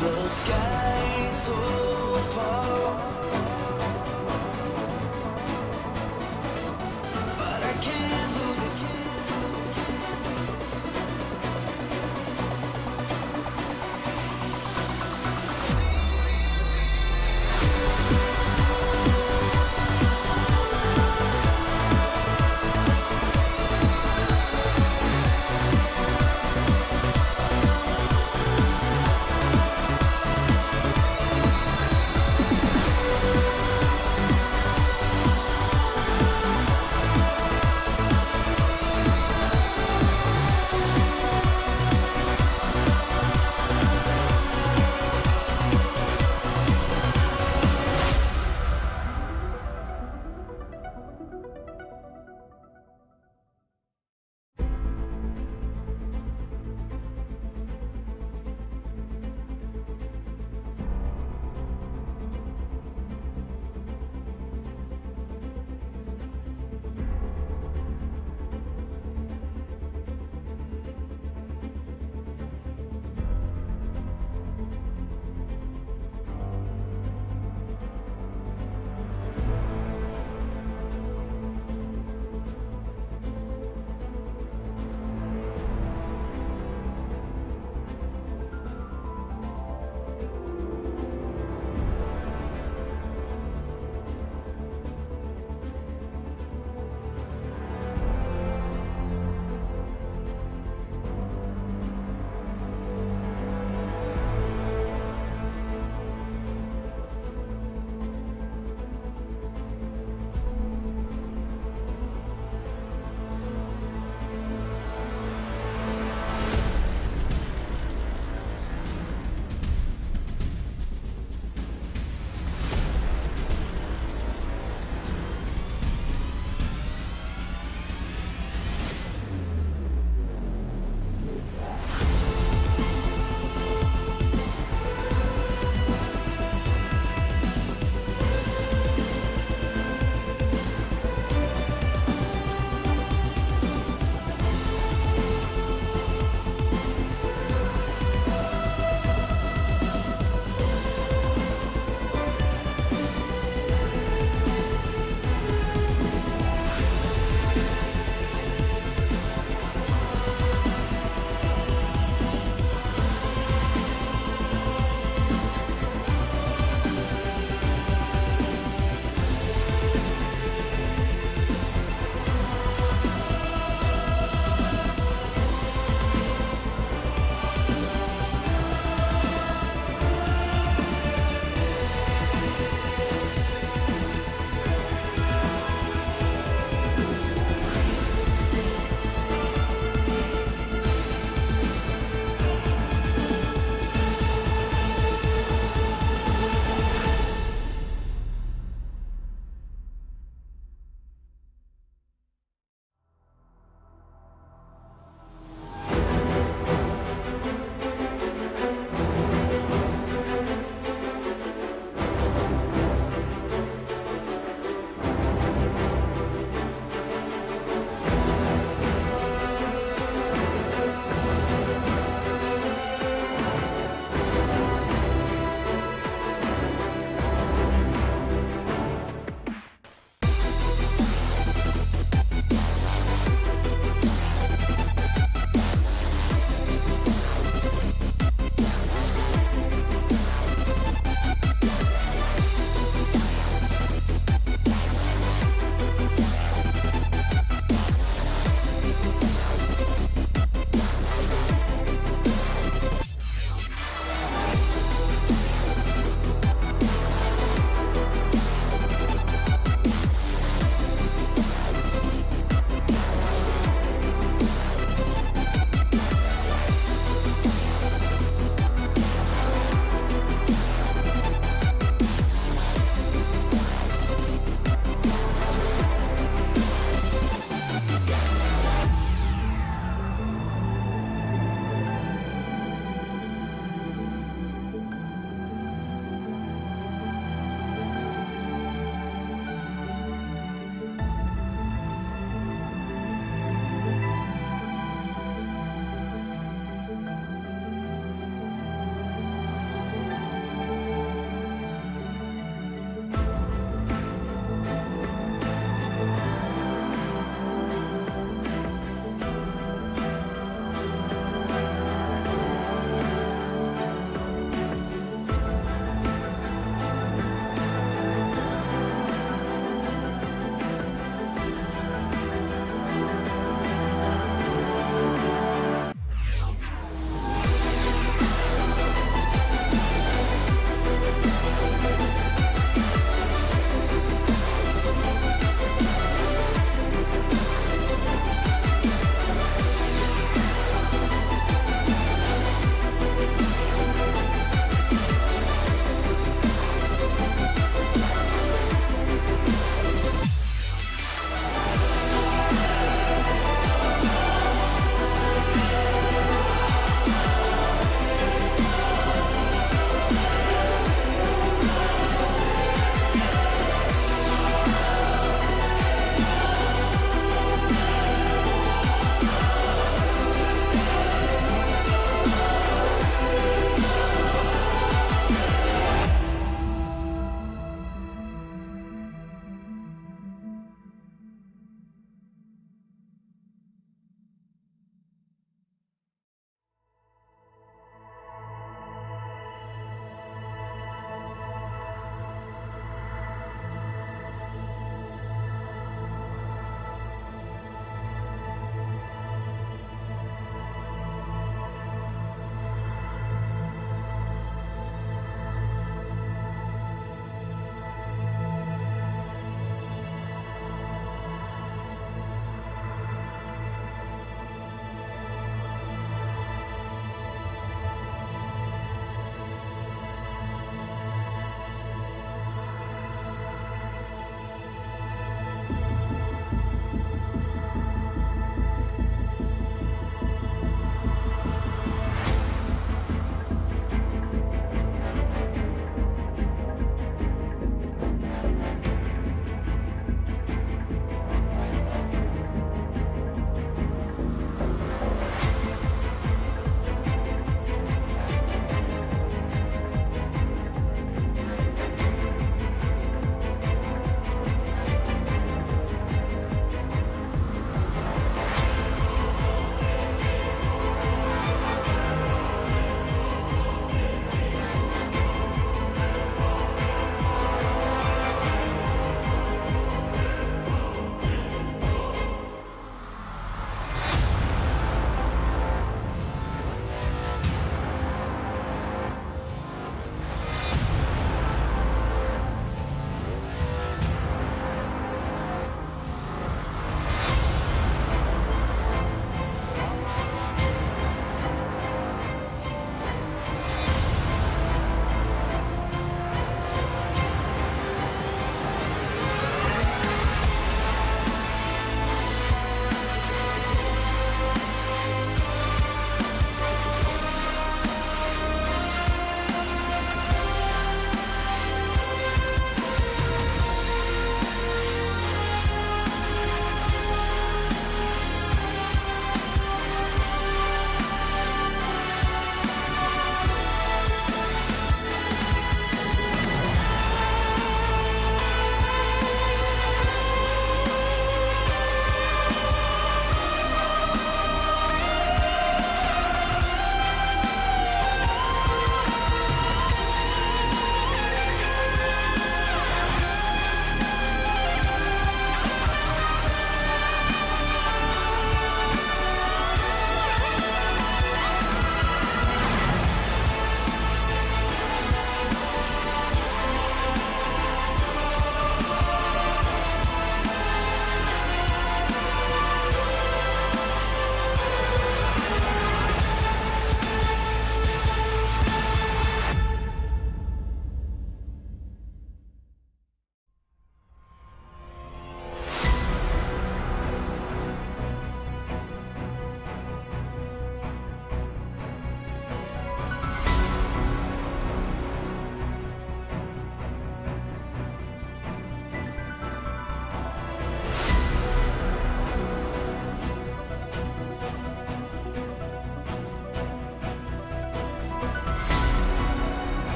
The sky so far, but I can't lose it.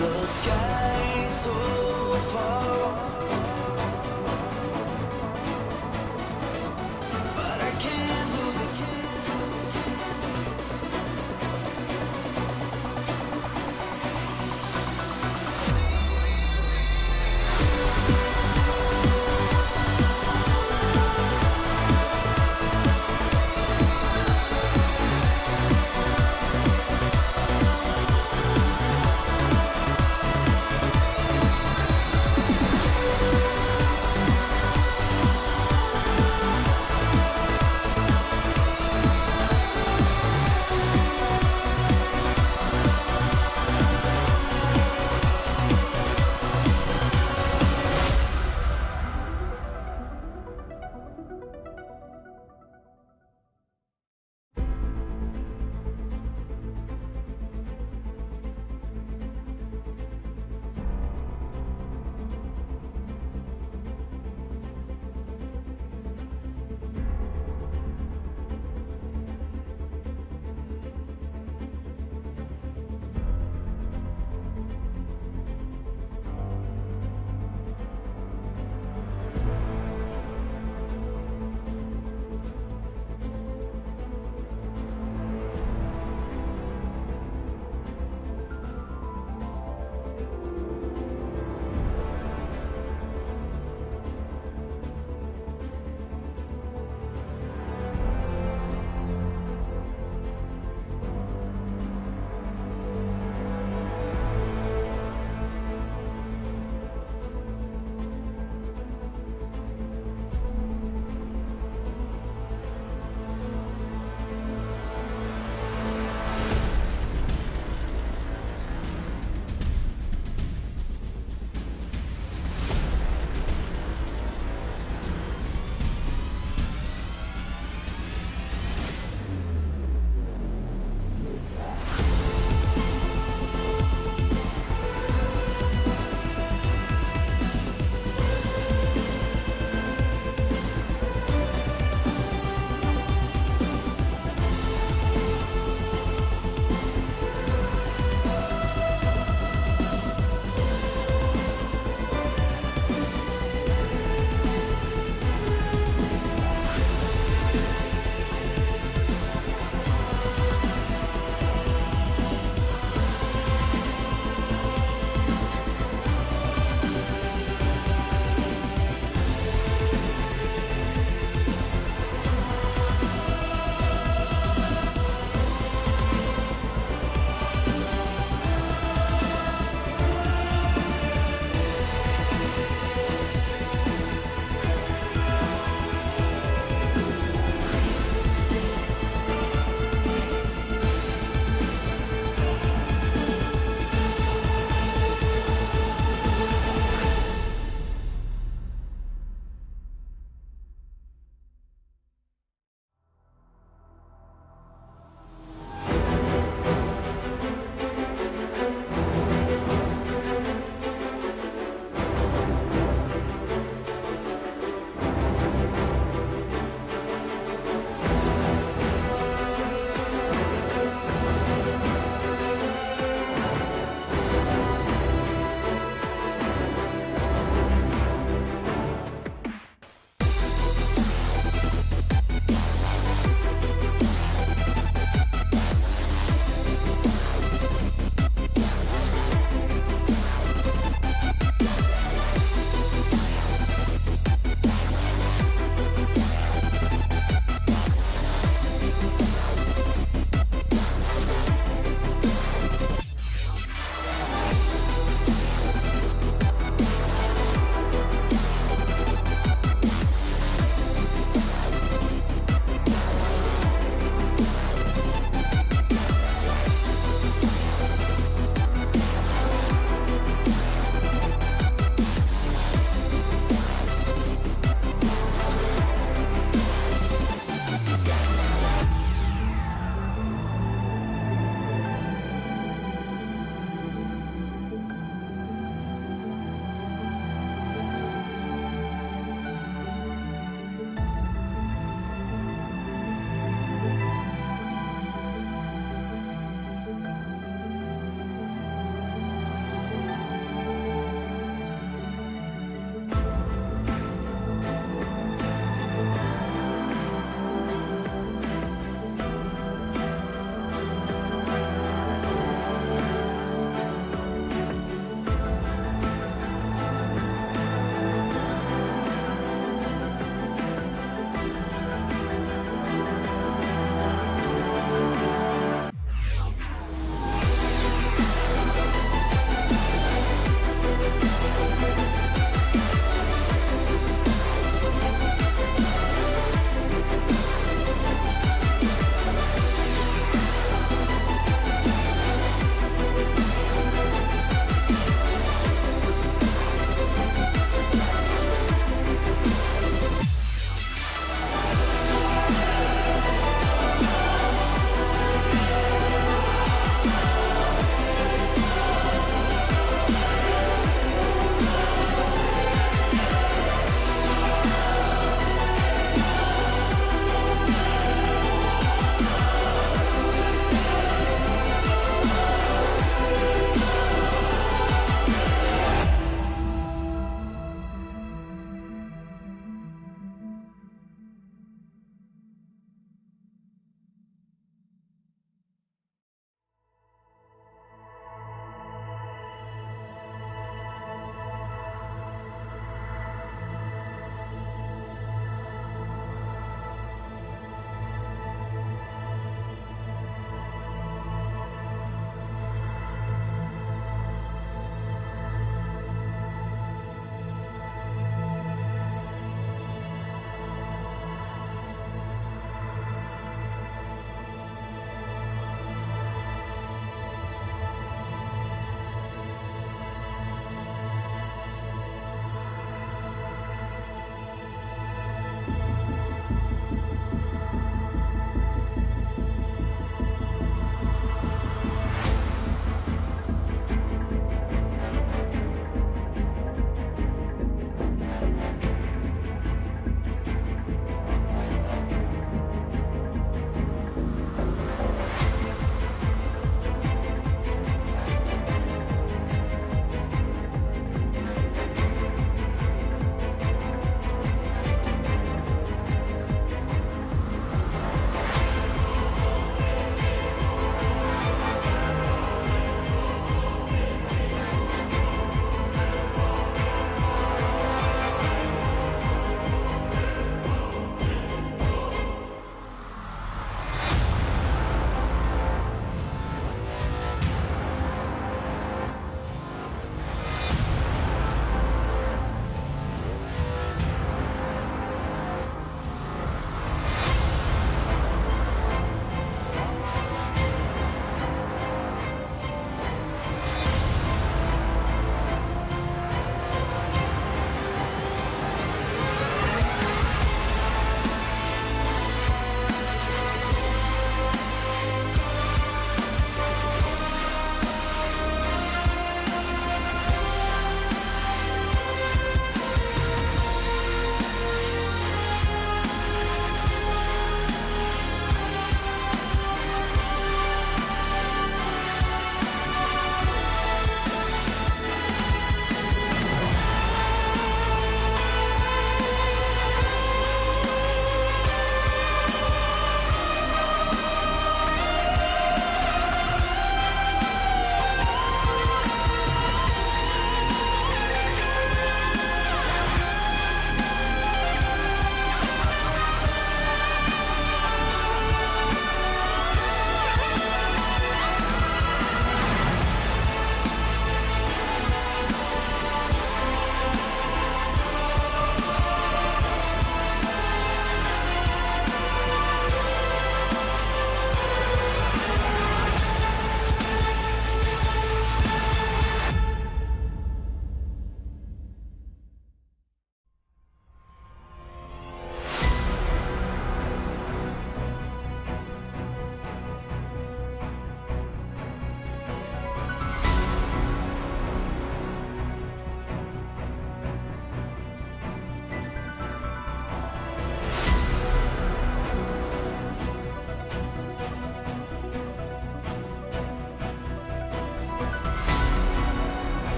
The sky so far, but I can't lose it.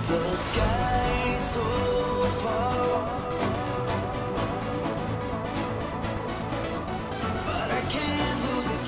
The sky so far, but I can't lose it.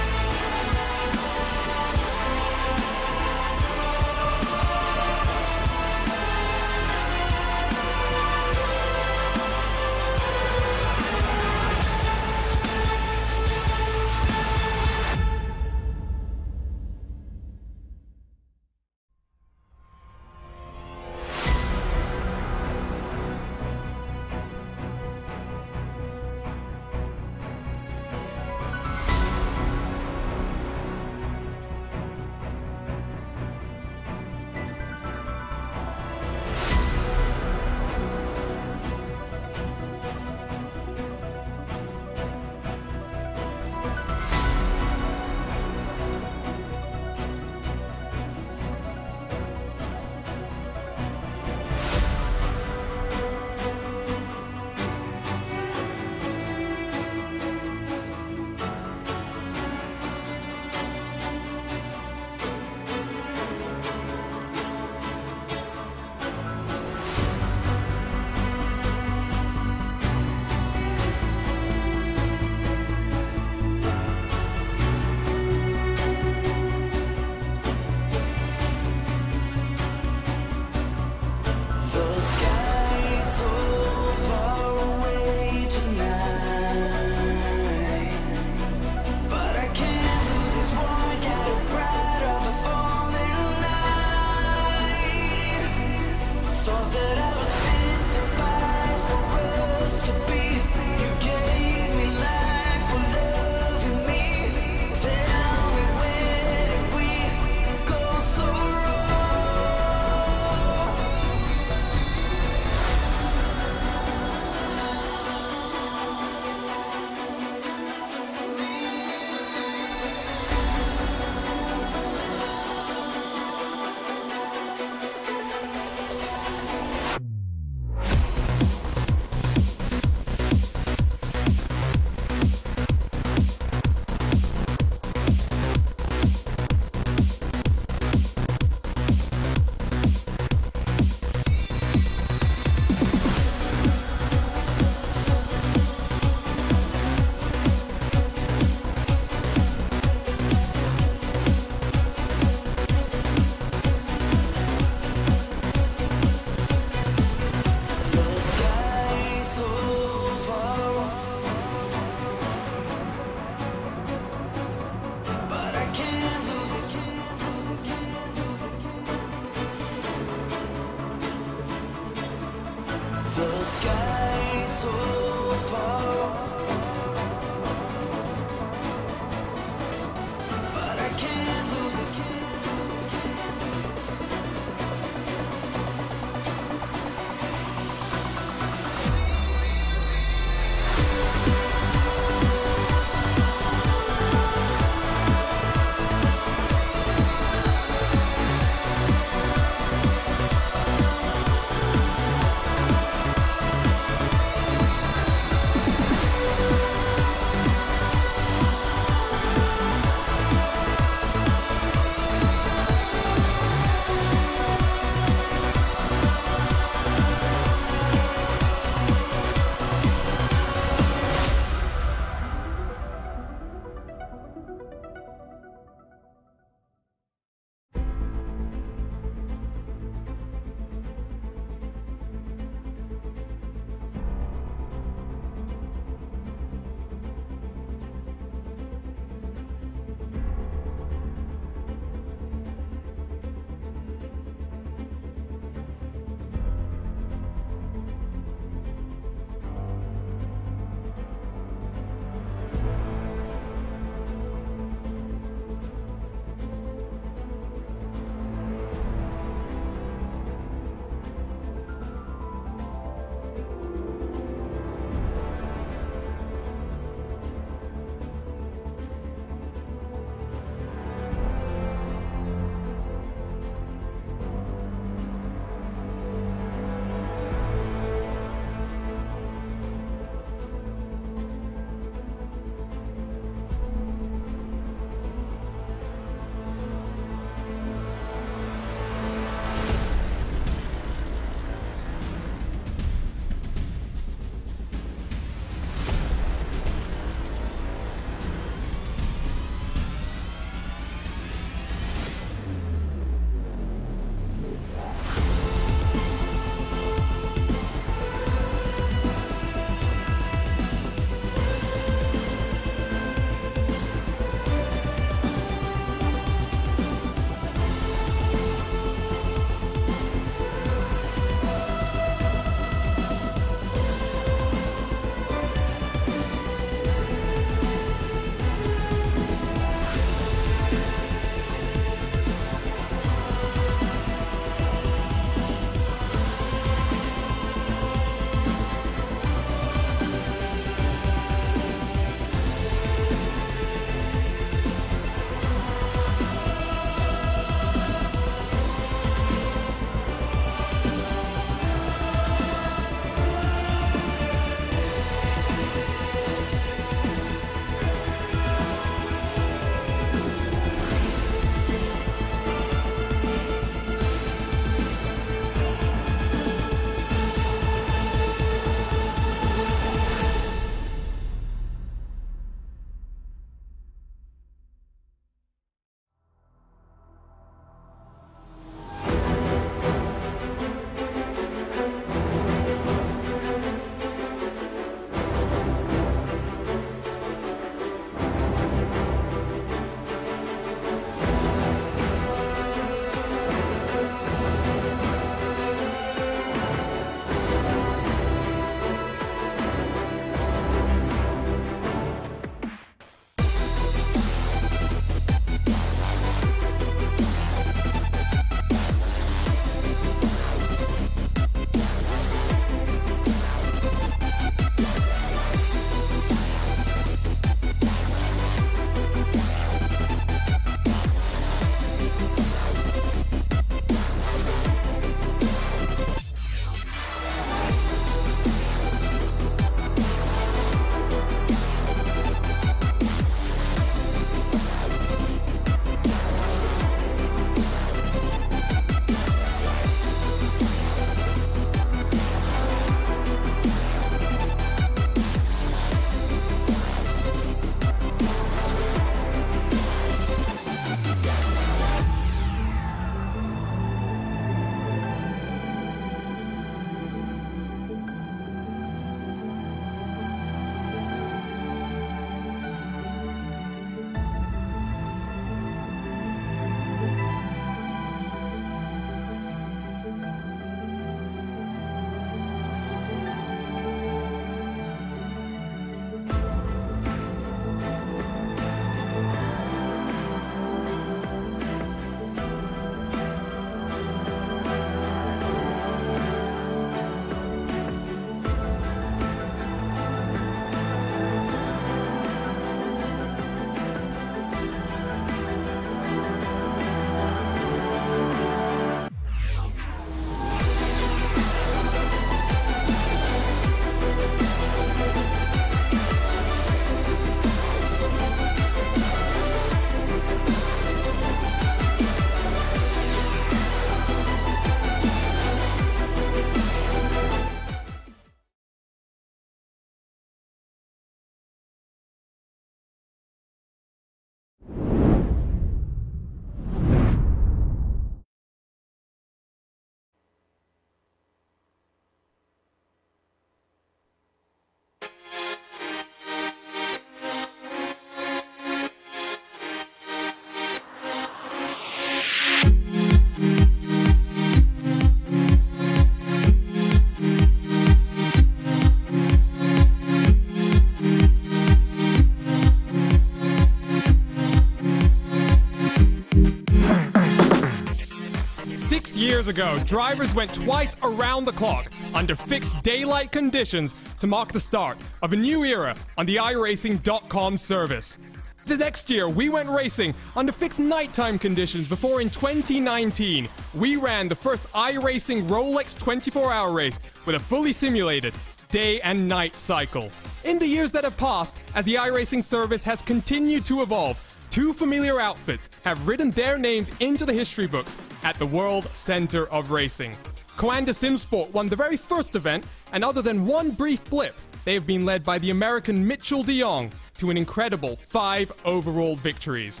6 years ago, drivers went twice around the clock under fixed daylight conditions to mark the start of a new era on the iRacing.com service. The next year, we went racing under fixed nighttime conditions before in 2019, we ran the first iRacing Rolex 24-hour race with a fully simulated day and night cycle. In the years that have passed, as the iRacing service has continued to evolve, two familiar outfits have written their names into the history books at the World Center of Racing. Coanda SimSport won the very first event, and other than one brief blip, they have been led by the American Mitchell de Jong to an incredible 5 overall victories.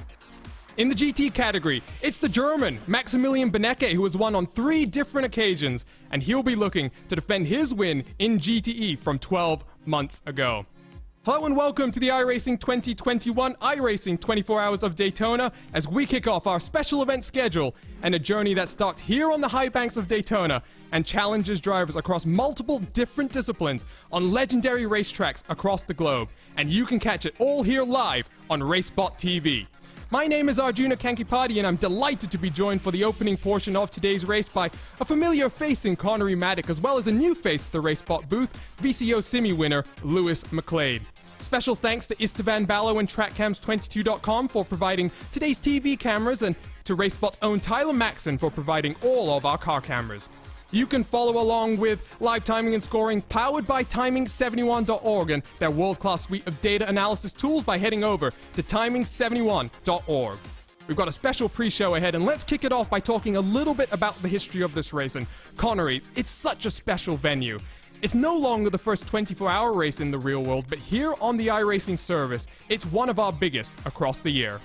In the GT category, it's the German Maximilian Benecke who has won on 3 different occasions, and he'll be looking to defend his win in GTE from 12 months ago. Hello and welcome to the iRacing 2021 iRacing 24 Hours of Daytona as we kick off our special event schedule and a journey that starts here on the high banks of Daytona and challenges drivers across multiple different disciplines on legendary racetracks across the globe. And you can catch it all here live on RaceSpotTV. My name is Arjuna Kankipati and I'm delighted to be joined for the opening portion of today's race by a familiar face in Connery Maddock as well as a new face to the RaceSpot booth, VCO Simi winner Lewis McLeod. Special thanks to Istvan Ballo and TrackCams22.com for providing today's TV cameras and to RaceSpot's own Tyler Maxson for providing all of our car cameras. You can follow along with live timing and scoring powered by Timing71.org and their world-class suite of data analysis tools by heading over to Timing71.org. We've got a special pre-show ahead, and let's kick it off by talking a little bit about the history of this race. And Connery, it's such a special venue. It's no longer the first 24-hour race in the real world, but here on the iRacing service, it's one of our biggest across the year.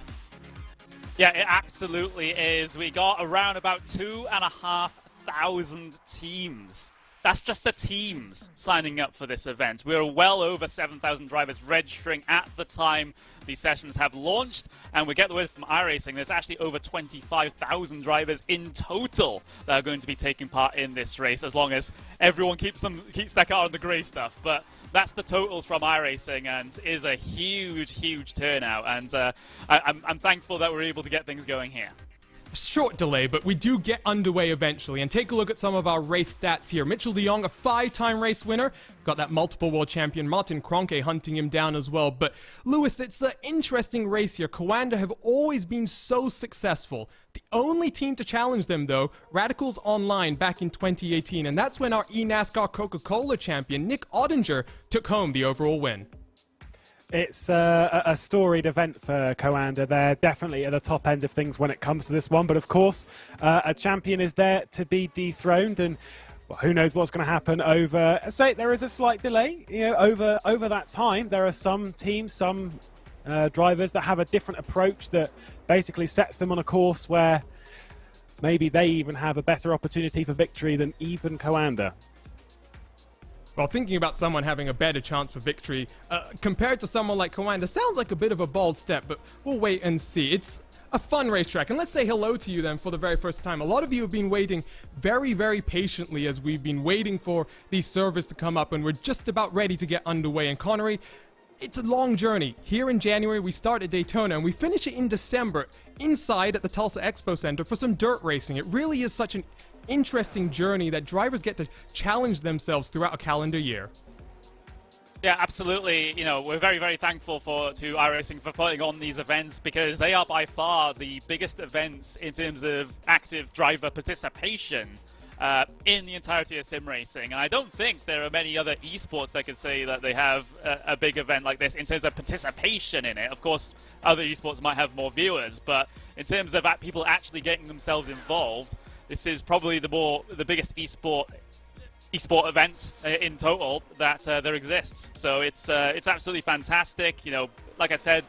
Yeah, it absolutely is. We got around about 2,500 teams. That's just the teams signing up for this event. We're well over 7,000 drivers registering at the time these sessions have launched, and we get the word from iRacing there's actually over 25,000 drivers in total that are going to be taking part in this race, as long as everyone keeps their car on the grey stuff. But that's the totals from iRacing, and is a huge turnout, and I'm thankful that we're able to get things going here. Short delay, but we do get underway eventually. And take a look at some of our race stats here. Mitchell de Jong, a 5-time race winner. Got that multiple world champion Martin Kroenke hunting him down as well. But Lewis, it's an interesting race here. Coanda have always been so successful. The only team to challenge them, though, Radicals Online back in 2018. And that's when our eNASCAR Coca-Cola champion Nick Ottinger took home the overall win. It's a storied event for Coanda. They're definitely at the top end of things when it comes to this one. But of course, a champion is there to be dethroned, and well, who knows what's going to happen over. Say there is a slight delay. Over that time, there are some teams, some drivers that have a different approach that basically sets them on a course where maybe they even have a better opportunity for victory than even Coanda. Well, thinking about someone having a better chance for victory compared to someone like Coanda sounds like a bit of a bold step, but we'll wait and see. It's a fun racetrack, and let's say hello to you then for the very first time. A lot of you have been waiting very patiently as we've been waiting for these servers to come up, and we're just about ready to get underway. And Connery, it's a long journey. Here in January, we start at Daytona, and we finish it in December inside at the Tulsa Expo Center for some dirt racing. It really is such an interesting journey that drivers get to challenge themselves throughout a calendar year. Yeah, absolutely. You know, we're very thankful to iRacing for putting on these events, because they are by far the biggest events in terms of active driver participation in the entirety of sim racing. And I don't think there are many other esports that could say that they have a big event like this in terms of participation in it. Of course, other esports might have more viewers, but in terms of people actually getting themselves involved, this is probably the biggest esport event in total that there exists. So it's absolutely fantastic. You know, like I said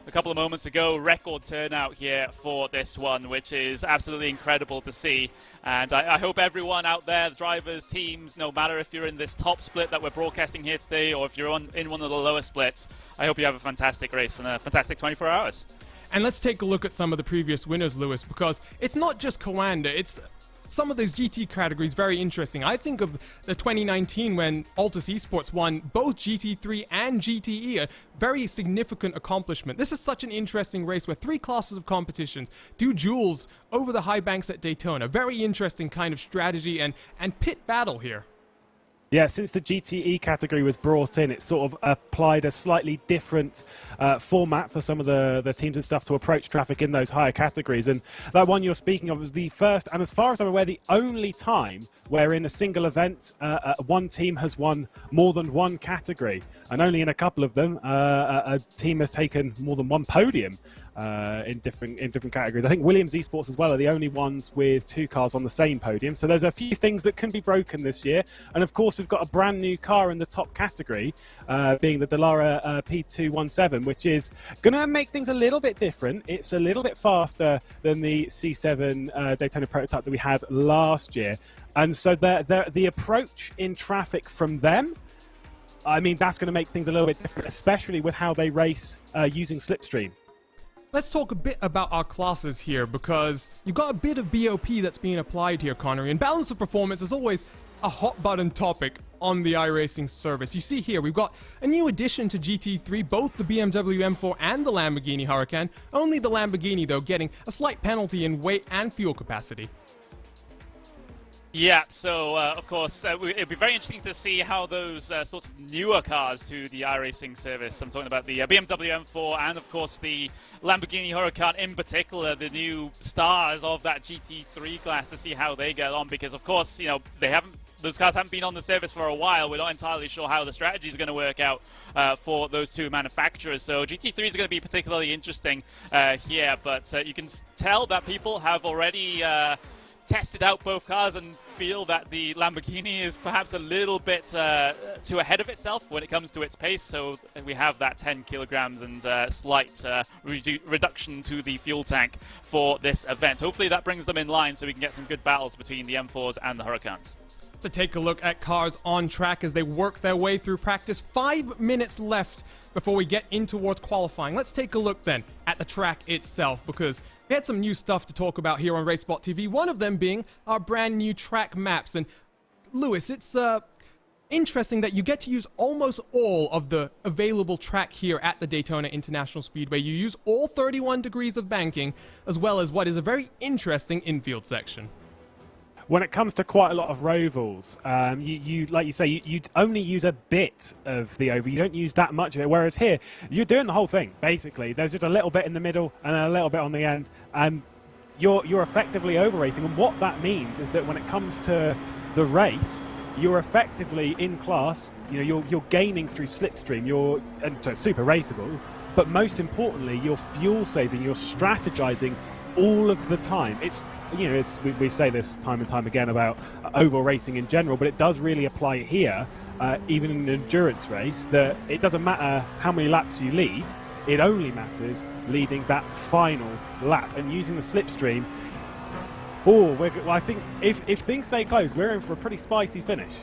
a couple of moments ago, record turnout here for this one, which is absolutely incredible to see. And I hope everyone out there, the drivers, teams, no matter if you're in this top split that we're broadcasting here today or if you're in one of the lower splits, I hope you have a fantastic race and a fantastic 24 hours. And let's take a look at some of the previous winners, Lewis, because it's not just Coanda, it's some of those GT categories very interesting. I think of the 2019 when Altus Esports won both GT3 and GTE, a very significant accomplishment. This is such an interesting race where 3 classes of competitions do duels over the high banks at Daytona. Very interesting kind of strategy and pit battle here. Yeah, since the GTE category was brought in, it sort of applied a slightly different format for some of the teams and stuff to approach traffic in those higher categories. And that one you're speaking of was the first, and as far as I'm aware, the only time where in a single event, one team has won more than one category. And only in a couple of them, a team has taken more than one podium in different categories. I think Williams Esports as well are the only ones with 2 cars on the same podium. So there's a few things that can be broken this year. And of course, we've got a brand new car in the top category, being the Dallara P217, which is going to make things a little bit different. It's a little bit faster than the C7 Daytona prototype that we had last year. And so the approach in traffic from them, I mean, that's going to make things a little bit different, especially with how they race using slipstream. Let's talk a bit about our classes here, because you've got a bit of BOP that's being applied here, Connery, and balance of performance is always a hot button topic on the iRacing service. You see here, we've got a new addition to GT3, both the BMW M4 and the Lamborghini Huracán, only the Lamborghini, though, getting a slight penalty in weight and fuel capacity. Yeah, so of course, it'd be very interesting to see how those sorts of newer cars to the iRacing service, I'm talking about the BMW M4 and of course the Lamborghini Huracán in particular, the new stars of that GT3 class, to see how they get on, because of course, you know, those cars haven't been on the service for a while. We're not entirely sure how the strategy is going to work out for those 2 manufacturers. So GT3 is going to be particularly interesting here, but you can tell that people have already tested out both cars and feel that the Lamborghini is perhaps a little bit too ahead of itself when it comes to its pace. So we have that 10 kilograms and slight reduction to the fuel tank for this event. Hopefully that brings them in line so we can get some good battles between the M4s and the Huracans. To take a look at cars on track as they work their way through practice. 5 minutes left before we get in towards qualifying. Let's take a look then at the track itself, because we had some new stuff to talk about here on RaceSpotTV, one of them being our brand new track maps. And Lewis, it's interesting that you get to use almost all of the available track here at the Daytona International Speedway. You use all 31 degrees of banking, as well as what is a very interesting infield section. When it comes to quite a lot of rovals, you like you say, you only use a bit of the oval. You don't use that much of it. Whereas here, you're doing the whole thing, basically. There's just a little bit in the middle and a little bit on the end. And you're effectively over racing. And what that means is that when it comes to the race, you're effectively in class. You know, you're gaining through slipstream. And so it's super raceable. But most importantly, you're fuel saving. You're strategizing all of the time. It's, you know, we say this time and time again about oval racing in general, but it does really apply here, even in an endurance race, that it doesn't matter how many laps you lead, it only matters leading that final lap. And using the slipstream, I think if things stay close, we're in for a pretty spicy finish.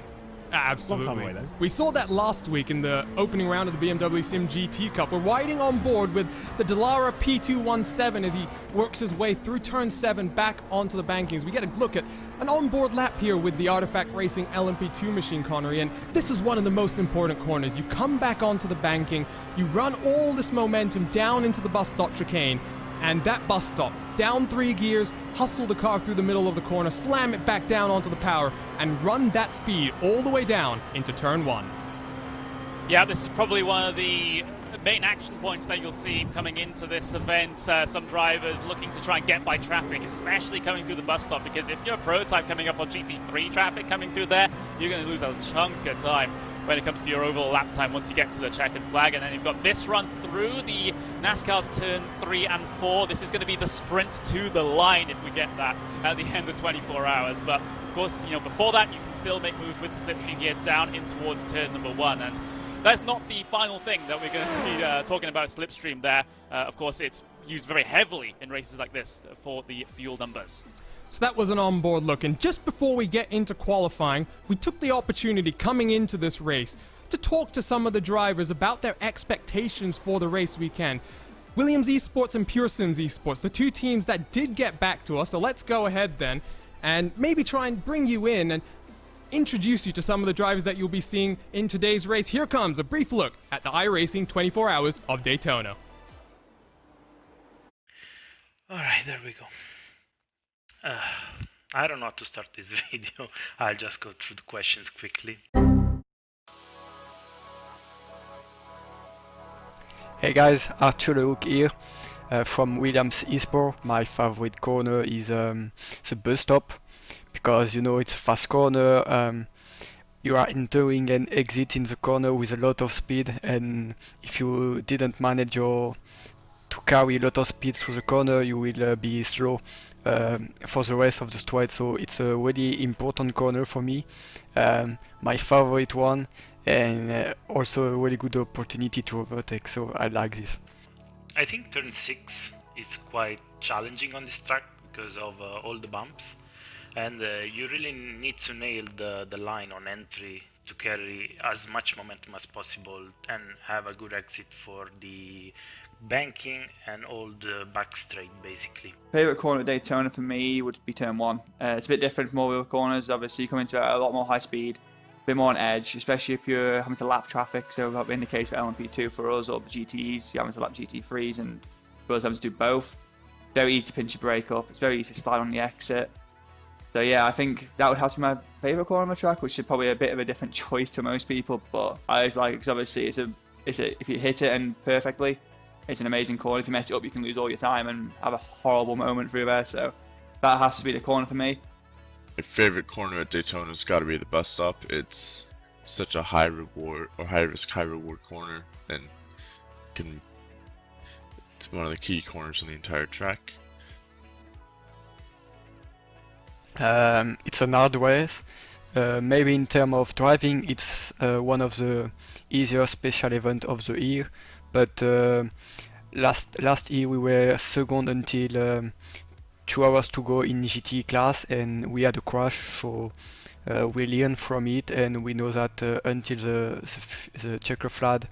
Absolutely. Long time away, though. We saw that last week in the opening round of the BMW Sim GT Cup. We're riding on board with the Dallara P217 as he works his way through turn 7 back onto the bankings. We get a look at an onboard lap here with the Artifact Racing LMP2 machine, Connery, and this is one of the most important corners. You come back onto the banking, you run all this momentum down into the bus stop chicane, and that bus stop, down 3 gears, hustle the car through the middle of the corner, slam it back down onto the power, and run that speed all the way down into turn 1. Yeah, this is probably one of the main action points that you'll see coming into this event. Some drivers looking to try and get by traffic, especially coming through the bus stop, because if you're a prototype coming up on GT3 traffic coming through there, you're going to lose a chunk of time when it comes to your overall lap time once you get to the checkered flag. And then you've got this run through the NASCAR's turn 3 and 4. This is going to be the sprint to the line if we get that at the end of 24 hours. But of course, you know, before that, you can still make moves with the slipstream gear down in towards turn number 1. And that's not the final thing that we're going to be talking about slipstream there. Of course, it's used very heavily in races like this for the fuel numbers. So that was an onboard look, and just before we get into qualifying, we took the opportunity coming into this race to talk to some of the drivers about their expectations for the race weekend. Williams Esports and Pure Sims Esports, the two teams that did get back to us, so let's go ahead then and maybe try and bring you in and introduce you to some of the drivers that you'll be seeing in today's race. Here comes a brief look at the iRacing 24 Hours of Daytona. Alright, there we go. I don't know how to start this video. I'll just go through the questions quickly. Hey guys, Arthur Lehouk here from Williams Esport. My favorite corner is the bus stop, because you know it's a fast corner. You are entering and exiting the corner with a lot of speed, and if you didn't manage to carry a lot of speed through the corner, you will be slow for the rest of the straight. So it's a really important corner for me, my favorite one, and also a really good opportunity to overtake, so I like this. I think turn 6 is quite challenging on this track because of all the bumps, and you really need to nail the line on entry to carry as much momentum as possible and have a good exit for the banking and all the back straight basically. Favorite corner at Daytona for me would be turn 1. It's a bit different from all the other corners. Obviously you come into it a lot more high speed, a bit more on edge, especially if you're having to lap traffic. So that'll be in the case for LMP2 for us, or the GTEs, you're having to lap GT3s, and for us having to do both. Very easy to pinch your brake up, it's very easy to slide on the exit. So yeah, I think that would have to be my favourite corner on the track, which is probably a bit of a different choice to most people, but I always like it because obviously if you hit it and perfectly, it's an amazing corner. If you mess it up, you can lose all your time and have a horrible moment through there, so that has to be the corner for me. My favorite corner at Daytona has got to be the bus stop. It's such a high reward, or high risk, high reward corner, and it's one of the key corners on the entire track. It's an hard race. Maybe in terms of driving, it's one of the easier special events of the year. But last year we were second until 2 hours to go in GT class, and we had a crash. So we learned from it, and we know that until the checker flag,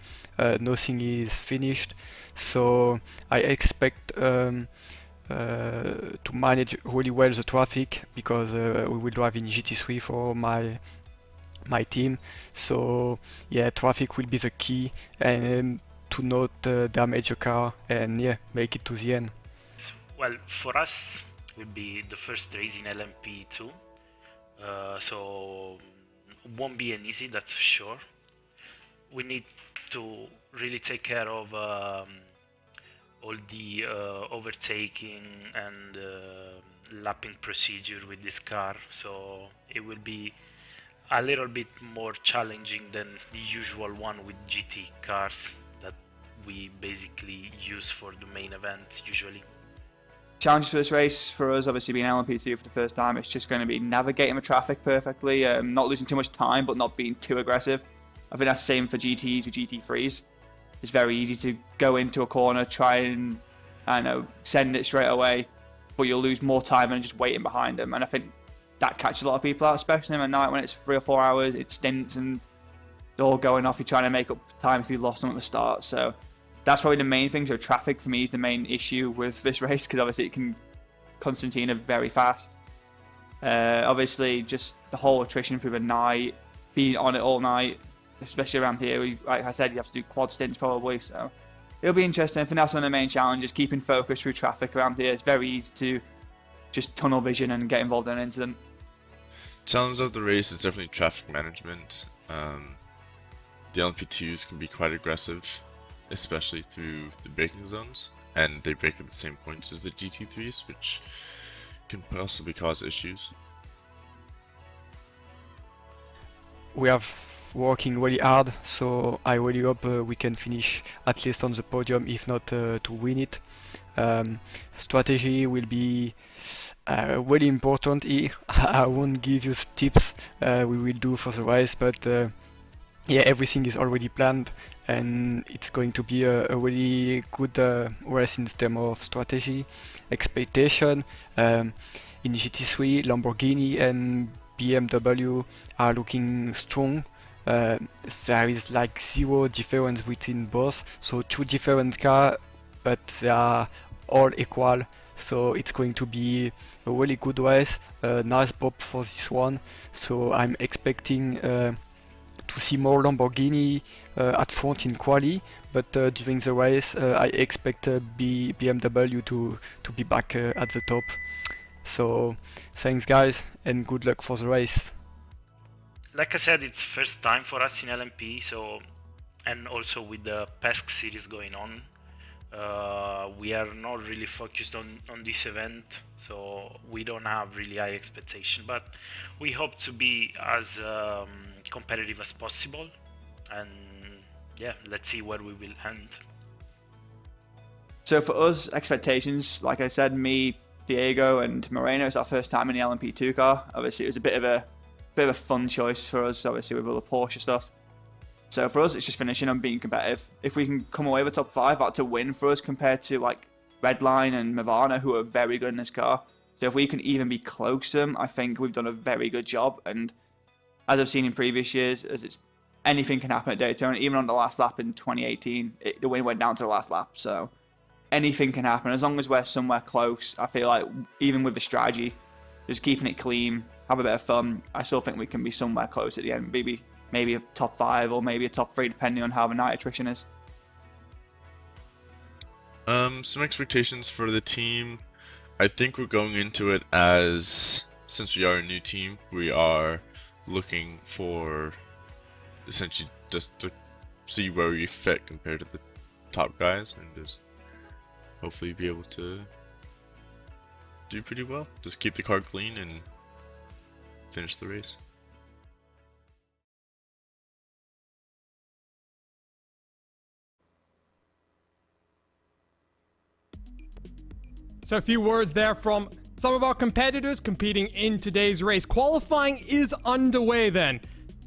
nothing is finished. So I expect to manage really well the traffic, because we will drive in GT3 for my team. So yeah, traffic will be the key, and to not damage a car, and yeah, make it to the end. Well, for us will be the first race in LMP2, so won't be an easy, that's for sure. We need to really take care of all the overtaking and lapping procedure with this car, so it will be a little bit more challenging than the usual one with GT cars that we basically use for the main event usually. Challenges for this race for us, obviously being LMP2 for the first time, it's just going to be navigating the traffic perfectly, not losing too much time but not being too aggressive. I think that's the same for GTs with GT3s. It's very easy to go into a corner, try and, I don't know, send it straight away, but you'll lose more time than just waiting behind them. And I think that catches a lot of people out, especially at night when it's 3 or 4 hours, it stints and they're all going off. You're trying to make up time if you lost them at the start. So that's probably the main thing. So traffic for me is the main issue with this race, because obviously it can concertina very fast. Obviously just the whole attrition through the night, being on it all night, especially around here, like I said, you have to do quad stints probably, so it'll be interesting. I think that's one of the main challenges, keeping focus through traffic around here. It's very easy to just tunnel vision and get involved in an incident. Challenge of the race is definitely traffic management. The LMP2s can be quite aggressive, especially through the braking zones, and they brake at the same points as the GT3s, which can possibly cause issues. We have working really hard, so I really hope we can finish at least on the podium, if not to win it. Strategy will be really important here. I won't give you tips we will do for the race, but yeah, everything is already planned, and it's going to be a really good race in terms of strategy, expectation. In GT3, Lamborghini and BMW are looking strong. There is like 0 difference between both, so 2 different cars, but they are all equal. so it's going to be a really good race, nice bob for this one. So I'm expecting to see more Lamborghini at front in quali, but during the race I expect BMW to be back at the top. So thanks guys, and good luck for the race. Like I said, it's first time for us in LMP, so, and also with the PESC series going on, we are not really focused on this event, so we don't have really high expectation, but we hope to be as competitive as possible, and yeah, let's see where we will end. So for us, expectations, like I said, me, Diego and Moreno, it's our first time in the LMP2 car. Obviously it was a bit of a fun choice for us, obviously with all the Porsche stuff. So for us, it's just finishing and being competitive. If we can come away with top 5, that's a win for us compared to like Redline and Mavana, who are very good in this car. So if we can even be close to them, I think we've done a very good job. And as I've seen in previous years, anything can happen at Daytona. Even on the last lap in 2018, the win went down to the last lap. So anything can happen. As long as we're somewhere close, I feel like even with the strategy, just keeping it clean, have a bit of fun, I still think we can be somewhere close at the end. Maybe a top 5 or maybe a top 3, depending on how the night attrition is. Some expectations for the team. I think we're going into it as, since we are a new team, we are looking for essentially just to see where we fit compared to the top guys, and just hopefully be able to do pretty well. Just keep the car clean and finish the race. So a few words there from some of our competitors competing in today's race. Qualifying is underway then,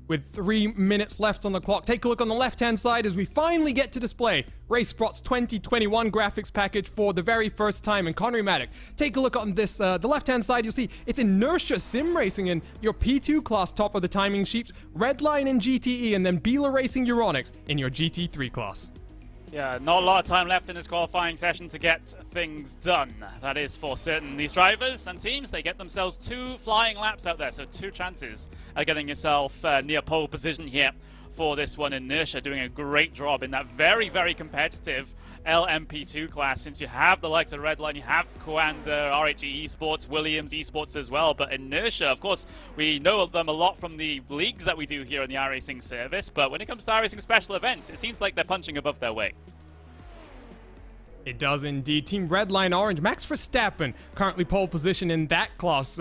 with 3 minutes left on the clock. Take a look on the left-hand side as we finally get to display RaceSpot's 2021 graphics package for the very first time in Connery Maddock. Take a look on this, the left-hand side, you'll see it's Inertia Sim Racing in your P2 class, top of the timing sheets, Redline in GTE, and then Beeler Racing Euronics in your GT3 class. Yeah, not a lot of time left in this qualifying session to get things done. That is for certain. These drivers and teams, they get themselves 2 flying laps out there, so 2 chances at getting yourself near pole position here for this one. Inertia doing a great job in that very, very competitive LMP2 class, since you have the likes of Redline, you have Coanda, RHE Esports, Williams Esports as well, but Inertia, of course, we know them a lot from the leagues that we do here in the iRacing service, but when it comes to iRacing special events, it seems like they're punching above their weight. It does indeed. Team Redline Orange, Max Verstappen, currently pole position in that class.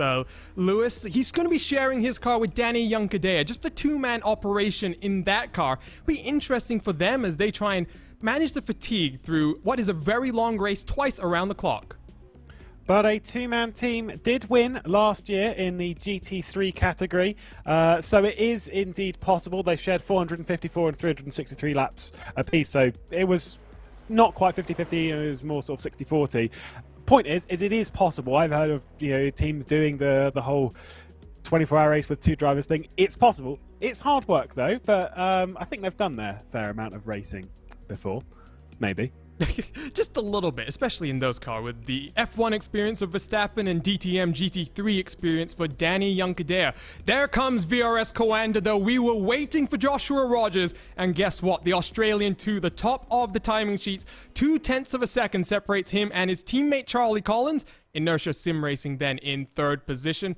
Lewis, he's going to be sharing his car with Danny Yunkadea. Just a 2-man operation in that car. Be interesting for them as they try and manage the fatigue through what is a very long race twice around the clock. But a 2-man team did win last year in the GT3 category, so it is indeed possible. They shared 454 and 363 laps apiece, so it was not quite 50-50, it was more sort of 60-40. Point is it is possible. I've heard of teams doing the whole 24-hour race with 2 drivers thing. It's possible. It's hard work though, but I think they've done their fair amount of racing before, maybe. Just a little bit, especially in those cars, with the F1 experience of Verstappen and DTM GT3 experience for Danny Yunkadea. There comes VRS Coanda, though. We were waiting for Joshua Rogers, and guess what? The Australian to the top of the timing sheets. 0.2 of a second separates him and his teammate Charlie Collins. Inertia Sim Racing then in 3rd position.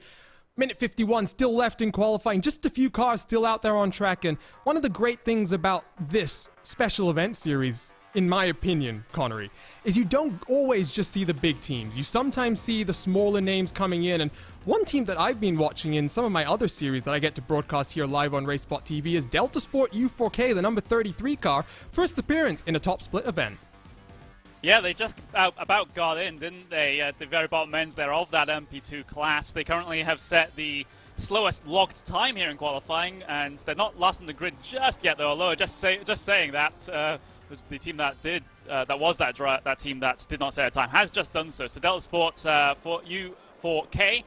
Minute 51 still left in qualifying, just a few cars still out there on track, and one of the great things about this special event series, in my opinion, Connery, is you don't always just see the big teams. You sometimes see the smaller names coming in, and one team that I've been watching in some of my other series that I get to broadcast here live on RaceSpotTV is Delta Sport U4K, the number 33 car, first appearance in a top split event. Yeah, they just about got in, didn't they, at the very bottom ends there of that MP2 class. They currently have set the slowest logged time here in qualifying, and they're not last on the grid just yet, though, although just saying that, the team that did, that team that did not set a time has just done so. So Delta Sports for U4K,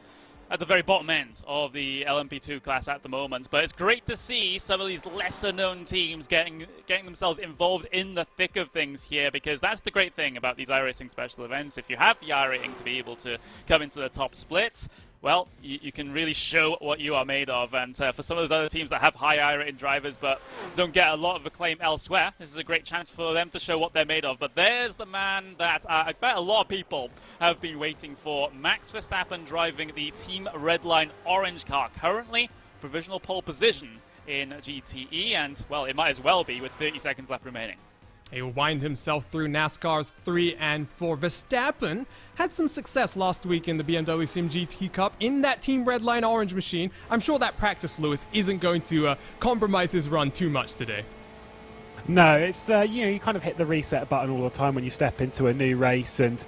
at the very bottom end of the LMP2 class at the moment. But it's great to see some of these lesser-known teams getting themselves involved in the thick of things here, because that's the great thing about these iRacing special events. If you have the iRating to be able to come into the top splits, well, you can really show what you are made of. And for some of those other teams that have high iRating drivers but don't get a lot of acclaim elsewhere, this is a great chance for them to show what they're made of. But there's the man that I bet a lot of people have been waiting for. Max Verstappen driving the Team Redline orange car. Currently, provisional pole position in GTE. And, well, it might as well be with 30 seconds left remaining. He will wind himself through NASCAR's 3 and 4. Verstappen had some success last week in the BMW Sim GT Cup in that Team Redline orange machine. I'm sure that practice, Lewis, isn't going to compromise his run too much today. No, it's you kind of hit the reset button all the time when you step into a new race, and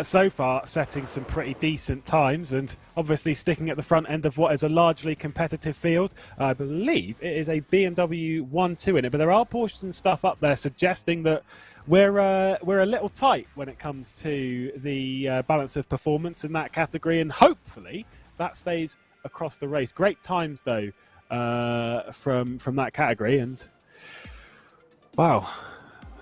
so far setting some pretty decent times, and obviously sticking at the front end of what is a largely competitive field. I believe it is a BMW 1-2 in it, but there are Porsches and stuff up there suggesting that we're a little tight when it comes to the balance of performance in that category, and hopefully that stays across the race. Great times though from that category, and wow,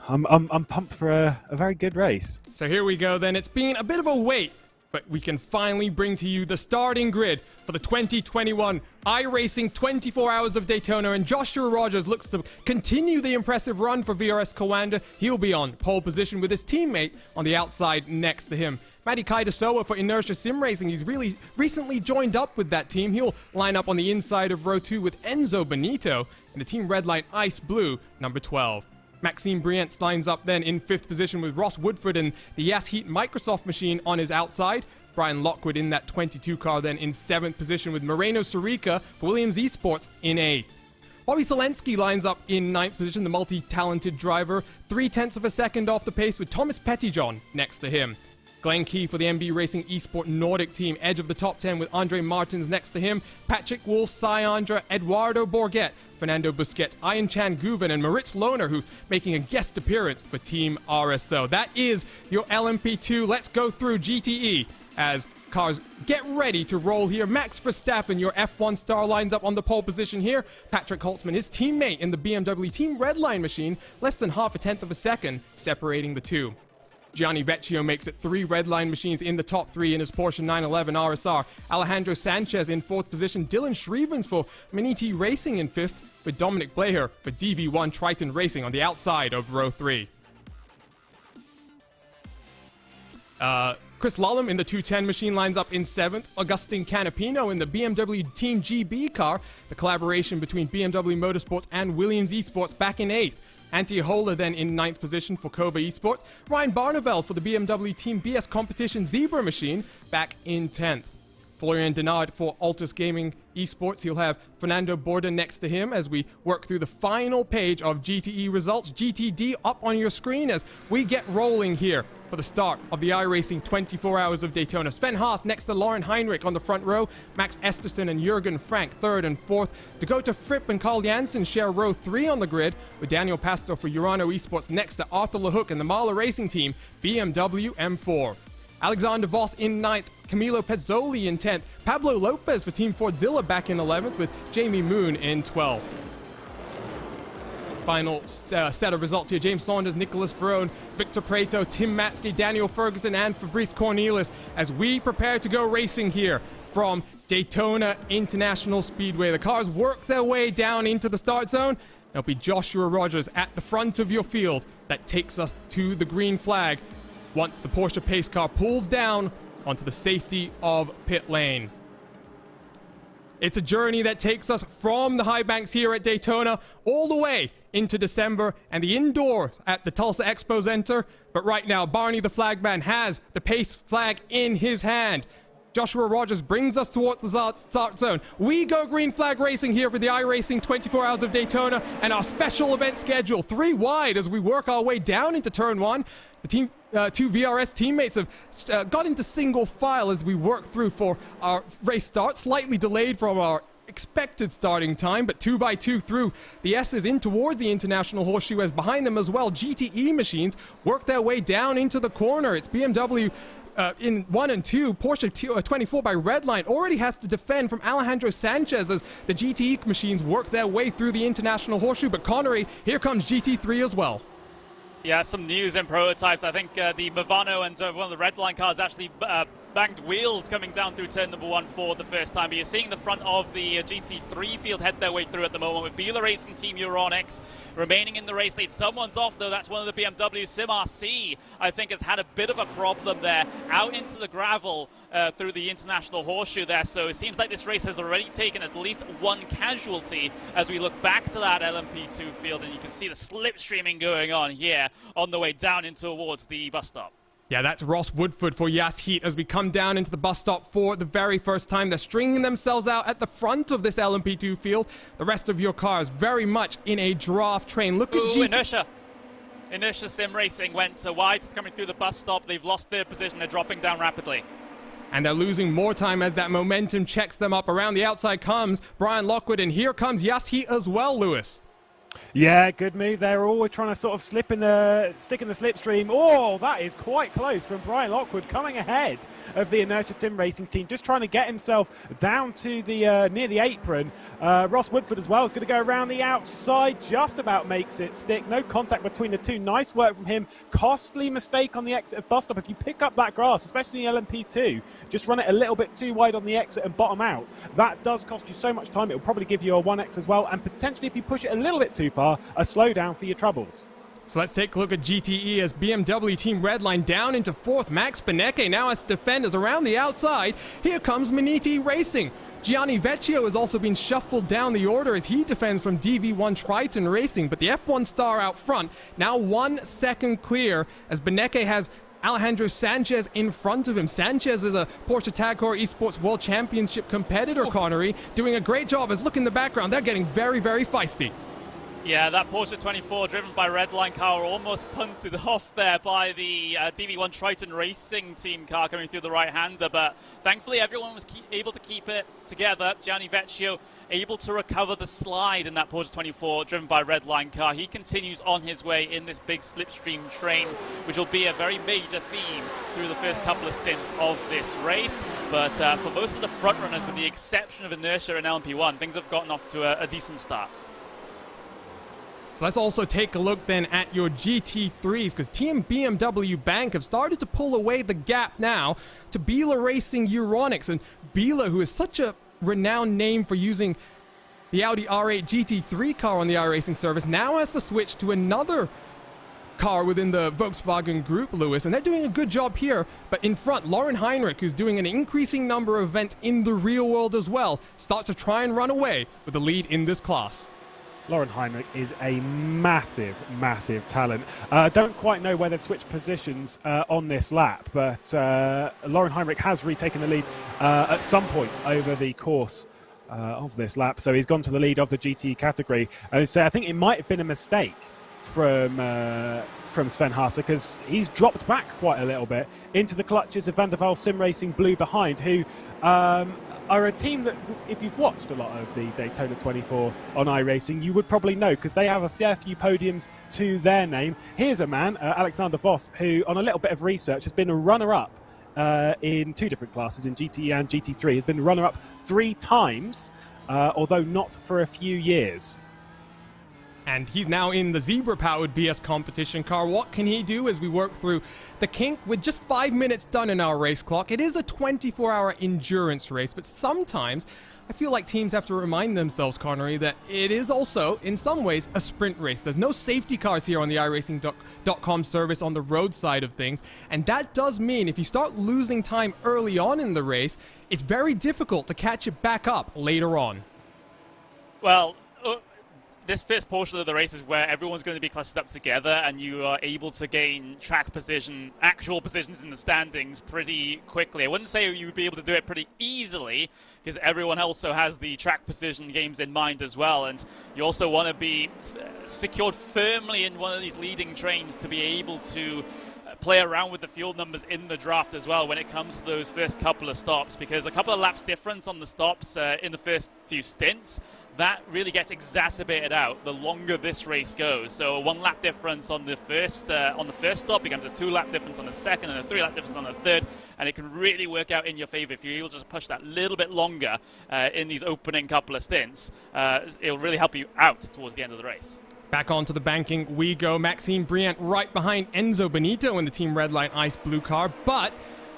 I'm pumped for a very good race. So here we go then. It's been a bit of a wait, but we can finally bring to you the starting grid for the 2021 iRacing 24 Hours of Daytona, and Joshua Rogers looks to continue the impressive run for VRS Coanda. He'll be on pole position with his teammate on the outside next to him. Matty Kaidasoa for Inertia Sim Racing. He's really recently joined up with that team. He'll line up on the inside of row 2 with Enzo Benito in the Team Redline Ice Blue, number 12. Maxime Brientz lines up then in 5th position with Ross Woodford and the Yas Heat Microsoft machine on his outside. Brian Lockwood in that 22 car then in 7th position with Moreno Sarica for Williams Esports in 8th. Bobby Selensky lines up in 9th position, the multi-talented driver, 0.3 of a second off the pace with Thomas Pettyjohn next to him. Glenn Key for the MB Racing Esport Nordic team, edge of the top 10 with Andre Martins next to him, Patrick Wolf, Syandra, Eduardo Borghet, Fernando Busquets, Ian Chan Guven, and Moritz Lohner, who's making a guest appearance for Team RSO. That is your LMP2. Let's go through GTE as cars get ready to roll here. Max Verstappen, your F1 star, lines up on the pole position here. Patrick Holtzman, his teammate in the BMW Team Redline machine, less than 0.5 of a second separating the two. Gianni Vecchio makes it 3 Redline machines in the top 3 in his Porsche 911 RSR. Alejandro Sanchez in 4th position. Dylan Shrevens for Miniti Racing in 5th, with Dominic Blaher for DV1 Triton Racing on the outside of row 3. Chris Lollam in the 210 machine lines up in 7th. Augustine Canapino in the BMW Team GB car, the collaboration between BMW Motorsports and Williams Esports, back in 8th. Antti Hola then in 9th position for Kova Esports. Ryan Barneveld for the BMW Team BS Competition Zebra machine, back in 10th. Florian Denard for Altus Gaming Esports. He'll have Fernando Borda next to him as we work through the final page of GTE results. GTD up on your screen as we get rolling here for the start of the iRacing 24 Hours of Daytona. Sven Haas next to Lauren Heinrich on the front row. Max Esterson and Jürgen Frank 3rd and 4th. Dakota Fripp and Carl Janssen share row 3 on the grid, with Daniel Pastor for Urano Esports next to Arthur LeHook and the Mahler Racing Team BMW M4. Alexander Voss in 9th, Camilo Pezzoli in 10th, Pablo Lopez for Team Fordzilla back in 11th, with Jamie Moon in 12th. Final set of results here. James Saunders, Nicholas Verone, Victor Preto, Tim Matsky, Daniel Ferguson, and Fabrice Cornelis as we prepare to go racing here from Daytona International Speedway. The cars work their way down into the start zone. It'll be Joshua Rogers at the front of your field that takes us to the green flag once the Porsche pace car pulls down onto the safety of pit lane. It's a journey that takes us from the high banks here at Daytona all the way into December and the indoors at the Tulsa Expo Center. But right now, Barney the flagman has the pace flag in his hand. Joshua Rogers brings us towards the start zone. We go green flag racing here for the iRacing 24 Hours of Daytona and our special event schedule 3 wide as we work our way down into turn 1. The team, 2 VRS teammates have got into single file as we work through for our race start, slightly delayed from our expected starting time, but 2x2 through the S's in towards the International Horseshoe, as behind them as well GTE machines work their way down into the corner. It's BMW in 1 and 2, Porsche 24 by Redline already has to defend from Alejandro Sanchez as the GTE machines work their way through the International Horseshoe. But Connery, here comes GT3 as well. Yeah, some news and prototypes. I think the Movano and one of the Redline cars actually banged wheels coming down through turn number 1 for the first time. But you're seeing the front of the GT3 field head their way through at the moment with Biela Racing Team Euronics remaining in the race lead. Someone's off though, that's one of the BMW Sim RC. I think has had a bit of a problem there, out into the gravel through the International Horseshoe there. So it seems like this race has already taken at least one casualty as we look back to that LMP2 field, and you can see the slipstreaming going on here on the way down in towards the bus stop. Yeah, that's Ross Woodford for Yas Heat as we come down into the bus stop for the very first time. They're stringing themselves out at the front of this LMP2 field. The rest of your cars very much in a draft train. Look at GT. Inertia Sim Racing went wide coming through the bus stop. They've lost their position. They're dropping down rapidly. And they're losing more time as that momentum checks them up. Around the outside comes Brian Lockwood, and here comes Yas Heat as well, Lewis. Yeah, good move. They're always trying to sort of stick in the slipstream. Oh, that is quite close from Brian Lockwood coming ahead of the Inertia Sim Racing team, just trying to get himself down to the near the apron. Ross Woodford as well is going to go around the outside, just about makes it stick. No contact between the two. Nice work from him. Costly mistake on the exit of bus stop. If you pick up that grass, especially in the LMP2, just run it a little bit too wide on the exit and bottom out. That does cost you so much time. It will probably give you a 1x as well, and potentially if you push it a little bit too far, a slowdown for your troubles. So let's take a look at GTE as BMW Team Redline down into 4th. Max Benecke now has defenders around the outside. Here comes Maniti Racing. Gianni Vecchio has also been shuffled down the order as he defends from DV1 Triton Racing, but the F1 star out front now 1 second clear as Benecke has Alejandro Sanchez in front of him. Sanchez is a Porsche Tag Heuer Esports World Championship competitor, Connery, doing a great job as look in the background, they're getting very, very feisty. Yeah, that Porsche 24 driven by Redline car almost punted off there by the DV1 Triton Racing team car coming through the right-hander, but thankfully everyone was able to keep it together. Gianni Vecchio able to recover the slide in that Porsche 24 driven by Redline car. He continues on his way in this big slipstream train, which will be a very major theme through the first couple of stints of this race. But for most of the front runners, with the exception of Inertia and LMP1, things have gotten off to a decent start. So let's also take a look then at your GT3s, because Team BMW Bank have started to pull away the gap now to Biela Racing Euronics. And Biela, who is such a renowned name for using the Audi R8 GT3 car on the iRacing service, now has to switch to another car within the Volkswagen Group, Lewis, and they're doing a good job here. But in front, Lauren Heinrich, who's doing an increasing number of events in the real world as well, starts to try and run away with the lead in this class. Lauren Heinrich is a massive, massive talent. Don't quite know where they've switched positions on this lap, but Lauren Heinrich has retaken the lead at some point over the course of this lap. So he's gone to the lead of the GT category. And so I think it might have been a mistake from Sven Haase, because he's dropped back quite a little bit into the clutches of Van der Waal Sim Racing Blue behind, who are a team that, if you've watched a lot of the Daytona 24 on iRacing, you would probably know, because they have a fair few podiums to their name. Here's a man, Alexander Voss, who on a little bit of research has been a runner-up in 2 different classes, in GTE and GT3. Has been runner-up 3 times, although not for a few years. And he's now in the Zebra-powered BS competition car. What can he do as we work through the kink with just 5 minutes done in our race clock? It is a 24-hour endurance race, but sometimes I feel like teams have to remind themselves, Connery, that it is also, in some ways, a sprint race. There's no safety cars here on the iRacing.com service on the road side of things, and that does mean if you start losing time early on in the race, it's very difficult to catch it back up later on. Well, this first portion of the race is where everyone's going to be clustered up together and you are able to gain track position, actual positions in the standings pretty quickly. I wouldn't say you would be able to do it pretty easily, because everyone also has the track position games in mind as well, and you also want to be secured firmly in one of these leading trains to be able to play around with the field numbers in the draft as well when it comes to those first couple of stops, because a couple of laps difference on the stops in the first few stints, that really gets exacerbated out the longer this race goes. So a 1 lap difference on the first stop becomes a 2 lap difference on the second, and a 3 lap difference on the third, and it can really work out in your favor if you're able to just push that little bit longer in these opening couple of stints. It'll really help you out towards the end of the race. Back onto the banking we go. Maxime Briant right behind Enzo Benito in the Team Redline Ice Blue car, but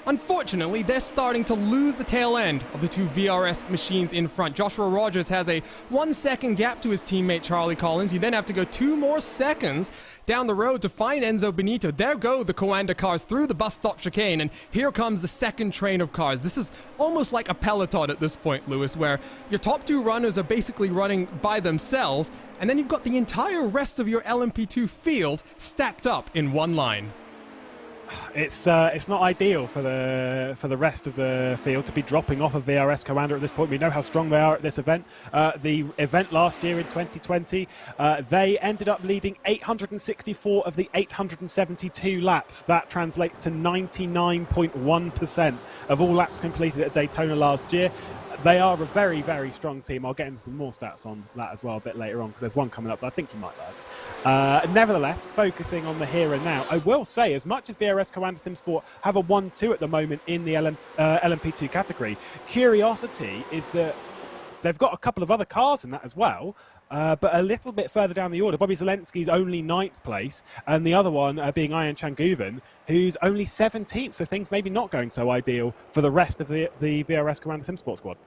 unfortunately, they're starting to lose the tail end of the 2 VRS machines in front. Joshua Rogers has a 1 second gap to his teammate Charlie Collins. You then have to go 2 more seconds down the road to find Enzo Benito. There go the Coanda cars through the bus stop chicane, and here comes the second train of cars. This is almost like a peloton at this point, Lewis, where your top 2 runners are basically running by themselves, and then you've got the entire rest of your LMP2 field stacked up in one line. It's not ideal for the rest of the field to be dropping off a VRS Coanda at this point. We know how strong they are at this event. The event last year in 2020, they ended up leading 864 of the 872 laps. That translates to 99.1% of all laps completed at Daytona last year. They are a very, very strong team. I'll get into some more stats on that as well a bit later on, because there's one coming up that I think you might like. Nevertheless, focusing on the here and now, I will say, as much as VRS Coanda Sim Sport have a 1-2 at the moment in the LMP2 category, curiosity is that they've got a couple of other cars in that as well, but a little bit further down the order. Bobby Zelensky's only 9th place, and the other one being Ian Changuven, who's only 17th, so things maybe not going so ideal for the rest of the VRS Coanda Sim Sport squad.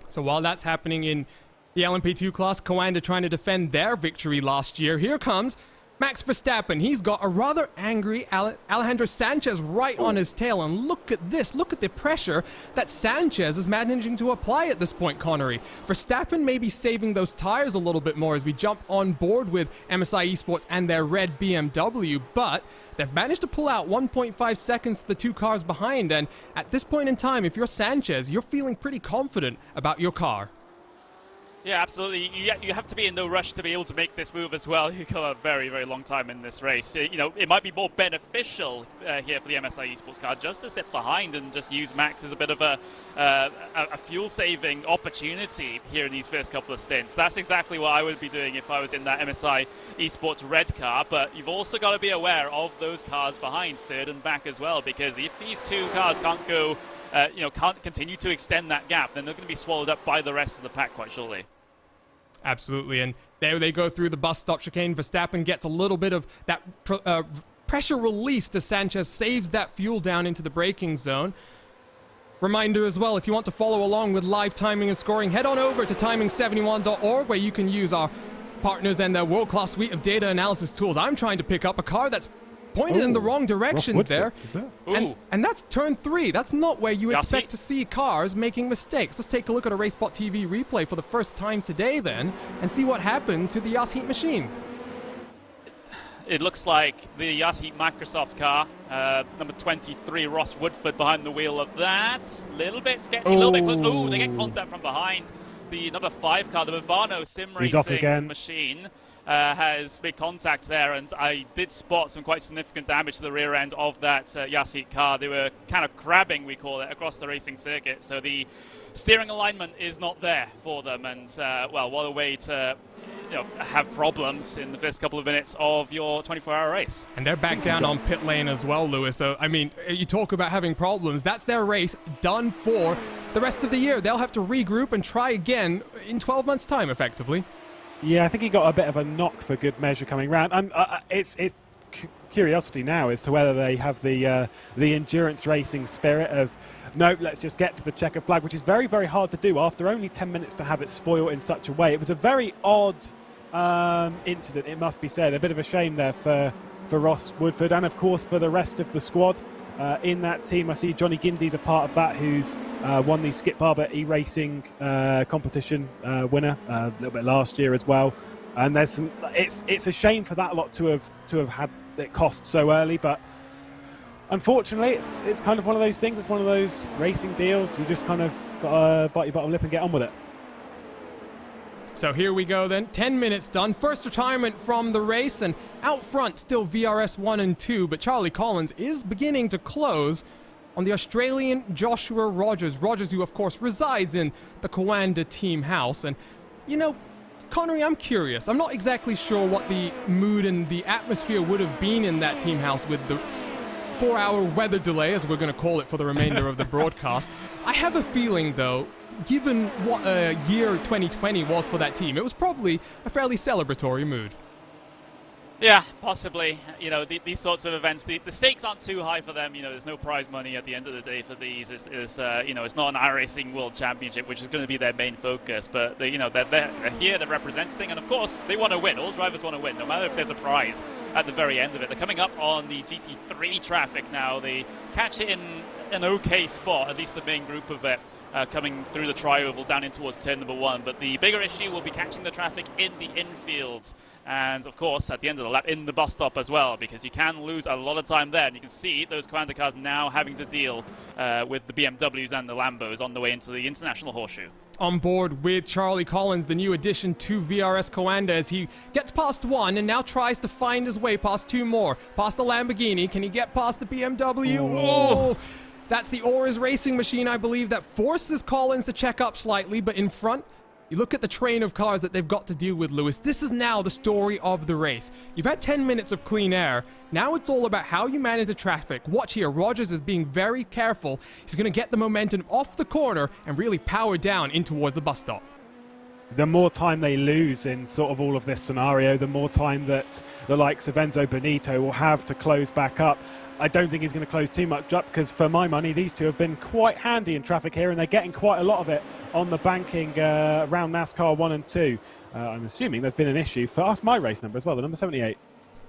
So while that's happening in the LMP2 class, Coanda trying to defend their victory last year, here comes Max Verstappen. He's got a rather angry Alejandro Sanchez right on his tail, and look at this. Look at the pressure that Sanchez is managing to apply at this point, Connery. Verstappen may be saving those tires a little bit more as we jump on board with MSI Esports and their red BMW, but they've managed to pull out 1.5 seconds to the 2 cars behind, and at this point in time, if you're Sanchez, you're feeling pretty confident about your car. Yeah, absolutely. You have to be in no rush to be able to make this move as well. You've got a very, very long time in this race. It might be more beneficial here for the MSI Esports car just to sit behind and just use Max as a bit of a fuel-saving opportunity here in these first couple of stints. That's exactly what I would be doing if I was in that MSI Esports red car, but you've also got to be aware of those cars behind, third and back as well, because if these 2 cars can't go, can't continue to extend that gap, then they're going to be swallowed up by the rest of the pack quite shortly. Absolutely, and there they go through the bus stop chicane. Verstappen gets a little bit of that pressure release as Sanchez saves that fuel down into the braking zone. Reminder as well, if you want to follow along with live timing and scoring, head on over to timing71.org, where you can use our partners and their world-class suite of data analysis tools. I'm trying to pick up a car that's pointed in the wrong direction there. Is that? And that's turn 3. That's not where you expect to see cars making mistakes. Let's take a look at a RaceSpotTV replay for the first time today then and see what happened to the Yas Heat machine. It looks like the Yas Heat Microsoft car, number 23, Ross Woodford behind the wheel of that. Little bit sketchy, a little bit close. Oh, they get contact from behind. The number 5 car, the Movano Sim Racing machine, has made contact there, and I did spot some quite significant damage to the rear end of that Yas Heat car. They were kind of crabbing, we call it, across the racing circuit, so the steering alignment is not there for them, and well, what a way to have problems in the first couple of minutes of your 24-hour race. And they're back down on pit lane as well, Lewis. So, I mean, you talk about having problems. That's their race done for the rest of the year. They'll have to regroup and try again in 12 months' time, effectively. Yeah, I think he got a bit of a knock for good measure coming round. It's curiosity now as to whether they have the endurance racing spirit of, no, let's just get to the checker flag, which is very, very hard to do after only 10 minutes to have it spoiled in such a way. It was a very odd incident, it must be said. A bit of a shame there for Ross Woodford and, of course, for the rest of the squad in that team. I see Johnny Gindy's a part of that, who's won the Skip Barber e-racing competition winner a little bit last year as well. And there's some. It's a shame for that lot to have had it cost so early, but unfortunately, it's kind of one of those things. It's one of those racing deals. You just kind of got to bite your bottom lip and get on with it. So here we go then, 10 minutes done. First retirement from the race, and out front still VRS 1 and 2, but Charlie Collins is beginning to close on the Australian Joshua Rogers. Rogers, who of course resides in the Coanda team house. And Connery, I'm curious. I'm not exactly sure what the mood and the atmosphere would have been in that team house with the 4-hour weather delay, as we're going to call it for the remainder of the broadcast. I have a feeling, though, given what year 2020 was for that team, it was probably a fairly celebratory mood. Yeah, possibly. You know, these sorts of events, the stakes aren't too high for them. You know, there's no prize money at the end of the day for these. You know, it's not an iRacing World Championship, which is going to be their main focus. But you know, they're here, they're representing, and of course, they want to win. All drivers want to win, no matter if there's a prize at the very end of it. They're coming up on the GT3 traffic now. They catch it in an okay spot, at least the main group of it. Coming through the tri-oval down in towards turn number 1. But the bigger issue will be catching the traffic in the infields. And, of course, at the end of the lap, in the bus stop as well, because you can lose a lot of time there. And you can see those Coanda cars now having to deal with the BMWs and the Lambos on the way into the International Horseshoe. On board with Charlie Collins, the new addition to VRS Coanda, as he gets past one and now tries to find his way past two more. Past the Lamborghini. Can he get past the BMW? Oh! That's the Auras racing machine, I believe, that forces Collins to check up slightly, but in front, you look at the train of cars that they've got to deal with, Lewis. This is now the story of the race. You've had 10 minutes of clean air. Now it's all about how you manage the traffic. Watch here, Rogers is being very careful. He's going to get the momentum off the corner and really power down in towards the bus stop. The more time they lose in sort of all of this scenario, the more time that the likes of Enzo Benito will have to close back up. I don't think he's going to close too much up because, for my money, these two have been quite handy in traffic here, and they're getting quite a lot of it on the banking around NASCAR 1 and 2. I'm assuming there's been an issue for us, my race number as well, the number 78.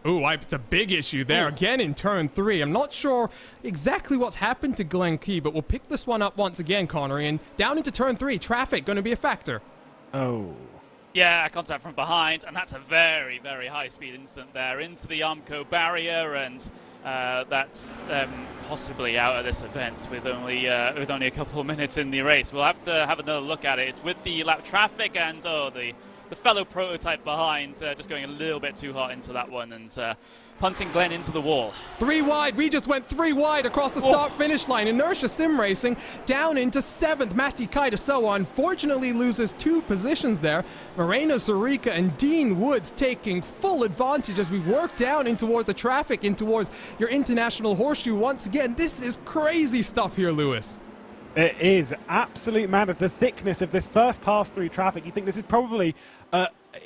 Ooh, it's a big issue there. Again in turn 3. I'm not sure exactly what's happened to Glenn Key, but we'll pick this one up once again, Connery. And down into turn 3, traffic going to be a factor. Oh. Yeah, contact from behind, and that's a very, very high-speed incident there into the Armco barrier, and that's possibly out of this event with only a couple of minutes in the race. We'll have to have another look at it. It's with the lap traffic and the fellow prototype behind just going a little bit too hard into that one and punting Glenn into the wall. 3 wide. We just went 3 wide across the start-finish line. Inertia Sim Racing down into 7th. Matti Kaitasoa unfortunately loses 2 positions there. Moreno Sarica and Dean Woods taking full advantage as we work down in towards the traffic, in towards your International Horseshoe once again. This is crazy stuff here, Lewis. It is absolute madness. The thickness of this first pass through traffic. You think this is probably,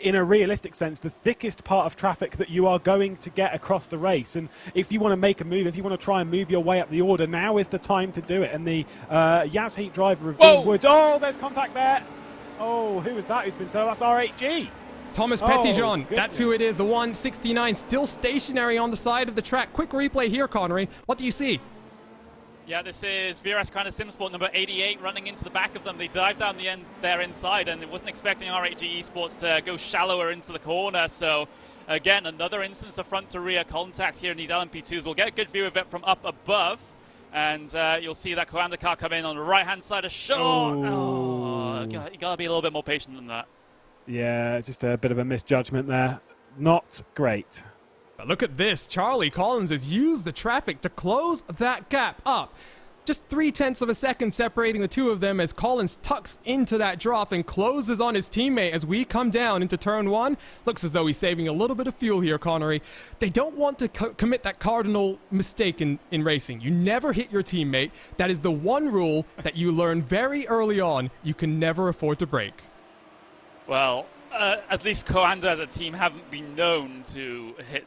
in a realistic sense, the thickest part of traffic that you are going to get across the race. And if you want to make a move, if you want to try and move your way up the order, now is the time to do it. And the Yas Heat driver of Dean Woods. Oh, there's contact there. Oh, who is that who's been so? That's R8G. Thomas Petitjean, that's who it is. The 169 still stationary on the side of the track. Quick replay here, Connery. What do you see? Yeah, this is VRS Coanda Simsport number 88 running into the back of them. They dive down the end there inside, and it wasn't expecting R8G Esports to go shallower into the corner. So, again, another instance of front to rear contact here in these LMP2s. We'll get a good view of it from up above, and you'll see that Coanda car come in on the right-hand side of shot. Oh, you got to be a little bit more patient than that. Yeah, it's just a bit of a misjudgment there. Not great. But look at this. Charlie Collins has used the traffic to close that gap up. Just 0.3 of a second separating the two of them as Collins tucks into that drop and closes on his teammate as we come down into turn 1. Looks as though he's saving a little bit of fuel here, Connery. They don't want to commit that cardinal mistake in racing. You never hit your teammate. That is the one rule that you learn very early on. You can never afford to break. Well, at least Coanda as a team haven't been known to hit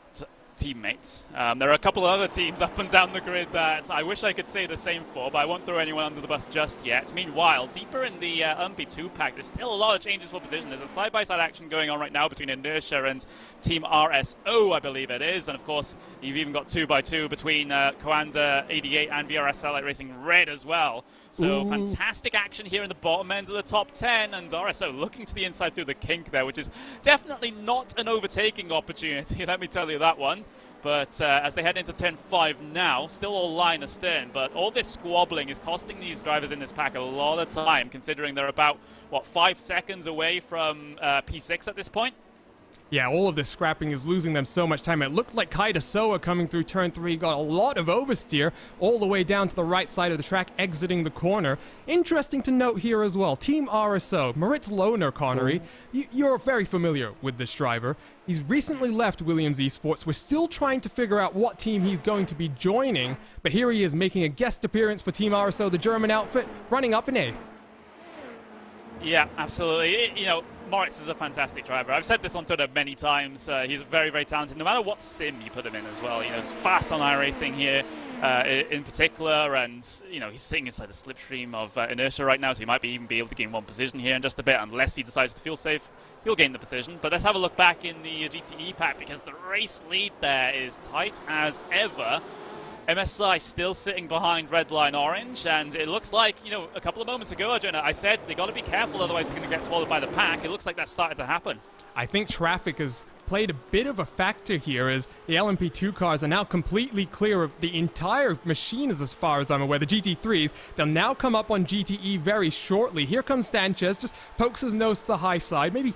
teammates. There are a couple of other teams up and down the grid that I wish I could say the same for, but I won't throw anyone under the bus just yet. Meanwhile, deeper in the LMP2 pack, there's still a lot of changes for position. There's a side-by-side action going on right now between Inertia and Team RSO, I believe it is. And of course, you've even got 2x2 between Coanda 88 and VRS Satellite Racing Red as well. So fantastic action here in the bottom end of the top 10, and RSO looking to the inside through the kink there, which is definitely not an overtaking opportunity, let me tell you that one. But as they head into turn 5 now, still all line astern, but all this squabbling is costing these drivers in this pack a lot of time, considering they're about, 5 seconds away from P6 at this point? Yeah, all of this scrapping is losing them so much time. It looked like Kaidasoa coming through turn 3 got a lot of oversteer all the way down to the right side of the track, exiting the corner. Interesting to note here as well, Team RSO, Moritz Lohner, Connery, you're very familiar with this driver. He's recently left Williams Esports. We're still trying to figure out what team he's going to be joining, but here he is making a guest appearance for Team RSO, the German outfit, running up in 8th. Yeah, absolutely. You know, Moritz is a fantastic driver. I've said this on Twitter many times. He's very, very talented, no matter what sim you put him in as well. You know, he's fast on iRacing here in particular, and, you know, he's sitting inside the slipstream of inertia right now, so he might even be able to gain one position here in just a bit, unless he decides to feel safe. He'll gain the position. But let's have a look back in the GTE pack, because the race lead there is tight as ever. MSI still sitting behind Redline Orange, and it looks like, you know, a couple of moments ago, Jonah, I said they got to be careful, otherwise they're going to get swallowed by the pack. It looks like that's started to happen. I think traffic has played a bit of a factor here, as the LMP2 cars are now completely clear of the entire machine, as far as I'm aware. The GT3s, they'll now come up on GTE very shortly. Here comes Sanchez, just pokes his nose to the high side, maybe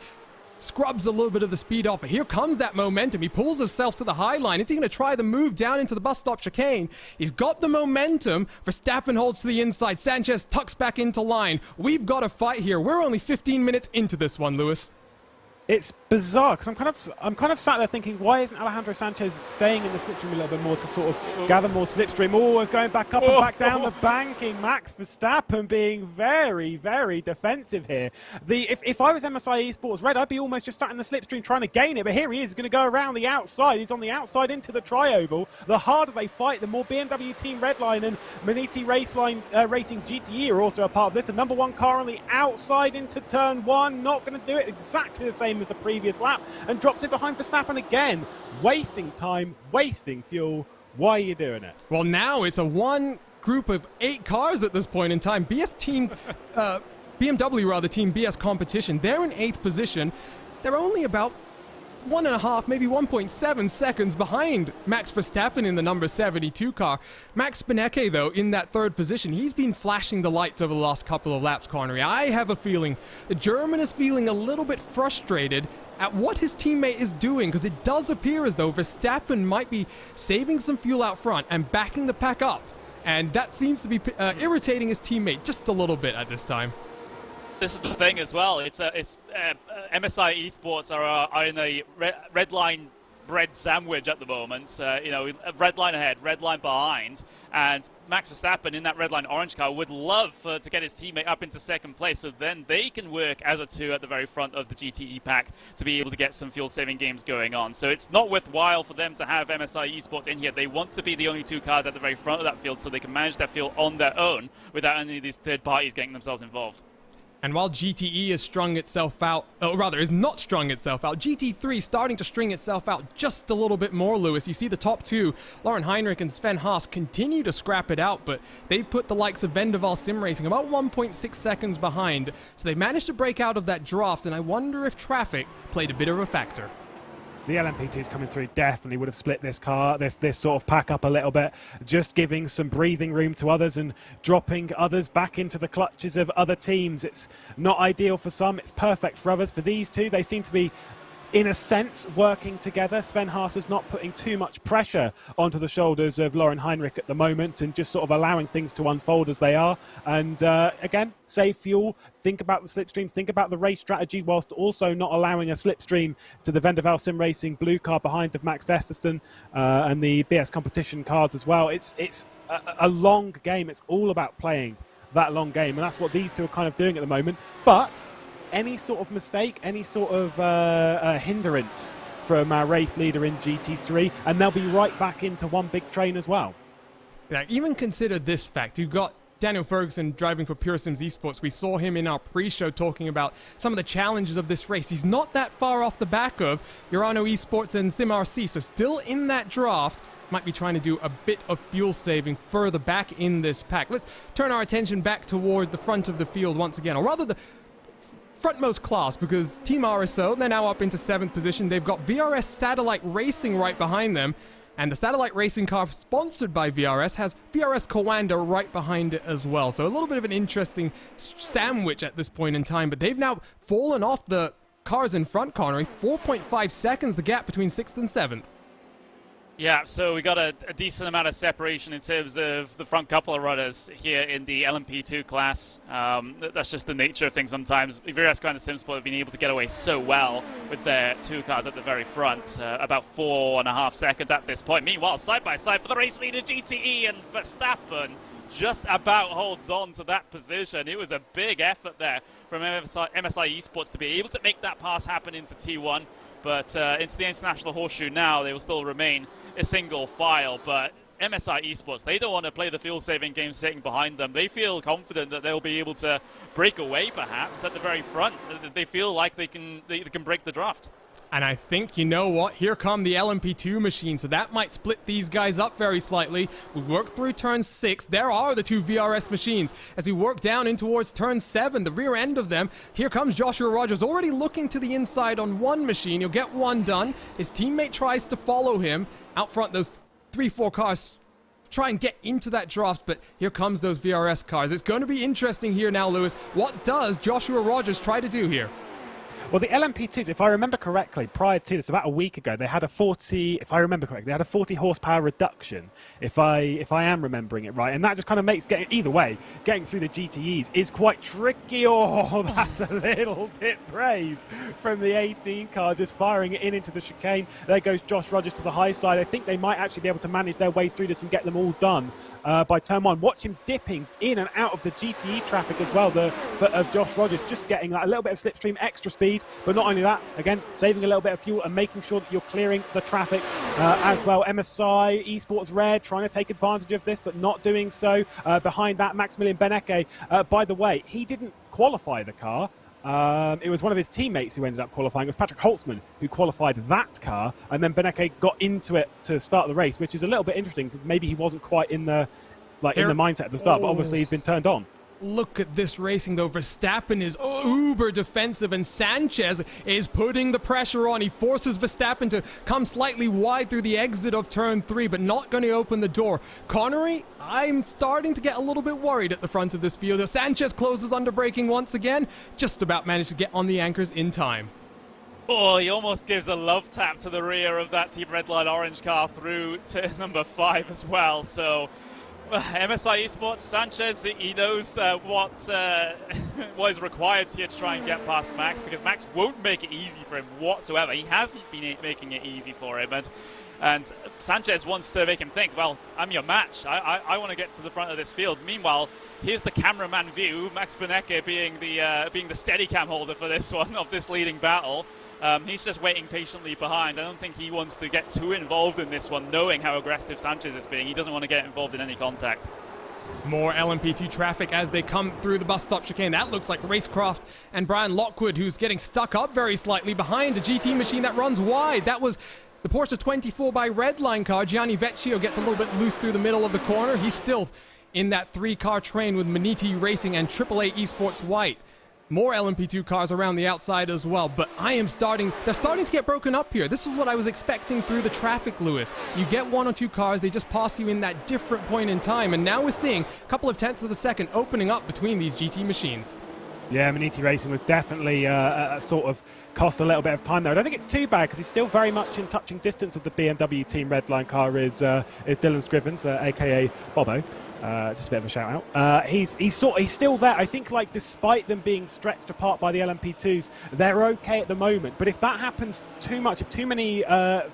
scrubs a little bit of the speed off, but here comes that momentum. He pulls himself to the high line. Is he going to try the move down into the bus stop chicane? He's got the momentum. Verstappen holds to the inside. Sanchez tucks back into line. We've got a fight here. We're only 15 minutes into this one, Lewis. It's bizarre, because I'm kind of sat there thinking, why isn't Alejandro Sanchez staying in the slipstream a little bit more to sort of gather more slipstream? Oh, it's going back up and back down the banking. Max Verstappen being very, very defensive here. If I was MSI Esports Red, I'd be almost just sat in the slipstream trying to gain it, but here he is going to go around the outside. He's on the outside into the tri-oval. The harder they fight, the more BMW Team Redline and Maniti Racing GTE are also a part of this. The number 1 car on the outside into turn 1, not going to do it exactly the same as the previous lap, and drops it behind Verstappen again. Wasting time, wasting fuel. Why are you doing it? Well, now it's a one group of 8 cars at this point in time. BMW rather, Team BS Competition, they're in 8th position. They're only about 1.5, maybe 1.7 seconds behind Max Verstappen in the number 72 car. Max Benecke, though, in that 3rd position, he's been flashing the lights over the last couple of laps, Connery. I have a feeling the German is feeling a little bit frustrated at what his teammate is doing, because it does appear as though Verstappen might be saving some fuel out front and backing the pack up. And that seems to be irritating his teammate just a little bit at this time. This is the thing as well. MSI Esports are in a red line bread sandwich at the moment. You know, red line ahead, red line behind, and Max Verstappen in that red line orange car would love to get his teammate up into 2nd place, so then they can work as a 2 at the very front of the GTE pack to be able to get some fuel-saving games going on. So it's not worthwhile for them to have MSI Esports in here. They want to be the only 2 cars at the very front of that field, so they can manage that field on their own without any of these third parties getting themselves involved. And while GTE has strung itself out, or rather is not strung itself out, GT3 starting to string itself out just a little bit more, Lewis. You see the top 2, Lauren Heinrich and Sven Haas, continue to scrap it out, but they put the likes of Vendaval Sim Racing about 1.6 seconds behind. So they managed to break out of that draft, and I wonder if traffic played a bit of a factor. The LMP2s coming through definitely would have split this car, this sort of pack up a little bit, just giving some breathing room to others and dropping others back into the clutches of other teams. It's not ideal for some, it's perfect for others. For these 2, they seem to be, in a sense, working together. Sven Haas is not putting too much pressure onto the shoulders of Lauren Heinrich at the moment, and just sort of allowing things to unfold as they are. And again, save fuel, think about the slipstream, think about the race strategy, whilst also not allowing a slipstream to the Vendaval Sim Racing blue car behind of Max Estersson and the BS Competition cars as well. It's a long game. It's all about playing that long game, and that's what these 2 are kind of doing at the moment. But any sort of mistake, any sort of hindrance from our race leader in GT3, and they'll be right back into one big train as well. Yeah, even consider this fact. You've got Daniel Ferguson driving for Pure Sims Esports. We saw him in our pre-show talking about some of the challenges of this race. He's not that far off the back of Urano Esports and SimRC, so still in that draft. Might be trying to do a bit of fuel saving further back in this pack. Let's turn our attention back towards the front of the field once again, or rather the frontmost class, because Team RSO, they're now up into 7th position. They've got VRS Satellite Racing right behind them, and the Satellite Racing car sponsored by VRS has VRS Coanda right behind it as well. So a little bit of an interesting sandwich at this point in time, but they've now fallen off the cars in front, Connery. 4.5 seconds the gap between 6th and 7th. Yeah, so we got a decent amount of separation in terms of the front couple of runners here in the LMP2 class. That's just the nature of things sometimes. VRS and SimSport have been able to get away so well with their 2 cars at the very front, about 4.5 seconds at this point. Meanwhile, side by side for the race leader GTE, and Verstappen just about holds on to that position. It was a big effort there from MSI Esports to be able to make that pass happen into T1. But into the International Horseshoe now, they will still remain a single file. But MSI Esports, they don't want to play the field-saving game sitting behind them. They feel confident that they'll be able to break away, perhaps, at the very front. They feel like they can break the draft. And I think, you know what, here come the LMP2 machines, so that might split these guys up very slightly. We work through turn 6. There are the 2 VRS machines. As we work down in towards turn 7, the rear end of them, here comes Joshua Rogers, already looking to the inside on one machine. He'll get one done. His teammate tries to follow him. Out front, those 3-4 cars try and get into that draft, but here comes those VRS cars. It's going to be interesting here now, Lewis. What does Joshua Rogers try to do here? Well, the LMP2s, if I remember correctly, prior to this, about a week ago, they had a 40, if I remember correctly, they had a 40 horsepower reduction, if I am remembering it right. And that just kind of makes either way, getting through the GTEs is quite tricky. Oh, that's a little bit brave from the 18 car, just firing it into the chicane. There goes Josh Rogers to the high side. I think they might actually be able to manage their way through this and get them all done by turn 1. Watch him dipping in and out of the GTE traffic as well, of Josh Rogers, just getting that a little bit of slipstream, extra speed. But not only that, again, saving a little bit of fuel and making sure that you're clearing the traffic as well. MSI Esports Red trying to take advantage of this, but not doing so. Behind that, Maximilian Benecke, by the way, he didn't qualify the car. It was one of his teammates who ended up qualifying. It was Patrick Holtzman who qualified that car, and then Benecke got into it to start the race, which is a little bit interesting. Maybe he wasn't quite in the mindset at the start, but obviously he's been turned on. Look at this racing, though. Verstappen is uber defensive, and Sanchez is putting the pressure on. He forces Verstappen to come slightly wide through the exit of turn 3, but not going to open the door. Connery, I'm starting to get a little bit worried at the front of this field. Sanchez closes under braking once again, just about managed to get on the anchors in time. Oh, he almost gives a love tap to the rear of that Team Redline Orange car through to number 5 as well. So MSI Esports, Sanchez, he knows what is required here to try and get past Max, because Max won't make it easy for him whatsoever. He hasn't been making it easy for him, and Sanchez wants to make him think, well, I'm your match. I want to get to the front of this field. Meanwhile, here's the cameraman view, Max Benecke being the Steadicam holder for this one, of this leading battle. He's just waiting patiently behind. I don't think he wants to get too involved in this one, knowing how aggressive Sanchez is being. He doesn't want to get involved in any contact. More LMP2 traffic as they come through the bus stop chicane. That looks like Racecraft and Brian Lockwood, who's getting stuck up very slightly behind a GT machine that runs wide. That was the Porsche 24 by Redline car. Gianni Vecchio gets a little bit loose through the middle of the corner. He's still in that 3-car train with Maniti Racing and AAA Esports White. More LMP2 cars around the outside as well, but they're starting to get broken up here. This is what I was expecting through the traffic, Lewis. You get 1 or 2 cars, they just pass you in that different point in time, and now we're seeing a couple of tenths of a second opening up between these GT machines. Yeah, Maniti Racing was definitely sort of cost a little bit of time there. I don't think it's too bad, because he's still very much in touching distance of the BMW Team Redline car is Dylan Scrivens, aka Bobo. Just a bit of a shout out. He's still there. I think, like, despite them being stretched apart by the LMP2s, they're okay at the moment. But if that happens too much, if too many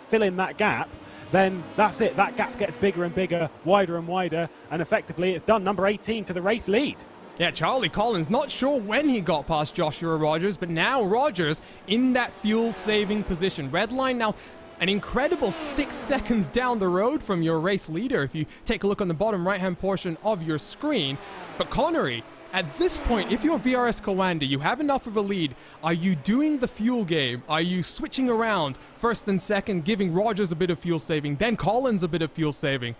fill in that gap, then that's it. That gap gets bigger and bigger, wider and wider, and effectively it's done. Number 18 to the race lead. Yeah, Charlie Collins, not sure when he got past Joshua Rogers, but now Rogers in that fuel-saving position. Redline now an incredible 6 seconds down the road from your race leader, if you take a look on the bottom right-hand portion of your screen. But Connery, at this point, if you're VRS Coanda, you have enough of a lead. Are you doing the fuel game? Are you switching around first and second, giving Rogers a bit of fuel saving, then Collins a bit of fuel saving?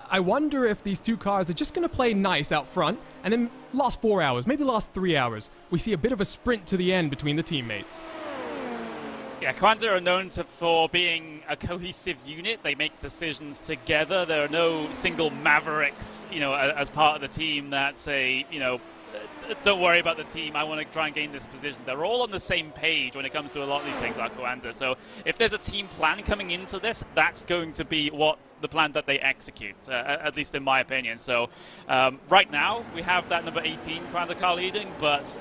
I wonder if these 2 cars are just going to play nice out front, and then last 4 hours, maybe last 3 hours, we see a bit of a sprint to the end between the teammates. Yeah, Coanda are known for being a cohesive unit. They make decisions together. There are no single mavericks, as part of the team that say, don't worry about the team. I want to try and gain this position. They're all on the same page when it comes to a lot of these things, like Coanda. So if there's a team plan coming into this, that's going to be what the plan that they execute, at least in my opinion. So right now, we have that number 18 Coanda car leading, but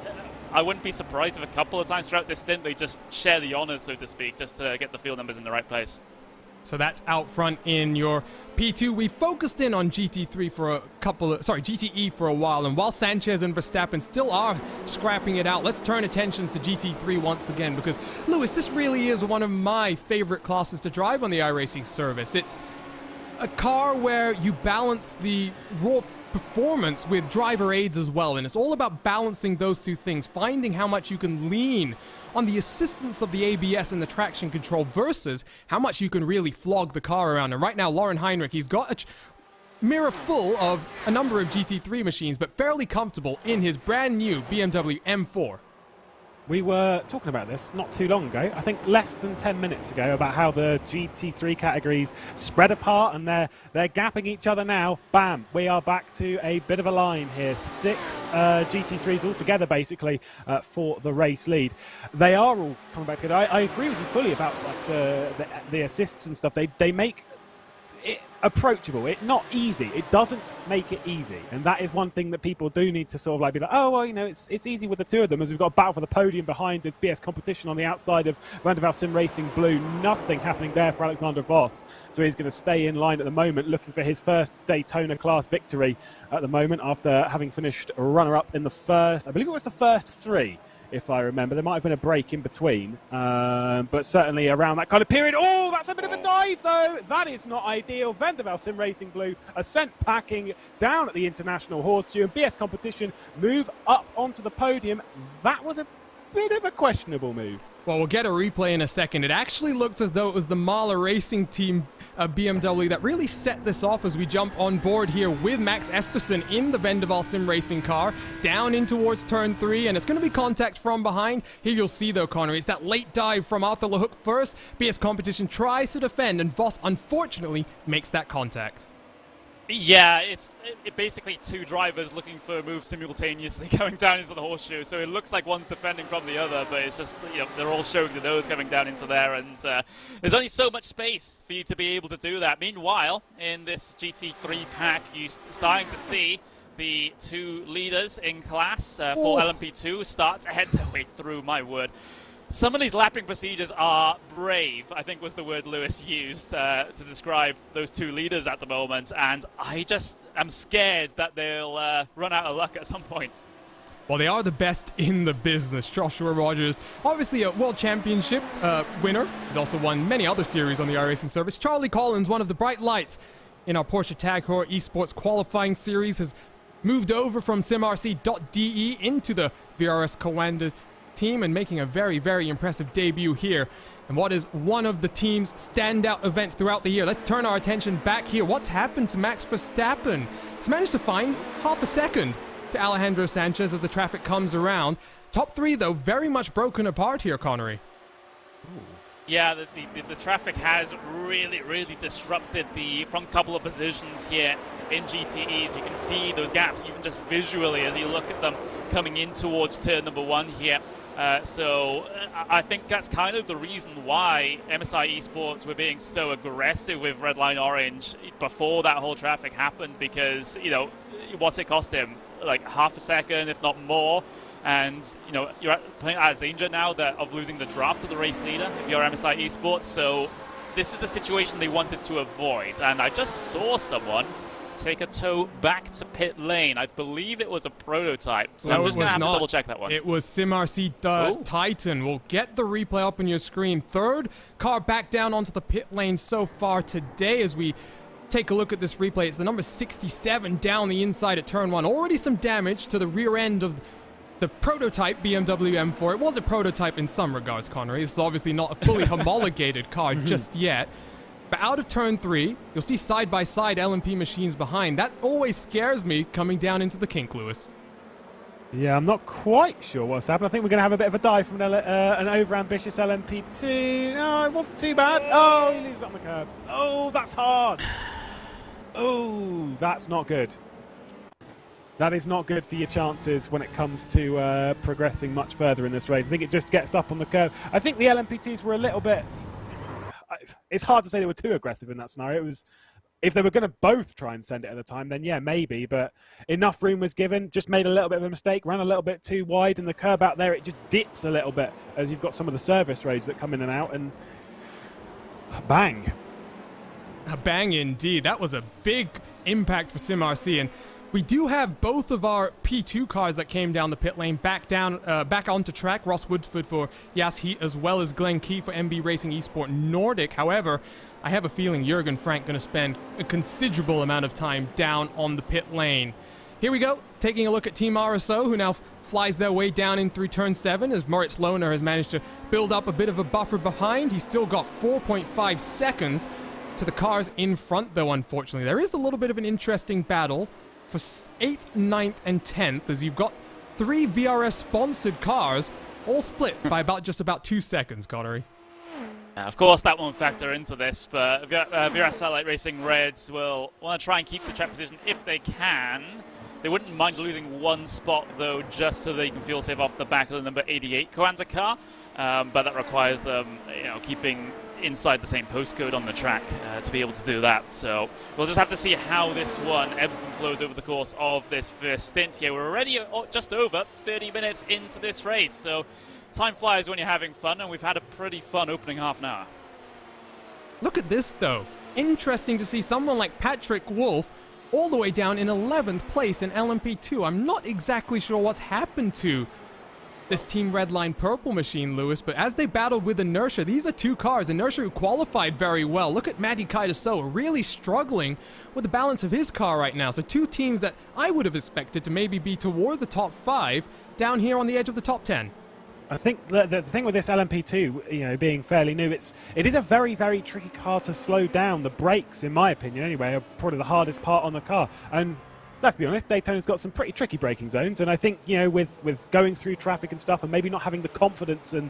I wouldn't be surprised if a couple of times throughout this stint they just share the honors, so to speak, just to get the field numbers in the right place. So that's out front in your P2. We focused in on GT3 for GTE for a while, and while Sanchez and Verstappen still are scrapping it out, let's turn attentions to GT3 once again, because Lewis, this really is one of my favorite classes to drive on the iRacing service. It's a car where you balance the raw performance with driver aids as well, and it's all about balancing those two things, finding how much you can lean on the assistance of the ABS and the traction control versus how much you can really flog the car around. And right now, Lauren Heinrich, he's got a mirror full of a number of GT3 machines, but fairly comfortable in his brand new BMW M4. We were talking about this not too long ago, I think less than 10 minutes ago, about how the GT3 categories spread apart and they're gapping each other now. Bam, we are back to a bit of a line here. 6 GT3s altogether, basically, for the race lead. They are all coming back together. I agree with you fully about like the assists and stuff. They make it approachable, not easy. It doesn't make it easy, and that is one thing that people do need to sort of like be like, oh well, you know, it's easy with the two of them, as we've got a battle for the podium behind. It's BS competition on the outside of Van der Waal Sim Racing Blue. Nothing happening there for Alexander Voss, so he's going to stay in line at the moment, looking for his first Daytona class victory at the moment, after having finished runner-up in the first, I believe it was the first 3, if I remember. There might have been a break in between, but certainly around that kind of period. Oh, that's a bit of a dive, though. That is not ideal. Van der Waal Sim Racing Blue are sent packing down at the International Horseshoe, and BS Competition move up onto the podium. That was a bit of a questionable move. Well, we'll get a replay in a second. It actually looked as though it was the Mahler Racing Team BMW that really set this off as we jump on board here with Max Esterson in the Van der Waal Sim Racing car, down in towards turn 3, and it's going to be contact from behind. Here you'll see, though, Connor, it's that late dive from Arthur LeHook first. BS Competition tries to defend, and Voss, unfortunately, makes that contact. Yeah, it's basically 2 drivers looking for a move simultaneously going down into the horseshoe. So it looks like one's defending from the other, but it's just, you know, they're all showing the nose coming down into there, and there's only so much space for you to be able to do that. Meanwhile, in this GT3 pack, you're starting to see the 2 leaders in class for LMP2 start to head their way through. My word. Some of these lapping procedures are brave, I think was the word Lewis used to describe those 2 leaders at the moment, and I just am scared that they'll run out of luck at some point. Well, they are the best in the business. Joshua Rogers, obviously a World Championship winner. He's also won many other series on the iRacing service. Charlie Collins, one of the bright lights in our Porsche Tag Heuer Esports qualifying series, has moved over from simrc.de into the VRS Coanda team and making a very, very impressive debut here. And what is one of the team's standout events throughout the year? Let's turn our attention back here. What's happened to Max Verstappen? He's managed to find half a second to Alejandro Sanchez as the traffic comes around. Top 3, though, very much broken apart here, Connery. Yeah, the traffic has really disrupted the front couple of positions here in GTEs. You can see those gaps even just visually as you look at them coming in towards turn number 1 here. So I think that's kind of the reason why MSI Esports were being so aggressive with Red Line Orange before that whole traffic happened, because, you know, what's it cost him? Like half a second, if not more. And, you know, you're playing out of danger now of losing the draft to the race leader if you're MSI Esports. So this is the situation they wanted to avoid. And I just saw someone take a tow back to pit lane. I believe it was a prototype. So no, I'm just going to have to double check that one. It was SimRC Titan. We'll get the replay up on your screen. 3rd car back down onto the pit lane so far today as we take a look at this replay. It's the number 67 down the inside at turn 1. Already some damage to the rear end of the prototype BMW M4. It was a prototype in some regards, Connery. This is obviously not a fully homologated car just yet. But out of turn 3, you'll see side-by-side LMP machines behind. That always scares me coming down into the kink, Lewis. Yeah, I'm not quite sure what's happened. I think we're going to have a bit of a dive from an over-ambitious LMP2. No, it wasn't too bad. Oh, he leaves it on the curb. Oh, that's hard. Oh, that's not good. That is not good for your chances when it comes to progressing much further in this race. I think it just gets up on the curve. I think the LMP2s were a little bit... It's hard to say they were too aggressive in that scenario. It was... If they were going to both try and send it at the time, then yeah, maybe. But enough room was given. Just made a little bit of a mistake. Ran a little bit too wide. And the curb out there, it just dips a little bit as you've got some of the service roads that come in and out. And bang. A bang indeed. That was a big impact for SimRC. And we do have both of our P2 cars that came down the pit lane back onto track. Ross Woodford for Yas Heat, as well as Glenn Key for MB Racing Esport Nordic. However, I have a feeling Jürgen Frank going to spend a considerable amount of time down on the pit lane. Here we go, taking a look at Team RSO, who now flies their way down in through turn 7 as Moritz Lohner has managed to build up a bit of a buffer behind. He's still got 4.5 seconds to the cars in front, though, unfortunately. There is a little bit of an interesting battle for 8th, 9th, and 10th, as you've got 3 VRS-sponsored cars, all split by just about 2 seconds, Connery. Of course, that won't factor into this, but VRS Satellite Racing Reds will want to try and keep the track position if they can. They wouldn't mind losing 1 spot, though, just so they can fuel save off the back of the number 88 Coanda car, but that requires them, keeping inside the same postcode on the track to be able to do that. So we'll just have to see how this one ebbs and flows over the course of this first stint here. We're already just over 30 minutes into this race, so time flies when you're having fun, and we've had a pretty fun opening half an hour. Look at this, though. Interesting to see someone like Patrick Wolf all the way down in 11th place in LMP2. I'm not exactly sure what's happened to this Team Redline Purple machine, Lewis, but as they battled with Inertia, these are 2 cars. Inertia who qualified very well. Look at Matty Kaidaso really struggling with the balance of his car right now. So 2 teams that I would have expected to maybe be toward the top 5 down here on the edge of the top 10. I think the thing with this LMP2, being fairly new, it is a very, very tricky car to slow down. The brakes, in my opinion anyway, are probably the hardest part on the car. And let's be honest, Daytona's got some pretty tricky braking zones. And I think, with going through traffic and stuff and maybe not having the confidence and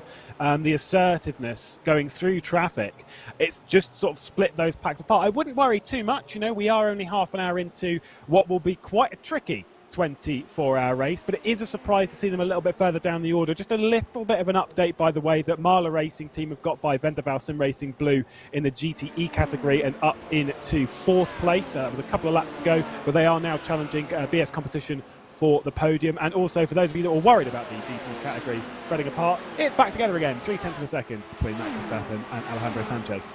the assertiveness going through traffic, it's just sort of split those packs apart. I wouldn't worry too much. We are only half an hour into what will be quite a tricky 24-hour race, but it is a surprise to see them a little bit further down the order. Just a little bit of an update, by the way, that Marla Racing team have got by Vendaval Sim Racing Blue in the GTE category and up into 4th place. That was a couple of laps ago, but they are now challenging BS competition for the podium. And also, for those of you that were worried about the GTE category spreading apart, it's back together again. 0.3 of a second between Max Verstappen and Alejandro Sanchez.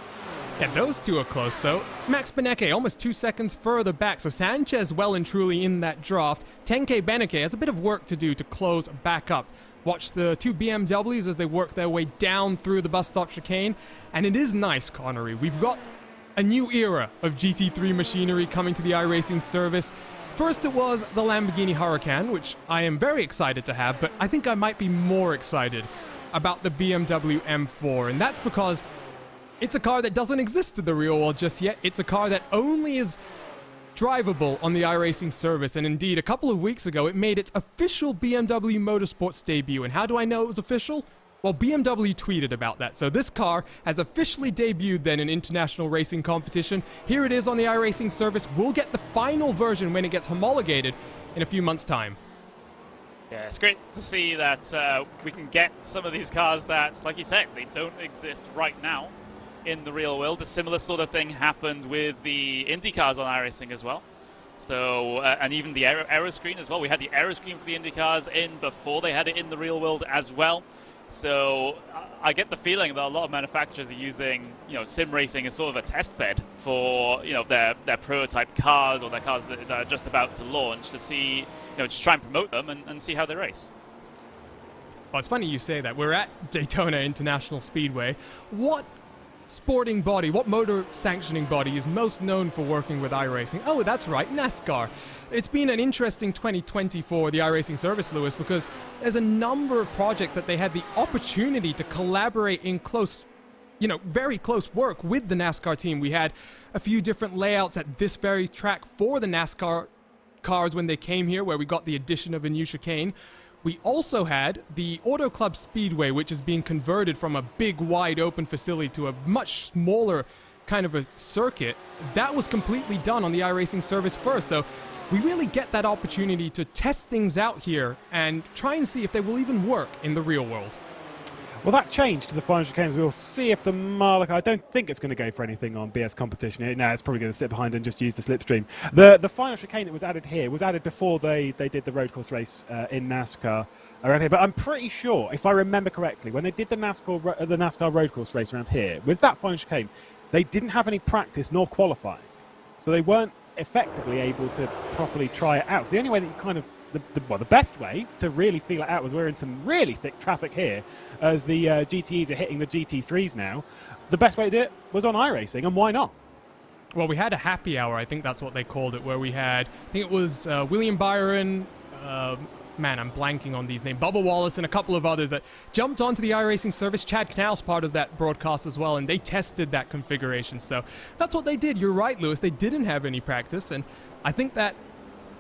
Yeah, those 2 are close, though. Max Beneke almost 2 seconds further back, so Sanchez well and truly in that draft. 10K Beneke has a bit of work to do to close back up. Watch the 2 BMWs as they work their way down through the bus stop chicane, and it is nice, Connery. We've got a new era of GT3 machinery coming to the iRacing service. First it was the Lamborghini Huracán, which I am very excited to have, but I think I might be more excited about the BMW M4, and that's because it's a car that doesn't exist in the real world just yet. It's a car that only is drivable on the iRacing service. And indeed, a couple of weeks ago, it made its official BMW Motorsports debut. And how do I know it was official? Well, BMW tweeted about that. So this car has officially debuted then in international racing competition. Here it is on the iRacing service. We'll get the final version when it gets homologated in a few months' time. Yeah, it's great to see that we can get some of these cars that, like you said, they don't exist right now in the real world. A similar sort of thing happened with the Indy cars on iRacing as well. So, and even the aero screen as well. We had the aero screen for the Indy cars in before they had it in the real world as well. So I get the feeling that a lot of manufacturers are using, sim racing as sort of a test bed for, their prototype cars or their cars that are just about to launch to see, just try and promote them and see how they race. Well, it's funny you say that. We're at Daytona International Speedway. What sporting body, what motor sanctioning body is most known for working with iRacing? Oh, that's right, NASCAR. It's been an interesting 2020 for the iRacing service, Lewis, because there's a number of projects that they had the opportunity to collaborate in close, very close work with the NASCAR team. We had a few different layouts at this very track for the NASCAR cars when they came here, where we got the addition of a new chicane. We also had the Auto Club Speedway, which is being converted from a big, wide open facility to a much smaller kind of a circuit. That was completely done on the iRacing service first. So we really get that opportunity to test things out here and try and see if they will even work in the real world. Well, that changed to the final chicanes. We'll see if the Malak... I don't think it's going to go for anything on BS competition. No, it's probably going to sit behind and just use the slipstream. The final chicane that was added here was added before they did the road course race in NASCAR around here. But I'm pretty sure, if I remember correctly, when they did the NASCAR road course race around here, with that final chicane, they didn't have any practice nor qualifying. So they weren't effectively able to properly try it out. So the only way that you kind of... the best way to really feel it out was we're in some really thick traffic here as the GTEs are hitting the GT3s now. The best way to do it was on iRacing, and why not? Well, we had a happy hour, I think that's what they called it, where we had, I think it was William Byron, man, I'm blanking on these names, Bubba Wallace and a couple of others that jumped onto the iRacing service. Chad Knauss part of that broadcast as well, and they tested that configuration. So that's what they did. You're right, Lewis. They didn't have any practice, and I think that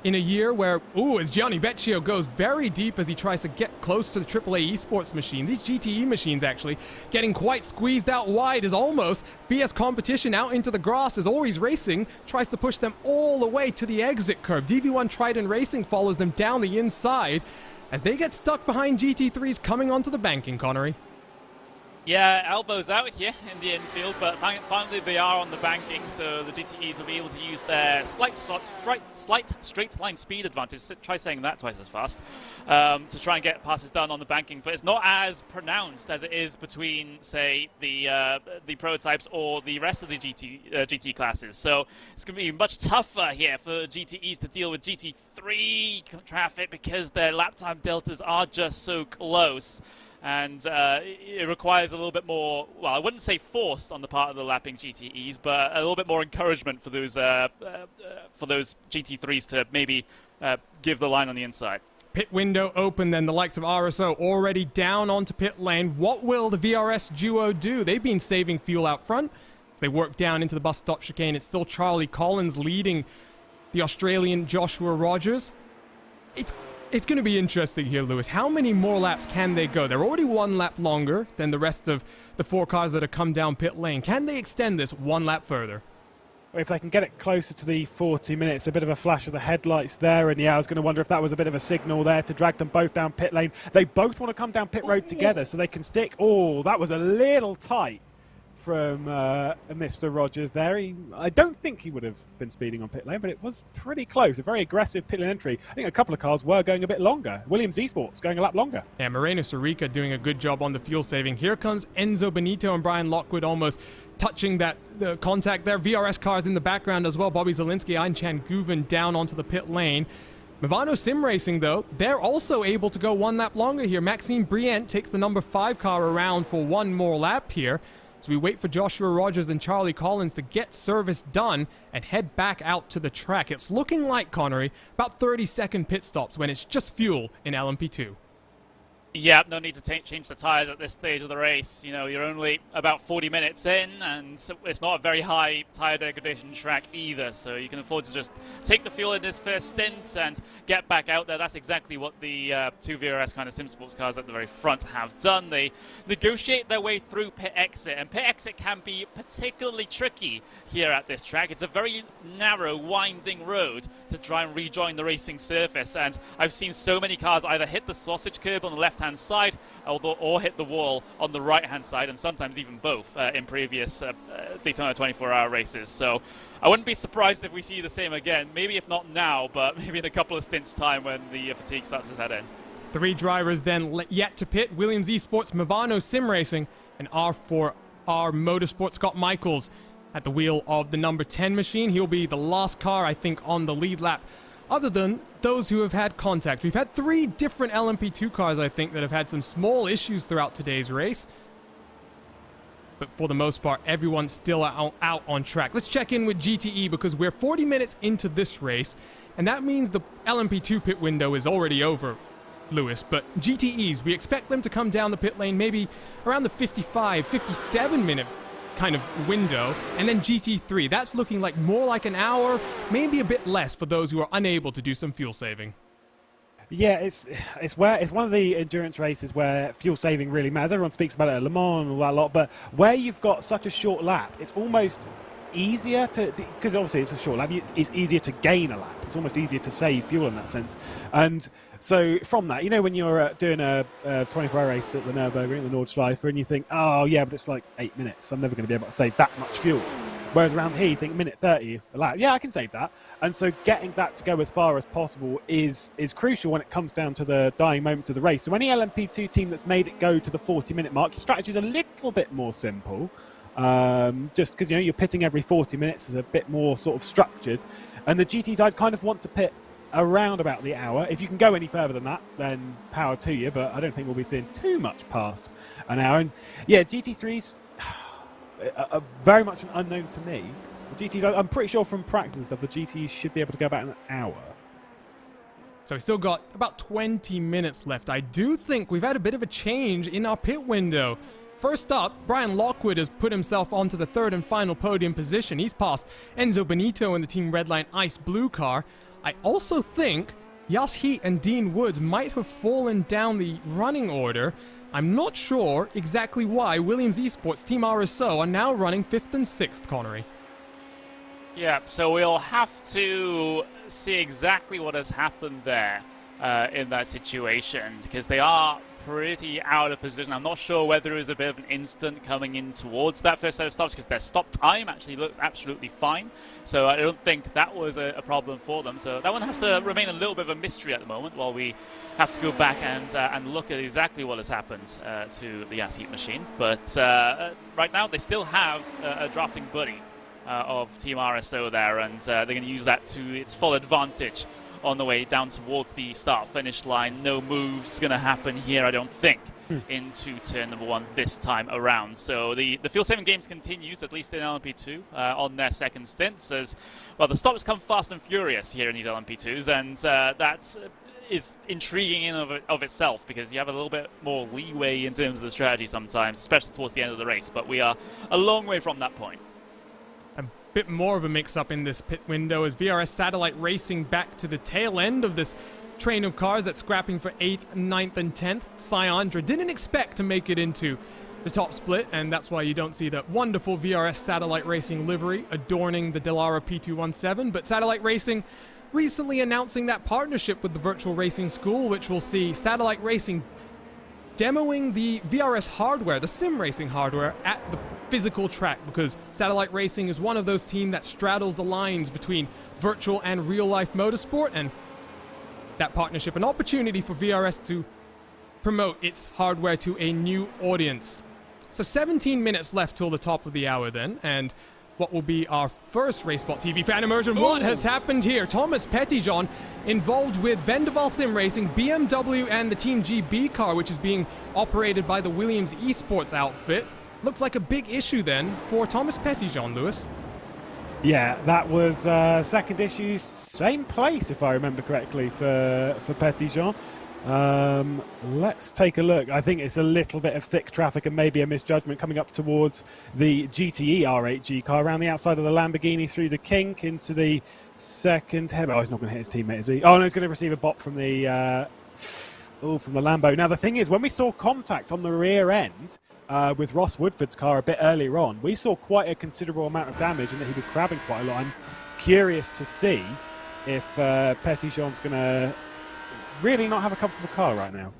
in a year where, as Gianni Vecchio goes very deep as he tries to get close to the AAA esports machine, these GTE machines actually getting quite squeezed out wide as almost BS competition out into the grass as Ori's Racing tries to push them all the way to the exit curve. DV1 Trident Racing follows them down the inside as they get stuck behind GT3s coming onto the banking, Connery. Yeah, elbows out here in the infield, but finally they are on the banking, so the GTEs will be able to use their slight straight line speed advantage, try saying that twice as fast, to try and get passes done on the banking, but it's not as pronounced as it is between, say, the prototypes or the rest of the GT classes. So it's going to be much tougher here for GTEs to deal with GT3 traffic because their lap time deltas are just so close. And it requires a little bit more, well, I wouldn't say force on the part of the lapping GTEs, but a little bit more encouragement for those GT3s to maybe give the line on the inside. Pit window open then, the likes of RSO already down onto pit lane. What will the VRS duo do? They've been saving fuel out front. As they work down into the bus stop chicane, it's still Charlie Collins leading the Australian Joshua Rogers. It's going to be interesting here, Lewis. How many more laps can they go? They're already 1 lap longer than the rest of the 4 cars that have come down pit lane. Can they extend this 1 lap further? If they can get it closer to the 40 minutes, a bit of a flash of the headlights there, and yeah, I was going to wonder if that was a bit of a signal there to drag them both down pit lane. They both want to come down pit road together so they can stick. Oh, that was a little tight from Mr. Rogers there. I don't think he would have been speeding on pit lane, but it was pretty close. A very aggressive pit lane entry. I think a couple of cars were going a bit longer. Williams Esports going a lap longer. Yeah, Moreno Sarica doing a good job on the fuel saving. Here comes Enzo Benito and Brian Lockwood almost touching the contact there. VRS cars in the background as well. Bobby Zielinski, Einchan Guven down onto the pit lane. Movano Sim Racing, though, they're also able to go 1 lap longer here. Maxime Brient takes the number 5 car around for 1 more lap here. So we wait for Joshua Rogers and Charlie Collins to get service done and head back out to the track. It's looking like, Connery, about 30-second pit stops when it's just fuel in LMP2. Yeah, no need to change the tyres at this stage of the race. You know, you're only about 40 minutes in, and so it's not a very high tyre degradation track either, so you can afford to just take the fuel in this first stint and get back out there. That's exactly what the 2 VRS kind of sim sports cars at the very front have done. They negotiate their way through pit exit, and pit exit can be particularly tricky here at this track. It's a very narrow, winding road to try and rejoin the racing surface, and I've seen so many cars either hit the sausage curb on the left-hand side or hit the wall on the right-hand side, and sometimes even both in previous Daytona 24-hour races. So I wouldn't be surprised if we see the same again, maybe if not now, but maybe in a couple of stints' time when the fatigue starts to set in. 3 drivers then yet to pit. Williams Esports, Movano Sim Racing, and R4R Motorsport. Scott Michaels at the wheel of the number 10 machine. He'll be the last car, I think, on the lead lap, other than those who have had contact. We've had 3 different LMP2 cars, I think, that have had some small issues throughout today's race. But for the most part, everyone's still out on track. Let's check in with GTE because we're 40 minutes into this race, and that means the LMP2 pit window is already over, Lewis. But GTEs, we expect them to come down the pit lane maybe around the 55, 57 minute kind of window, and then GT3, that's looking like more like an hour, maybe a bit less for those who are unable to do some fuel saving. Yeah, it's one of the endurance races where fuel saving really matters. Everyone speaks about it at Le Mans and all that lot, but where you've got such a short lap, it's almost easier to, because obviously it's a short lap, it's easier to gain a lap. It's almost easier to save fuel in that sense. And so from that, you know, when you're doing a 24-hour race at the Nürburgring, the Nordschleife, and you think, oh yeah, but it's like 8 minutes, I'm never going to be able to save that much fuel. Whereas around here, you think minute 30 a lap, yeah, I can save that. And so getting that to go as far as possible is crucial when it comes down to the dying moments of the race. So any LMP2 team that's made it go to the 40-minute mark, your strategy is a little bit more simple. Just because, you know, you're pitting every 40 minutes is a bit more sort of structured. And the GTs, I'd kind of want to pit around about the hour. If you can go any further than that, then power to you, but I don't think we'll be seeing too much past an hour. And yeah, GT3s are very much an unknown to me. The GTs, I'm pretty sure from practice and stuff, the GTs should be able to go about an hour. So we've still got about 20 minutes left. I do think we've had a bit of a change in our pit window. First up, Brian Lockwood has put himself onto the third and final podium position. He's passed Enzo Benito in the Team Redline Ice Blue car. I also think Yas Heat and Dean Woods might have fallen down the running order. I'm not sure exactly why Williams Esports Team RSO are now running 5th and 6th, Connery. Yeah, so we'll have to see exactly what has happened there in that situation, because they are pretty out of position. I'm not sure whether it was a bit of an instant coming in towards that first set of stops, because their stop time actually looks absolutely fine. So I don't think that was a problem for them. So that one has to remain a little bit of a mystery at the moment, while we have to go back and look at exactly what has happened to the Yas Heat machine. But right now they still have a drafting buddy of Team RSO there, and they're going to use that to its full advantage on the way down towards the start-finish line. No moves going to happen here, I don't think, into turn number 1 this time around. So the field-saving games continues, at least in LMP2, on their second stints, as well. The stops come fast and furious here in these LMP2s, and that is intriguing in of itself, because you have a little bit more leeway in terms of the strategy sometimes, especially towards the end of the race. But we are a long way from that point. Bit more of a mix-up in this pit window as VRS Satellite Racing back to the tail end of this train of cars that's scrapping for 8th, 9th, and 10th. Syandra didn't expect to make it into the top split, and that's why you don't see the wonderful VRS Satellite Racing livery adorning the Dallara P217. But Satellite Racing recently announcing that partnership with the Virtual Racing School, which will see Satellite Racing demoing the VRS hardware, the sim racing hardware, at the physical track, because Satellite Racing is one of those teams that straddles the lines between virtual and real-life motorsport, and that partnership, an opportunity for VRS to promote its hardware to a new audience. So 17 minutes left till the top of the hour then, and what will be our first RaceSpotTV fan immersion. Ooh. What has happened here? Thomas Pettyjohn involved with Vendaval Sim Racing, BMW, and the Team GB car, which is being operated by the Williams Esports outfit. Looked like a big issue then for Thomas Pettyjohn, Lewis. Yeah, that was second issue, same place if I remember correctly for Pettyjohn. Let's take a look. I think it's a little bit of thick traffic and maybe a misjudgment coming up towards the GTE R8G car around the outside of the Lamborghini through the kink into the second head. Oh, he's not going to hit his teammate, is he? Oh no, he's going to receive a bop from the from the Lambo. Now the thing is, when we saw contact on the rear end with Ross Woodford's car a bit earlier on, we saw quite a considerable amount of damage and that he was crabbing quite a lot. I'm curious to see if Pettyjohn's going to really not have a comfortable car right now.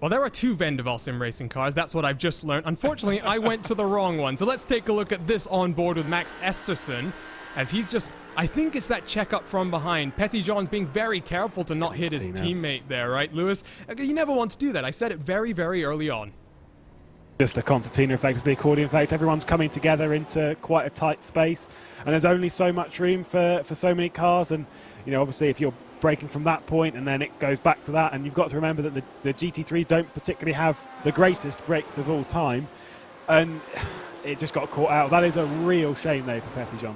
Well, there are 2 Vendaval Sim Racing cars. That's what I've just learned. Unfortunately, I went to the wrong one. So let's take a look at this on board with Max Esterson, as he's just, I think it's that checkup from behind. Pettyjohn's being very careful to not hit his teammate there, right, Lewis? You never want to do that. I said it very, very early on. Just the concertina effect, the accordion effect. Everyone's coming together into quite a tight space, and there's only so much room for so many cars. And you know, obviously, if you're braking from that point and then it goes back to that, and you've got to remember that the GT3s don't particularly have the greatest brakes of all time, and it just got caught out. That is a real shame though for Pettyjohn.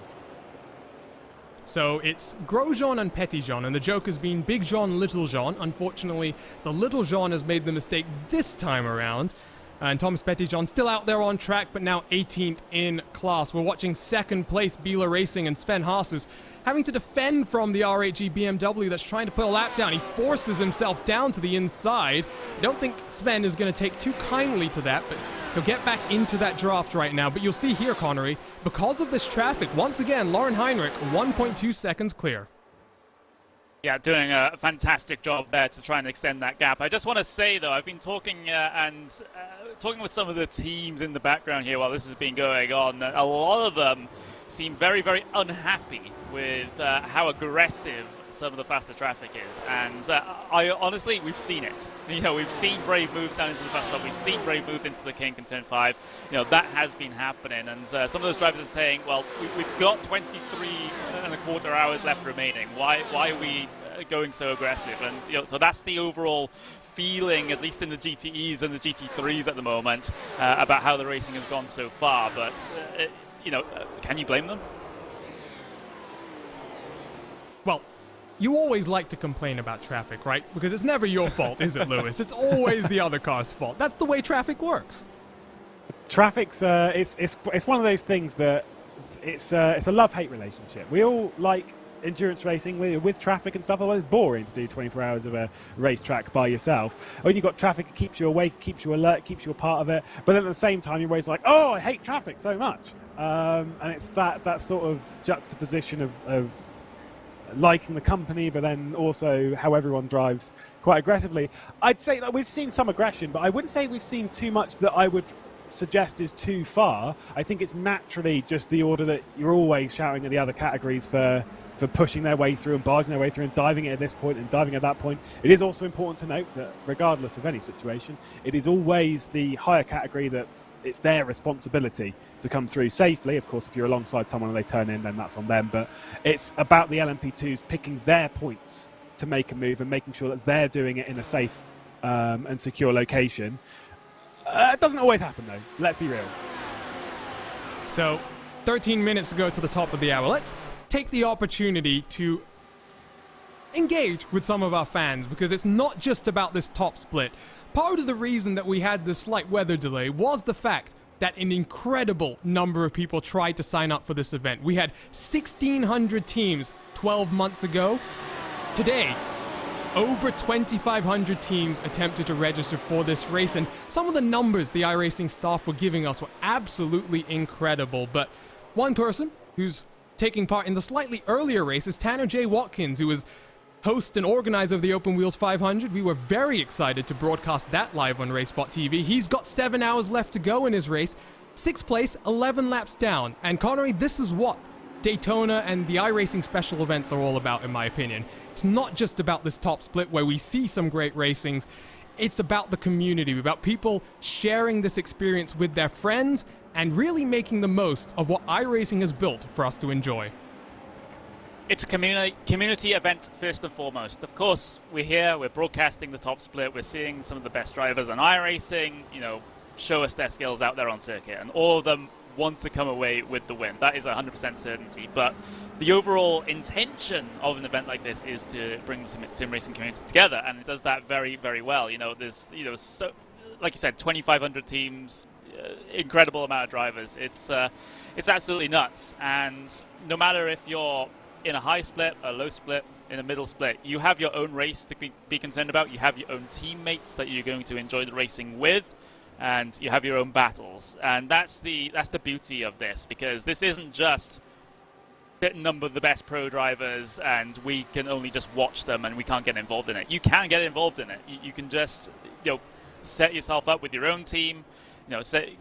So it's Grosjean and Pettyjohn, and the joke has been Big Jean, Little Jean. Unfortunately, the Little Jean has made the mistake this time around. And Thomas Pettyjohn still out there on track, but now 18th in class. We're watching second place Biela Racing and Sven Haas, who's having to defend from the R8G BMW that's trying to put a lap down. He forces himself down to the inside. I don't think Sven is going to take too kindly to that, but He'll get back into that draft right now, but you'll see here, Connery, because of this traffic, once again, Lauren Heinrich, 1.2 seconds clear. Yeah, doing a fantastic job there to try and extend that gap. I just want to say, though, I've been talking talking with some of the teams in the background here while this has been going on. A lot of them seem very, very unhappy with how aggressive some of the faster traffic is, and I honestly, we've seen it. You know, we've seen brave moves down into the fast stop. We've seen brave moves into the kink in turn 5. You know, that has been happening, and some of those drivers are saying, well, we've got 23 and a quarter hours left remaining. Why are we going so aggressive? And you know, so that's the overall feeling, at least in the GTEs and the GT3s at the moment, about how the racing has gone so far. But you know, can you blame them? Well, you always like to complain about traffic, right? Because it's never your fault, is it, Lewis? It's always the other car's fault. That's the way traffic works. Traffic's it's one of those things that it's a love-hate relationship. We all like endurance racing with traffic and stuff. Otherwise, it's boring to do 24 hours of a racetrack by yourself. When you've got traffic, it keeps you awake, keeps you alert, keeps you a part of it. But then at the same time, you're always like, oh, I hate traffic so much. And it's that sort of juxtaposition of liking the company, but then also how everyone drives quite aggressively. I'd say that we've seen some aggression, but I wouldn't say we've seen too much that I would suggest is too far. I think it's naturally just the order that you're always shouting at the other categories for pushing their way through and barging their way through and diving at this point and diving at that point. It is also important to note that regardless of any situation, it is always the higher category that it's their responsibility to come through safely. Of course, if you're alongside someone and they turn in, then that's on them. But it's about the LMP2s picking their points to make a move and making sure that they're doing it in a safe and secure location. It doesn't always happen, though. Let's be real. So, 13 minutes to go to the top of the hour. Let's take the opportunity to engage with some of our fans, because it's not just about this top split. Part of the reason that we had this slight weather delay was the fact that an incredible number of people tried to sign up for this event. We had 1,600 teams 12 months ago. Today, over 2,500 teams attempted to register for this race, and some of the numbers the iRacing staff were giving us were absolutely incredible. But one person who's taking part in the slightly earlier race is Tanner J. Watkins, who was host and organizer of the Open Wheels 500. We were very excited to broadcast that live on RaceSpotTV. He's got 7 hours left to go in his race. 6th place, 11 laps down. And Connery, this is what Daytona and the iRacing special events are all about, in my opinion. It's not just about this top split where we see some great racings. It's about the community, about people sharing this experience with their friends and really making the most of what iRacing has built for us to enjoy. It's a community event first and foremost. Of course, we're here, we're broadcasting the top split, we're seeing some of the best drivers on iRacing, you know, show us their skills out there on circuit, and all of them want to come away with the win. That is 100% certainty. But the overall intention of an event like this is to bring the sim racing community together, and it does that very, very well. You know, there's, you know, so, like you said, 2,500 teams, incredible amount of drivers. It's absolutely nuts. And no matter if you're in a high split, a low split, in a middle split, you have your own race to be concerned about. You have your own teammates that you're going to enjoy the racing with, and you have your own battles. And that's the beauty of this, because this isn't just fit and number the best pro drivers and we can only just watch them and we can't get involved in it. You can get involved in it. You can just, you know, set yourself up with your own team. You know, say,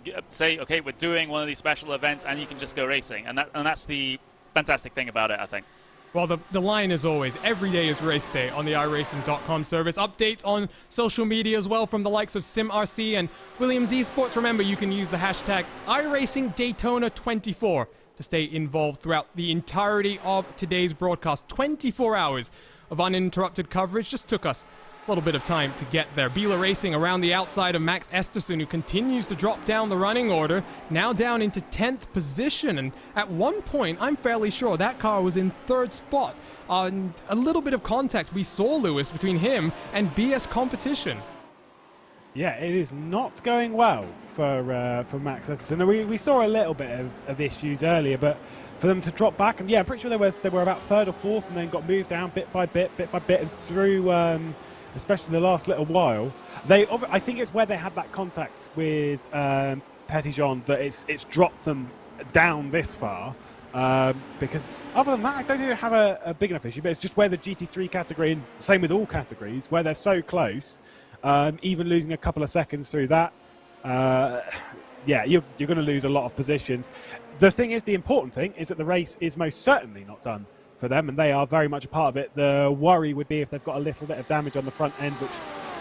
okay, we're doing one of these special events, and you can just go racing. And that's the fantastic thing about it, I think. Well, the line is always, every day is race day on the iRacing.com service. Updates on social media as well from the likes of SimRC and Williams Esports. Remember, you can use the hashtag iRacingDaytona24 to stay involved throughout the entirety of today's broadcast. 24 hours of uninterrupted coverage. Just took us a little bit of time to get there. Biela Racing around the outside of Max Esterson, who continues to drop down the running order, now down into 10th position. And at one point, I'm fairly sure that car was in 3rd spot. On a little bit of contact we saw, Lewis, between him and BS Competition. Yeah, it is not going well for Max Esterson. We saw a little bit of issues earlier, but for them to drop back, and yeah, I'm pretty sure they were about 3rd or 4th, and then got moved down bit by bit, and through especially the last little while. I think it's where they had that contact with Petitjean that it's dropped them down this far. Because other than that, I don't think they have a big enough issue, but it's just where the GT3 category, and same with all categories, where they're so close, even losing a couple of seconds through that, yeah, you're going to lose a lot of positions. The thing is, the important thing is that the race is most certainly not done for them, and they are very much a part of it. The worry would be if they've got a little bit of damage on the front end, which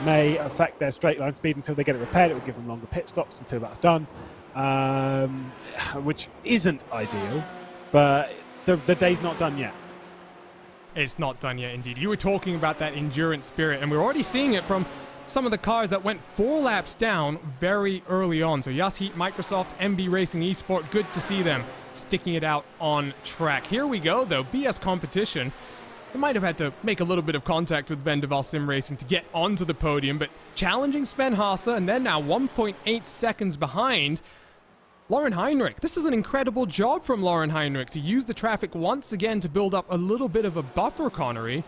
may affect their straight line speed until they get it repaired. It will give them longer pit stops until that's done, which isn't ideal. But the day's not done yet. It's not done yet, indeed. You were talking about that endurance spirit, and we're already seeing it from some of the cars that went 4 laps down very early on. So Yas Heat, Microsoft, MB Racing Esport, good to see them sticking it out on track. Here we go, though. BS Competition. They might have had to make a little bit of contact with Vendaval Sim Racing to get onto the podium, but challenging Sven Haase, and then now 1.8 seconds behind Lauren Heinrich. This is an incredible job from Lauren Heinrich to use the traffic once again to build up a little bit of a buffer, Connery.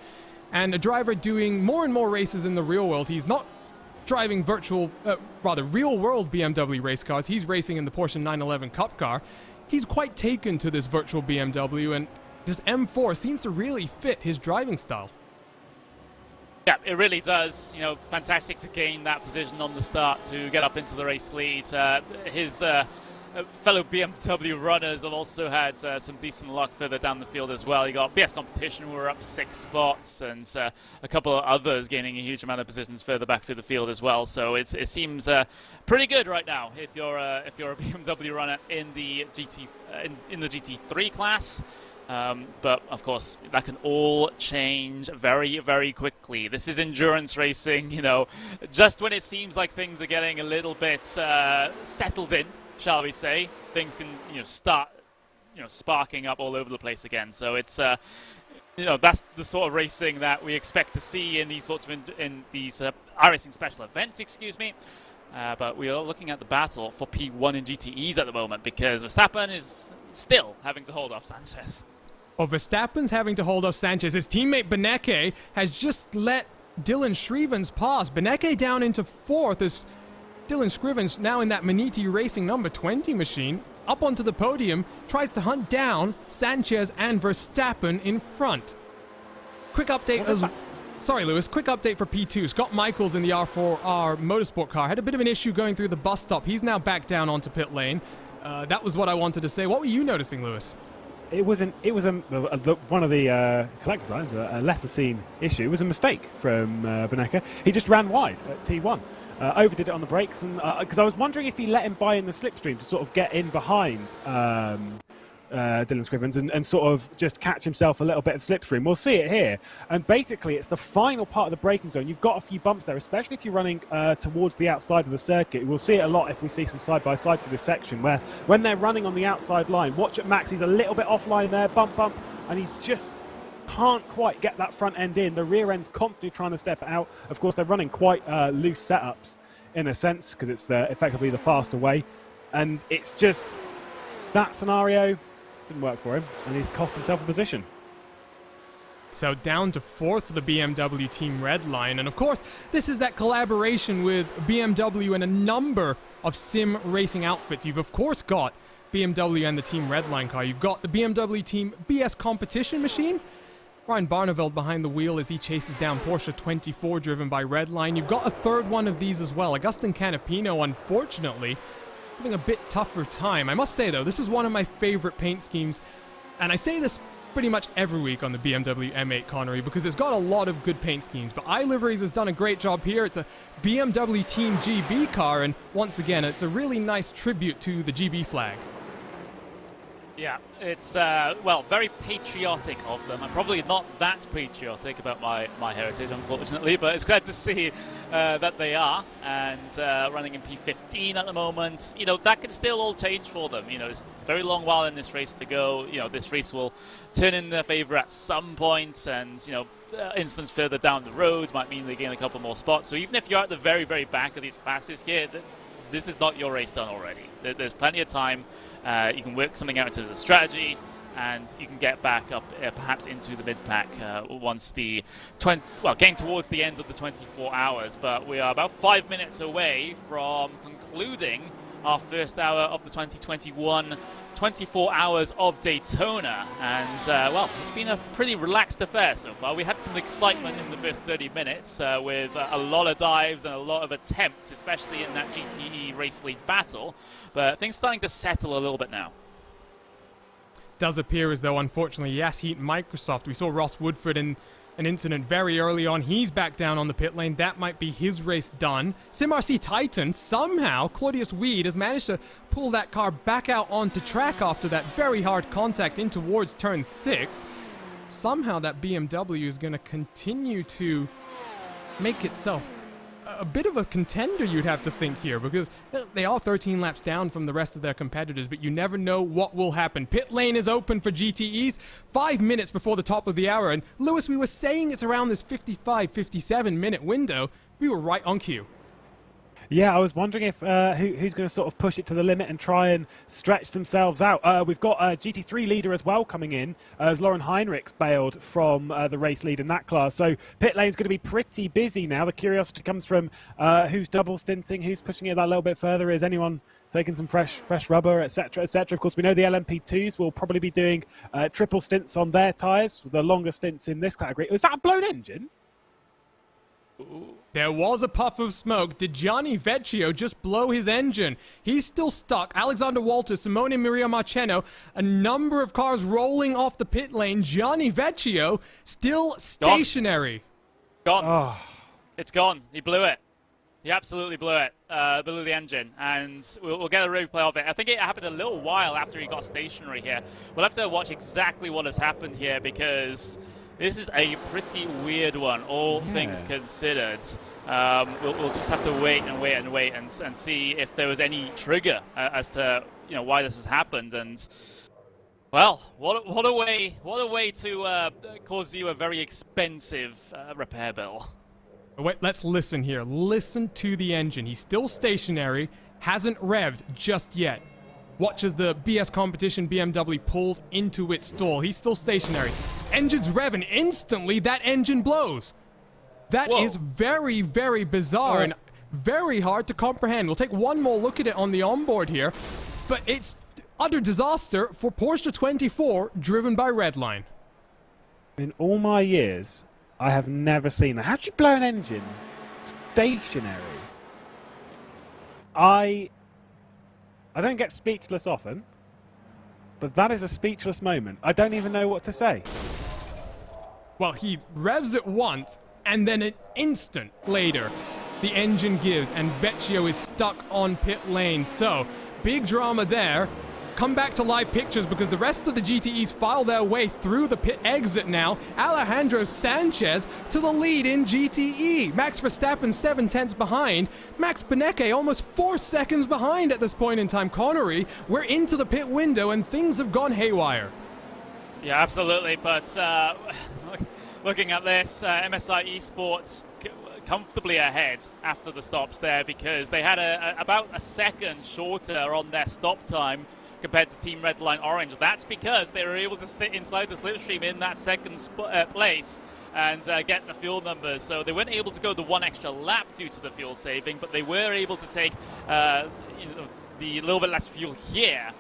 And a driver doing more and more races in the real world. He's not driving real-world BMW race cars. He's racing in the Porsche 911 Cup car. He's quite taken to this virtual BMW, and this M4 seems to really fit his driving style. Yeah, it really does. You know, fantastic to gain that position on the start to get up into the race lead. His fellow BMW runners have also had some decent luck further down the field as well. You got BS Competition, who were up 6 spots, and a couple of others gaining a huge amount of positions further back through the field as well. So it seems pretty good right now if you're a BMW runner in the GT3 class. But of course, that can all change very, very quickly. This is endurance racing. You know, just when it seems like things are getting a little bit settled in, shall we say, things can start sparking up all over the place again. So it's that's the sort of racing that we expect to see in these sorts of these iRacing special events, excuse me. But we are looking at the battle for P1 in GTEs at the moment, because Verstappen is still having to hold off Sanchez. Well, Verstappen's having to hold off Sanchez. His teammate Beneke has just let Dylan Shrevens pass. Beneke down into 4th as Dylan Scrivens, now in that Maniti Racing number 20 machine, up onto the podium, tries to hunt down Sanchez and Verstappen in front. Quick update. Sorry, Lewis. Quick update for P2. Scott Michaels in the R4R Motorsport car had a bit of an issue going through the bus stop. He's now back down onto pit lane. That was what I wanted to say. What were you noticing, Lewis? It was one of the collector's items, a lesser seen issue. It was a mistake from Beneke. He just ran wide at T1, overdid it on the brakes, and because I was wondering if he let him buy in the slipstream to sort of get in behind Dylan Scrivens and sort of just catch himself a little bit of slipstream. We'll see it here, and basically it's the final part of the braking zone. You've got a few bumps there, especially if you're running towards the outside of the circuit. We'll see it a lot if we see some side-by-side to this section, where when they're running on the outside line, watch at Max, he's a little bit offline there, bump, and he's just can't quite get that front end in. The rear end's constantly trying to step it out. Of course, they're running quite loose setups in a sense, because it's effectively the faster way, and it's just that scenario didn't work for him, and he's cost himself a position. So down to 4th for the BMW Team Redline, and of course this is that collaboration with BMW and a number of sim racing outfits. You've of course got BMW and the Team Redline car. You've got the BMW Team BS Competition machine. Ryan Barneveld behind the wheel as he chases down Porsche 24 driven by Redline. You've got a third one of these as well. Agustin Canapino, unfortunately, having a bit tougher time. I must say, though, this is one of my favorite paint schemes, and I say this pretty much every week on the BMW M8 Connery, because it's got a lot of good paint schemes, but iLiveries has done a great job here. It's a BMW Team GB car, and once again, it's a really nice tribute to the GB flag. Yeah, it's, well, very patriotic of them. I'm probably not that patriotic about my heritage, unfortunately, but it's glad to see that they are, and running in P15 at the moment. You know, that can still all change for them. You know, there's a very long while in this race to go. You know, this race will turn in their favour at some point, and, you know, instance further down the road might mean they gain a couple more spots. So even if you're at the very, very back of these classes here, this is not your race done already. There's plenty of time. You can work something out in terms of strategy, and you can get back up perhaps into the mid-pack once the getting towards the end of the 24 hours. But we are about 5 minutes away from concluding our first hour of the 2021 24 Hours of Daytona, and well, it's been a pretty relaxed affair so far. We had some excitement in the first 30 minutes with a lot of dives and a lot of attempts, especially in that GTE race lead battle, but things starting to settle a little bit now. Does appear as though, unfortunately, yes, Microsoft, we saw Ross Woodford in an incident very early on. He's back down on the pit lane. That might be his race done. SimRC Titan, somehow, Claudius Weed has managed to pull that car back out onto track after that very hard contact in towards turn 6. Somehow that BMW is going to continue to make itself a bit of a contender, you'd have to think here, because they are 13 laps down from the rest of their competitors, but you never know what will happen. Pit lane is open for GTEs 5 minutes before the top of the hour, and Lewis, we were saying it's around this 55-57 minute window. We were right on cue. Yeah, I was wondering if who's going to sort of push it to the limit and try and stretch themselves out. We've got a GT3 leader as well coming in, as Lauren Heinrichs bailed from the race lead in that class. So pit lane's going to be pretty busy now. The curiosity comes from who's double stinting, who's pushing it that little bit further. Is anyone taking some fresh rubber, etc., etc.? Of course, we know the LMP2s will probably be doing triple stints on their tyres, the longer stints in this category. Was that a blown engine? There was a puff of smoke. Did Gianni Vecchio just blow his engine? He's still stuck. Alexander Walters, Simone Maria Marceno, a number of cars rolling off the pit lane. Gianni Vecchio still stationary. Gone. Oh. It's gone. He blew it. He absolutely blew it. Blew the engine, and we'll get a replay of it. I think it happened a little while after he got stationary here. We'll have to watch exactly what has happened here, because this is a pretty weird one, all things considered. We'll just have to wait and see if there was any trigger as to why this has happened. And well, what a way to cause you a very expensive repair bill. Wait, let's listen here. Listen to the engine. He's still stationary, hasn't revved just yet. Watch as the BS competition BMW pulls into its stall. He's still stationary. Engine's revving. Instantly, that engine blows. That is very, very bizarre and very hard to comprehend. We'll take one more look at it on the onboard here. But it's utter disaster for Porsche 24 driven by Redline. In all my years, I have never seen that. How'd you blow an engine stationary? I don't get speechless often, but that is a speechless moment. I don't even know what to say. Well, he revs it once, and then an instant later, the engine gives, and Vecchio is stuck on pit lane. So, big drama there. Come back to live pictures, because the rest of the GTEs file their way through the pit exit now. Alejandro Sanchez to the lead in GTE. Max Verstappen 7/10 behind. Max Benecke almost 4 seconds behind at this point in time. Connery, we're into the pit window and things have gone haywire. Yeah, absolutely. But looking at this, MSI Esports comfortably ahead after the stops there, because they had about a second shorter on their stop time compared to Team Redline Orange. That's because they were able to sit inside the slipstream in that second place and get the fuel numbers. So they weren't able to go the one extra lap due to the fuel saving, but they were able to take the little bit less fuel here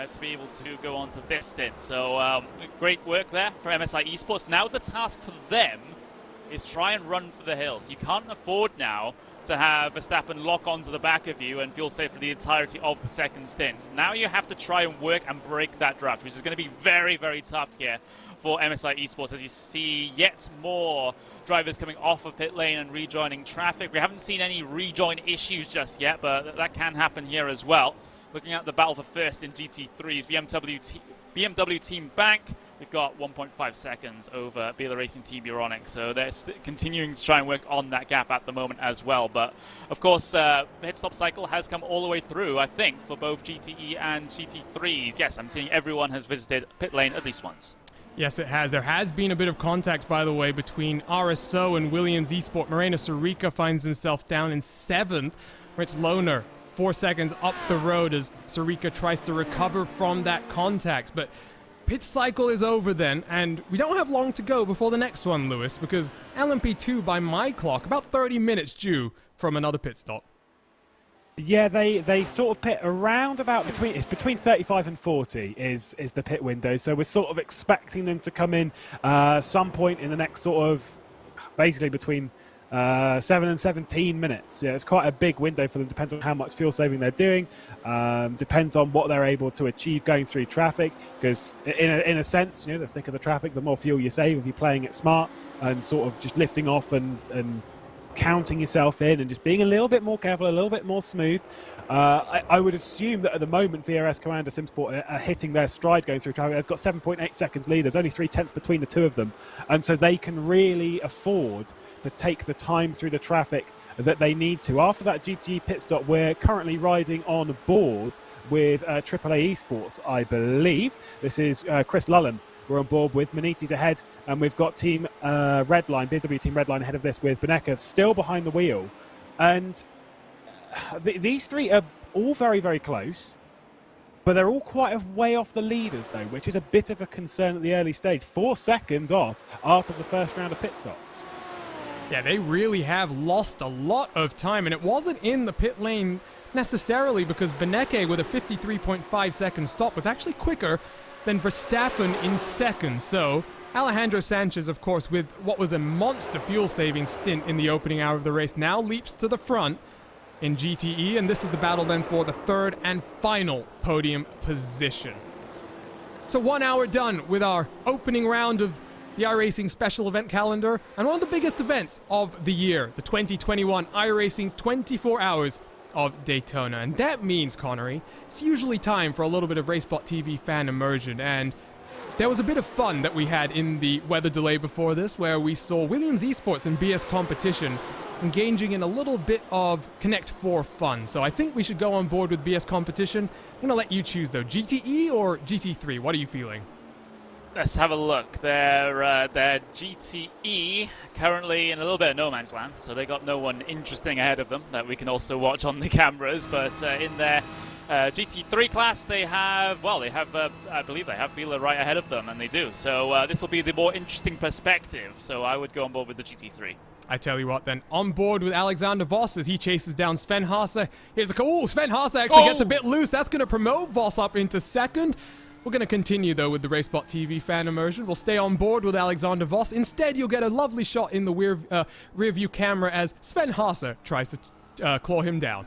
to be able to go on to this stint. So great work there for MSI Esports. Now the task for them is try and run for the hills. You can't afford now to have Verstappen lock onto the back of you and fuel save for the entirety of the second stint. Now you have to try and work and break that draft, which is going to be very, very tough here for MSI Esports, as you see yet more drivers coming off of pit lane and rejoining traffic. We haven't seen any rejoin issues just yet, but that can happen here as well. Looking at the battle for first in GT3s, BMW Team Bank, we've got 1.5 seconds over BLA Racing Team Euronic, so they're continuing to try and work on that gap at the moment as well. But of course, the pit stop cycle has come all the way through, I think, for both GTE and GT3s. Yes, I'm seeing everyone has visited pit lane at least once. Yes, it has. There has been a bit of contact, by the way, between RSO and Williams Esport. Moreno Sorica finds himself down in 7th. Rich Lohner 4 seconds up the road as Sorica tries to recover from that contact. But pit cycle is over then, and we don't have long to go before the next one, Lewis, because LMP2 by my clock, about 30 minutes due from another pit stop. Yeah, they sort of pit around about between 35 and 40 is the pit window. So we're sort of expecting them to come in some point in the next sort of basically between 7 and 17 minutes. Yeah, it's quite a big window for them. Depends on how much fuel saving they're doing. Depends on what they're able to achieve going through traffic. Because in a sense, the thicker the traffic, the more fuel you save if you're playing it smart and sort of just lifting off and counting yourself in and just being a little bit more careful, a little bit more smooth. I would assume that at the moment VRS Commander SimSport are hitting their stride going through traffic. They've got 7.8 seconds lead. There's only 0.3 between the two of them, and so they can really afford to take the time through the traffic that they need to. After that GTE pit stop, we're currently riding on board with AAA Esports, I believe. This is Chris Lullen we're on board with. Maniti's ahead, and we've got Team Redline, BMW Team Redline ahead of this with Beneka still behind the wheel. And these three are all very, very close, but they're all quite a way off the leaders, though, which is a bit of a concern at the early stage. 4 seconds off after the first round of pit stops. Yeah, they really have lost a lot of time, and it wasn't in the pit lane necessarily because Beneke with a 53.5 second stop was actually quicker than Verstappen in second. So Alejandro Sanchez, of course, with what was a monster fuel-saving stint in the opening hour of the race, now leaps to the front in GTE, and this is the battle then for the third and final podium position. So 1 hour done with our opening round of the iRacing special event calendar, and one of the biggest events of the year, the 2021 iRacing 24 Hours of Daytona. And that means, Connery, it's usually time for a little bit of RaceSpotTV fan immersion, and there was a bit of fun that we had in the weather delay before this, where we saw Williams Esports and BS Competition engaging in a little bit of Connect 4 fun. So I think we should go on board with BS Competition. I'm going to let you choose, though. GTE or GT3? What are you feeling? Let's have a look. They're GTE, currently in a little bit of no man's land, so they got no one interesting ahead of them that we can also watch on the cameras. But in their GT3 class, I believe they have Bila right ahead of them, and they do. So this will be the more interesting perspective. So I would go on board with the GT3. I tell you what, then, on board with Alexander Voss as he chases down Sven Haase. Here's a Sven Haase actually gets a bit loose. That's going to promote Voss up into second. We're going to continue, though, with the RaceSpotTV fan immersion. We'll stay on board with Alexander Voss. Instead, you'll get a lovely shot in the rear view camera as Sven Haase tries to claw him down.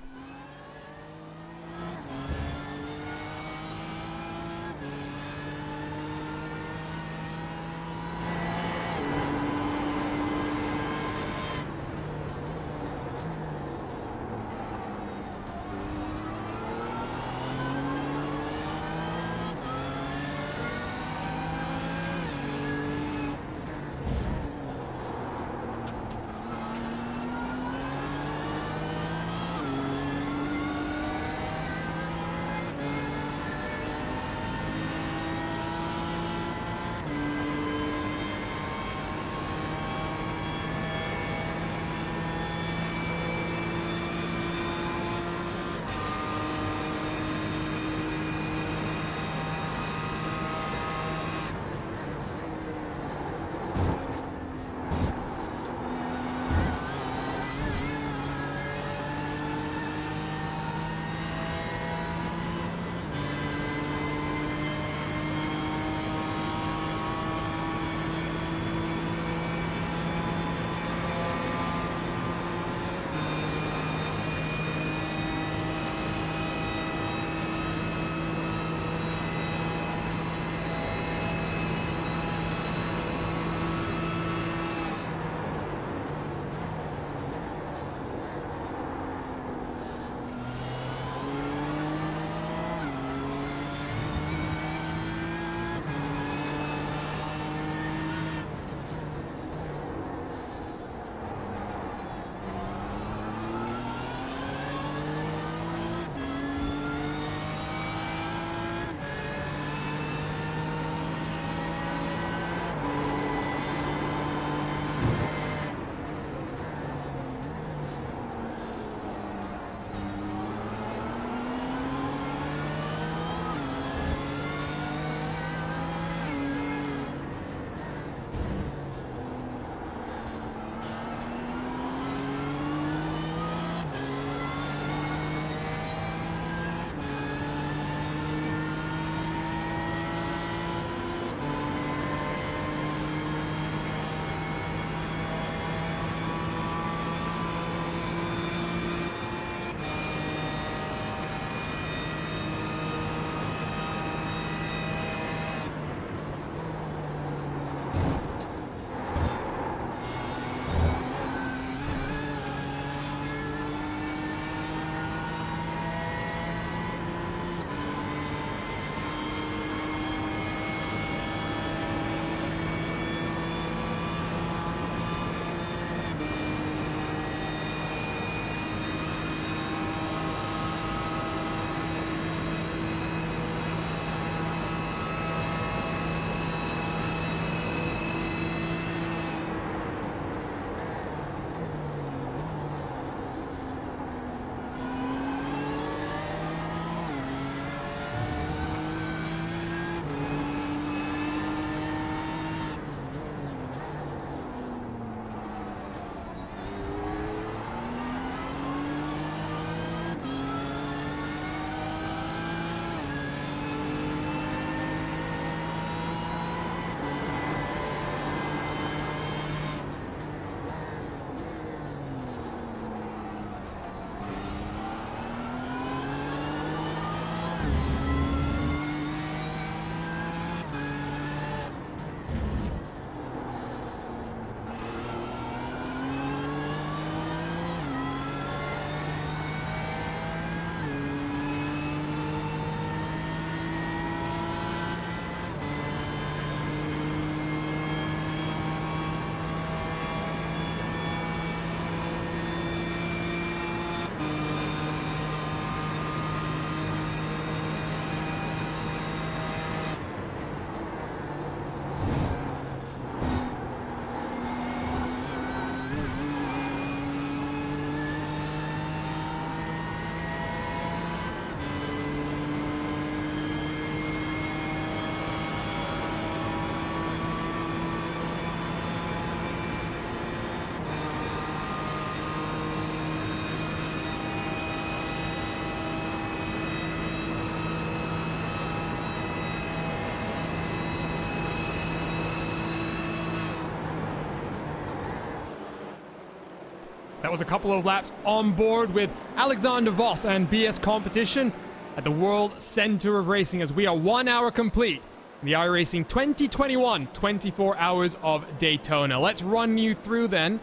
That was a couple of laps on board with Alexander Voss and BS Competition at the World Center of Racing as we are 1 hour complete in the iRacing 2021 24 Hours of Daytona. Let's run you through then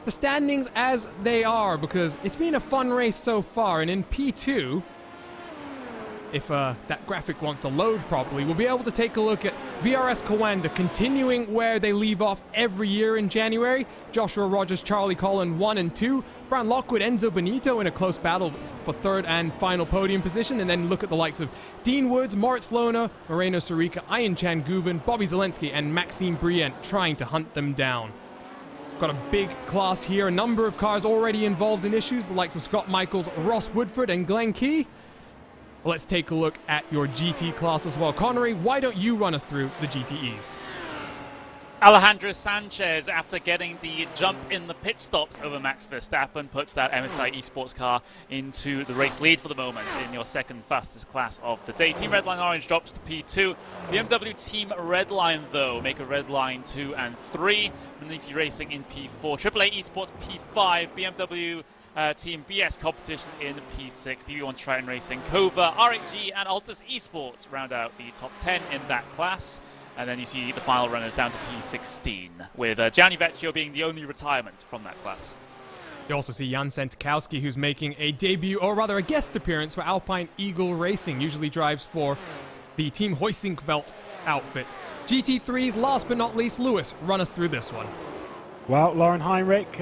the standings as they are, because it's been a fun race so far. And in P2, if that graphic wants to load properly, we'll be able to take a look at VRS Coanda continuing where they leave off every year in January. Joshua Rogers, Charlie Collin 1 and 2. Brian Lockwood, Enzo Benito in a close battle for third and final podium position. And then look at the likes of Dean Woods, Moritz Lohner, Moreno Sarica, Ian Chan Guven, Bobby Zelensky, and Maxime Brient trying to hunt them down. Got a big class here, a number of cars already involved in issues, the likes of Scott Michaels, Ross Woodford, and Glenn Key. Let's take a look at your GT class as well. Connery, why don't you run us through the GTEs? Alejandro Sanchez, after getting the jump in the pit stops over Max Verstappen, puts that MSI Esports car into the race lead for the moment in your second fastest class of the day. Team Redline Orange drops to P2. BMW Team Redline, though, make a Redline 2 and 3. Maniti Racing in P4. AAA Esports P5. BMW Team BS Competition in P6. TV1 Triton Racing, Kova, RHG, and Altus Esports round out the top 10 in that class. And then you see the final runners down to P16, with Gianni Vecchio being the only retirement from that class. You also see Jan Sentkowski, who's making a debut, or rather a guest appearance for Alpine Eagle Racing. Usually drives for the Team Heusinkveld outfit. GT3s, last but not least, Lewis, run us through this one. Well, Lauren Heinrich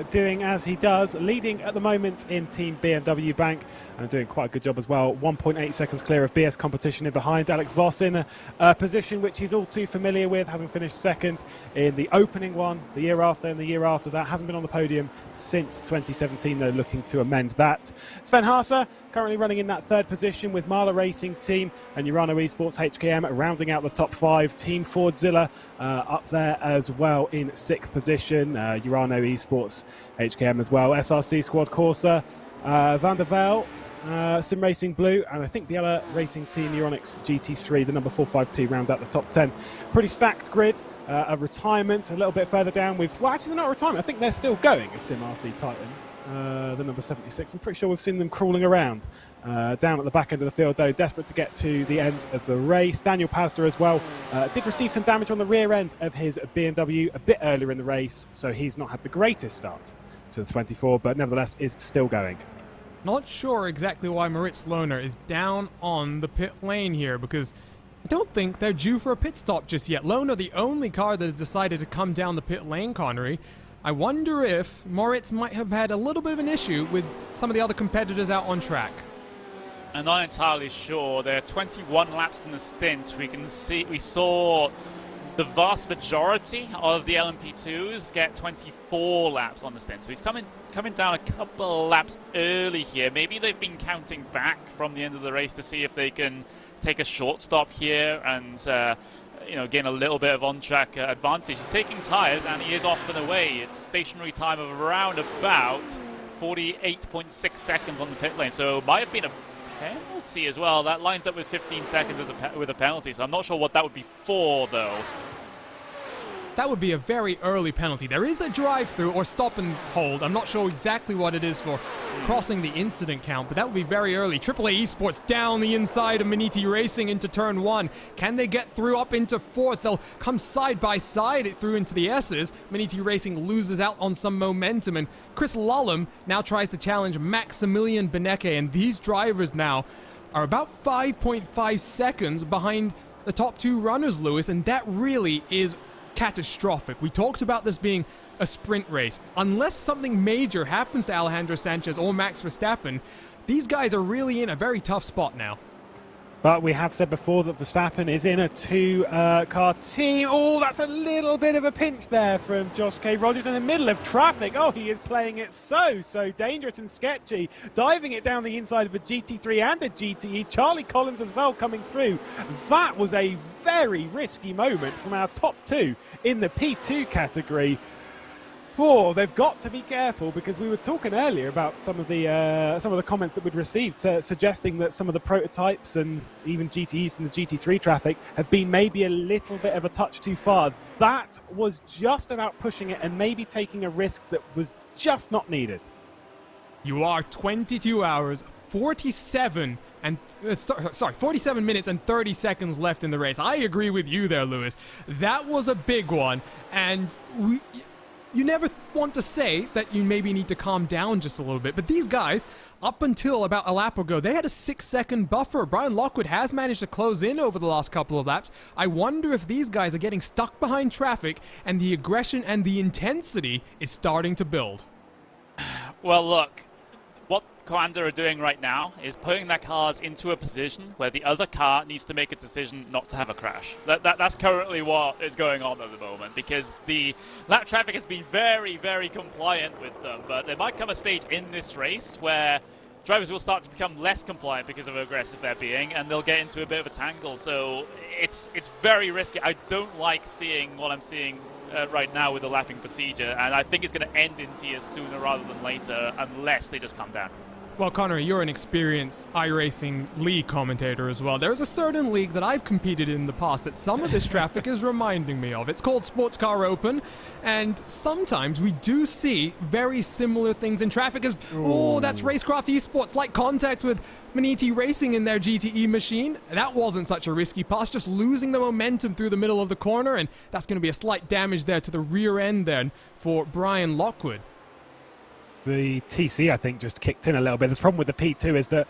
doing as he does, leading at the moment in Team BMW Bank and doing quite a good job as well. 1.8 seconds clear of BS Competition in behind. Alex Voss in a position which he's all too familiar with, having finished second in the opening one the year after and the year after that. Hasn't been on the podium since 2017, though, looking to amend that. Sven Haase currently running in that third position with Marla Racing Team and Urano Esports HKM rounding out the top 5. Team Fordzilla up there as well in 6th position. Urano Esports HKM as well. SRC Squad Corsa, Van der Velde, Sim Racing Blue, and I think Biella Racing Team Euronics GT3, the number 452, rounds out the top 10. Pretty stacked grid of retirement. A little bit further down with, well, actually they're not retirement, I think they're still going, a Sim RC Titan. The number 76. I'm pretty sure we've seen them crawling around down at the back end of the field, though, desperate to get to the end of the race. Daniel Pazda as well did receive some damage on the rear end of his BMW a bit earlier in the race, so he's not had the greatest start to the 24, but nevertheless is still going. Not sure exactly why Moritz Lohner is down on the pit lane here, because I don't think they're due for a pit stop just yet. Lohner, the only car that has decided to come down the pit lane, Connery. I wonder if Moritz might have had a little bit of an issue with some of the other competitors out on track. I'm not entirely sure. There are 21 laps in the stint. We saw the vast majority of the LMP2s get 24 laps on the stint. So he's coming down a couple of laps early here. Maybe they've been counting back from the end of the race to see if they can take a short stop here and gain a little bit of on-track advantage. He's taking tyres and he is off and away. It's stationary time of around about 48.6 seconds on the pit lane. So might have been a penalty as well. That lines up with 15 seconds with a penalty. So I'm not sure what that would be for, though. That would be a very early penalty. There is a drive-through or stop and hold. I'm not sure exactly what it is for crossing the incident count, but that would be very early. AAA Esports down the inside of Maniti Racing into turn 1. Can they get through up into 4th? They'll come side by side through into the S's. Maniti Racing loses out on some momentum, and Chris Lullum now tries to challenge Maximilian Benecke, and these drivers now are about 5.5 seconds behind the top 2 runners, Lewis, and that really is catastrophic. We talked about this being a sprint race. Unless something major happens to Alejandro Sanchez or Max Verstappen, these guys are really in a very tough spot now. But we have said before that Verstappen is in a 2-car team. Oh, that's a little bit of a pinch there from Josh K. Rogers in the middle of traffic. Oh, he is playing it so dangerous and sketchy. Diving it down the inside of a GT3 and a GTE. Charlie Collins as well coming through. That was a very risky moment from our top 2 in the P2 category. Oh, they've got to be careful, because we were talking earlier about some of the comments that we'd received suggesting that some of the prototypes and even GTEs and the GT3 traffic have been maybe a little bit of a touch too far. That was just about pushing it and maybe taking a risk that was just not needed. You are 22 hours, 47 minutes and 30 seconds left in the race. I agree with you there, Lewis. That was a big one, and you never want to say that you maybe need to calm down just a little bit, but these guys, up until about a lap ago, they had a 6-second buffer. Brian Lockwood has managed to close in over the last couple of laps. I wonder if these guys are getting stuck behind traffic and the aggression and the intensity is starting to build. Well, look, what Coanda are doing right now is putting their cars into a position where the other car needs to make a decision not to have a crash. That's currently what is going on at the moment, because the lap traffic has been very, very compliant with them, but there might come a stage in this race where drivers will start to become less compliant because of how aggressive they're being, and they'll get into a bit of a tangle. So it's very risky. I don't like seeing what I'm seeing right now with the lapping procedure, and I think it's going to end in tears sooner rather than later unless they just calm down. Well, Connor, you're an experienced iRacing league commentator as well. There's a certain league that I've competed in the past that some of this traffic is reminding me of. It's called Sports Car Open, and sometimes we do see very similar things in traffic as, oh, that's Racecraft Esports, like contact with Maniti Racing in their GTE machine. That wasn't such a risky pass, just losing the momentum through the middle of the corner, and that's going to be a slight damage there to the rear end then for Brian Lockwood. The TC, I think, just kicked in a little bit. The problem with the P2 is that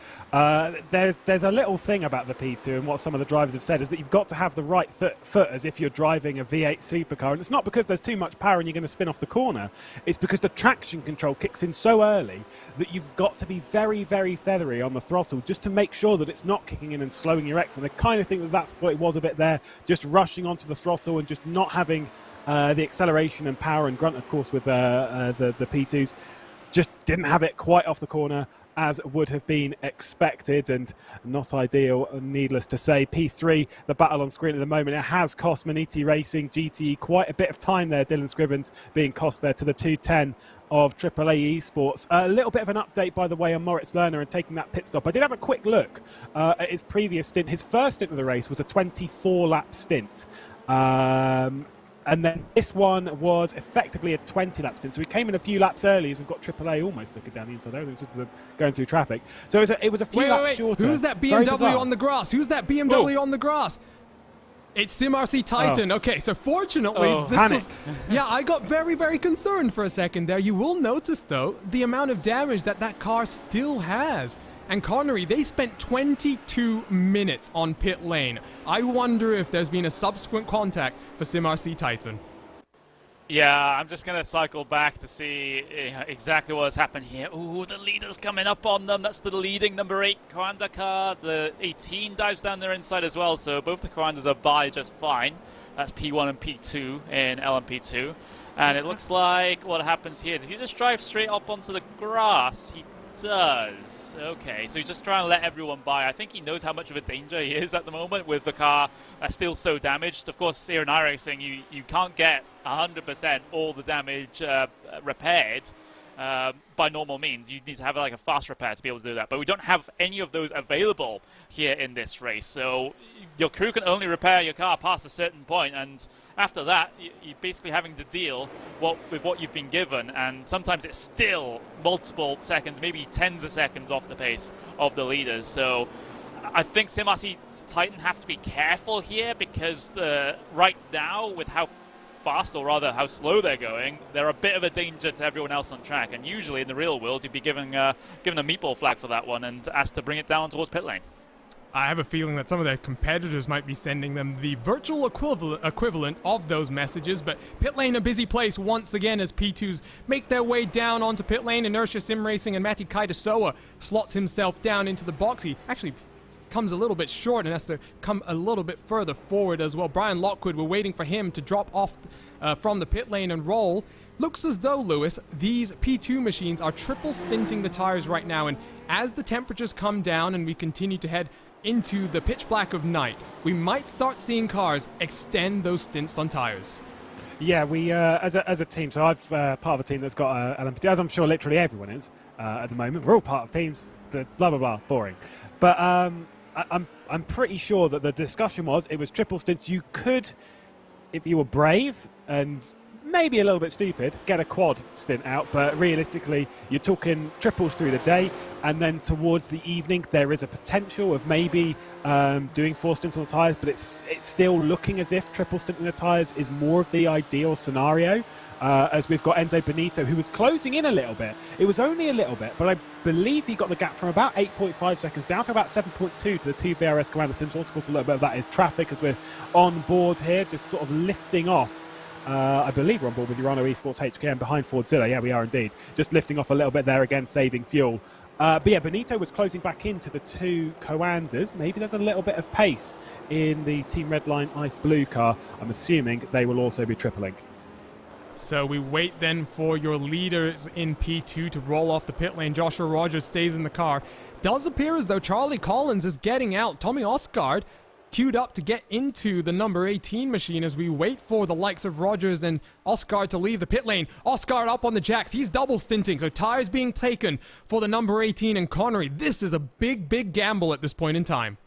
there's a little thing about the P2, and what some of the drivers have said is that you've got to have the right foot as if you're driving a V8 supercar. And it's not because there's too much power and you're going to spin off the corner. It's because the traction control kicks in so early that you've got to be very, very feathery on the throttle just to make sure that it's not kicking in and slowing your X. And I kind of think that that's what it was a bit there, just rushing onto the throttle and just not having the acceleration and power and grunt, of course, with the P2s. Just didn't have it quite off the corner as would have been expected, and not ideal, needless to say. P3, the battle on screen at the moment, it has cost Maniti Racing GTE quite a bit of time there. Dylan Scrivens being cost there to the 210 of AAA Esports. A little bit of an update, by the way, on Moritz Lerner and taking that pit stop. I did have a quick look at his previous stint. His first stint of the race was a 24-lap stint. And then this one was effectively a 20-lap stint. So we came in a few laps early, as we've got AAA almost looking down the inside there, just going through traffic. So it was a few laps shorter. Who's that BMW on the grass? Who's that BMW on the grass? It's SimRC Titan. Okay, so fortunately, I got very, very concerned for a second there. You will notice, though, the amount of damage that car still has. And Connery, they spent 22 minutes on pit lane. I wonder if there's been a subsequent contact for SimRC Titan. Yeah, I'm just going to cycle back to see exactly what has happened here. Ooh, the leader's coming up on them. That's the leading number 8 Coanda car. The 18 dives down their inside as well, so both the Coandas are by just fine. That's P1 and P2 in LMP2. And it looks like what happens here is he just drives straight up onto the grass. He does. Okay, so he's just trying to let everyone by. I think he knows how much of a danger he is at the moment with the car that's still so damaged. Of course, here in iRacing, you can't get 100% all the damage repaired by normal means. You need to have like a fast repair to be able to do that. But we don't have any of those available here in this race. So your crew can only repair your car past a certain point, and after that, you're basically having to deal with what you've been given, and sometimes it's still multiple seconds, maybe tens of seconds off the pace of the leaders. So I think SimRC Titan have to be careful here, because right now, with how fast, or rather how slow they're going, they're a bit of a danger to everyone else on track. And usually in the real world, you'd be given a meatball flag for that one and asked to bring it down towards pit lane. I have a feeling that some of their competitors might be sending them the virtual equivalent of those messages, but pit lane a busy place once again as P2s make their way down onto pit lane. Inertia Sim Racing and Matti Kaitasoa slots himself down into the box. He actually comes a little bit short and has to come a little bit further forward as well. Brian Lockwood, we're waiting for him to drop off from the pit lane and roll. Looks as though, Lewis, these P2 machines are triple stinting the tires right now, and as the temperatures come down and we continue to head into the pitch black of night, we might start seeing cars extend those stints on tires. Yeah, we as a team, so I've part of a team that's got LMP2, as I'm sure literally everyone is at the moment. We're all part of teams, blah blah blah, boring. But I'm pretty sure that the discussion was it was triple stints. You could, if you were brave and maybe a little bit stupid, get a quad stint out, but realistically, you're talking triples through the day, and then towards the evening, there is a potential of maybe doing 4 stints on the tyres, but it's still looking as if triple stint on the tyres is more of the ideal scenario, as we've got Enzo Benito, who was closing in a little bit. It was only a little bit, but I believe he got the gap from about 8.5 seconds down to about 7.2 to the 2 VRS Commander Sims. Of course, a little bit of that is traffic as we're on board here, just sort of lifting off. I believe we're on board with Urano Esports HKM behind Fordzilla. Yeah, we are indeed. Just lifting off a little bit there again, saving fuel. But yeah, Benito was closing back into the 2 Coanders. Maybe there's a little bit of pace in the Team Redline Ice Blue car. I'm assuming they will also be tripling. So we wait then for your leaders in P2 to roll off the pit lane. Joshua Rogers stays in the car. Does appear as though Charlie Collins is getting out. Tommy Osgaard queued up to get into the number 18 machine as we wait for the likes of Rogers and Osgaard to leave the pit lane. Osgaard up on the jacks. He's double stinting, so tires being taken for the number 18 and Connery. This is a big, big gamble at this point in time.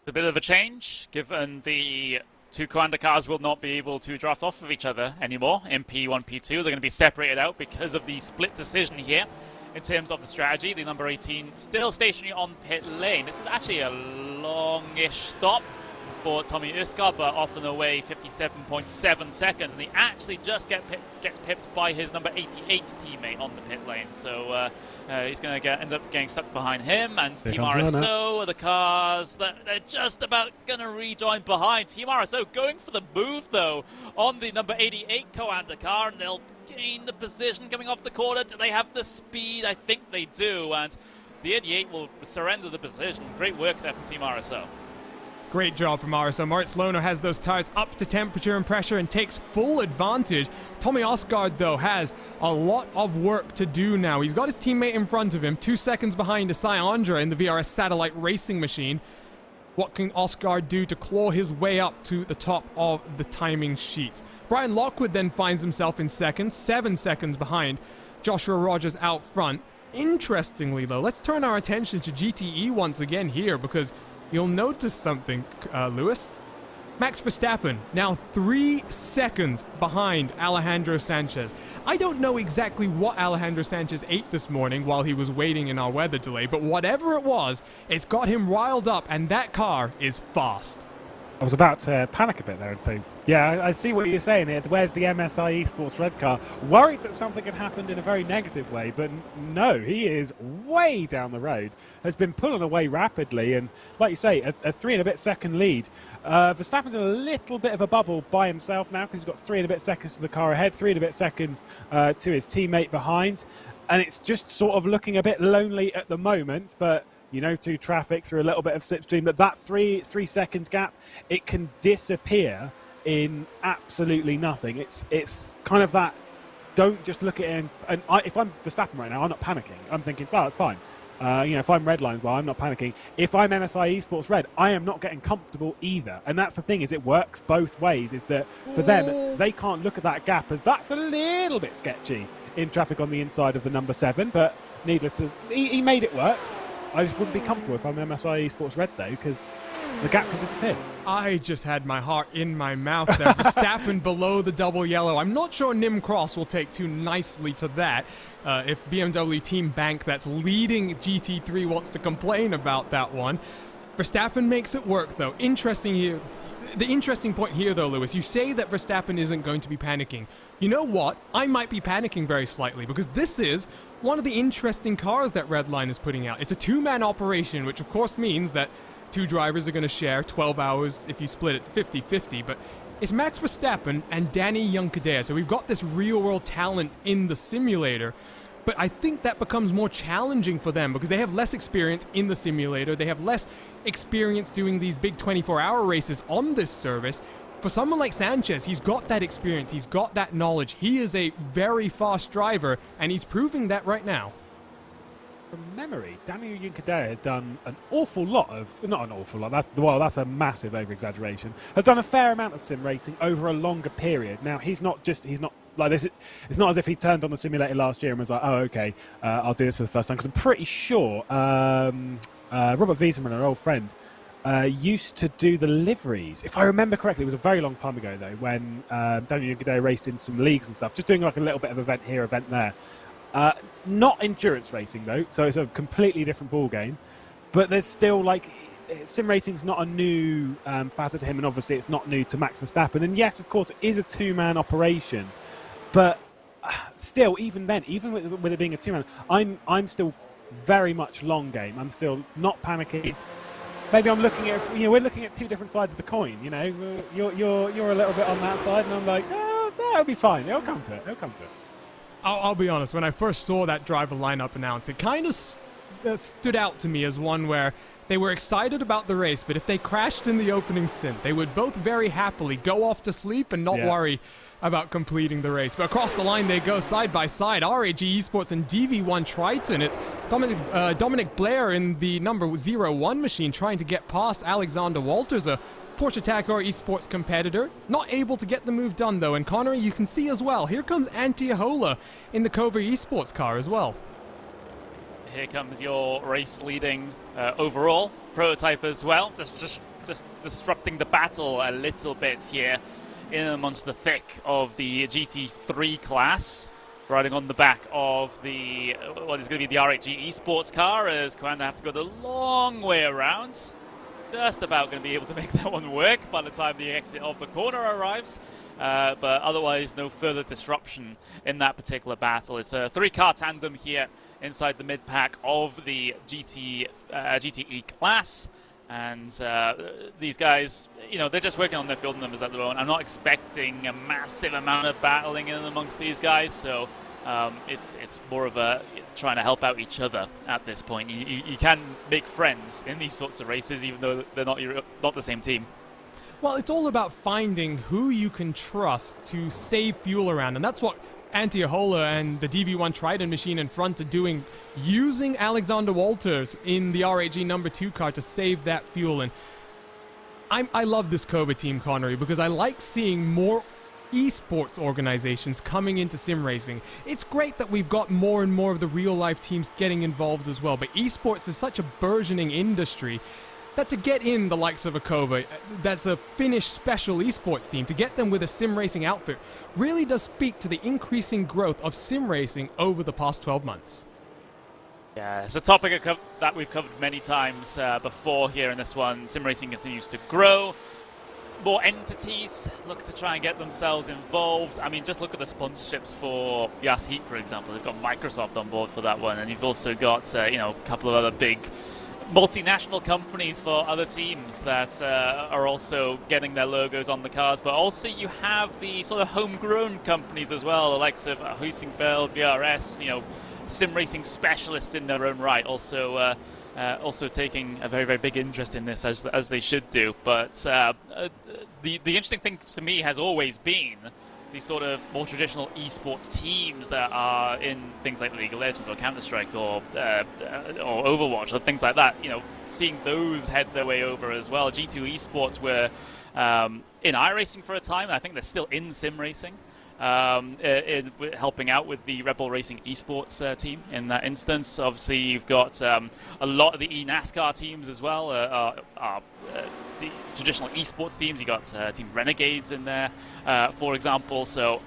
A bit of a change, given the 2 Coanda cars will not be able to draft off of each other anymore in P1, P2. They're going to be separated out because of the split decision here. In terms of the strategy, the number 18 still stationary on pit lane. This is actually a longish stop for Tommy Osgaard, but off and away 57.7 seconds, and he actually just gets pipped by his number 88 teammate on the pit lane. So he's going to end up getting stuck behind him, and Team RSO are the cars that they're just about going to rejoin behind. Team RSO going for the move, though, on the number 88 Coanda car, and they'll gain the position coming off the corner. Do they have the speed? I think they do, and the 88 will surrender the position. Great work there from Team RSO. Great job from RSO. Moritz Lohner has those tires up to temperature and pressure and takes full advantage. Tommy Osgaard, though, has a lot of work to do now. He's got his teammate in front of him, 2 seconds behind Asai Andra in the VRS Satellite Racing Machine. What can Osgaard do to claw his way up to the top of the timing sheet? Brian Lockwood then finds himself in second, 7 seconds behind Joshua Rogers out front. Interestingly, though, let's turn our attention to GTE once again here, because you'll notice something, Lewis. Max Verstappen now 3 seconds behind Alejandro Sanchez. I don't know exactly what Alejandro Sanchez ate this morning while he was waiting in our weather delay, but whatever it was, it's got him riled up, and that car is fast. I was about to panic a bit there and say, yeah, I see what you're saying here. Where's the MSI Esports red car? Worried that something had happened in a very negative way, but no, he is way down the road, has been pulling away rapidly, and like you say, a 3 and a bit second lead. Verstappen's in a little bit of a bubble by himself now because he's got 3 and a bit seconds to the car ahead, 3 and a bit seconds to his teammate behind, and it's just sort of looking a bit lonely at the moment, but you know, through traffic, through a little bit of slipstream, that 3 second gap, it can disappear in absolutely nothing. It's kind of that, don't just look at it and if I'm Verstappen right now, I'm not panicking. I'm thinking, well, it's fine. You know, if I'm Redlines, well, I'm not panicking. If I'm MSI Esports Red, I am not getting comfortable either. And that's the thing, is it works both ways, is that for them, they can't look at that gap as that's a little bit sketchy in traffic on the inside of the number 7, but needless to, he made it work. I just wouldn't be comfortable if I'm MSI Esports Red, though, because the gap can disappear. I just had my heart in my mouth there. Verstappen below the double yellow. I'm not sure Nim Cross will take too nicely to that. If BMW Team Bank that's leading GT3 wants to complain about that one. Verstappen makes it work, though. Interesting here. The interesting point here, though, Lewis, you say that Verstappen isn't going to be panicking. You know what? I might be panicking very slightly, because this is one of the interesting cars that Redline is putting out. It's a 2-man operation, which of course means that 2 drivers are going to share 12 hours if you split it 50-50, but it's Max Verstappen and Danny Juncadella. So we've got this real-world talent in the simulator, but I think that becomes more challenging for them because they have less experience in the simulator. They have less experience doing these big 24-hour races on this service. For someone like Sanchez, he's got that experience, he's got that knowledge. He is a very fast driver, and he's proving that right now. From memory, Daniel Juncadella has done an awful lot of, not an awful lot, that's a massive over-exaggeration, has done a fair amount of sim racing over a longer period. Now, he's not like this, it's not as if he turned on the simulator last year and was like, oh, okay, I'll do this for the first time, because I'm pretty sure Robert Wieseman, our old friend, used to do the liveries. If I remember correctly, it was a very long time ago though, when Daniel G'day raced in some leagues and stuff, just doing like a little bit of event here, event there. Not endurance racing though, so it's a completely different ball game. But there's still like sim racing's not a new facet to him, and obviously it's not new to Max Verstappen. And yes, of course, it is a two-man operation, but still, even then, even with it being a two-man, I'm still very much long game. I'm still not panicking. Maybe I'm looking at, we're looking at two different sides of the coin. You're a little bit on that side, and I'm like, oh, it'll be fine. It'll come to it. It'll come to it. I'll be honest. When I first saw that driver lineup announced, it kind of stood out to me as one where they were excited about the race, but if they crashed in the opening stint, they would both very happily go off to sleep and not worry about completing the race. But across the line they go side by side. RAG Esports and DV1 Triton. It's Dominic Blair in the number 01 machine trying to get past Alexander Walters, a Porsche Tacor Esports competitor. Not able to get the move done though. And Connery, you can see as well, here comes Antiola in the Cover Esports car as well. Here comes your race-leading overall prototype as well. Just disrupting the battle a little bit here in amongst the thick of the GT3 class. Riding on the back of the, what is going to be the RAG Esports car, as Coanda have to go the long way around. Just about going to be able to make that one work by the time the exit of the corner arrives. But otherwise, no further disruption in that particular battle. It's a three-car tandem here inside the mid-pack of the GTE class. And these guys, they're just working on their field numbers at the moment. I'm not expecting a massive amount of battling in amongst these guys, so it's more of a trying to help out each other at this point. You can make friends in these sorts of races, even though they're not the same team. Well, it's all about finding who you can trust to save fuel around, and that's what Antiola and the DV1 Triton machine in front are doing, using Alexander Walters in the RAG number 2 car to save that fuel. And I love this Cobra team, Connery, because I like seeing more esports organizations coming into sim racing. It's great that we've got more and more of the real life teams getting involved as well, but esports is such a burgeoning industry that to get in the likes of a Kova, that's a Finnish special esports team, to get them with a sim racing outfit really does speak to the increasing growth of sim racing over the past 12 months. Yeah, it's a topic that we've covered many times before here in this one. Sim racing continues to grow. More entities look to try and get themselves involved. I mean, just look at the sponsorships for Yas Heat, for example. They've got Microsoft on board for that one, and you've also got a couple of other big multinational companies for other teams that are also getting their logos on the cars, but also you have the sort of homegrown companies as well, the likes of Huisingveld, VRS, sim racing specialists in their own right, also taking a very, very big interest in this, as they should do. But the interesting thing to me has always been these sort of more traditional esports teams that are in things like League of Legends or Counter-Strike or Overwatch or things like that, seeing those head their way over as well. G2 Esports were in iRacing for a time. I think they're still in sim racing, helping out with the Red Bull Racing Esports team in that instance. Obviously, you've got a lot of the eNASCAR teams as well, the traditional esports teams. You got Team Renegades in there, for example. So,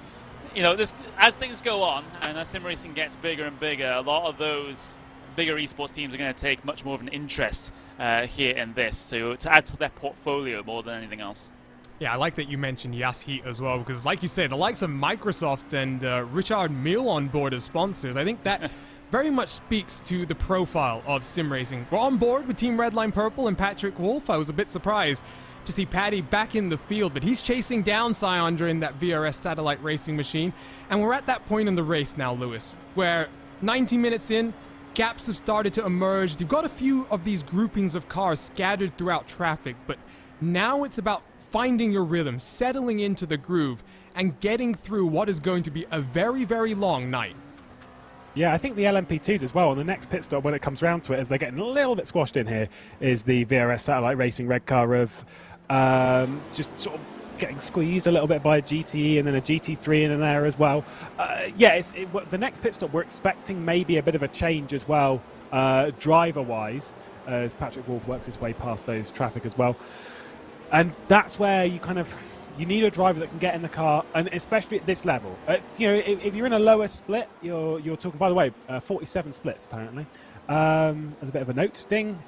as things go on and as sim racing gets bigger and bigger, a lot of those bigger esports teams are going to take much more of an interest here in this to add to their portfolio more than anything else. Yeah, I like that you mentioned Yas Heat as well, because like you say, the likes of Microsoft and Richard Mille on board as sponsors, I think that very much speaks to the profile of sim racing. We're on board with Team Redline Purple and Patrick Wolf. I was a bit surprised to see Paddy back in the field, but he's chasing down Syandra in that VRS satellite racing machine. And we're at that point in the race now, Lewis, where 90 minutes in, gaps have started to emerge. You've got a few of these groupings of cars scattered throughout traffic, but now it's about finding your rhythm, settling into the groove, and getting through what is going to be a very, very long night. Yeah, I think the LMP2s as well, on the next pit stop when it comes round to it, as they're getting a little bit squashed in here, is the VRS Satellite Racing red car of just sort of getting squeezed a little bit by a GTE and then a GT3 in there as well. The next pit stop, we're expecting maybe a bit of a change as well, driver-wise. as Patrick Wolf works his way past those traffic as well. And that's where you need a driver that can get in the car, and especially at this level. If you're in a lower split, you're talking, by the way, 47 splits apparently. As a bit of a note, ding.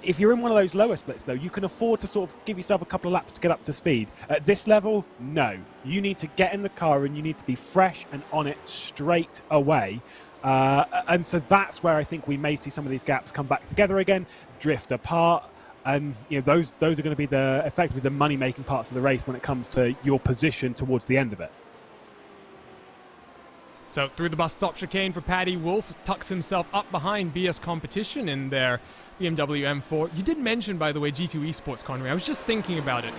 If you're in one of those lower splits, though, you can afford to sort of give yourself a couple of laps to get up to speed. At this level, no. You need to get in the car and you need to be fresh and on it straight away. And so that's where I think we may see some of these gaps come back together again, drift apart. And those are going to be effectively the money-making parts of the race when it comes to your position towards the end of it. So through the bus stop chicane for Paddy Wolf, tucks himself up behind BS Competition in their BMW M4. You did mention, by the way, G2 Esports, Connery. I was just thinking about it.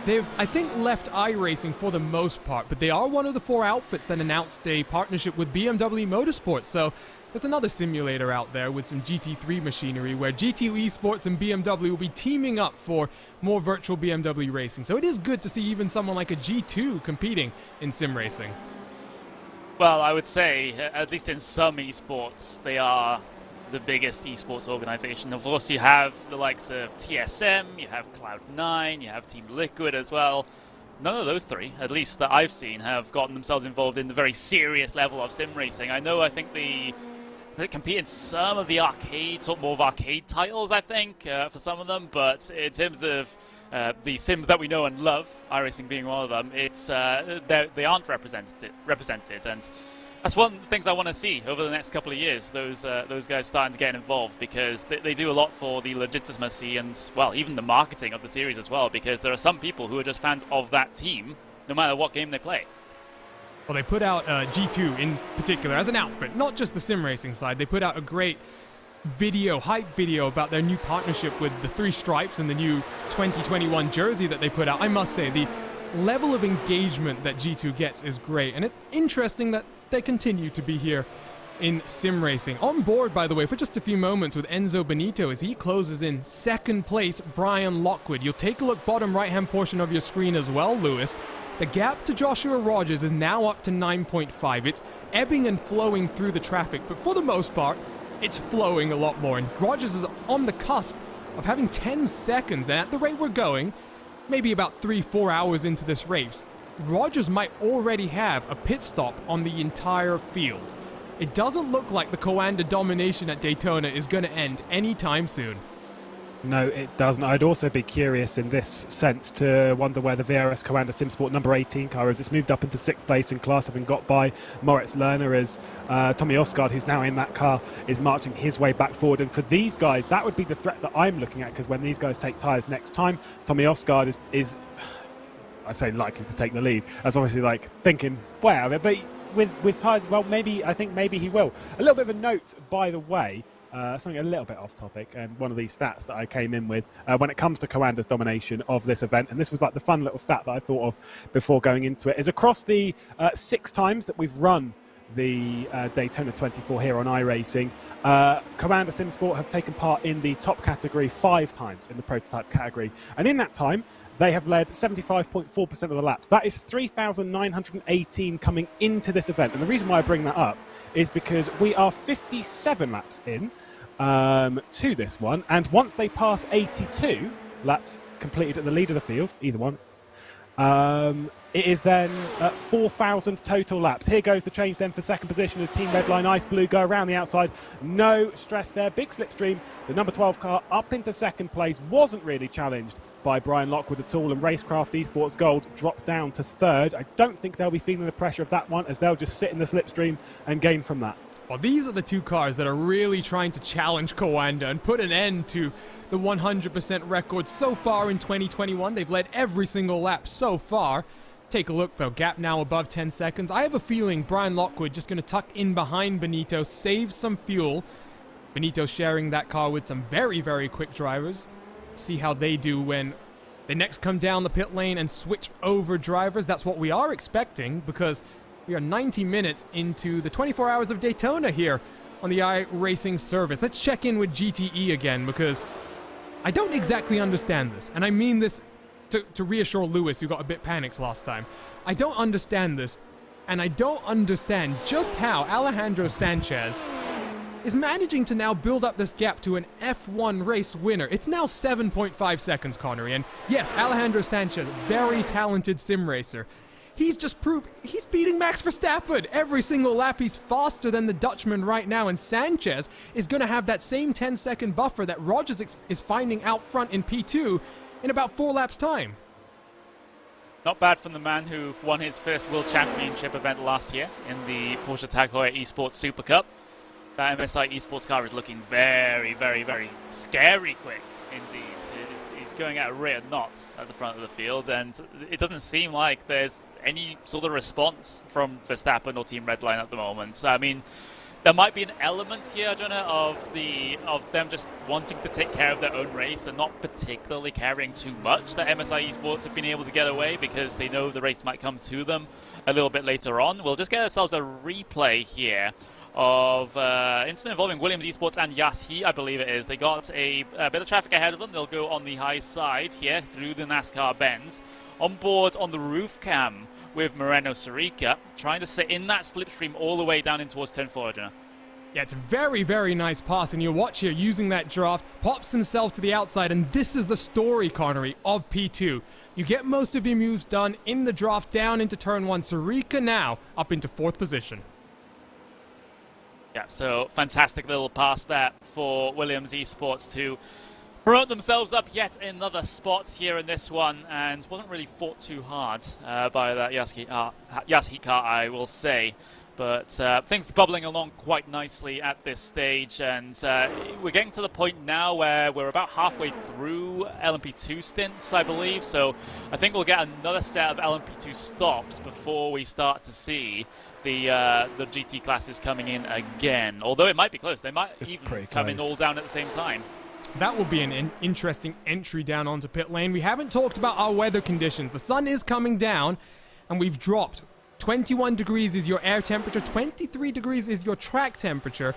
They've, I think, left iRacing for the most part, but they are one of the 4 outfits that announced a partnership with BMW Motorsports. So there's another simulator out there with some GT3 machinery where G2 Esports and BMW will be teaming up for more virtual BMW racing. So it is good to see even someone like a G2 competing in sim racing. Well, I would say, at least in some esports, they are the biggest esports organization. Of course, you have the likes of TSM, you have Cloud9, you have Team Liquid as well. None of those 3, at least that I've seen, have gotten themselves involved in the very serious level of sim racing. I think they compete in some of the arcade, sort of more of arcade titles, I think, for some of them, but in terms of the sims that we know and love, iRacing being one of them, it's they aren't represented, and that's one of the things I want to see over the next couple of years. Those guys starting to get involved, because they do a lot for the legitimacy and, well, even the marketing of the series as well. Because there are some people who are just fans of that team, no matter what game they play. Well, they put out G2 in particular as an outfit, not just the sim racing side. They put out a great hype video about their new partnership with the 3 Stripes and the new 2021 jersey that they put out. I must say, the level of engagement that G2 gets is great, and it's interesting that they continue to be here in sim racing. On board, by the way, for just a few moments with Enzo Benito as he closes in 2nd place, Brian Lockwood. You'll take a look bottom right-hand portion of your screen as well, Lewis. The gap to Joshua Rogers is now up to 9.5. It's ebbing and flowing through the traffic, but for the most part, it's flowing a lot more. And Rogers is on the cusp of having 10 seconds, and at the rate we're going, maybe about 3-4 hours into this race, Rogers might already have a pit stop on the entire field. It doesn't look like the Coanda domination at Daytona is going to end anytime soon. No, it doesn't. I'd also be curious in this sense to wonder where the VRS Coanda SimSport number 18 car is. It's moved up into 6th place in class, having got by Moritz Lerner, as Tommy Osgaard, who's now in that car, is marching his way back forward. And for these guys, that would be the threat that I'm looking at, because when these guys take tyres next time, Tommy Osgaard is I say likely to take the lead. That's obviously like thinking, wow, but with tyres, well, I think maybe he will. A little bit of a note, by the way, something a little bit off topic, and one of these stats that I came in with when it comes to Coanda's domination of this event, and this was like the fun little stat that I thought of before going into it, is across the 6 times that we've run the Daytona 24 here on iRacing, Coanda SimSport have taken part in the top category 5 times in the prototype category, and in that time they have led 75.4% of the laps. That is 3,918 coming into this event. And the reason why I bring that up is because we are 57 laps in to this one. And once they pass 82 laps completed at the lead of the field, either one, it is then 4,000 total laps. Here goes the change then for 2nd position as Team Redline Ice Blue go around the outside. No stress there. Big slipstream. The number 12 car up into 2nd place. Wasn't really challenged by Brian Lockwood at all, and Racecraft Esports Gold dropped down to 3rd. I don't think they'll be feeling the pressure of that one, as they'll just sit in the slipstream and gain from that. Well, these are the 2 cars that are really trying to challenge Coanda and put an end to the 100% record so far in 2021. They've led every single lap so far. Take a look, though. Gap now above 10 seconds. I have a feeling Brian Lockwood just going to tuck in behind Benito, save some fuel. Benito sharing that car with some very, very quick drivers. See how they do when they next come down the pit lane and switch over drivers. That's what we are expecting, because we are 90 minutes into the 24 Hours of Daytona here on the iRacing service. Let's check in with GTE again, because I don't exactly understand this. And I mean this to reassure Lewis, who got a bit panicked last time. I don't understand this, and I don't understand just how Alejandro Sanchez is managing to now build up this gap to an F1 race winner. It's now 7.5 seconds, Connery. And yes, Alejandro Sanchez, very talented sim racer. He's just proved he's beating Max Verstappen every single lap. He's faster than the Dutchman right now, and Sanchez is going to have that same 10-second buffer that Rogers is finding out front in P2 in about 4 laps' time. Not bad from the man who won his first World Championship event last year in the Porsche Tag Heuer Esports Super Cup. That MSI Esports car is looking very, very, very scary quick indeed. It's going at a rate of knots at the front of the field, and it doesn't seem like there's any sort of response from Verstappen or Team Redline at the moment. I mean, there might be an element here, Jonah, of them just wanting to take care of their own race and not particularly caring too much that MSI Esports have been able to get away because they know the race might come to them a little bit later on. We'll just get ourselves a replay here of incident involving Williams Esports and Yashi, I believe it is. They got a bit of traffic ahead of them. They'll go on the high side here through the NASCAR bends. On board on the roof cam with Moreno Sarica, trying to sit in that slipstream all the way down in towards turn 4, Jonah. Yeah, it's a very, very nice pass, and you watch here using that draft, pops himself to the outside, and this is the story, Connery, of P2. You get most of your moves done in the draft down into turn 1. Sarica now up into 4th position. Yeah, so fantastic little pass there for Williams Esports to promote themselves up yet another spot here in this one, and wasn't really fought too hard by that Yashi car, I will say. But things bubbling along quite nicely at this stage, and we're getting to the point now where we're about halfway through LMP2 stints, I believe. So I think we'll get another set of LMP2 stops before we start to see the GT classes coming in again. Although it might be close. They might even come in all down at the same time. That will be an interesting entry down onto pit lane. We haven't talked about our weather conditions. The sun is coming down, and we've dropped 21 degrees is your air temperature, 23 degrees is your track temperature.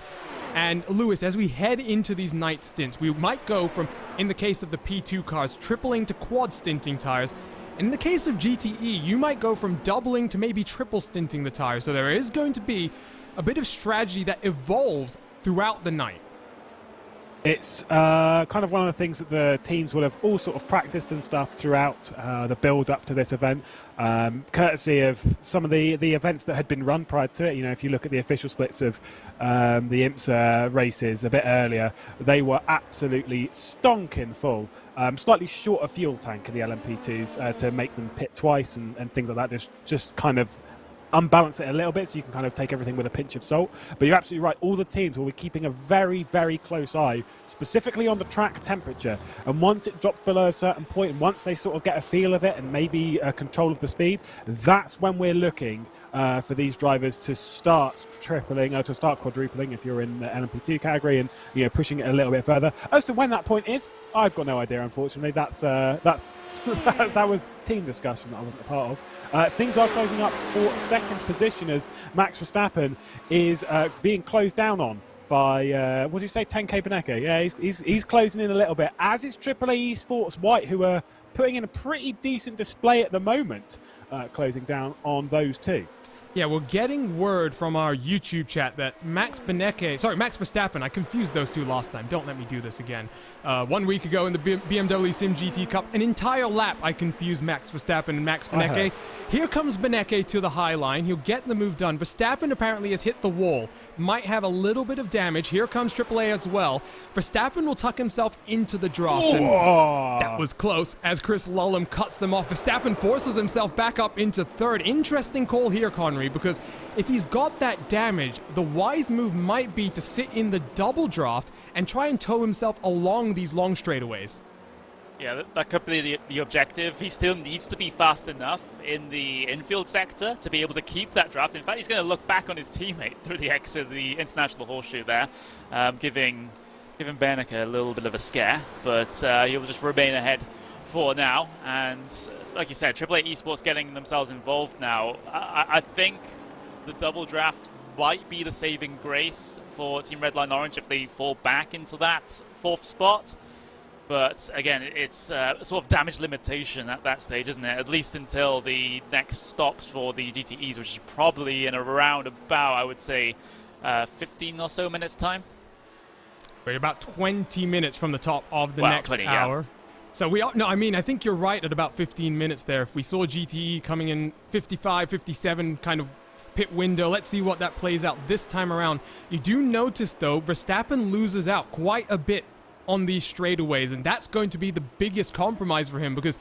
And Lewis, as we head into these night stints, we might go from, in the case of the P2 cars, tripling to quad stinting tires. In the case of GTE, you might go from doubling to maybe triple stinting the tires. So there is going to be a bit of strategy that evolves throughout the night. It's kind of one of the things that the teams will have all sort of practiced and stuff throughout the build up to this event, courtesy of some of the events that had been run prior to it. You know, if you look at the official splits of the IMSA races a bit earlier, they were absolutely stonking full. Slightly shorter fuel tank in the LMP2s to make them pit twice and things like that. Just kind of unbalance it a little bit so you can kind of take everything with a pinch of salt. But you're absolutely right, all the teams will be keeping a very, very close eye specifically on the track temperature, and once it drops below a certain point and once they sort of get a feel of it and maybe control of the speed, that's when we're looking for these drivers to start tripling or to start quadrupling if you're in the LMP2 category, and you know, pushing it a little bit further. As to when that point is, I've got no idea, unfortunately. That's that was team discussion that I wasn't a part of. Things are closing up for second position as Max Verstappen is being closed down on by, what did you say, 10K Benecke? Yeah, he's closing in a little bit, as is AAA Esports White, who are putting in a pretty decent display at the moment, closing down on those two. Yeah, we're getting word from our YouTube chat that Max Verstappen, I confused those two last time. Don't let me do this again. 1 week ago in the BMW Sim GT Cup, an entire lap I confused Max Verstappen and Max Benecke. Here comes Benecke to the high line. He'll get the move done. Verstappen apparently has hit the wall. Might have a little bit of damage. Here comes AAA as well. Verstappen will tuck himself into the draft. And that was close as Chris Lullum cuts them off. Verstappen forces himself back up into third. Interesting call here, Connery, because if he's got that damage, the wise move might be to sit in the double draft and try and tow himself along these long straightaways. Yeah, that could be the objective. He still needs to be fast enough in the infield sector to be able to keep that draft. In fact, he's going to look back on his teammate through the exit of the International Horseshoe there, giving Benecke a little bit of a scare, but he'll just remain ahead for now. And like you said, AAA Esports getting themselves involved now. I think the double draft might be the saving grace for Team Redline Orange if they fall back into that fourth spot. But again, it's sort of damage limitation at that stage, isn't it? At least until the next stops for the GTEs, which is probably in around about, I would say, 15 or so minutes time. We're about 20 minutes from the top of the Well, next 20, hour. So we are, no, I mean, I think you're right at about 15 minutes there. If we saw GTE coming in 55, 57 kind of pit window, let's see what that plays out this time around. You do notice, though, Verstappen loses out quite a bit on these straightaways, and that's going to be the biggest compromise for him because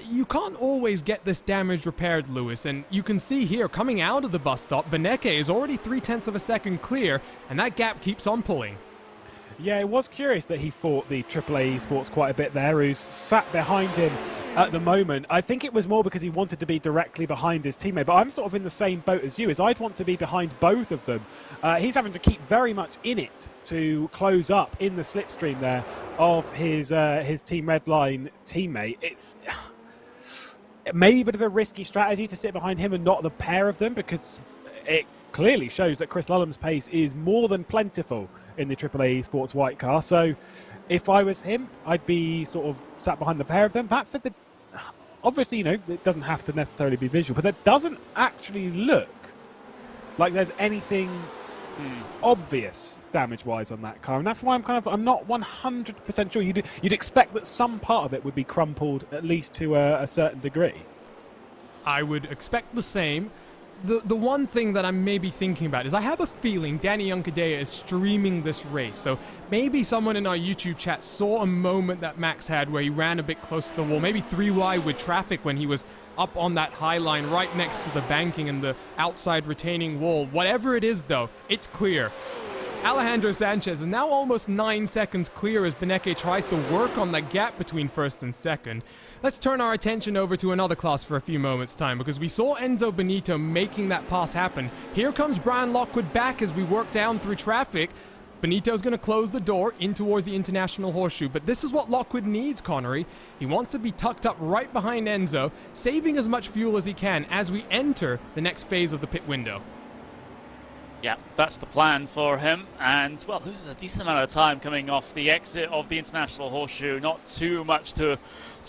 you can't always get this damage repaired, Lewis, and you can see here, coming out of the bus stop, Beneke is already 0.3 of a second clear, and that gap keeps on pulling. Yeah, it was curious that he fought the AAA Esports quite a bit there, who's sat behind him at the moment. I think it was more because he wanted to be directly behind his teammate, but I'm sort of in the same boat as you, as I'd want to be behind both of them. He's having to keep very much in it to close up in the slipstream there of his Team Redline teammate. It's maybe a bit of a risky strategy to sit behind him and not the pair of them, because it clearly shows that Chris Lulham's pace is more than plentiful in the AAA Esports white car. So if I was him, I'd be sort of sat behind the pair of them. That said, obviously, you know, it doesn't have to necessarily be visual, but that doesn't actually look like there's anything obvious damage-wise on that car, and that's why I'm not 100% sure. You'd expect that some part of it would be crumpled, at least to a certain degree. I would expect the same. The one thing that I'm maybe thinking about is I have a feeling Danny Yonkadea is streaming this race. So maybe someone in our YouTube chat saw a moment that Max had where he ran a bit close to the wall, maybe 3 wide with traffic when he was up on that high line right next to the banking and the outside retaining wall. Whatever it is, though, it's clear. Alejandro Sanchez is now almost 9 seconds clear as Beneke tries to work on that gap between first and second. Let's turn our attention over to another class for a few moments' time, because we saw Enzo Benito making that pass happen. Here comes Brian Lockwood back as we work down through traffic. Benito's going to close the door in towards the International Horseshoe, but this is what Lockwood needs, Connery. He wants to be tucked up right behind Enzo, saving as much fuel as he can as we enter the next phase of the pit window. Yeah, that's the plan for him, and well, loses a decent amount of time coming off the exit of the International Horseshoe. Not too much to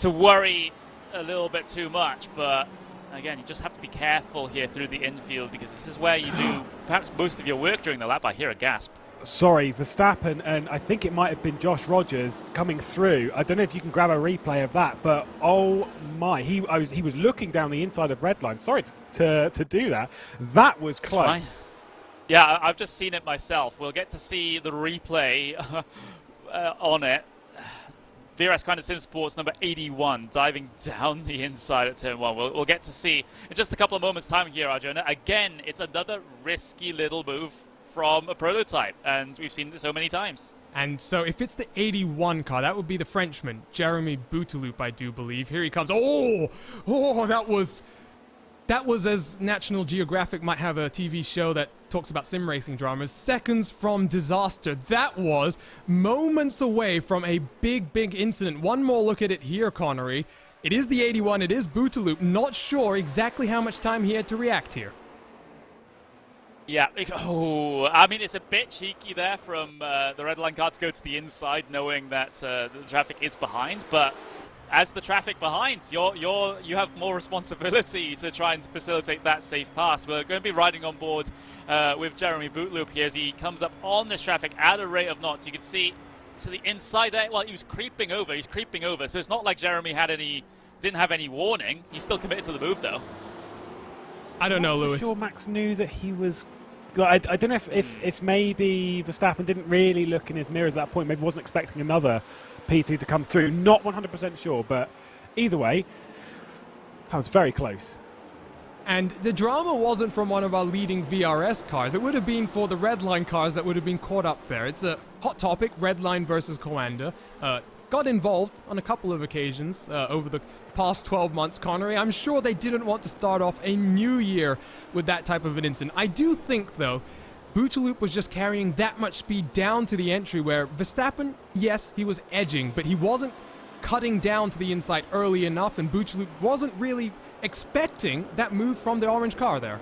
worry a little bit too much, but again, you just have to be careful here through the infield, because this is where you do perhaps most of your work during the lap. I hear a gasp. Sorry, Verstappen, and I think it might have been Josh Rogers coming through. I don't know if you can grab a replay of that, but oh my, he was looking down the inside of Redline. Sorry to do that. That was close. It's fine. Yeah, I've just seen it myself. We'll get to see the replay on it. VRS Kind of Sim Sports number 81 diving down the inside at turn 1. We'll get to see in just a couple of moments' time here, Arjuna. Again, it's another risky little move from a prototype, and we've seen this so many times. And so if it's the 81 car, that would be the Frenchman, Jeremy Bouteloup, I do believe. Here he comes. Oh, that was as National Geographic might have a TV show that talks about sim racing dramas, seconds from disaster. That was moments away from a big incident. One more look at it here, Connery. It is the 81, it is Bouteloup. Not sure exactly how much time he had to react here. Yeah, I mean, it's a bit cheeky there from the red line car to go to the inside, knowing that the traffic is behind, but as the traffic behind, you have more responsibility to try and facilitate that safe pass. We're going to be riding on board with Jeremy Bouteloup here as he comes up on this traffic at a rate of knots. You can see to the inside there, well, he was creeping over. He's creeping over, so it's not like Jeremy didn't have any warning. He's still committed to the move, though. I don't know, I'm not Lewis. so sure Max knew that he was. I don't know if maybe Verstappen didn't really look in his mirrors at that point. Maybe wasn't expecting another P2 to come through. Not 100% sure, but either way, that was very close. And the drama wasn't from one of our leading VRS cars. It would have been for the Redline cars that would have been caught up there. It's a hot topic, Redline versus Coanda. Got involved on a couple of occasions over the past 12 months, Connery. I'm sure they didn't want to start off a new year with that type of an incident. I do think, though, Bouteloup was just carrying that much speed down to the entry where Verstappen, yes, he was edging, but he wasn't cutting down to the inside early enough, and Bouteloup wasn't really expecting that move from the orange car there.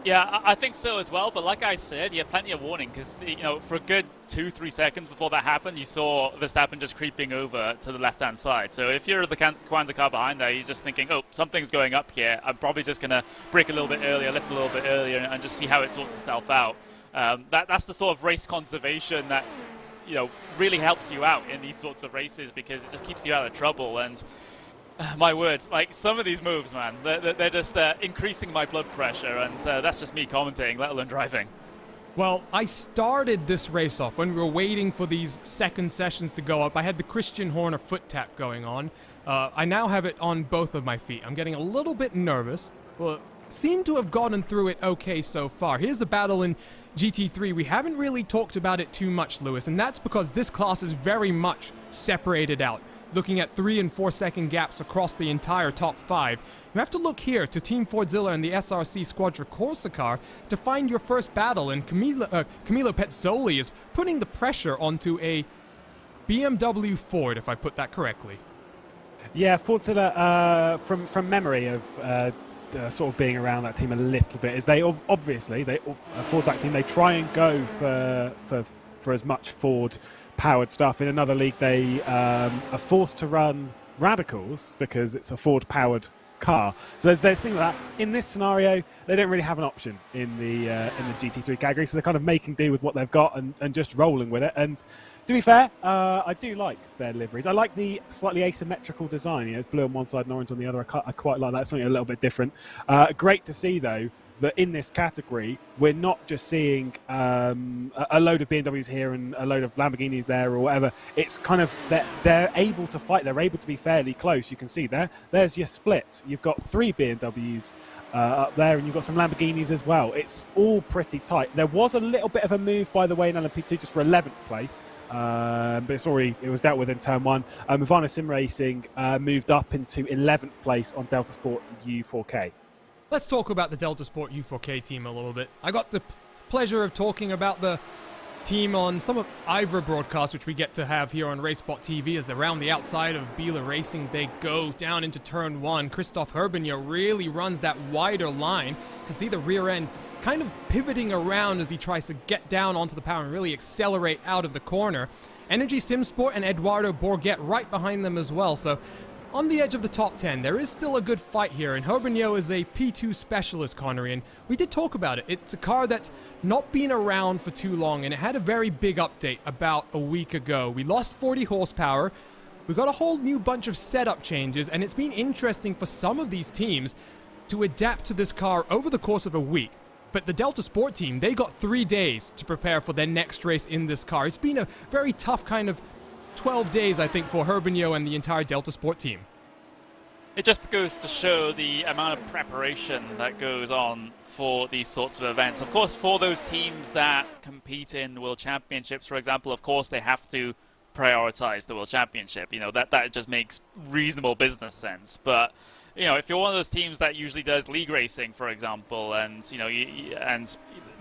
Yeah, I think so as well, but like I said, you had plenty of warning, because, you know, for a good 2-3 seconds before that happened, you saw Verstappen just creeping over to the left-hand side. So if you're the Coanda car behind there, you're just thinking, oh, something's going up here. I'm probably just going to brake a little bit earlier, lift a little bit earlier, and just see how it sorts itself out. That's the sort of race conservation that really helps you out in these sorts of races because it just keeps you out of trouble. And my words, like some of these moves, man, they're just increasing my blood pressure, and that's just me commentating, let alone driving. Well, I started this race off when we were waiting for these second sessions to go up. I had the Christian Horner foot tap going on. I now have it on both of my feet. I'm getting a little bit nervous. Well, seem to have gotten through it okay so far. Here's the battle in GT3. We haven't really talked about it too much, Lewis, and that's because this class is very much separated out. Looking at 3 and 4 second gaps across the entire top 5. You have to look here to Team Fordzilla and the SRC Squadra Corsicar to find your first battle, and Camilo Pezzoli is putting the pressure onto a BMW Ford, if I put that correctly. Yeah, Fordzilla, from memory of sort of being around that team a little bit, is they obviously, a Ford-backed team, they try and go for as much Ford-powered stuff. In another league, they are forced to run radicals because it's a Ford-powered car. So there's things like that. In this scenario, they don't really have an option in the GT3 category, so they're kind of making do with what they've got and just rolling with it. And to be fair, I do like their liveries. I like the slightly asymmetrical design. It's blue on one side and orange on the other. I quite like that. Something a little bit different. Great to see, though, that in this category, we're not just seeing a load of BMWs here and a load of Lamborghinis there or whatever. It's kind of, they're able to fight. They're able to be fairly close. You can see there's your split. You've got 3 BMWs up there, and you've got some Lamborghinis as well. It's all pretty tight. There was a little bit of a move, by the way, in LMP2 just for 11th place. But it was dealt with in turn 1. Ivana Sim Racing moved up into 11th place on Delta Sport U4K. Let's talk about the Delta Sport U4K team a little bit. I got the pleasure of talking about the team on some of Ivra broadcasts, which we get to have here on RaceSpotTV as they're around the outside of Biela Racing. They go down into turn 1. Christophe Herbigno really runs that wider line. You can see the rear end kind of pivoting around as he tries to get down onto the power and really accelerate out of the corner. Energy Simsport and Eduardo Borghet right behind them as well. So on the edge of the top 10, there is still a good fight here, and Herbigno is a P2 specialist, Connery, and we did talk about it. It's a car that's not been around for too long, and it had a very big update about a week ago. We lost 40 horsepower, we got a whole new bunch of setup changes, and it's been interesting for some of these teams to adapt to this car over the course of a week. But the Delta Sport team, they got 3 days to prepare for their next race in this car. It's been a very tough kind of 12 days, I think, for Herbigno and the entire Delta Sport team. It just goes to show the amount of preparation that goes on for these sorts of events. Of course, for those teams that compete in World Championships, for example, of course, they have to prioritize the World Championship. That just makes reasonable business sense. But if you're one of those teams that usually does league racing, for example, and and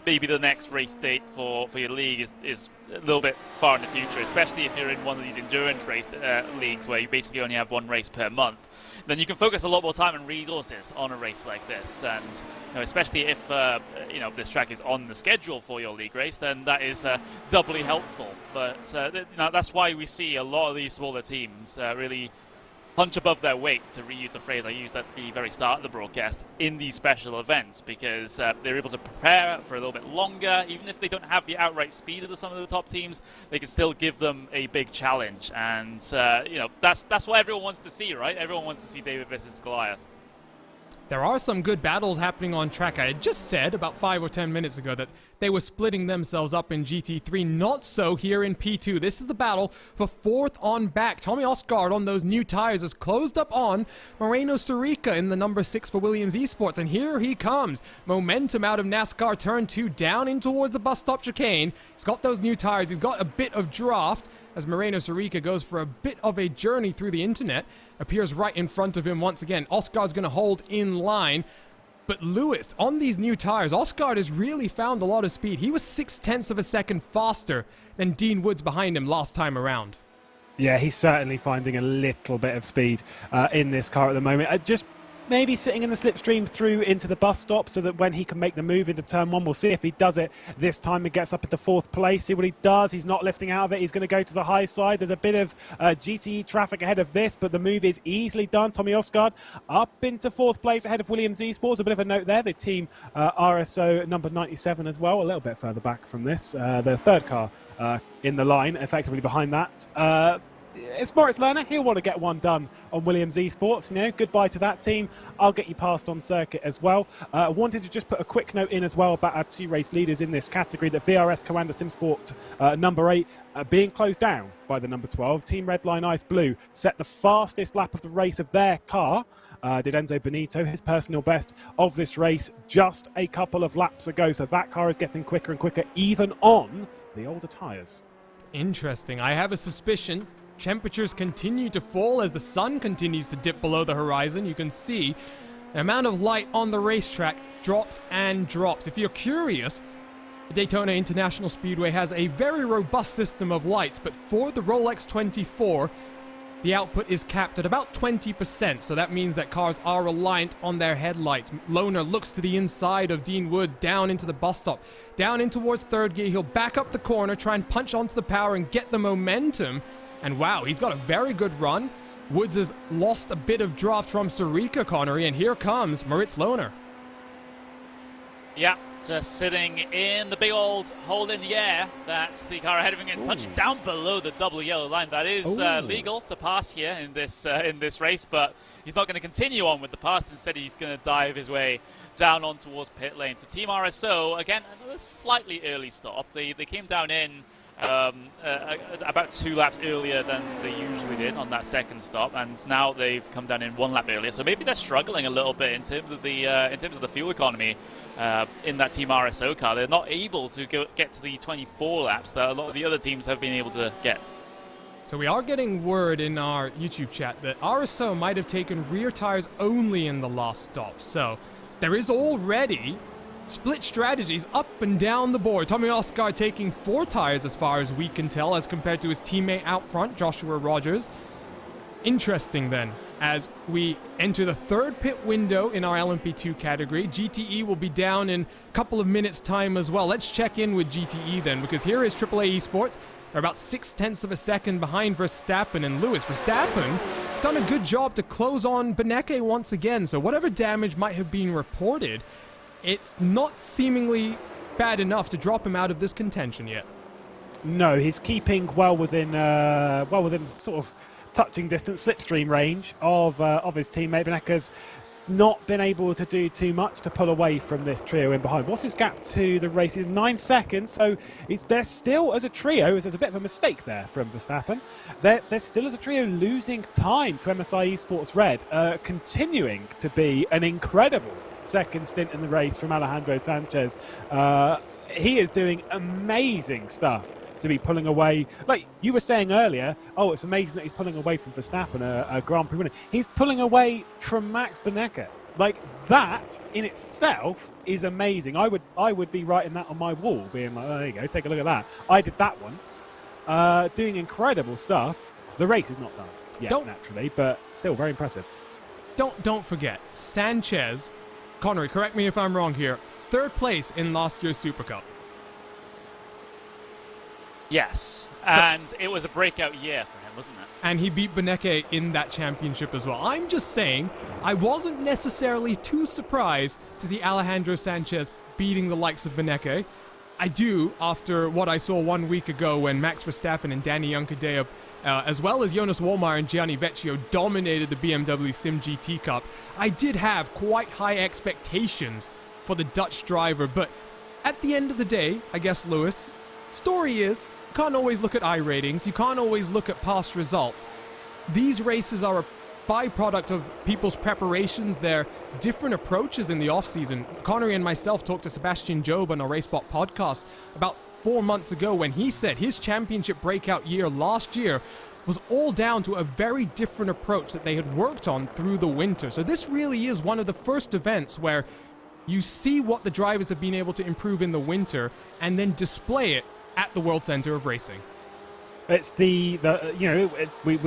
maybe the next race date for your league is a little bit far in the future, especially if you're in one of these endurance race leagues where you basically only have 1 race per month, then you can focus a lot more time and resources on a race like this. And especially if this track is on the schedule for your league race, then that is doubly helpful. But that's why we see a lot of these smaller teams really punch above their weight, to reuse a phrase I used at the very start of the broadcast, in these special events, because they're able to prepare for a little bit longer. Even if they don't have the outright speed of some of the top teams, they can still give them a big challenge. And that's what everyone wants to see, right? Everyone wants to see David versus Goliath. There are some good battles happening on track. I had just said about 5 or 10 minutes ago that they were splitting themselves up in GT3. Not so here in P2. This is the battle for 4th on back. Tommy Osgaard on those new tires has closed up on Moreno Surica in the number 6 for Williams Esports. And here he comes. Momentum out of NASCAR turn 2 down in towards the bus stop chicane. He's got those new tires. He's got a bit of draft as Moreno Surica goes for a bit of a journey through the internet. Appears right in front of him once again. Osgaard's going to hold in line. But Lewis, on these new tires, Osgaard has really found a lot of speed. He was 0.6 of a second faster than Dean Woods behind him last time around. Yeah, he's certainly finding a little bit of speed in this car at the moment. Just maybe sitting in the slipstream through into the bus stop so that when he can make the move into turn 1, we'll see if he does it this time. He gets up into 4th place, see what he does. He's not lifting out of it. He's going to go to the high side. There's a bit of GTE traffic ahead of this, but the move is easily done. Tommy Osgaard up into 4th place ahead of Williams Esports. A bit of a note there. The team RSO number 97 as well, a little bit further back from this. The third car in the line, effectively behind that. It's Moritz Lerner. He'll want to get one done on Williams Esports. You know, goodbye to that team. I'll get you past on circuit as well. Wanted to just put a quick note in as well about our 2 race leaders in this category. That VRS Coanda SimSport number 8 being closed down by the number 12. Team Redline Ice Blue set the fastest lap of the race of their car. Did Enzo Benito, his personal best of this race just a couple of laps ago. So that car is getting quicker and quicker, even on the older tyres. Interesting. I have a suspicion. Temperatures continue to fall as the sun continues to dip below the horizon. You can see the amount of light on the racetrack drops and drops. If you're curious, the Daytona International Speedway has a very robust system of lights, but for the Rolex 24, the output is capped at about 20%, so that means that cars are reliant on their headlights. Lohner looks to the inside of Dean Wood, down into the bus stop, down in towards third gear. He'll back up the corner, try and punch onto the power and get the momentum. And wow, he's got a very good run. Woods has lost a bit of draft from Sarika, Connery, and here comes Moritz Lohner. Yeah, just sitting in the big old hole in the air that the car ahead of him is punched down below the double yellow line. That is legal to pass here in this race, but he's not going to continue on with the pass. Instead, he's going to dive his way down on towards pit lane. So Team RSO, again, a slightly early stop. They came down in about 2 laps earlier than they usually did on that second stop, and now they've come down in 1 lap earlier. So maybe they're struggling a little bit in terms of the fuel economy in that Team RSO car. They're not able to get to the 24 laps that a lot of the other teams have been able to get. So we are getting word in our YouTube chat that RSO might have taken rear tires only in the last stop. So there is already split strategies up and down the board. Tommy Oscar taking 4 tires as far as we can tell, as compared to his teammate out front, Joshua Rogers. Interesting then, as we enter the 3rd pit window in our LMP2 category. GTE will be down in a couple of minutes time as well. Let's check in with GTE then, because here is AAA Esports. They're about 0.6 of a second behind Verstappen and Lewis. Verstappen done a good job to close on Beneke once again, so whatever damage might have been reported, it's not seemingly bad enough to drop him out of this contention yet. No, he's keeping well within sort of touching distance, slipstream range of his teammate. Beneke's not been able to do too much to pull away from this trio in behind. What's his gap to the race? Is 9 seconds, so they're still, as a trio, there's a bit of a mistake there from Verstappen. They're still, as a trio, losing time to MSI Esports Red, continuing to be an incredible second stint in the race from Alejandro Sanchez. He is doing amazing stuff to be pulling away. Like you were saying earlier, oh, it's amazing that he's pulling away from Verstappen, a Grand Prix winner. He's pulling away from Max Beneke. Like, that in itself is amazing. I would be writing that on my wall, being like, oh, there you go, take a look at that. I did that once. Doing incredible stuff. The race is not done yet, naturally, but still very impressive. Don't forget, Sanchez, Connery, correct me if I'm wrong here, 3rd place in last year's Super Cup. Yes, and it was a breakout year for him, wasn't it? And he beat Beneke in that championship as well. I'm just saying, I wasn't necessarily too surprised to see Alejandro Sanchez beating the likes of Beneke. I do, after what I saw 1 week ago when Max Verstappen and Danny Juncadella, as well as Jonas Wallmeyer and Gianni Vecchio, dominated the BMW Sim GT Cup. I did have quite high expectations for the Dutch driver, but at the end of the day, I guess, Lewis, story is, you can't always look at iRatings, you can't always look at past results. These races are a byproduct of people's preparations, their different approaches in the off-season. Connery and myself talked to Sebastian Job on our RaceSpot podcast about 4 months ago when he said his championship breakout year last year was all down to a very different approach that they had worked on through the winter. So this really is one of the first events where you see what the drivers have been able to improve in the winter and then display it at the World Center of Racing. It's we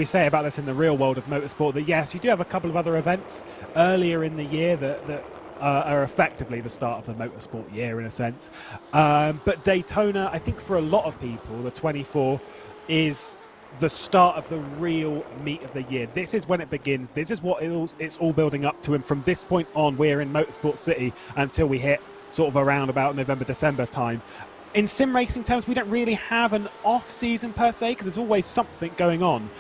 say about this in the real world of motorsport that yes, you do have a couple of other events earlier in the year that are effectively the start of the motorsport year in a sense. But Daytona, I think for a lot of people, the 24 is the start of the real meat of the year. This is when it begins. This is what it's all building up to. And from this point on, we're in Motorsport City until we hit sort of around about November, December time. in sim racing terms, we don't really have an off-season per se, because there's always something going on.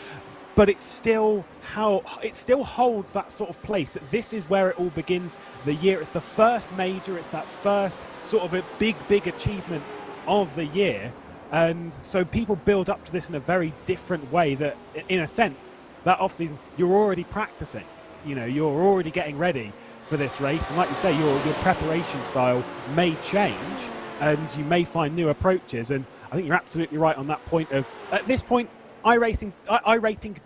But it still holds that sort of place, that this is where it all begins. The year, it's the first major, it's that first sort of a big achievement of the year. And so people build up to this in a very different way, that in a sense, that off-season, you're already practicing. You know, you're already getting ready for this race. And like you say, your preparation style may change and you may find new approaches. And I think you're absolutely right on that point of, at this point, iRating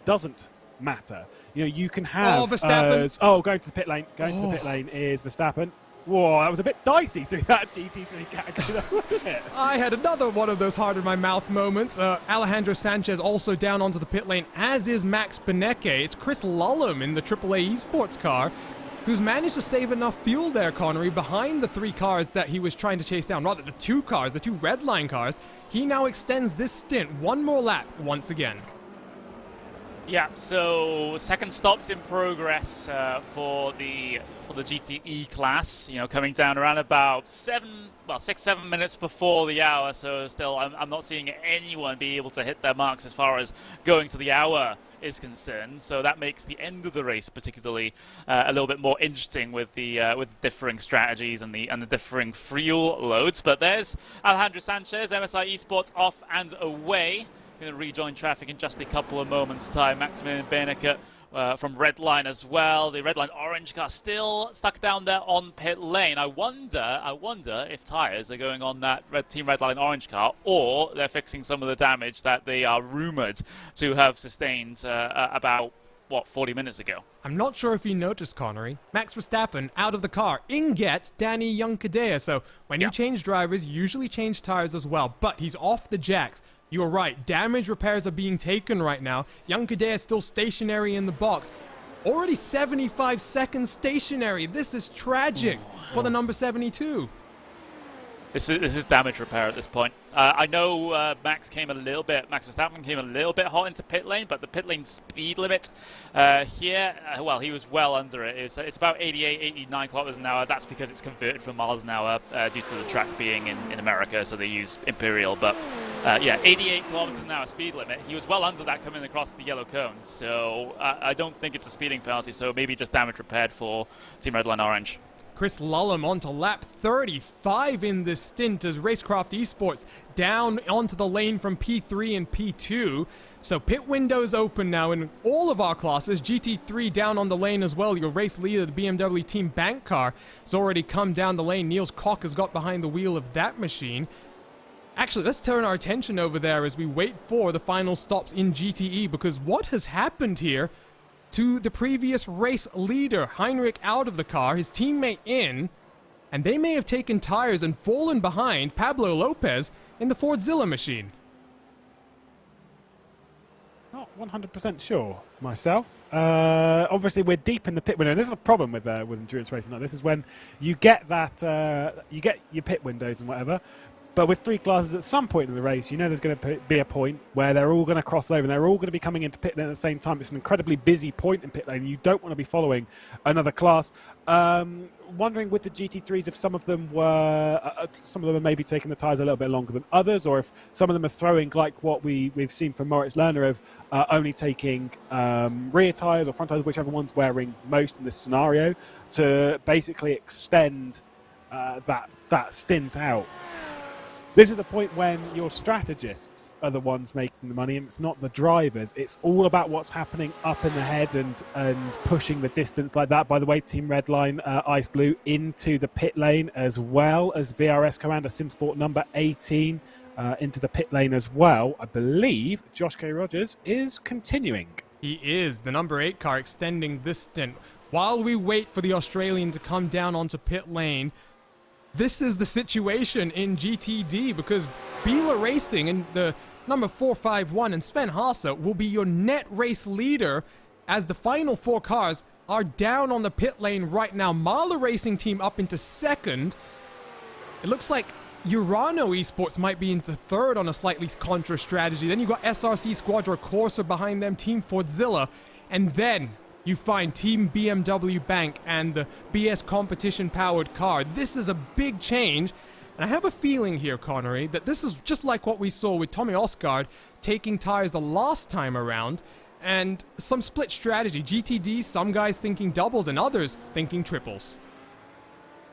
doesn't matter. You know, you can have... Verstappen. Going to the pit lane. Going to the pit lane is Verstappen. Whoa, that was a bit dicey through that GT3 category, wasn't it? I had another one of those hard-in-my-mouth moments. Alejandro Sanchez also down onto the pit lane, as is Max Benecke. It's Chris Lullum in the AAA Esports car, who's managed to save enough fuel there, Connery, behind the 3 cars that he was trying to chase down. Rather, the 2 cars, the 2 red line cars. He now extends this stint 1 more lap once again. Yeah, so second stops in progress for the GTE class. You know, coming down around about 6-7 minutes before the hour. So still, I'm not seeing anyone be able to hit their marks as far as going to the hour is concerned. So that makes the end of the race particularly a little bit more interesting with the differing strategies and the differing fuel loads. But there's Alejandro Sanchez, MSI Esports off and away. Going to rejoin traffic in just a couple of moments' time. Maximilian Benecke from Redline as well. The Redline orange car still stuck down there on pit lane. I wonder if tyres are going on that Team Redline orange car, or they're fixing some of the damage that they are rumoured to have sustained about, 40 minutes ago. I'm not sure if you noticed, Connery. Max Verstappen out of the car. In gets Danny Yunkadea. So when you change drivers, you usually change tires as well. But he's off the jacks. You're right, damage repairs are being taken right now. Yunkadea is still stationary in the box. Already 75 seconds stationary. This is tragic for the number 72. This is damage repair at this point. I know Max Verstappen came a little bit hot into pit lane, but the pit lane speed limit here, he was well under it. It's about 88, 89 kilometers an hour. That's because it's converted from miles an hour due to the track being in America, so they use Imperial. But 88 kilometers an hour speed limit. He was well under that coming across the yellow cone, so I don't think it's a speeding penalty, so maybe just damage repaired for Team Redline Orange. Chris Lullum onto lap 35 in this stint as Racecraft Esports down onto the lane from P3 and P2. So pit windows open now in all of our classes. GT3 down on the lane as well. Your race leader, the BMW Team Bank car, has already come down the lane. Niels Koch has got behind the wheel of that machine. Actually, let's turn our attention over there as we wait for the final stops in GTE, because what has happened here to the previous race leader, Heinrich, out of the car, his teammate in, and they may have taken tires and fallen behind Pablo Lopez in the Fordzilla machine. Not 100% sure myself. Obviously, we're deep in the pit window. This is a problem with endurance racing. This is when you get that you get your pit windows and whatever. But with 3 classes, at some point in the race, you know there's going to be a point where they're all going to cross over and they're all going to be coming into pit lane at the same time. It's an incredibly busy point in pit lane. You don't want to be following another class. Wondering with the GT3s if some of them are maybe taking the tyres a little bit longer than others, or if some of them are throwing, like what we've seen from Moritz Lerner, of only taking rear tyres or front tyres, whichever one's wearing most in this scenario, to basically extend that stint out. This is the point when your strategists are the ones making the money, and it's not the drivers. It's all about what's happening up in the head and pushing the distance like that. By the way, Team Redline Ice Blue into the pit lane, as well as VRS Commander SimSport number 18 into the pit lane as well. I believe Josh K. Rogers is continuing. He is. The number 8 car extending this stint. While we wait for the Australian to come down onto pit lane, this is the situation in GTD, because Bila Racing and the number 451 and Sven Haase will be your net race leader, as the final 4 cars are down on the pit lane right now. Mahler Racing Team up into 2nd. It looks like Urano Esports might be into 3rd on a slightly contra strategy. Then you've got SRC Squadra Corsa behind them, Team Fordzilla, and then you find Team BMW Bank and the BS competition-powered car. This is a big change And I have a feeling here, Connery, that this is just like what we saw with Tommy Osgaard taking tires the last time around, and some split strategy. GTD, some guys thinking doubles and others thinking triples.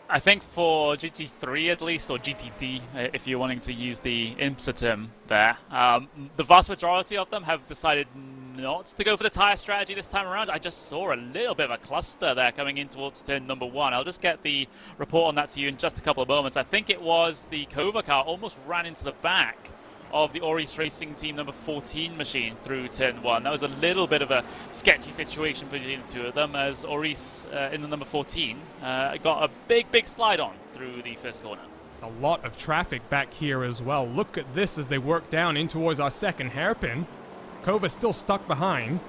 I think for GT3 at least, or GTD, if you're wanting to use the IMSA term there, the vast majority of them have decided not to go for the tyre strategy this time around. I just saw a little bit of a cluster there coming in towards turn number 1. I'll just get the report on that to you in just a couple of moments. I think it was the Kova car almost ran into the back of the Oris Racing Team number 14 machine through turn 1. That was a little bit of a sketchy situation between the two of them, as Oris in the number 14 got a big slide on through the first corner. A lot of traffic back here as well. Look at this as they work down in towards our second hairpin. Kova still stuck behind.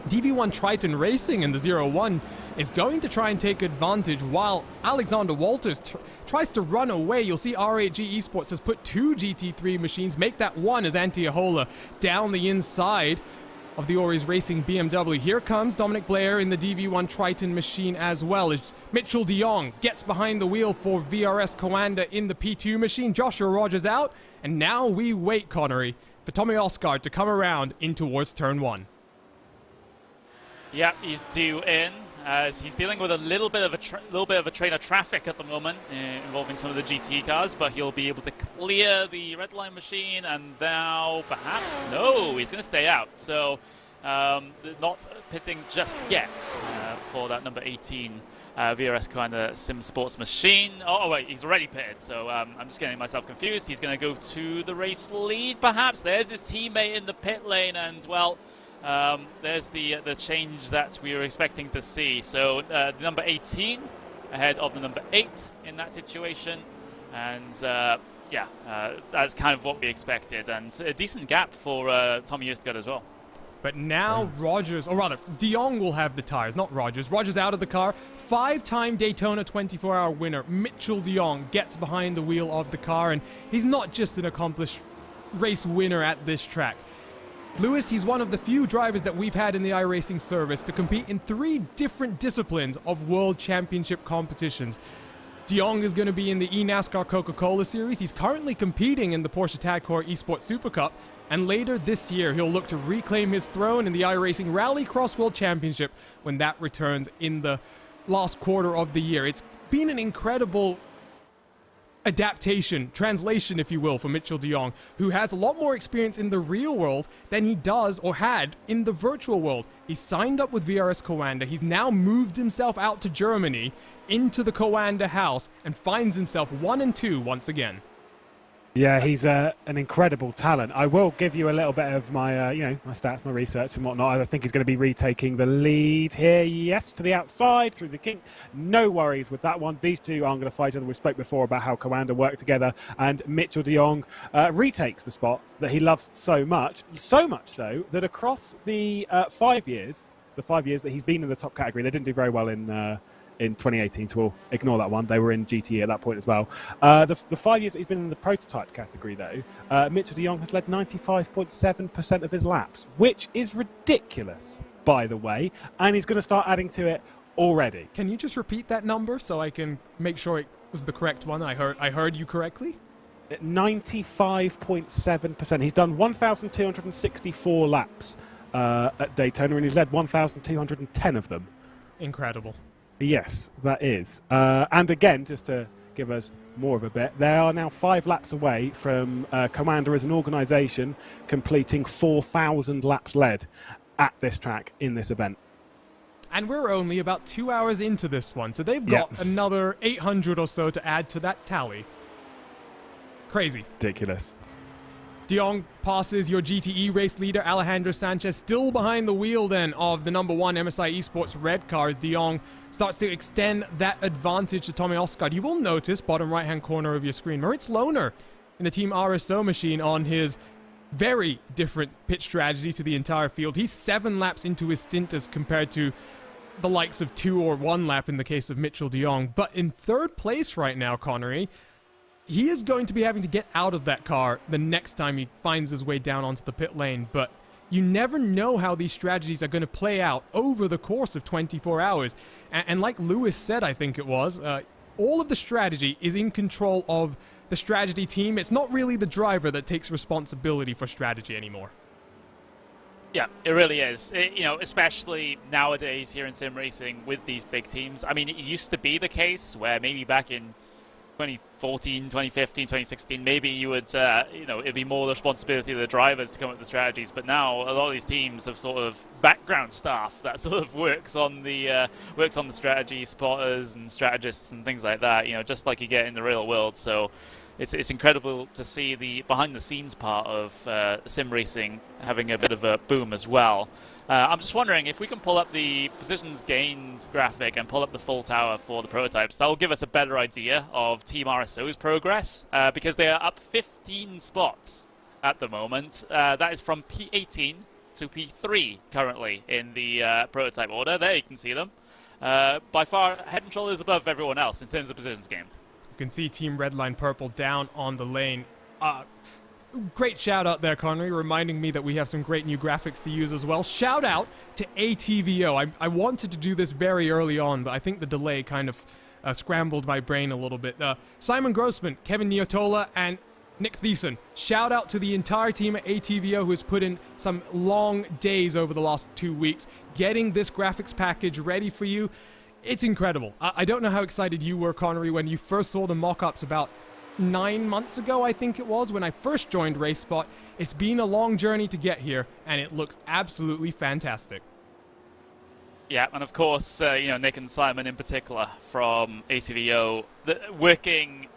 DV1 Triton Racing in the 0-1 is going to try and take advantage while Alexander Walters tries to run away. You'll see R8G Esports has put 2 GT3 machines, make that 1 as Antiola down the inside of the Oris Racing BMW. Here comes Dominic Blair in the DV1 Triton machine as well, as Mitchell de Jong gets behind the wheel for VRS Coanda in the P2 machine. Joshua Rogers out, and now we wait, Connery, for Tommy Osgaard to come around in towards turn 1. Yep, he's due in, as he's dealing with a little bit of a train of traffic at the moment involving some of the GT cars, but he'll be able to clear the red line machine, and now perhaps no, he's going to stay out. So not pitting just yet for that number 18 VRS Coanda Sim Sports machine. Oh wait, he's already pitted, so I'm just getting myself confused. He's going to go to the race lead perhaps. There's his teammate in the pit lane, and well, there's the change that we were expecting to see. So the number 18 ahead of the number 8 in that situation, and yeah, that's kind of what we expected, and a decent gap for Tommy Osgaard as well. But now Rogers, or rather, de Jong will have the tires, not Rogers. Rogers out of the car. 5-time Daytona 24-hour winner Mitchell de Jong gets behind the wheel of the car, and he's not just an accomplished race winner at this track. Lewis, he's one of the few drivers that we've had in the iRacing service to compete in 3 different disciplines of World Championship competitions. De Jong is going to be in the eNASCAR Coca-Cola Series. He's currently competing in the Porsche Tag Heuer Esports Super Cup. And later this year, he'll look to reclaim his throne in the iRacing Rallycross World Championship when that returns in the last quarter of the year. It's been an incredible adaptation, translation, if you will, for Mitchell de Jong, who has a lot more experience in the real world than he does or had in the virtual world. He signed up with VRS Coanda. He's now moved himself out to Germany into the Coanda house and finds himself 1 and 2 once again. Yeah, he's an incredible talent. I will give you a little bit of my, my stats, my research and whatnot. I think he's going to be retaking the lead here. Yes, to the outside, through the kink. No worries with that one. These two aren't going to fight each other. We spoke before about how Coanda work together, and Mitchell de Jong retakes the spot that he loves so much so that across the 5 years, that he's been in the top category, they didn't do very well in 2018, so we'll ignore that one. They were in GTE at that point as well. The 5 years that he's been in the prototype category, though, Mitchell de Jong has led 95.7% of his laps, which is ridiculous, by the way, and he's going to start adding to it already. Can you just repeat that number so I can make sure it was the correct one? I heard you correctly? 95.7%. He's done 1,264 laps at Daytona, and he's led 1,210 of them. Incredible. Yes, that is. And again, just to give us more of a bit, they are now 5 laps away from Coanda as an organisation completing 4,000 laps led at this track in this event. And we're only about 2 hours into this one, so they've got another 800 or so to add to that tally. Crazy. Ridiculous. De Jong passes your GTE race leader, Alejandro Sanchez, still behind the wheel then of the number 1 MSI Esports red cars. De Jong starts to extend that advantage to Tommy Osgaard. You will notice, bottom right-hand corner of your screen, Moritz Lohner in the Team RSO machine on his very different pit strategy to the entire field. He's 7 laps into his stint as compared to the likes of 2 or 1 lap in the case of Mitchell de Jong. But in 3rd place right now, Connery, he is going to be having to get out of that car the next time he finds his way down onto the pit lane. But you never know how these strategies are going to play out over the course of 24 hours. And like Lewis said, I think it was, all of the strategy is in control of the strategy team. It's not really the driver that takes responsibility for strategy anymore. Yeah, it really is. Especially nowadays here in sim racing with these big teams. I mean, it used to be the case where maybe back in 2014, 2015, 2016, maybe you would, it'd be more the responsibility of the drivers to come up with the strategies. But now a lot of these teams have sort of background staff that sort of works on the strategy, spotters and strategists and things like that. Just like you get in the real world. So it's incredible to see the behind the scenes part of sim racing having a bit of a boom as well. I'm just wondering if we can pull up the positions gains graphic and pull up the full tower for the prototypes. That will give us a better idea of Team RSO's progress because they are up 15 spots at the moment. That is from P18 to P3 currently in the prototype order. There you can see them. By far, head and shoulders above everyone else in terms of positions gained. You can see Team Redline Purple down on the lane. Great shout out there, Connery, reminding me that we have some great new graphics to use as well. Shout out to ATVO. I wanted to do this very early on, but I think the delay kind of scrambled my brain a little bit. Simon Grossman, Kevin Niotola, and Nick Thiessen. Shout out to the entire team at ATVO who has put in some long days over the last 2 weeks getting this graphics package ready for you. It's incredible. I don't know how excited you were, Connery, when you first saw the mock-ups about 9 months ago, I think it was, when I first joined RaceSpot. It's been a long journey to get here, and it looks absolutely fantastic. Yeah, and of course, Nick and Simon in particular from ATVO, working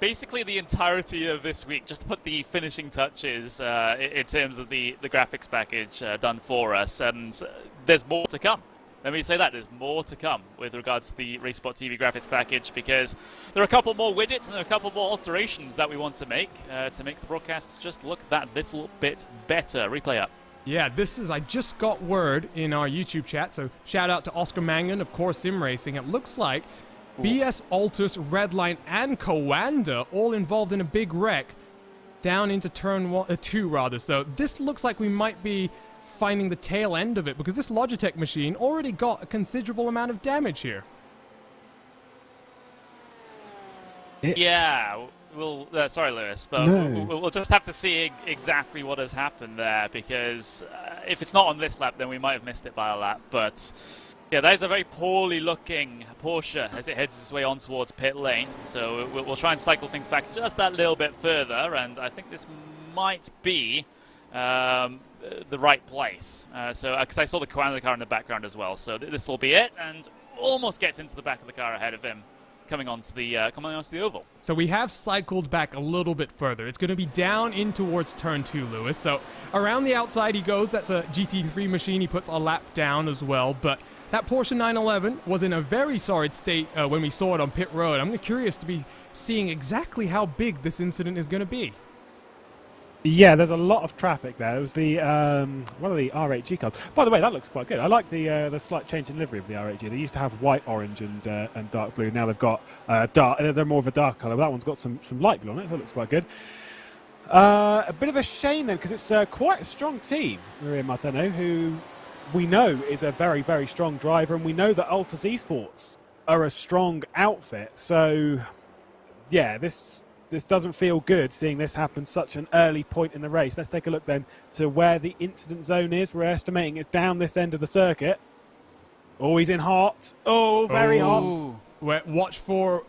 basically the entirety of this week just to put the finishing touches in terms of the graphics package done for us, and there's more to come. Let me say that, there's more to come with regards to the RaceSpotTV graphics package because there are a couple more widgets and there are a couple more alterations that we want to make the broadcasts just look that little bit better. Replay up. Yeah, I just got word in our YouTube chat, so shout out to Oscar Mangan of Core Sim Racing. It looks like BS, Altus, Redline, and Coanda all involved in a big wreck down into turn 2, so this looks like we might be finding the tail end of it because this Logitech machine already got a considerable amount of damage here. Yeah, sorry, Lewis, but we'll just have to see exactly what has happened there because if it's not on this lap, then we might have missed it by a lap. But yeah, that is a very poorly looking Porsche as it heads its way on towards pit lane. So we'll try and cycle things back just that little bit further, and I think this might be the right place. Because I saw the Coanda car in the background as well. So this will be it, and almost gets into the back of the car ahead of him, coming onto the oval. So we have cycled back a little bit further. It's going to be down in towards turn 2, Lewis. So around the outside he goes. That's a GT3 machine. He puts a lap down as well. But that Porsche 911 was in a very sorry state when we saw it on pit road. I'm curious to be seeing exactly how big this incident is going to be. Yeah, there's a lot of traffic there. It was the one of the R8G cars. By the way, that looks quite good. I like the slight change in livery of the R8G. They used to have white, orange, and dark blue. Now they've got dark. They're more of a dark colour. But that one's got some light blue on it. That looks quite good. A bit of a shame then, because it's quite a strong team. Maria Martino, who we know is a very, very strong driver, and we know that Altus Esports are a strong outfit. So, yeah, this doesn't feel good seeing this happen such an early point in the race. Let's take a look then to where the incident zone is. We're estimating it's down this end of the circuit. Oh, he's in hot. Oh, very hot. Watch for...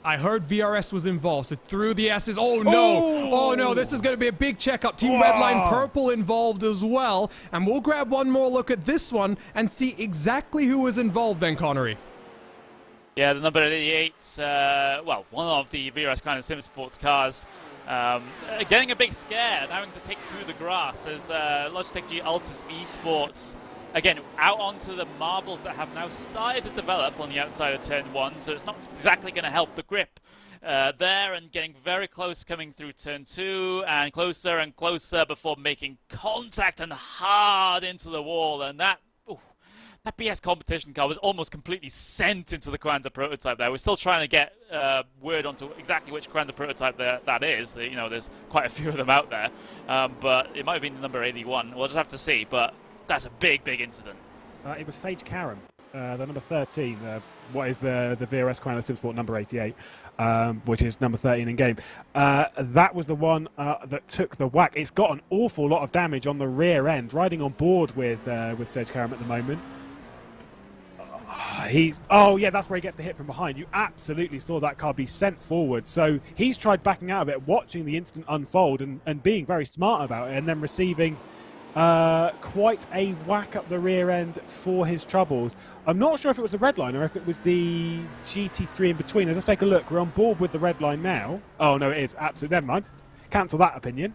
I heard VRS was involved, so through the S's. Oh, no. Oh, no. This is going to be a big checkup. Team Redline Purple involved as well. And we'll grab one more look at this one and see exactly who was involved then, Connery. Yeah, the number 88, one of the VRS kind of sim sports cars, getting a big scare and having to take to the grass as Logitech G Altus Esports, again, out onto the marbles that have now started to develop on the outside of turn 1, so it's not exactly going to help the grip there, and getting very close coming through turn 2, and closer before making contact and hard into the wall, and that BS competition car was almost completely sent into the Coanda prototype there. We're still trying to get word onto exactly which Coanda prototype that is. There's quite a few of them out there. But it might have been the number 81. We'll just have to see. But that's a big, big incident. It was Sage Karam. the number 13, what is the VRS Coanda SimSport number 88, which is number 13 in game. That was the one that took the whack. It's got an awful lot of damage on the rear end, riding on board with Serge Karam at the moment. Oh yeah, that's where he gets the hit from behind. You absolutely saw that car be sent forward. So he's tried backing out of it, watching the incident unfold and being very smart about it, and then receiving quite a whack up the rear end for his troubles. I'm not sure if it was the red line or if it was the GT3 in between. Let's just take a look. We're on board with the red line now. Oh no, it is. Absolutely. Never mind. Cancel that opinion.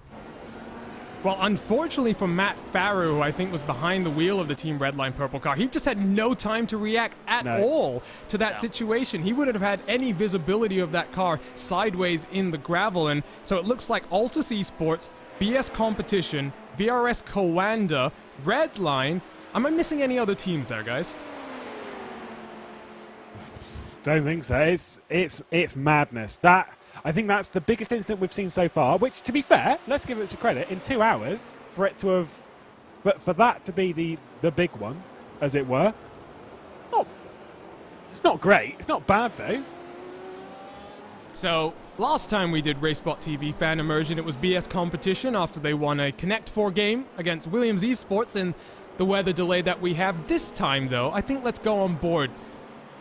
Well, unfortunately for Matt Farrow, who I think was behind the wheel of the Team Redline purple car, he just had no time to react at all to that situation. He wouldn't have had any visibility of that car sideways in the gravel. And so it looks like Altus Esports, BS Competition, VRS Coanda, Redline. Am I missing any other teams there, guys? Don't think so. It's madness. I think that's the biggest incident we've seen so far, which, to be fair, let's give it some credit, in 2 hours, for it to have, but for that to be the big one, as it were. It's not great. It's not bad, though. So, last time we did RaceSpotTV fan immersion, it was BS Competition after they won a Connect 4 game against Williams Esports and the weather delay that we have. This time, though, I think let's go on board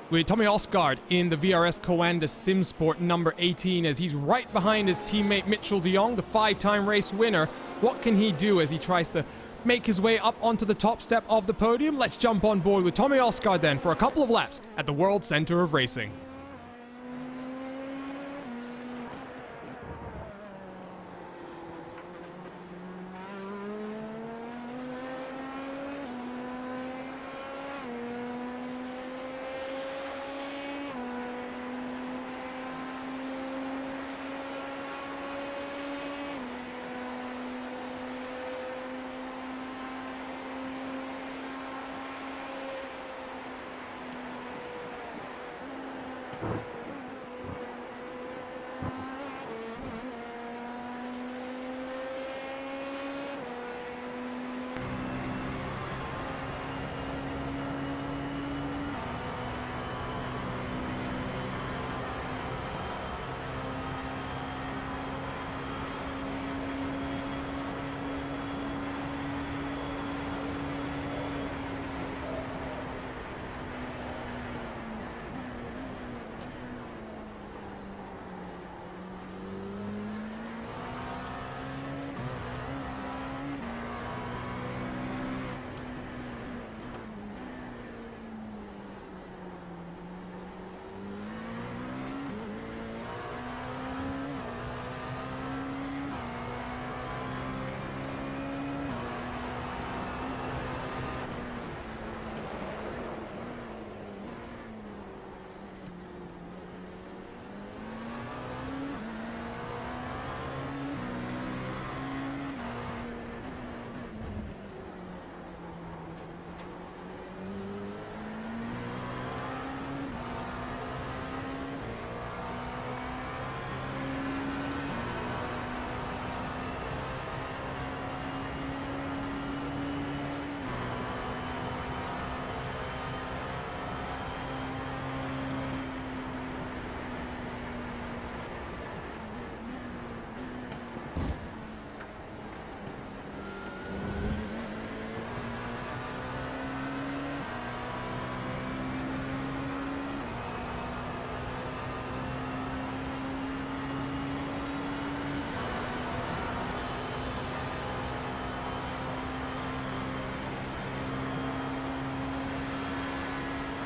with Tommy Osgaard in the VRS Coanda SimSport number 18 as he's right behind his teammate Mitchell de Jong, the 5-time race winner. What can he do as he tries to make his way up onto the top step of the podium? Let's jump on board with Tommy Osgaard then for a couple of laps at the World Center of Racing.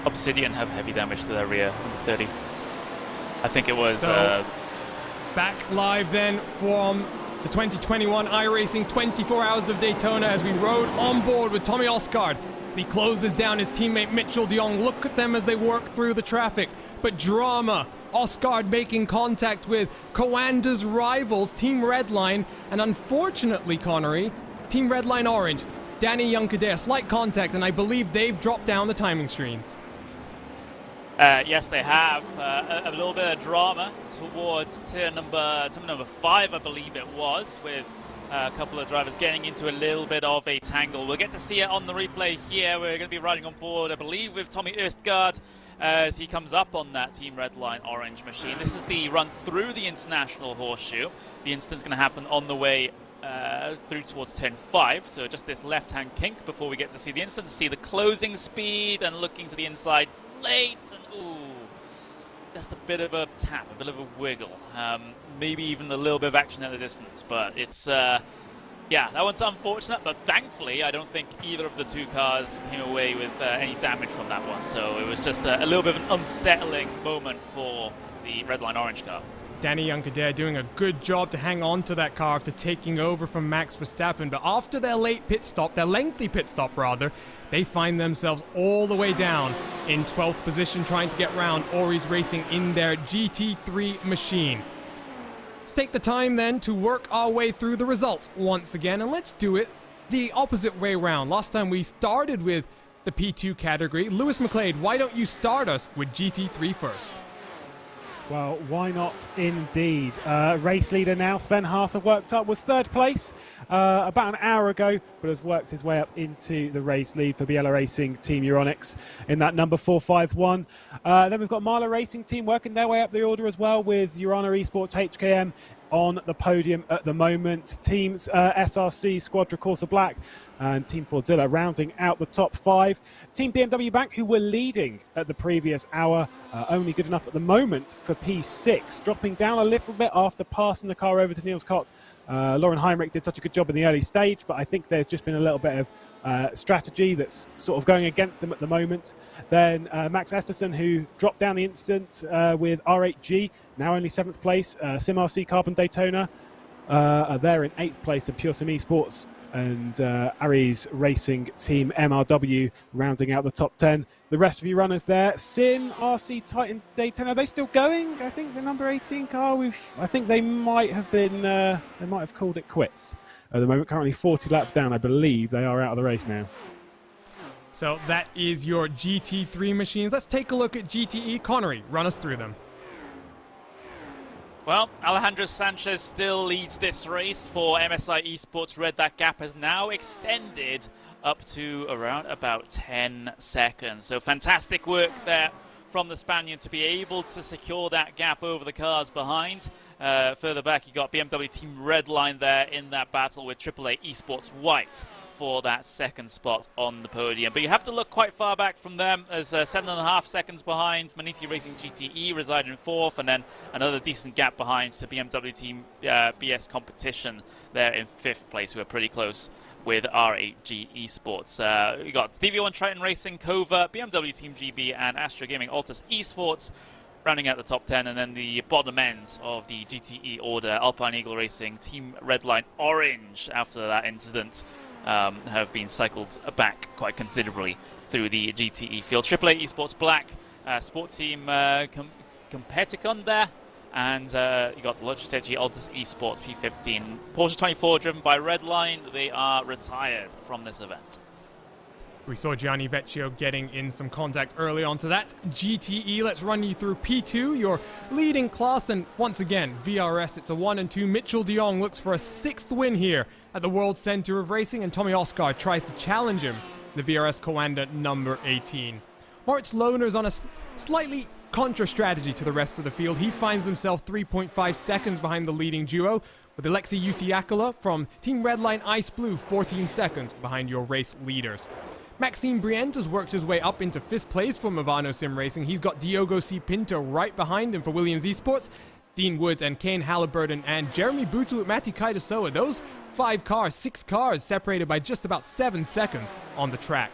Obsidian have heavy damage to their rear, number 30. I think it was... Back live then from the 2021 iRacing 24 Hours of Daytona as we rode on board with Tommy Osgaard as he closes down his teammate Mitchell de Jong. Look at them as they work through the traffic. But drama. Osgaard making contact with Coanda's rivals, Team Redline, and unfortunately, Connery, Team Redline Orange, Danny Youngkadea, slight contact, and I believe they've dropped down the timing screens. Yes, they have. A little bit of drama towards turn number 5, I believe it was, with A couple of drivers getting into a little bit of a tangle. We'll get to see it on the replay here. We're going to be riding on board, I believe, with Tommy Østgaard as he comes up on that Team Redline orange machine. This is the run through the International Horseshoe. The incident's going to happen on the way through towards turn 5, so just this left-hand kink before we get to see the incident, see the closing speed and looking to the inside late, and ooh, just a bit of a tap, a bit of a wiggle, maybe even a little bit of action at the distance, but it's yeah, that one's unfortunate, but thankfully I don't think either of the two cars came away with any damage from that one, so it was just a little bit of an unsettling moment for the Redline orange car. Danny Juncker doing a good job to hang on to that car after taking over from Max Verstappen, but after their late pit stop, their lengthy pit stop rather, they find themselves all the way down in 12th position trying to get round Ori's Racing in their GT3 machine. Let's take the time then to work our way through the results once again, and let's do it the opposite way around. Last time we started with the P2 category. Lewis McLeod, why don't you start us with GT3 first? Well, why not indeed? Race leader now, Sven Haase, worked up, was 3rd place about an hour ago, but has worked his way up into the race lead for Biella Racing Team Euronics in that number 451. Then we've got Marla Racing Team working their way up the order as well, with Urana Esports HKM on the podium at the moment. Teams SRC, Squadra Corsa Black and Team Fordzilla rounding out the top 5. Team BMW Bank, who were leading at the previous hour, only good enough at the moment for P6, dropping down a little bit after passing the car over to Niels Koch. Lauren Heinrich did such a good job in the early stage, but I think there's just been a little bit of strategy that's sort of going against them at the moment. Then Max Esterson, who dropped down the instant with R8G, now only 7th place. SimRC Carbon Daytona are there in 8th place, and Pure Sim Esports and Aries Racing Team MRW rounding out the top 10. The rest of you runners there. Sim, RC, Titan, Daytona, are they still going? I think the number 18 car, I think they might have been, they might have called it quits at the moment. Currently 40 laps down, I believe they are out of the race now. So that is your GT3 machines. Let's take a look at GTE. Connery, run us through them. Well, Alejandro Sanchez still leads this race for MSI Esports Red. That gap has now extended up to around about 10 seconds. So fantastic work there from the Spaniard to be able to secure that gap over the cars behind. Further back, you got BMW Team Redline there in that battle with AAA Esports White for that 2nd spot on the podium. But you have to look quite far back from them, as 7.5 seconds behind. Maniti Racing GTE reside in 4th, and then another decent gap behind to BMW Team BS Competition there in 5th place, who are pretty close with R8G Esports. We got TV1 Triton Racing, Kova, BMW Team GB, and Astro Gaming Altus Esports rounding out the top 10, and then the bottom end of the GTE order, Alpine Eagle Racing, Team Redline Orange, after that incident, have been cycled back quite considerably through the GTE field. AAA Esports Black, Sport Team Competicon there, and you got Logitech Altus Esports P15. Porsche 24 driven by Redline, they are retired from this event. We saw Gianni Vecchio getting in some contact early on, so that's GTE. Let's run you through P2, your leading class, and once again, VRS, it's a 1 and 2. Mitchell de Jong looks for a 6th win here at the World Center of Racing, and Tommy Oscar tries to challenge him, the VRS Coanda number 18. Moritz Lohner's on a slightly contra strategy to the rest of the field. He finds himself 3.5 seconds behind the leading duo, with Alexei Yusiakala from Team Redline Ice Blue 14 seconds behind your race leaders. Maxime Brient has worked his way up into 5th place for Movano Sim Racing. He's got Diogo C. Pinto right behind him for Williams Esports. Dean Woods and Kane Halliburton and Jeremy Bootle at Matti Kaidasoa. Those 6 cars separated by just about 7 seconds on the track.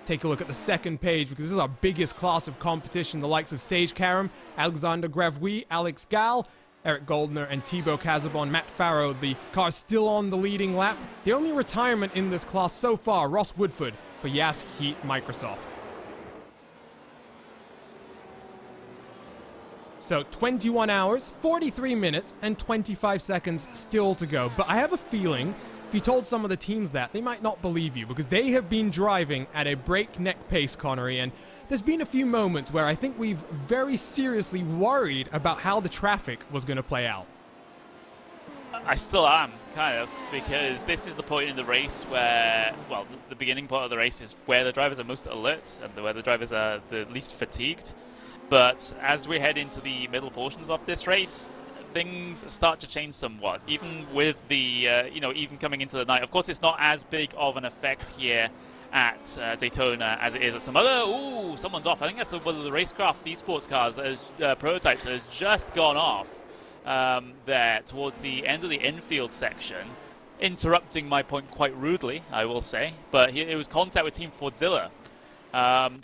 Take a look at the 2nd page, because this is our biggest class of competition. The likes of Sage Karam, Alexander Gravui, Alex Gall, Eric Goldner, and Thibaut Casabon. Matt Farrow, the car still on the leading lap. The only retirement in this class so far, Ross Woodford for Yas Heat Microsoft. So 21 hours, 43 minutes, and 25 seconds still to go. But I have a feeling if you told some of the teams that, they might not believe you, because they have been driving at a breakneck pace, Connery, and there's been a few moments where I think we've very seriously worried about how the traffic was going to play out. I still am, kind of, because this is the point in the race where, well, the beginning part of the race is where the drivers are most alert and where the drivers are the least fatigued. But as we head into the middle portions of this race, things start to change somewhat, even with the, even coming into the night. Of course, it's not as big of an effect here at Daytona as it is at some other... Ooh, someone's off. I think that's one of the Racecraft esports cars that has, prototypes that has just gone off. There towards the end of the infield section, interrupting my point quite rudely, I will say, but it was contact with Team Fordzilla.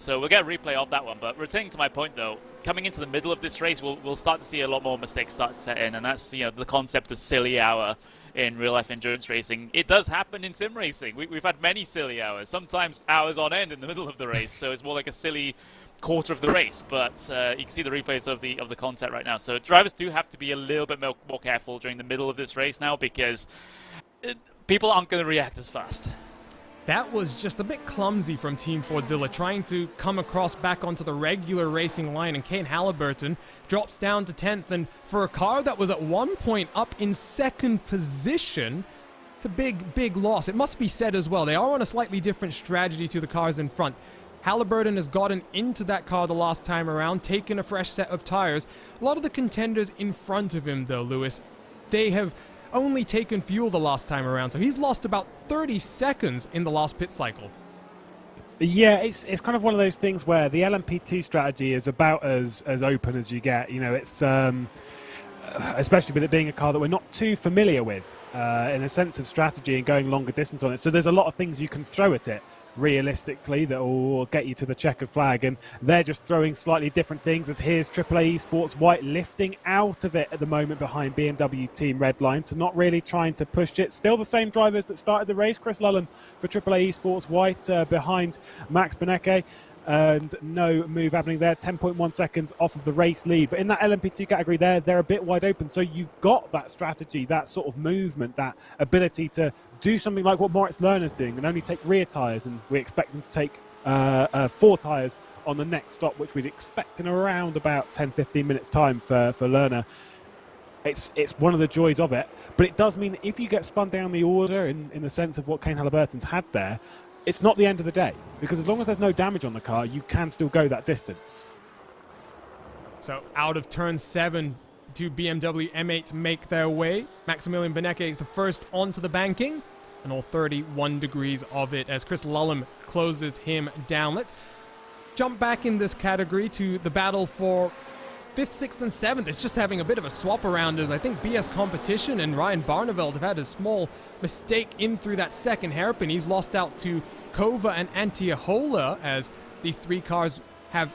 So we'll get a replay of that one, but returning to my point though, coming into the middle of this race, we'll start to see a lot more mistakes start to set in, and that's the concept of silly hour in real-life endurance racing. It does happen in sim racing. We've had many silly hours, sometimes hours on end in the middle of the race, so it's more like a silly quarter of the race, but you can see the replays of the content right now. So drivers do have to be a little bit more careful during the middle of this race now, because people aren't going to react as fast. That was just a bit clumsy from Team Fordzilla, trying to come across back onto the regular racing line, and Kane Halliburton drops down to 10th, and for a car that was at one point up in second position, it's a big loss. It must be said as well, they are on a slightly different strategy to the cars in front. Halliburton has gotten into that car the last time around, taken a fresh set of tires. A lot of the contenders in front of him, though, Lewis, they have only taken fuel the last time around, so he's lost about 30 seconds in the last pit cycle. Yeah, it's kind of one of those things where the LMP2 strategy is about as open as you get. It's especially with it being a car that we're not too familiar with in a sense of strategy and going longer distance on it. So there's a lot of things you can throw at it realistically that will get you to the checkered flag, and they're just throwing slightly different things. As here's AAA Esports White lifting out of it at the moment behind BMW Team Redline, so not really trying to push it. Still the same drivers that started the race. Chris Lullen for AAA Esports White behind Max Benecke, and no move happening there. 10.1 seconds off of the race lead, but in that LMP2 category they're a bit wide open, so you've got that strategy, that sort of movement, that ability to do something like what Moritz Lerner's doing and only take rear tyres, and we expect them to take 4 tyres on the next stop, which we'd expect in around about 10-15 minutes time for Lerner. It's one of the joys of it, but it does mean that if you get spun down the order in the sense of what Kane Halliburton's had there, it's not the end of the day, because as long as there's no damage on the car, you can still go that distance. So out of turn 7, 2 BMW M8 make their way. Maximilian Benecke the first onto the banking, and all 31 degrees of it as Chris Lullen closes him down. Let's jump back in this category to the battle for 5th, 6th, and 7th. It's just having a bit of a swap around, as I think BS Competition and Ryan Barneveld have had a small mistake in through that second hairpin. He's lost out to Kova and Antiohola, as these 3 cars have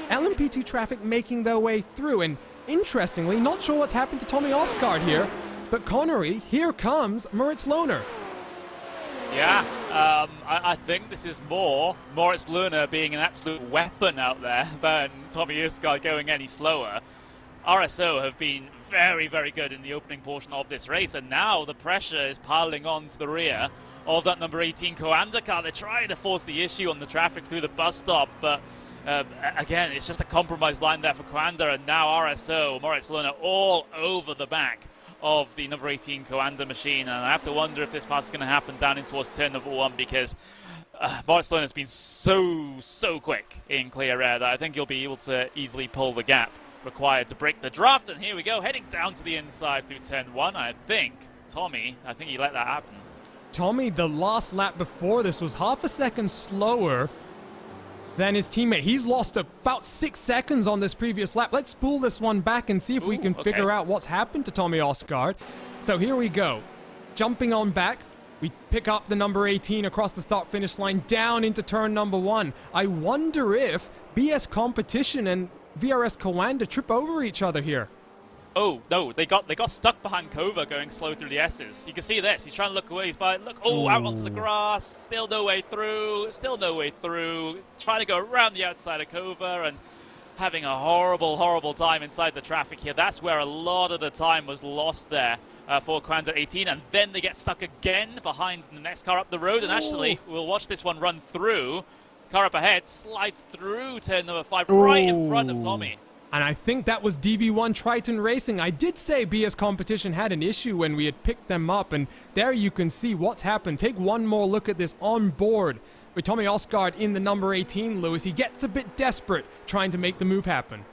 LMP2 traffic making their way through. And interestingly, not sure what's happened to Tommy Osgaard here, but Connery, here comes Moritz Lerner. Yeah, I think this is more Moritz Lerner being an absolute weapon out there than Tommy Osgaard going any slower. RSO have been very, very good in the opening portion of this race, and now the pressure is piling on to the rear of that number 18 Coanda car. They're trying to force the issue on the traffic through the bus stop, but again, it's just a compromised line there for Coanda, and now RSO, Moritz Lerner, all over the back of the number 18 Coanda machine. And I have to wonder if this pass is going to happen down in towards turn number 1, because Moritz Lerner has been so quick in clear air that I think he'll be able to easily pull the gap required to break the draft. And here we go, heading down to the inside through turn 1. I think he let that happen. Tommy, the last lap before this was half a second slower than his teammate. He's lost about 6 seconds on this previous lap. Let's pull this one back and see if we can figure out what's happened to Tommy Osgaard. So here we go. Jumping on back, we pick up the number 18 across the start-finish line down into turn number 1. I wonder if BS Competition and VRS Coanda trip over each other here. Oh, no, they got stuck behind Kova going slow through the S's. You can see this. He's trying to look away. He's out onto the grass. Still no way through. Trying to go around the outside of Kova and having a horrible time inside the traffic here. That's where a lot of the time was lost there for Coanda 18. And then they get stuck again behind the next car up the road. And actually, we'll watch this one run through. Car up ahead slides through turn number 5 right in front of Tommy. And I think that was DV1 Triton Racing. I did say BS Competition had an issue when we had picked them up, and there you can see what's happened. Take one more look at this on board with Tommy Osgaard in the number 18, Lewis. He gets a bit desperate trying to make the move happen.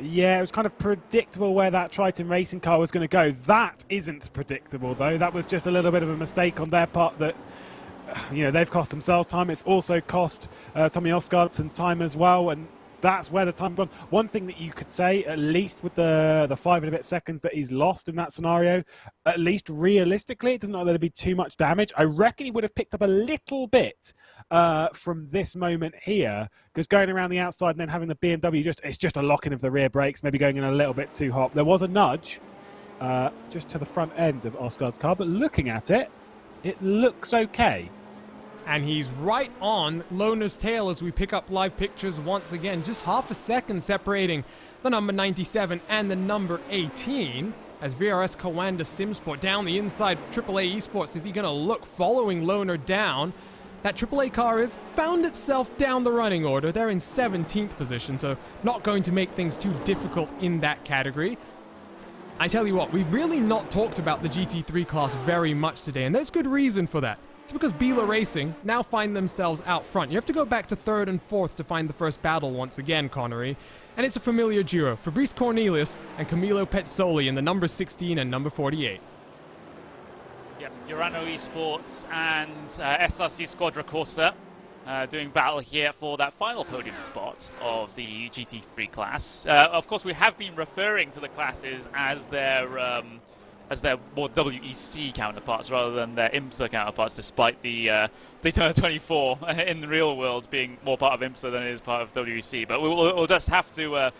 Yeah, it was kind of predictable where that Triton Racing car was going to go. That isn't predictable, though. That was just a little bit of a mistake on their part that, you know, they've cost themselves time. It's also cost Tommy Osgaard some time as well, and that's where the time gone. One thing that you could say, at least with the 5 and a bit seconds that he's lost in that scenario, at least realistically, it doesn't look like there'd be too much damage. I reckon he would have picked up a little bit from this moment here, because going around the outside and then having the BMW, it's just a lock-in of the rear brakes, maybe going in a little bit too hot. There was a nudge just to the front end of Osgaard's car, but looking at it, it looks okay. And he's right on Lohner's tail as we pick up live pictures once again. Just half a second separating the number 97 and the number 18. As VRS Coanda Simsport down the inside of AAA Esports. Is he going to look following Lohner down? That AAA car has found itself down the running order. They're in 17th position, so not going to make things too difficult in that category. I tell you what, we've really not talked about the GT3 class very much today, and there's good reason for that. It's because Biela Racing now find themselves out front. You have to go back to 3rd and 4th to find the first battle once again, Connery. And it's a familiar duo, Fabrice Cornelius and Camilo Pezzoli in the number 16 and number 48. Yep, Urano Esports and SRC Squadra Corsa doing battle here for that final podium spot of the GT3 class. Of course, we have been referring to the classes as their more WEC counterparts rather than their IMSA counterparts, despite the Daytona 24 in the real world being more part of IMSA than it is part of WEC. But we'll just have to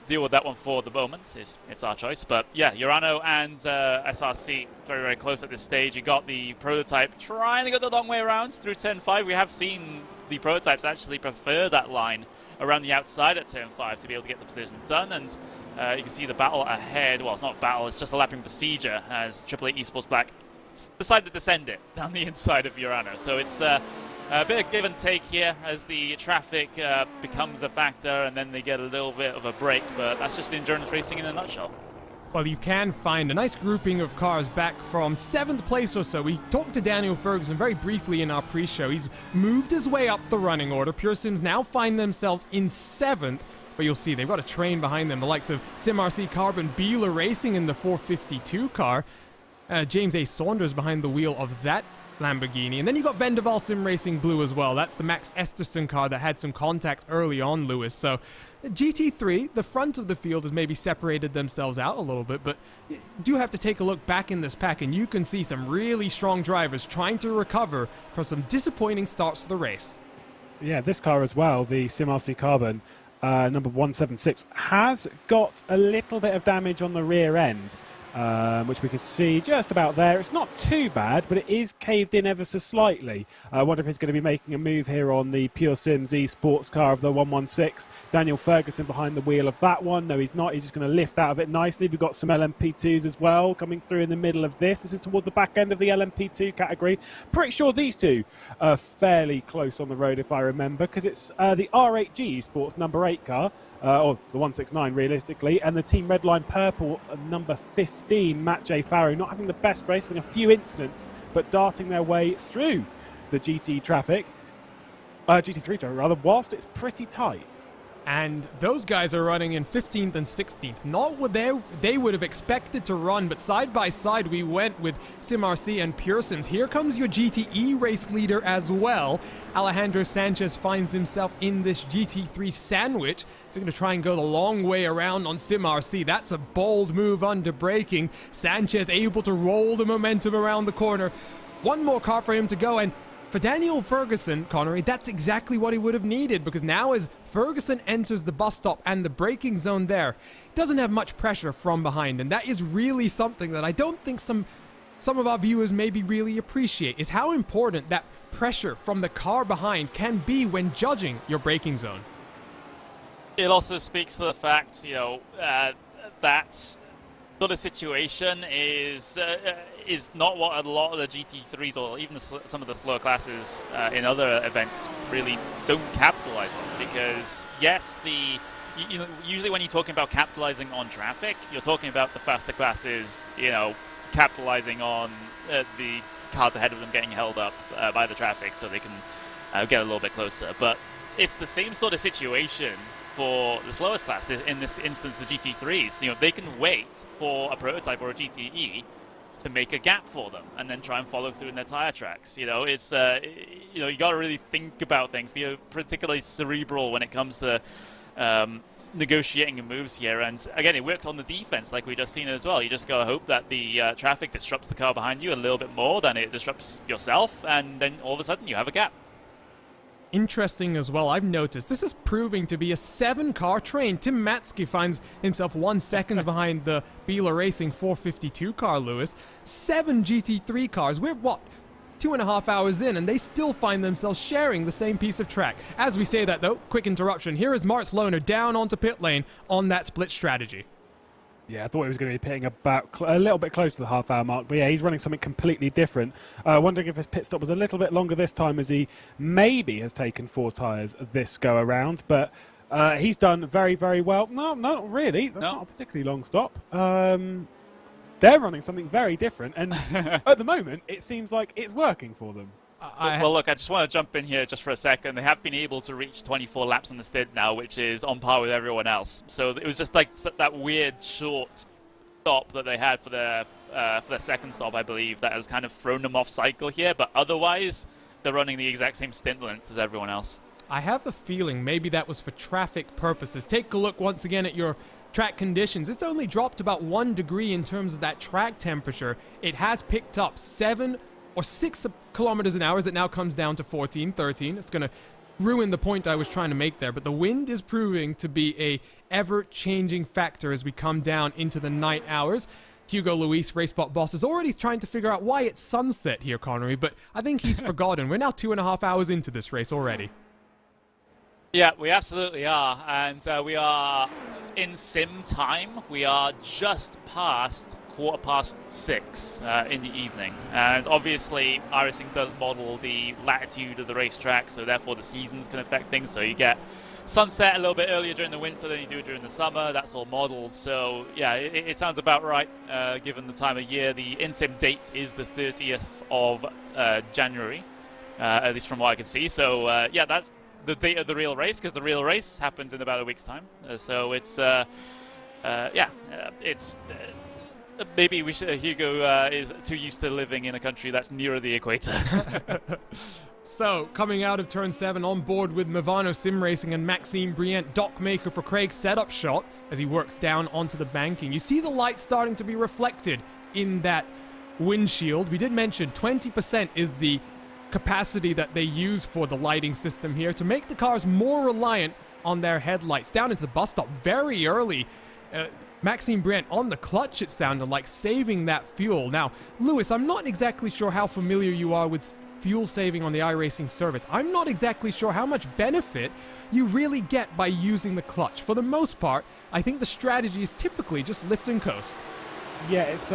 deal with that one for the moment. It's our choice. But yeah, Urano and SRC very, very close at this stage. You got the prototype trying to go the long way around through turn 5. We have seen the prototypes actually prefer that line around the outside at turn 5 to be able to get the position done. And you can see the battle ahead. Well, it's not battle, it's just a lapping procedure as AAA Esports Black decided to send it down the inside of Urano. So it's a bit of give and take here as the traffic becomes a factor and then they get a little bit of a break. But that's just endurance racing in a nutshell. Well, you can find a nice grouping of cars back from 7th place or so. We talked to Daniel Ferguson very briefly in our pre-show. He's moved his way up the running order. Pure Sims now find themselves in 7th. But you'll see they've got a train behind them, the likes of SimRC Carbon, Biela Racing in the 452 car. James A. Saunders behind the wheel of that Lamborghini. And then you got Vendaval Sim Racing Blue as well. That's the Max Esterson car that had some contact early on, Lewis. So GT3, the front of the field has maybe separated themselves out a little bit, but you do have to take a look back in this pack and you can see some really strong drivers trying to recover from some disappointing starts to the race. Yeah, this car as well, the SimRC Carbon, number 176, has got a little bit of damage on the rear end, which we can see just about there. It's not too bad, but it is caved in ever so slightly. I wonder if he's going to be making a move here on the Pure Sims eSports car of the 116. Daniel Ferguson behind the wheel of that one. No, he's not. He's just going to lift out of it nicely. We've got some LMP2s as well coming through in the middle of this. This is towards the back end of the LMP2 category. Pretty sure these two are fairly close on the road, if I remember, because it's the R8G eSports number 8 car. Or the 169 realistically, and the Team Redline Purple number 15, Matt J. Farrow, not having the best race, having a few incidents, but darting their way through the GT3 traffic, whilst it's pretty tight. And those guys are running in 15th and 16th. Not what they would have expected to run, but side by side we went with SimRC and Pure Sims. Here comes your GTE race leader as well. Alejandro Sanchez finds himself in this GT3 sandwich. He's going to try and go the long way around on SimRC. That's a bold move under braking. Sanchez able to roll the momentum around the corner. One more car for him to go, and for Daniel Ferguson, Connery, that's exactly what he would have needed, because now as Ferguson enters the bus stop and the braking zone there, doesn't have much pressure from behind, and that is really something that I don't think some of our viewers maybe really appreciate, is how important that pressure from the car behind can be when judging your braking zone. It also speaks to the fact, you know, that sort of situation is not what a lot of the GT3s or even some of the slower classes in other events really don't capitalize on. Because yes, the you know, usually when you're talking about capitalizing on traffic, you're talking about the faster classes, you know, capitalizing on the cars ahead of them getting held up by the traffic so they can get a little bit closer. But it's the same sort of situation for the slowest class, in this instance the GT3s. You know, they can wait for a prototype or a GTE to make a gap for them and then try and follow through in their tire tracks. You know, it's you know, you got to really think about things, be particularly cerebral when it comes to negotiating moves here. And again, it worked on the defense like we just seen as well. You just got to hope that the traffic disrupts the car behind you a little bit more than it disrupts yourself, and then all of a sudden you have a gap. Interesting as well, I've noticed this is proving to be a 7-car train. Tim Matzke finds himself 1 second behind the Biela Racing 452 car, Lewis. 7 GT3 cars. We're, what, 2.5 hours in, and they still find themselves sharing the same piece of track. As we say that, though, quick interruption. Here is Martz Lohner down onto pit lane on that split strategy. Yeah, I thought he was going to be pitting about a little bit close to the half-hour mark, but yeah, he's running something completely different. Wondering if his pit stop was a little bit longer this time, as he maybe has taken 4 tyres this go-around, but he's done very, very well. No, not really. That's not a particularly long stop. They're running something very different, and at the moment, it seems like it's working for them. Well, look, I just want to jump in here just for a second. They have been able to reach 24 laps on the stint now, which is on par with everyone else. So it was just like that weird short stop that they had for their second stop, I believe, that has kind of thrown them off cycle here. But otherwise, they're running the exact same stint length as everyone else. I have a feeling maybe that was for traffic purposes. Take a look once again at your track conditions. It's only dropped about 1 degree in terms of that track temperature. It has picked up 7 or 6 kilometers an hour as it now comes down to 14, 13. It's going to ruin the point I was trying to make there, but the wind is proving to be a ever-changing factor as we come down into the night hours. Hugo Luis, RaceSpot boss, is already trying to figure out why it's sunset here, Connery, but I think he's forgotten. We're now 2.5 hours into this race already. Yeah, we absolutely are, and we are in sim time. We are just past 6:15 in the evening, and obviously iRacing does model the latitude of the racetrack, so therefore the seasons can affect things. So you get sunset a little bit earlier during the winter than you do during the summer. That's all modeled. So yeah, it sounds about right given the time of year. The in-sim date is the 30th of January, at least from what I can see. So yeah, that's the date of the real race, because the real race happens in about a week's time. So it's yeah, it's maybe we should, Hugo is too used to living in a country that's nearer the equator. So, coming out of turn 7 on board with Movano Sim Racing and Maxime Brient, dock maker for Craig's setup shot as he works down onto the banking. You see the light starting to be reflected in that windshield. We did mention 20% is the capacity that they use for the lighting system here to make the cars more reliant on their headlights. Down into the bus stop very early. Maxime Brient on the clutch, it sounded like, saving that fuel. Now, Lewis, I'm not exactly sure how familiar you are with fuel saving on the iRacing service. I'm not exactly sure how much benefit you really get by using the clutch. For the most part, I think the strategy is typically just lift and coast. Yeah, it's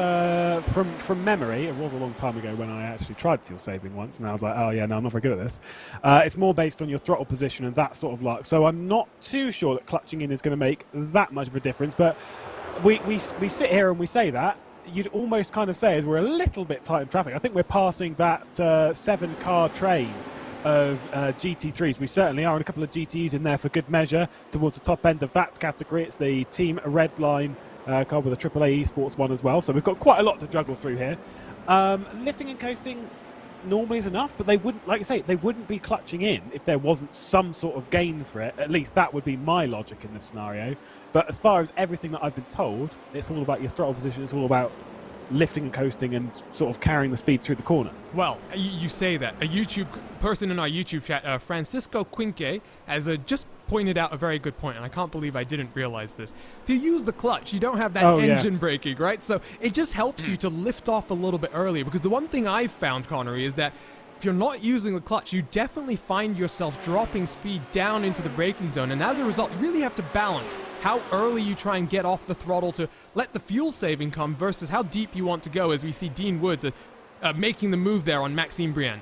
from memory. It was a long time ago when I actually tried fuel saving once, and I was like, oh yeah, no, I'm not very good at this. It's more based on your throttle position and that sort of luck. So I'm not too sure that clutching in is going to make that much of a difference. But we sit here and we say that. You'd almost kind of say as we're a little bit tight in traffic. I think we're passing that 7-car train of GT3s. We certainly are, and a couple of GTs in there for good measure towards the top end of that category. It's the Team Redline car with a AAA Esports one as well. So we've got quite a lot to juggle through here. Lifting and coasting normally is enough, but they wouldn't, like I say, they wouldn't be clutching in if there wasn't some sort of gain for it. At least that would be my logic in this scenario. But as far as everything that I've been told, it's all about your throttle position. It's all about lifting and coasting and sort of carrying the speed through the corner. Well, you say that. A YouTube person in our YouTube chat, Francisco Quinque, has just pointed out a very good point, and I can't believe I didn't realize this. If you use the clutch, you don't have that engine braking, right? So it just helps you to lift off a little bit earlier, because the one thing I've found, Connery, is that if you're not using the clutch, you definitely find yourself dropping speed down into the braking zone, and as a result, you really have to balance how early you try and get off the throttle to let the fuel saving come versus how deep you want to go, as we see Dean Woods making the move there on Maxime Brient.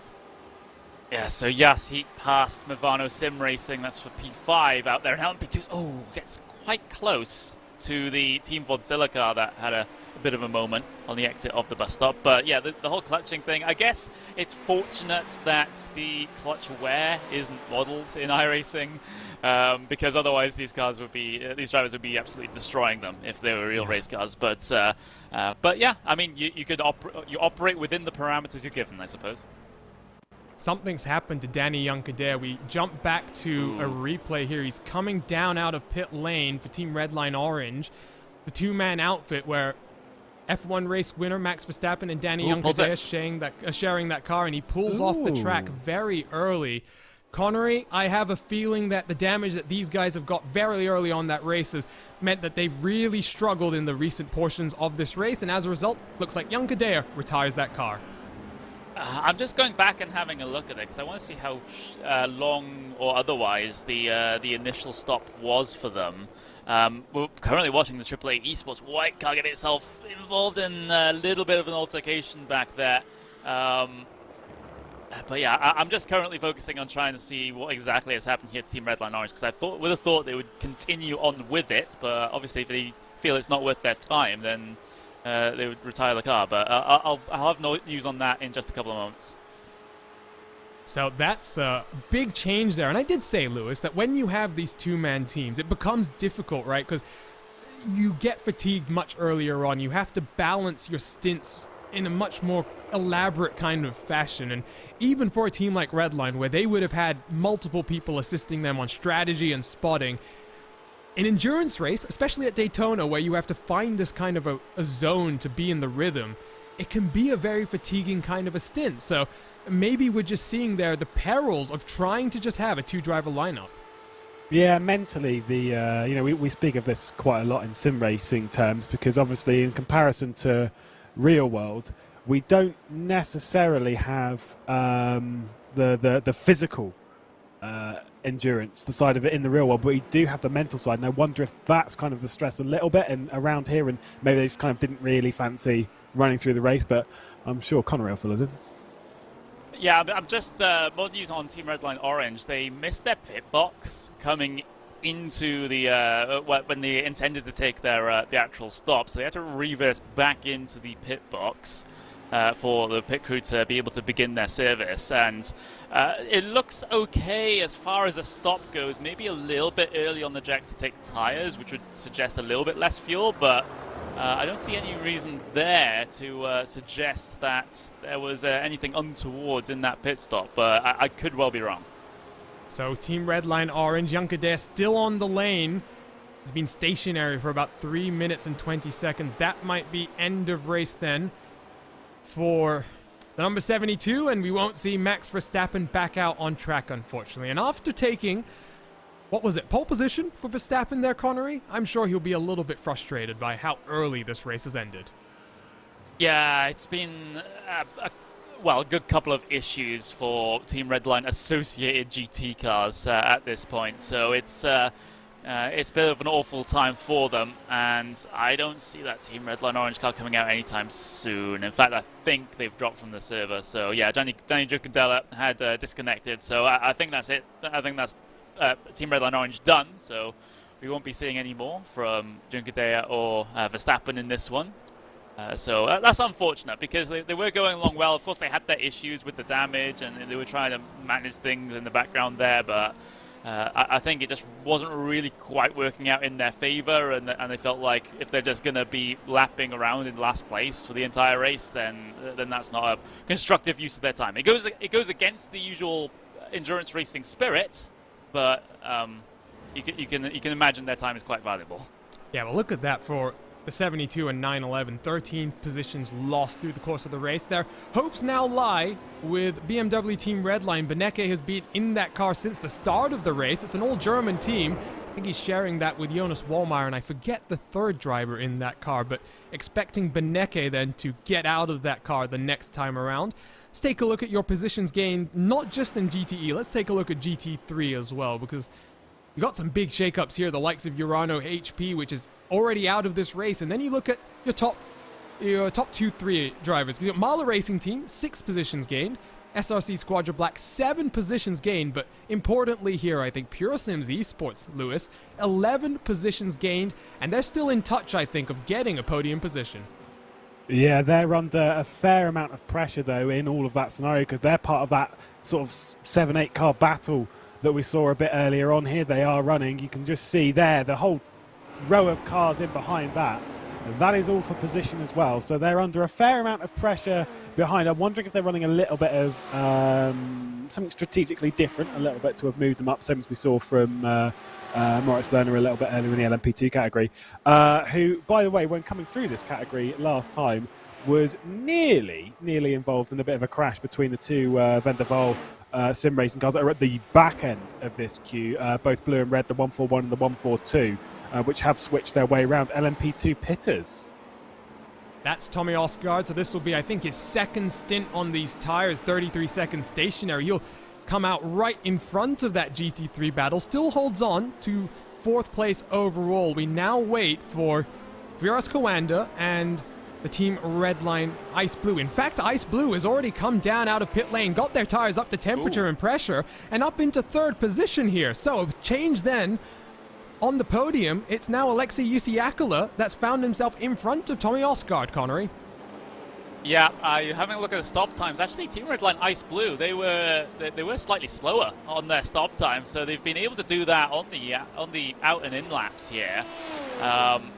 Yeah, so yes, he passed Movano Sim Racing. That's for P5 out there. And P2's, gets quite close to the Team Vodzilla car that had a bit of a moment on the exit of the bus stop. But yeah, the whole clutching thing, I guess it's fortunate that the clutch wear isn't modeled in iRacing, because otherwise these drivers would be absolutely destroying them if they were real race cars. But yeah, I mean, you operate within the parameters you're given, I suppose. Something's happened to Danny Young-Kadare. We jump back to a replay here. He's coming down out of pit lane for Team Redline Orange. The two-man outfit where F1 race winner Max Verstappen and Danny Young-Kadare sharing that car, and he pulls off the track very early. Connery, I have a feeling that the damage that these guys have got very early on that race has meant that they've really struggled in the recent portions of this race, and as a result, looks like Young-Kadare retires that car. I'm just going back and having a look at it because I want to see how long or otherwise the initial stop was for them. We're currently watching the AAA Esports white car get itself involved in a little bit of an altercation back there. But yeah, I'm just currently focusing on trying to see what exactly has happened here to Team Redline Orange, because I would have thought they would continue on with it, but obviously if they feel it's not worth their time, then they would retire the car. But I'll have no news on that in just a couple of moments. So that's a big change there. And I did say, Lewis, that when you have these two-man teams, it becomes difficult, right? Because you get fatigued much earlier on. You have to balance your stints in a much more elaborate kind of fashion. And even for a team like Redline, where they would have had multiple people assisting them on strategy and spotting, an endurance race, especially at Daytona, where you have to find this kind of a zone to be in the rhythm, it can be a very fatiguing kind of a stint. So maybe we're just seeing there the perils of trying to just have a two-driver lineup. Yeah, mentally, we speak of this quite a lot in sim racing terms, because obviously in comparison to real world, we don't necessarily have the physical endurance, the side of it in the real world, but we do have the mental side, and I wonder if that's kind of the stress a little bit and around here, and maybe they just kind of didn't really fancy running through the race, but I'm sure Connery will fill us in. Yeah, I'm just more news on Team Redline Orange. They missed their pit box coming into the when they intended to take their the actual stop, so they had to reverse back into the pit box for the pit crew to be able to begin their service. And it looks okay as far as a stop goes, maybe a little bit early on the jacks to take tires, which would suggest a little bit less fuel, but I don't see any reason there to suggest that there was anything untowards in that pit stop, but I could well be wrong. So Team Redline Orange, Young-Kadare still on the lane. He's been stationary for about 3 minutes and 20 seconds. That might be end of race then for the number 72, and we won't see Max Verstappen back out on track, unfortunately. And after taking, what was it, pole position for Verstappen there, Connery? I'm sure he'll be a little bit frustrated by how early this race has ended. Yeah, it's been a good couple of issues for Team Redline associated GT cars at this point, so it's a bit of an awful time for them, and I don't see that Team Redline Orange car coming out anytime soon. In fact, I think they've dropped from the server, so yeah, Danny Young-Kadare had disconnected, so I think that's it. I think that's Team Redline Orange done, so we won't be seeing any more from Young-Kadare or Verstappen in this one. So that's unfortunate, because they were going along well. Of course, they had their issues with the damage, and they were trying to manage things in the background there, but I think it just wasn't really quite working out in their favor, and they felt like if they're just going to be lapping around in last place for the entire race, then that's not a constructive use of their time. It goes against the usual endurance racing spirit, but you can imagine their time is quite valuable. Yeah, well, look at that for the 72 and 911, 13 positions lost through the course of the race. Their hopes now lie with BMW Team Redline. Benecke has been in that car since the start of the race. It's an old German team. I think he's sharing that with Jonas Wallmeyer, and I forget the third driver in that car, but expecting Benecke then to get out of that car the next time around. Let's take a look at your positions gained, not just in GTE. Let's take a look at GT3 as well, because you got some big shakeups here, the likes of Urano HP, which is already out of this race, and then you look at your top 2-3 drivers. You got Mahler Racing Team, 6 positions gained. SRC Squadra Black 7 positions gained, but importantly here, I think Pure Sims Esports, Lewis, 11 positions gained, and they're still in touch, I think, of getting a podium position. Yeah, they're under a fair amount of pressure, though, in all of that scenario, because they're part of that sort of 7-8 car battle that we saw a bit earlier on here. They are running. You can just see there the whole row of cars in behind that. And that is all for position as well. So they're under a fair amount of pressure behind. I'm wondering if they're running a little bit of something strategically different, a little bit to have moved them up, same as we saw from Moritz Lerner a little bit earlier in the LMP2 category, who, by the way, when coming through this category last time, was nearly involved in a bit of a crash between the two Van der Waal sim racing cars that are at the back end of this queue, both blue and red, the 141 and the 142. Which have switched their way around. LMP2 pitters. That's Tommy Osgaard, so this will be, I think, his second stint on these tires, 33 seconds stationary. He'll come out right in front of that GT3 battle, still holds on to 4th place overall. We now wait for Viras Coanda and the team Redline Ice Blue. In fact, Ice Blue has already come down out of pit lane, got their tires up to temperature and pressure, and up into 3rd position here. So, change then. On the podium, it's now Alexei Usiakula that's found himself in front of Tommy Osgaard, Connery. Yeah, having a look at the stop times, actually Team Redline Ice Blue, they were slightly slower on their stop time, so they've been able to do that on the out and in laps here.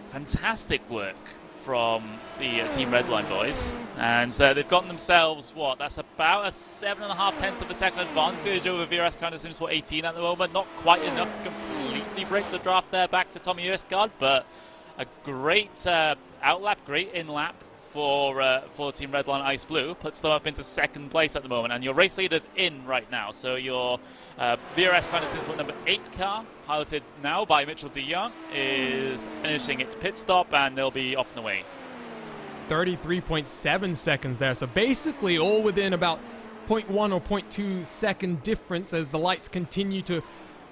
Fantastic work from the Team Redline boys, and they've gotten themselves, what, that's about a 7.5 tenths of a second advantage over VRS Coanda Simsport 18 at the moment. Not quite enough to completely break the draft there back to Tommy Osgaard, but a great outlap, great in-lap for Team Redline Ice Blue, puts them up into 2nd place at the moment, and your race leader's in right now. So your VRS Coanda Simsport number 8 car, piloted now by Mitchell de Jong, is finishing its pit stop, and they'll be off and away. 33.7 seconds there, so basically all within about 0.1 or 0.2 second difference as the lights continue to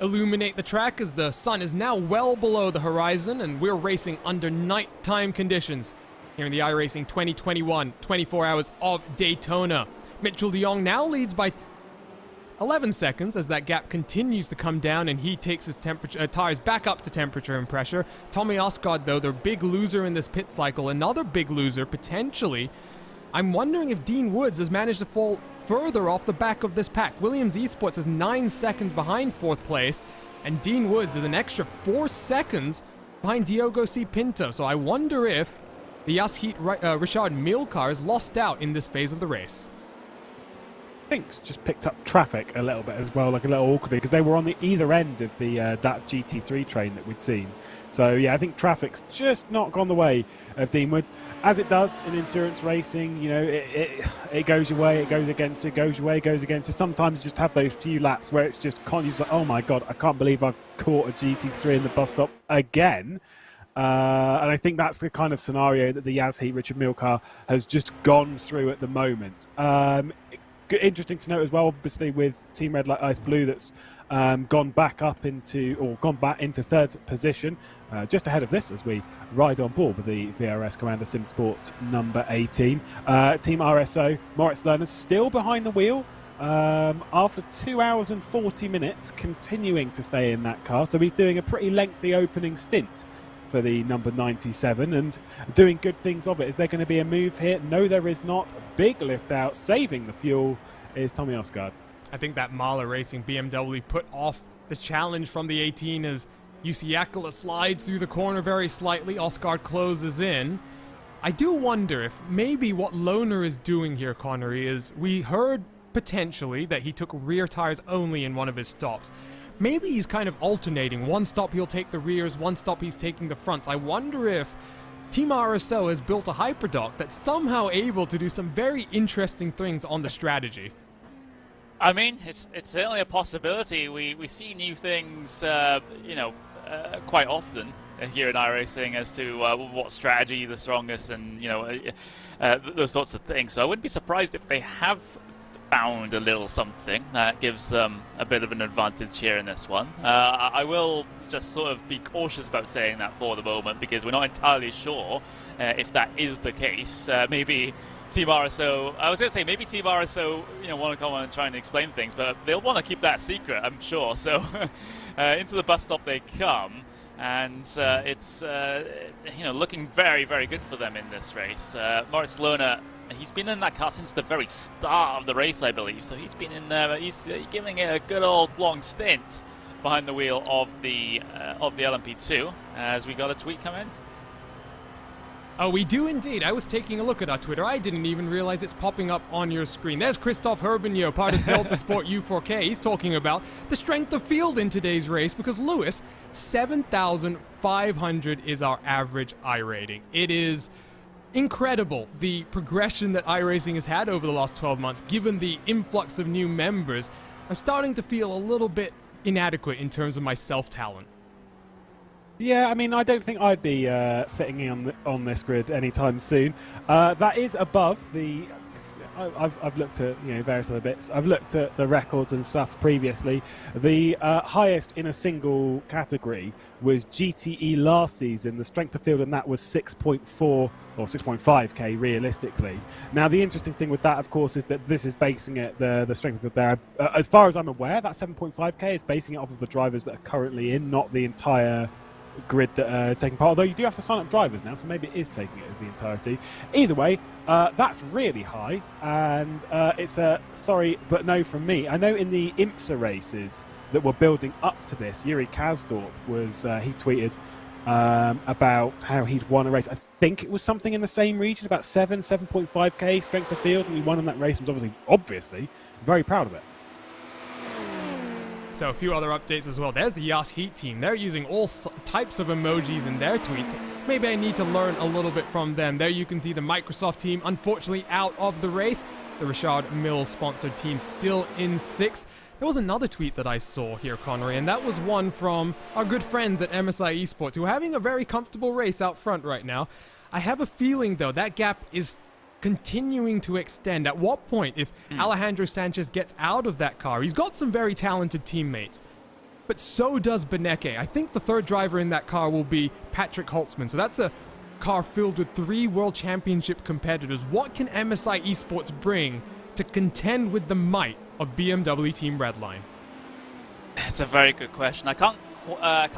illuminate the track, as the sun is now well below the horizon, and we're racing under nighttime conditions here in the iRacing 2021 24 Hours of Daytona. Mitchell de Jong now leads by 11 seconds as that gap continues to come down, and he takes his tires back up to temperature and pressure. Tommy Osgaard, though, the big loser in this pit cycle, another big loser potentially. I'm wondering if Dean Woods has managed to fall further off the back of this pack. Williams Esports is 9 seconds behind 4th place, and Dean Woods is an extra 4 seconds behind Diogo C. Pinto. So I wonder if the Yashit Richard Milcar has lost out in this phase of the race. Pink's just picked up traffic a little bit as well, like a little awkwardly, because they were on the either end of the that GT3 train that we'd seen. So yeah, I think traffic's just not gone the way of Dean Woods, as it does in endurance racing. You know, it goes your way, it goes against you, it goes your way, it goes against you. Sometimes you just have those few laps where it's just you're just like, oh my god, I can't believe I've caught a GT3 in the bus stop again. And I think that's the kind of scenario that the Yashit Richard Milcar has just gone through at the moment. Interesting to note as well, obviously, with Team Red Light Ice Blue, that's gone back into 3rd position, just ahead of this as we ride on board with the VRS Commander Simsport number 18. Team RSO, Moritz Lerner still behind the wheel after 2 hours and 40 minutes, continuing to stay in that car. So he's doing a pretty lengthy opening stint for the number 97 and doing good things of it. Is there going to be a move here? No, there is not. Big lift out, saving the fuel is Tommy Osgaard. I think that Mahler Racing BMW put off the challenge from the 18 as Usiakula slides through the corner very slightly. Osgaard closes in. I do wonder if maybe what Lohner is doing here, Connery, is we heard potentially that he took rear tires only in one of his stops. Maybe he's kind of alternating. One stop he'll take the rears, one stop he's taking the fronts. I wonder if Team RSO has built a hyperdock that's somehow able to do some very interesting things on the strategy. I mean, it's certainly a possibility. We see new things, quite often here in iRacing as to what strategy the strongest, and those sorts of things. So I wouldn't be surprised if they have found a little something that gives them a bit of an advantage here in this one. I will just sort of be cautious about saying that for the moment, because we're not entirely sure if that is the case. Maybe Team RSO, I was going to say maybe Team RSO, want to come on and try and explain things, but they'll want to keep that secret, I'm sure. So into the bus stop they come, and it's looking very, very good for them in this race. Moritz Lohner, he's been in that car since the very start of the race, I believe. So he's been in there. He's giving it a good old long stint behind the wheel of the LMP2. As we got a tweet come in. Oh, we do indeed. I was taking a look at our Twitter. I didn't even realize it's popping up on your screen. There's Christoph Herbigno, part of Delta Sport U4K. He's talking about the strength of field in today's race because, Lewis, 7,500 is our average iRating. It is incredible, the progression that iRacing has had over the last 12 months, given the influx of new members. I'm starting to feel a little bit inadequate in terms of my self-talent. Yeah, I mean, I don't think I'd be fitting in on this grid anytime soon. That is above the... I've looked at various other bits. I've looked at the records and stuff previously. The highest in a single category was GTE last season. The strength of field in that was 6.4 or 6.5k realistically. Now the interesting thing with that, of course, is that this is basing it the strength of field there. As far as I'm aware, that 7.5k is basing it off of the drivers that are currently in, not the entire grid that are taking part, although you do have to sign up drivers now, so maybe it is taking it as the entirety. Either way, that's really high, and it's a sorry but no from me. I know in the IMSA races that were building up to this, Yuri Kasdorp was he tweeted about how he'd won a race. I think it was something in the same region, about 7.5k strength of field, and he won in that race and was obviously very proud of it. So a few other updates as well. There's the Yas Heat team. They're using all types of emojis in their tweets. Maybe I need to learn a little bit from them. There you can see the Microsoft team unfortunately out of the race. The Richard Mille sponsored team still in 6th. There was another tweet that I saw here, Connery, and that was one from our good friends at MSI Esports who are having a very comfortable race out front right now. I have a feeling, though, that gap is continuing to extend. At what point, if Alejandro Sanchez gets out of that car, he's got some very talented teammates, but so does Beneke. I think the third driver in that car will be Patrick Holtzman. So that's a car filled with 3 World Championship competitors. What can MSI Esports bring to contend with the might of BMW Team Redline? It's a very good question. I can't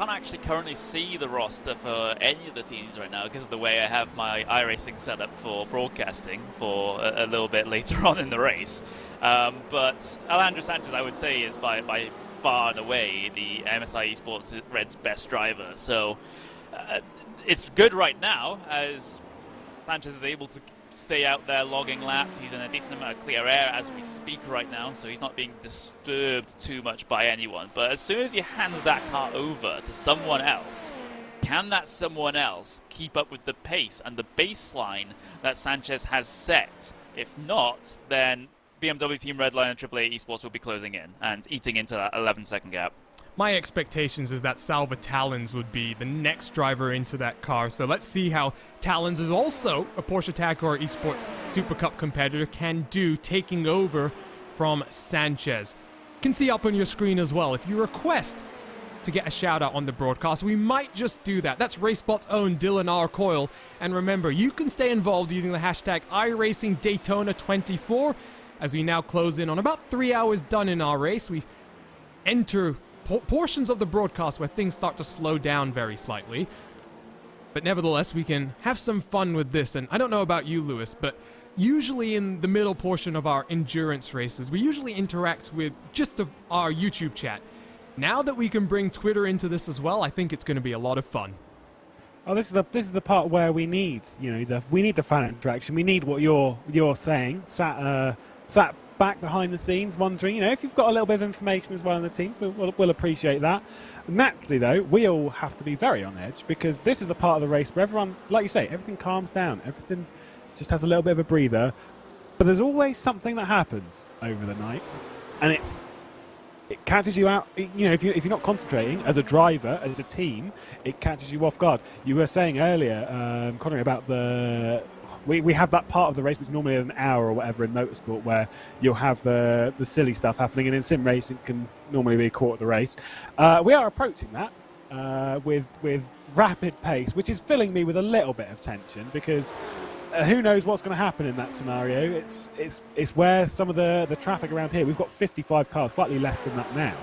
actually currently see the roster for any of the teams right now because of the way I have my iRacing set up for broadcasting for a little bit later on in the race. But Alejandro Sanchez, I would say, is by far and away the MSI Esports Red's best driver. So it's good right now as Sanchez is able to stay out there logging laps. He's in a decent amount of clear air as we speak right now, so he's not being disturbed too much by anyone. But as soon as he hands that car over to someone else, can that someone else keep up with the pace and the baseline that Sanchez has set? If not, then BMW Team Redline and AAA Esports will be closing in and eating into that 11-second gap. My expectations is that Salva Talons would be the next driver into that car. So let's see how Talons is also a Porsche Tacor Esports Super Cup competitor can do, taking over from Sanchez. You can see up on your screen as well. If you request to get a shout out on the broadcast, we might just do that. That's RaceSpot's own Dylan R. Coyle. And remember, you can stay involved using the hashtag iRacing Daytona 24 as we now close in on about 3 hours done in our race. We enter portions of the broadcast where things start to slow down very slightly. But nevertheless, we can have some fun with this. And I don't know about you, Lewis, but usually in the middle portion of our endurance races, we usually interact with just our YouTube chat. Now that we can bring Twitter into this as well, I think it's going to be a lot of fun. Oh, this is the part where we need, we need the fan interaction. We need what you're saying. Sat back behind the scenes, wondering, if you've got a little bit of information as well on the team, we'll appreciate that. Naturally, though, we all have to be very on edge because this is the part of the race where everyone, like you say, everything calms down, everything just has a little bit of a breather. But there's always something that happens over the night, and it catches you out. If you're not concentrating as a driver, as a team, it catches you off guard. You were saying earlier, Connery, about we have that part of the race which normally is an hour or whatever in motorsport where you'll have the silly stuff happening, and in sim racing it can normally be a quarter of the race. We are approaching that with rapid pace, which is filling me with a little bit of tension because who knows what's going to happen in that scenario. It's where some of the traffic around here, we've got 55 cars, slightly less than that now.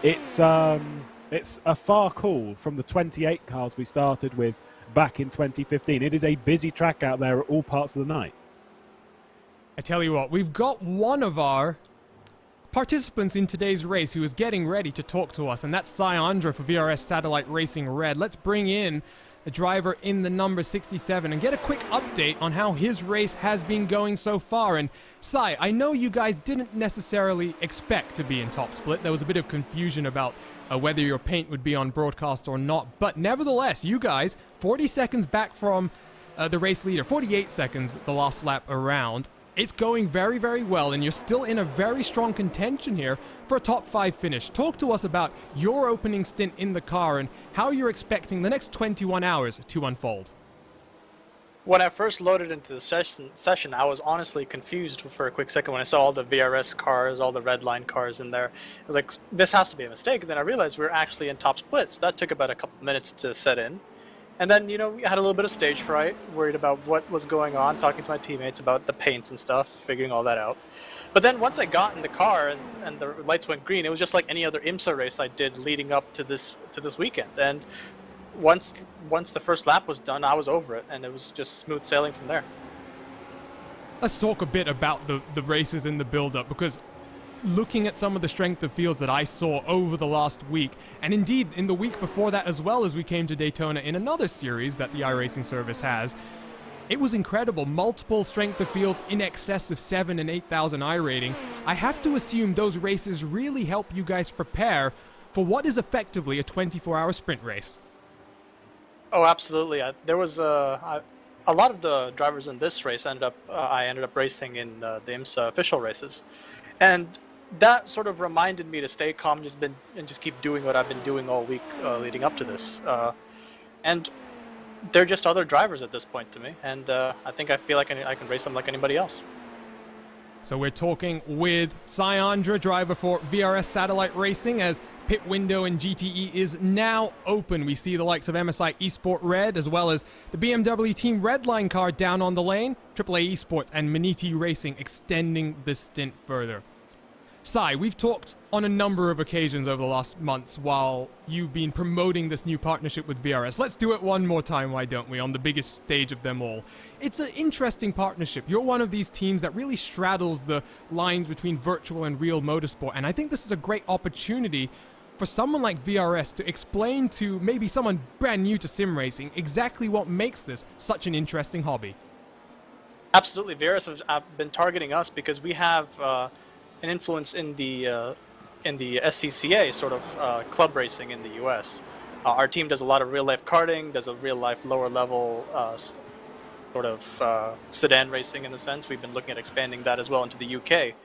It's a far call from the 28 cars we started with back in 2015. It is a busy track out there at all parts of the night. I tell you what, we've got one of our participants in today's race who is getting ready to talk to us, and that's Andra for VRS Satellite Racing Red. Let's bring in the driver in the number 67 and get a quick update on how his race has been going so far. And Sai, I know you guys didn't necessarily expect to be in top split. There was a bit of confusion about whether your paint would be on broadcast or not, but nevertheless, you guys 40 seconds back from the race leader, 48 seconds the last lap around. It's going very, very well, and you're still in a very strong contention here for a top 5 finish. Talk to us about your opening stint in the car and how you're expecting the next 21 hours to unfold. When I first loaded into the session, I was honestly confused for a quick second when I saw all the VRS cars, all the red line cars in there. I was like, this has to be a mistake. And then I realized we were actually in top splits. That took about a couple of minutes to set in. And then, you know, we had a little bit of stage fright, worried about what was going on, talking to my teammates about the paints and stuff, figuring all that out. But then once I got in the car and the lights went green, it was just like any other IMSA race I did leading up to this weekend. And once the first lap was done, I was over it, and it was just smooth sailing from there. Let's talk a bit about the races in the build-up, because looking at some of the strength of fields that I saw over the last week, and indeed in the week before that as well, as we came to Daytona in another series that the iRacing service has, it was incredible. Multiple strength of fields in excess of 7,000 and 8,000 iRating. I have to assume those races really help you guys prepare for what is effectively a 24-hour sprint race. Oh, absolutely. There was a lot of the drivers in this race I ended up racing in the IMSA official races, and that sort of reminded me to stay calm and just keep doing what I've been doing all week leading up to this. And they're just other drivers at this point to me, and I feel like I can race them like anybody else. So we're talking with Andra, driver for VRS Satellite Racing, as pit window in GTE is now open. We see the likes of MSI Esport Red, as well as the BMW Team Redline car down on the lane, AAA Esports and Maniti Racing extending the stint further. Sai, we've talked on a number of occasions over the last months while you've been promoting this new partnership with VRS. Let's do it one more time, why don't we, on the biggest stage of them all. It's an interesting partnership. You're one of these teams that really straddles the lines between virtual and real motorsport, and I think this is a great opportunity for someone like VRS to explain to maybe someone brand new to sim racing exactly what makes this such an interesting hobby. Absolutely. VRS have been targeting us because we have an influence in the SCCA sort of club racing in the US. Our team does a lot of real-life karting, does a real-life lower-level sort of sedan racing in the sense. We've been looking at expanding that as well into the UK.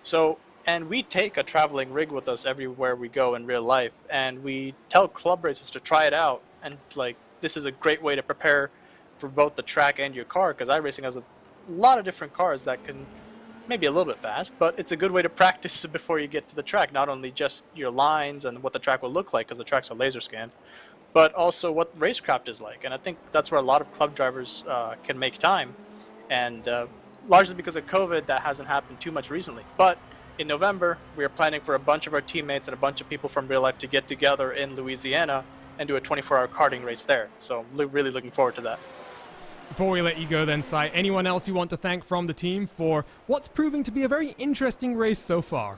So, and we take a traveling rig with us everywhere we go in real life, and we tell club racers to try it out, and like, this is a great way to prepare for both the track and your car, because iRacing has a lot of different cars that can maybe a little bit fast, but it's a good way to practice before you get to the track, not only just your lines and what the track will look like, because the tracks are laser scanned, but also what racecraft is like. And I think that's where a lot of club drivers can make time, and largely because of COVID, that hasn't happened too much recently. But in November, we are planning for a bunch of our teammates and a bunch of people from real life to get together in Louisiana and do a 24-hour karting race there. So really looking forward to that. Before we let you go then, Sai, anyone else you want to thank from the team for what's proving to be a very interesting race so far?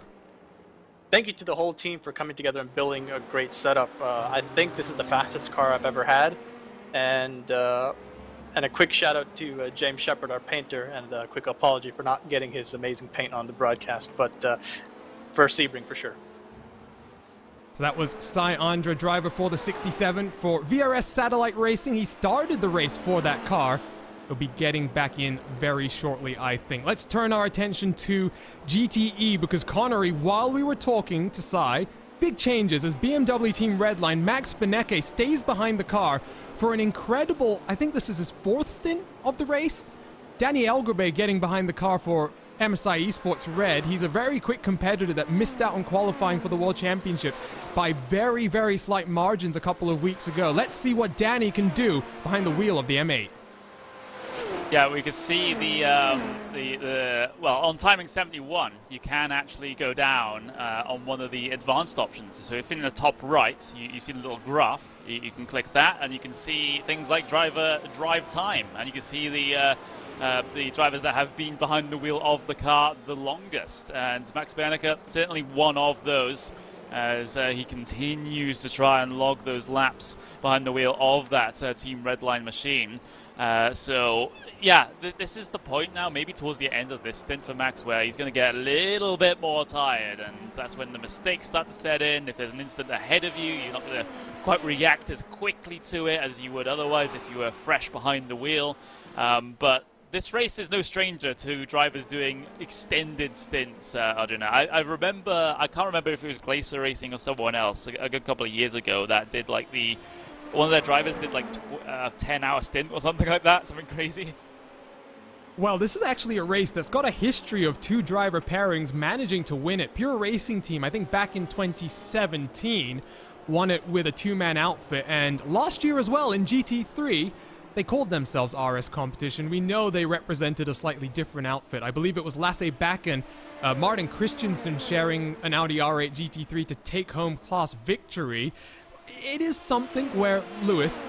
Thank you to the whole team for coming together and building a great setup. I think this is the fastest car I've ever had, and a quick shout out to James Shepard, our painter, and a quick apology for not getting his amazing paint on the broadcast, but for Sebring for sure. So that was Andra, driver for the 67 for VRS Satellite Racing. He started the race for that car. He'll be getting back in very shortly, I think. Let's turn our attention to GTE, because Connery, while we were talking to Sai, big changes as BMW Team Redline, Max Benecke stays behind the car for an incredible, I think this is his 4th stint of the race. Danny Elgerbe getting behind the car for MSI Esports Red. He's a very quick competitor that missed out on qualifying for the World Championships by very, very slight margins a couple of weeks ago. Let's see what Danny can do behind the wheel of the M8. Yeah, we can see the well, on timing 71, you can actually go down on one of the advanced options. So if in the top right, you see the little graph, you can click that, and you can see things like drive time, and you can see the drivers that have been behind the wheel of the car the longest. And Max Bernecker, certainly one of those, as he continues to try and log those laps behind the wheel of that Team Redline machine. So, yeah, this is the point now, maybe towards the end of this stint for Max, where he's going to get a little bit more tired, and that's when the mistakes start to set in. If there's an instant ahead of you, you're not going to quite react as quickly to it as you would otherwise if you were fresh behind the wheel. But this race is no stranger to drivers doing extended stints, Arjuna. I remember, I can't remember if it was Glacier Racing or someone else, a good couple of years ago, that did like one of their drivers did like a 10-hour stint or something like that, something crazy. Well, this is actually a race that's got a history of two driver pairings managing to win it. Pure Racing Team, I think back in 2017, won it with a two-man outfit, and last year as well in GT3, they called themselves RS Competition. We know they represented a slightly different outfit. I believe it was Lasse Back and Martin Christensen sharing an Audi R8 GT3 to take home class victory. It is something where, Lewis,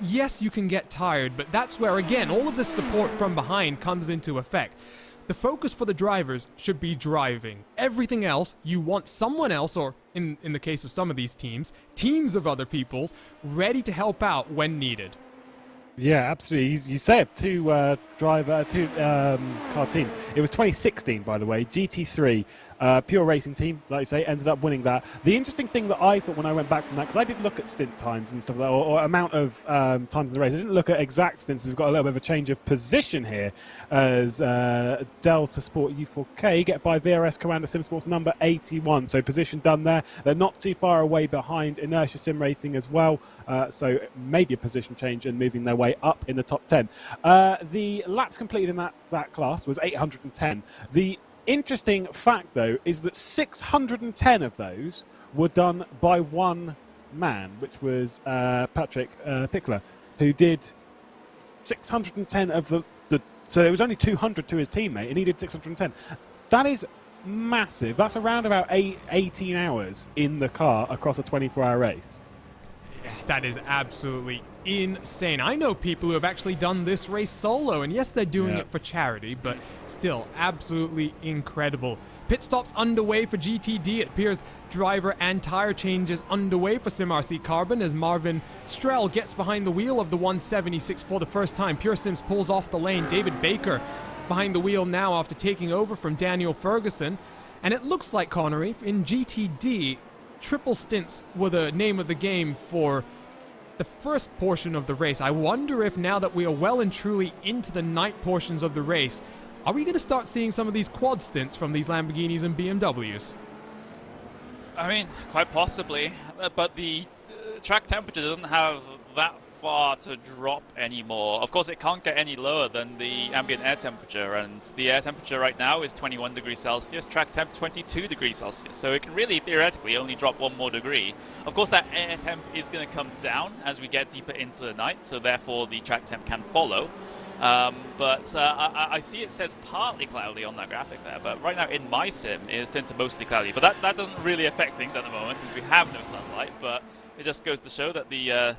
yes, you can get tired, but that's where, again, all of this support from behind comes into effect. The focus for the drivers should be driving. Everything else, you want someone else, or in the case of some of these teams, teams of other people, ready to help out when needed. Yeah, absolutely. You say it, two car teams. It was 2016, by the way, GT3. Pure Racing Team, like I say, ended up winning that. The interesting thing that I thought when I went back from that, because I did look at stint times and stuff like that, or amount of times in the race. I didn't look at exact stints. We've got a little bit of a change of position here as Delta Sport U4K get by VRS Commander Sim Sports number 81. So position done there. They're not too far away behind Inertia Sim Racing as well. So maybe a position change and moving their way up in the top 10. The laps completed in that class was 810. The interesting fact, though, is that 610 of those were done by one man, which was Patrick Pickler, who did 610 of the... So there was only 200 to his teammate, and he did 610. That is massive. That's around about 18 hours in the car across a 24-hour race. That is absolutely insane. I know people who have actually done this race solo, and yes, they're doing it for charity, but still absolutely incredible. Pit stops underway for GTD. It appears driver and tire changes underway for SimRC Carbon as Marvin Strell gets behind the wheel of the 176 for the first time. Pure Sims pulls off the lane. David Baker behind the wheel now after taking over from Daniel Ferguson. And it looks like, Connery, in GTD, triple stints were the name of the game for the first portion of the race. I wonder if now that we are well and truly into the night portions of the race, are we going to start seeing some of these quad stints from these Lamborghinis and BMWs? I mean, quite possibly, but the track temperature doesn't have that far to drop anymore. Of course, it can't get any lower than the ambient air temperature, and the air temperature right now is 21 degrees Celsius, track temp 22 degrees Celsius, so it can really theoretically only drop one more degree. Of course, that air temp is going to come down as we get deeper into the night, so therefore the track temp can follow. But I see it says partly cloudy on that graphic there, but right now in my sim it's turned to mostly cloudy, but that doesn't really affect things at the moment since we have no sunlight, but it just goes to show that the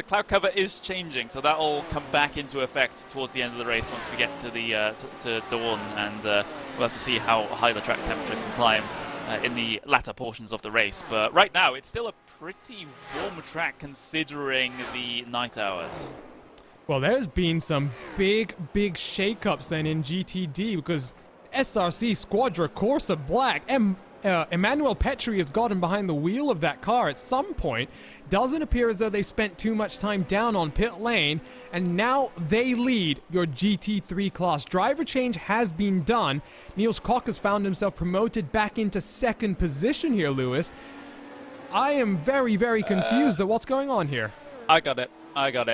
cloud cover is changing, so that will come back into effect towards the end of the race once we get to the to dawn, and we'll have to see how high the track temperature can climb in the latter portions of the race. But right now it's still a pretty warm track considering the night hours. Well, there's been some big shakeups then in GTD, because SRC Squadra Corsa Black, Emmanuel Petri has gotten behind the wheel of that car at some point. Doesn't appear as though they spent too much time down on pit lane, and now they lead your GT3 class. Driver change has been done. Niels Koch has found himself promoted back into second position here, Lewis. I am very confused at what's going on here. I got it.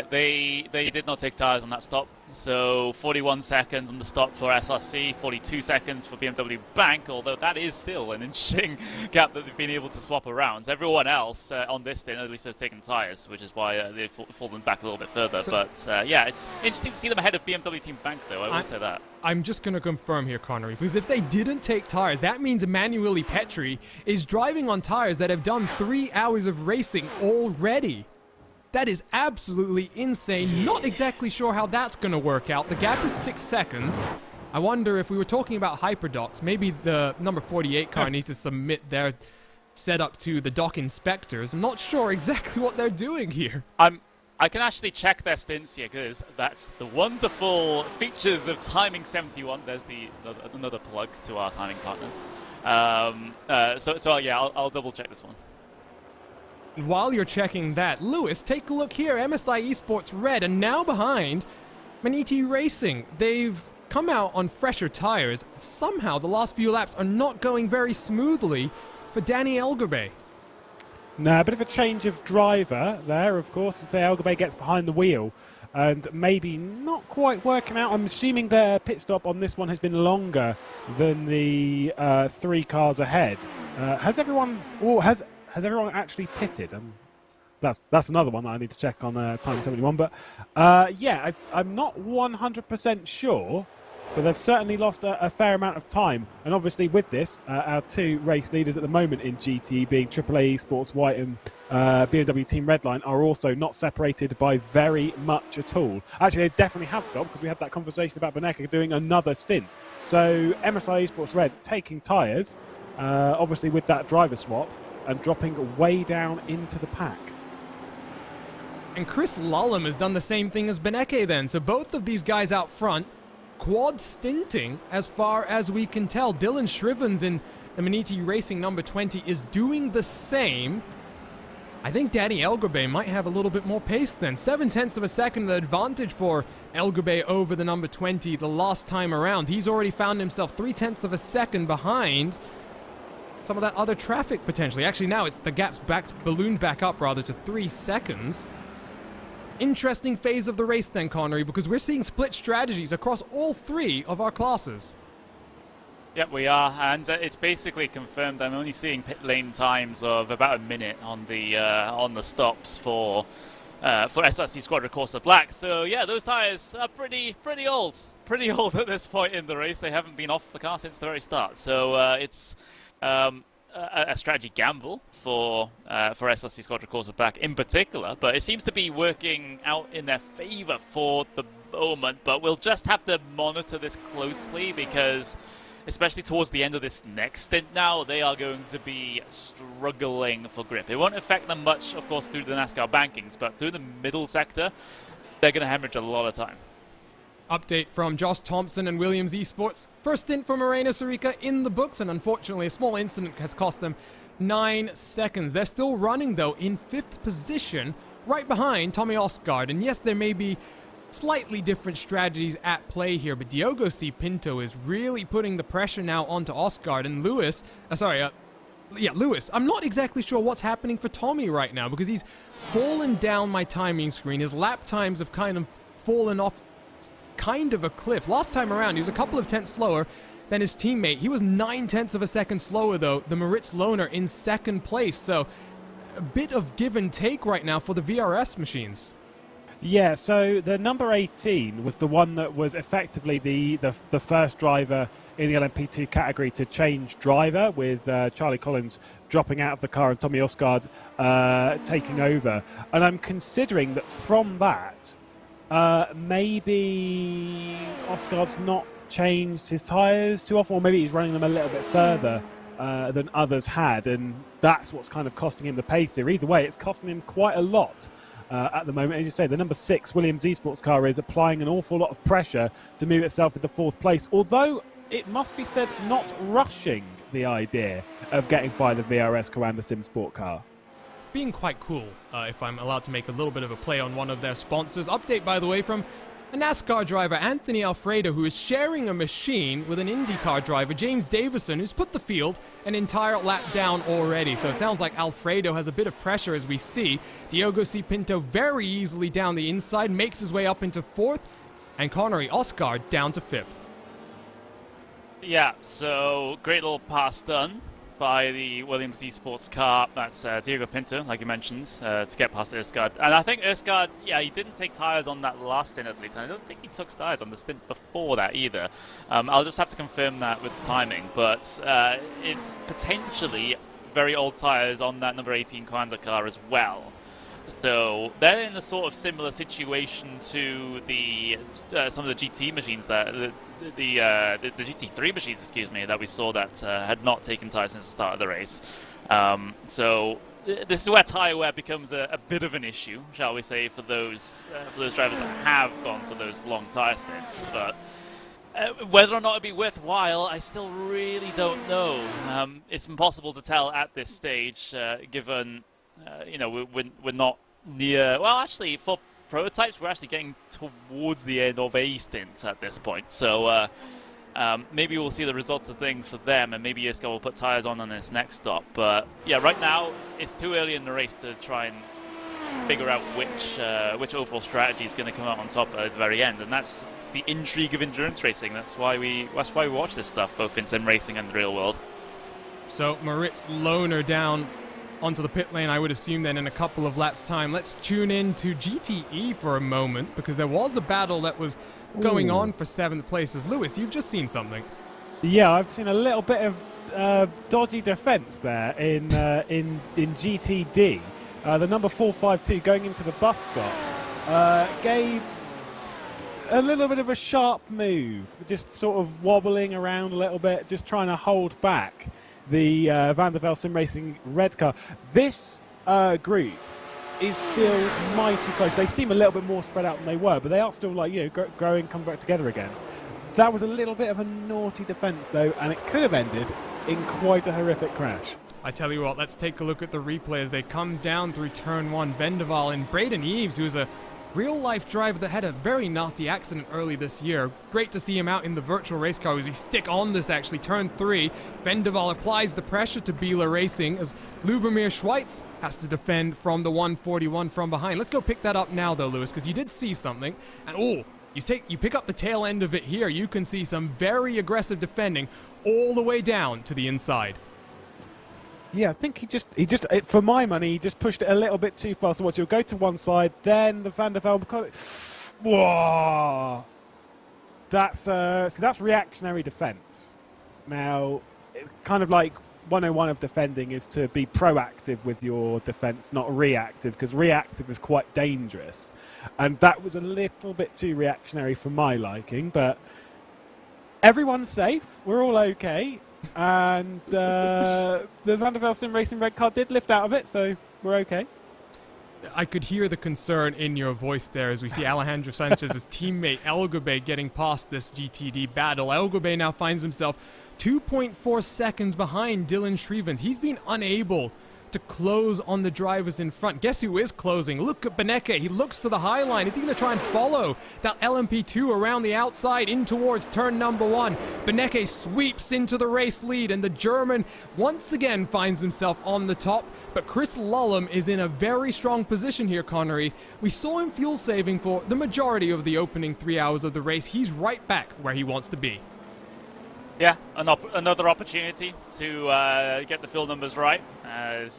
They did not take tires on that stop. So 41 seconds on the stop for SRC, 42 seconds for BMW Bank, although that is still an interesting gap that they've been able to swap around. Everyone else on this stint at least has taken tires, which is why they've fallen back a little bit further. Yeah, it's interesting to see them ahead of BMW Team Bank, though, I will say that. I'm just going to confirm here, Connery, because if they didn't take tires, that means Emanuele Petri is driving on tires that have done 3 hours of racing already. That is absolutely insane. Not exactly sure how that's going to work out. The gap is 6 seconds. I wonder if we were talking about hyperdocs, maybe the number 48 car needs to submit their setup to the dock inspectors. I'm not sure exactly what they're doing here. I can actually check their stints here, because that's the wonderful features of Timing 71. There's another plug to our timing partners. Yeah, I'll double check this one. While you're checking that, Lewis, take a look here. MSI Esports Red, and now behind Maniti Racing. They've come out on fresher tires. Somehow the last few laps are not going very smoothly for Danny Elgerbe. No, a bit of a change of driver there, of course. To say Elgerbe gets behind the wheel and maybe not quite working out. I'm assuming their pit stop on this one has been longer than the 3 cars ahead. Has everyone actually pitted? That's another one that I need to check on Time 71. But yeah, I'm not 100% sure, but they've certainly lost a fair amount of time. And obviously with this, our 2 race leaders at the moment in GT, being AAA Esports White and BMW Team Redline, are also not separated by very much at all. Actually, they definitely have stopped, because we had that conversation about Benecca doing another stint. So MSI Esports Red taking tyres, obviously with that driver swap, and dropping way down into the pack. And Chris Lullum has done the same thing as Benecke then. So both of these guys out front, quad stinting as far as we can tell. Dylan Shrivens in the Maniti Racing number 20 is doing the same. I think Danny Elgerbe might have a little bit more pace then. 0.7 of a second advantage for Elgerbe over the number 20 the last time around. He's already found himself 0.3 of a second behind some of that other traffic potentially. Actually, now the gap's ballooned back up rather to 3 seconds. Interesting phase of the race then, Connery, because we're seeing split strategies across all 3 of our classes. Yep, we are, and it's basically confirmed. I'm only seeing pit lane times of about a minute on the stops for SRC Squadra Corsa Black. So yeah, those tires are pretty old at this point in the race. They haven't been off the car since the very start. So it's a strategy gamble for SRC Squadra Corsa Black in particular, but it seems to be working out in their favor for the moment. But we'll just have to monitor this closely, because especially towards the end of this next stint now, they are going to be struggling for grip. It won't affect them much, of course, through the NASCAR bankings, but through the middle sector, they're going to hemorrhage a lot of time. Update from Josh Thompson and Williams Esports. First stint for Moreno Sarica in the books, and unfortunately a small incident has cost them 9 seconds. They're still running, though, in 5th position, right behind Tommy Osgard. And yes, there may be slightly different strategies at play here, but Diogo C. Pinto is really putting the pressure now onto Osgard. And Lewis, Lewis, I'm not exactly sure what's happening for Tommy right now, because he's fallen down my timing screen. His lap times have kind of fallen off kind of a cliff. Last time around, he was a couple of tenths slower than his teammate. He was 0.9 of a second slower, though, the Moritz Lohner in 2nd place. So a bit of give and take right now for the VRS machines. Yeah, so the number 18 was the one that was effectively the first driver in the LMP2 category to change driver, with Charlie Collins dropping out of the car and Tommy Osgard taking over. And I'm considering that from that, maybe Osgard's not changed his tyres too often, or maybe he's running them a little bit further than others had, and that's what's kind of costing him the pace here. Either way, it's costing him quite a lot at the moment. As you say, the number 6 Williams Esports car is applying an awful lot of pressure to move itself into 4th place, although it must be said, not rushing the idea of getting by the VRS Coanda Sim Sport car. Being quite cool, if I'm allowed to make a little bit of a play on one of their sponsors. Update, by the way, from A NASCAR driver, Anthony Alfredo, who is sharing a machine with an IndyCar driver, James Davison, who's put the field an entire lap down already. So it sounds like Alfredo has a bit of pressure as we see. Diogo C. Pinto very easily down the inside, makes his way up into 4th, and Connery Oscar down to 5th. Yeah, so great little pass done by the Williams Esports car. That's Diego Pinto, like you mentioned, to get past Erskard. And I think Erskard, yeah, he didn't take tyres on that last stint at least, and I don't think he took tyres on the stint before that either. I'll just have to confirm that with the timing, but it's potentially very old tyres on that number 18 Commander car as well. So they're in a sort of similar situation to the some of the GT machines that the GT3 machines, excuse me, that we saw that had not taken tyres since the start of the race. So this is where tyre wear becomes a bit of an issue, shall we say, for those drivers that have gone for those long tyre stints. But whether or not it'd be worthwhile, I still really don't know. It's impossible to tell at this stage, given you know, we're not near. Well, actually, for prototypes, we're actually getting towards the end of a stint at this point. So maybe we'll see the results of things for them, and maybe Isco will put tyres on this next stop. But yeah, right now it's too early in the race to try and figure out which overall strategy is going to come out on top at the very end, and that's the intrigue of endurance racing. That's why we watch this stuff, both in sim racing and the real world. So Moritz Lohner down onto the pit lane, I would assume then in a couple of laps' time. Let's tune in to GTE for a moment, because there was a battle that was going on for 7th places. Lewis, you've just seen something. Yeah, I've seen a little bit of dodgy defence there in GTD. The number 452 going into the bus stop gave a little bit of a sharp move, just sort of wobbling around a little bit, just trying to hold back the Van der Velde Sim Racing red car. This group is still mighty close. They seem a little bit more spread out than they were, but they are still, like, you know, growing, coming back together again. That was a little bit of a naughty defence, though, and it could have ended in quite a horrific crash. I tell you what, let's take a look at the replay as they come down through turn 1. Vendaval and Braden Eves, who is a real-life driver that had a very nasty accident early this year. Great to see him out in the virtual race car as we stick on this, actually. Turn 3, Vendaval applies the pressure to Biela Racing as Lubomir Schweitz has to defend from the 141 from behind. Let's go pick that up now, though, Lewis, because you did see something. And, oh, you pick up the tail end of it here. You can see some very aggressive defending all the way down to the inside. Yeah, I think he just, for my money, he just pushed it a little bit too fast. So watch, he'll go to one side, then the Van der Velde. Whoa! So that's reactionary defence. Now, kind of like 101 of defending is to be proactive with your defence, not reactive, because reactive is quite dangerous. And that was a little bit too reactionary for my liking, but everyone's safe. We're all okay. And the Van der Velde Sim Racing red car did lift out of it, so we're okay. I could hear the concern in your voice there as we see Alejandro Sanchez's teammate Elgobe getting past this GTD battle. Elgobe now finds himself 2.4 seconds behind Dylan Shrevens. He's been unable to close on the drivers in front. Guess who is closing? Look at Beneke. He looks to the high line. Is he going to try and follow that LMP2 around the outside in towards turn number 1? Beneke sweeps into the race lead, and the German once again finds himself on the top. But Chris Lullum is in a very strong position here, Connery. We saw him fuel saving for the majority of the opening 3 hours of the race. He's right back where he wants to be. Yeah, another opportunity to get the field numbers right.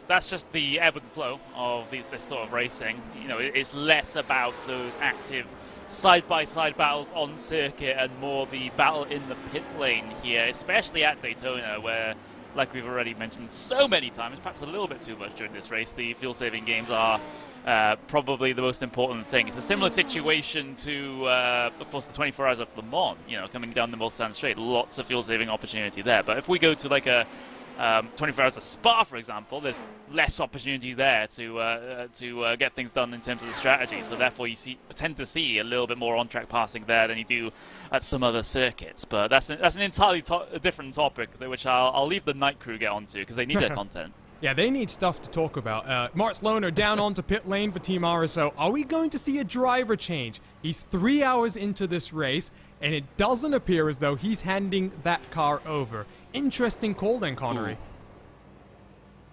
That's just the ebb and flow of this sort of racing. You know, it's less about those active side-by-side battles on circuit and more the battle in the pit lane here, especially at Daytona, where, like we've already mentioned so many times, perhaps a little bit too much during this race, the fuel-saving games are probably the most important thing. It's a similar situation to, of course, the 24 Hours of Le Mans, you know, coming down the Mulsanne Straight. Lots of fuel-saving opportunity there. But if we go to like a 24 Hours of Spa, for example, there's less opportunity there to get things done in terms of the strategy. So therefore, you tend to see a little bit more on-track passing there than you do at some other circuits. But that's an entirely different topic, which I'll leave the night crew get onto because they need their content. Yeah, they need stuff to talk about. Martz Lohner down onto pit lane for Team RSO. Are we going to see a driver change? He's 3 hours into this race, and it doesn't appear as though he's handing that car over. Interesting call then, Connery.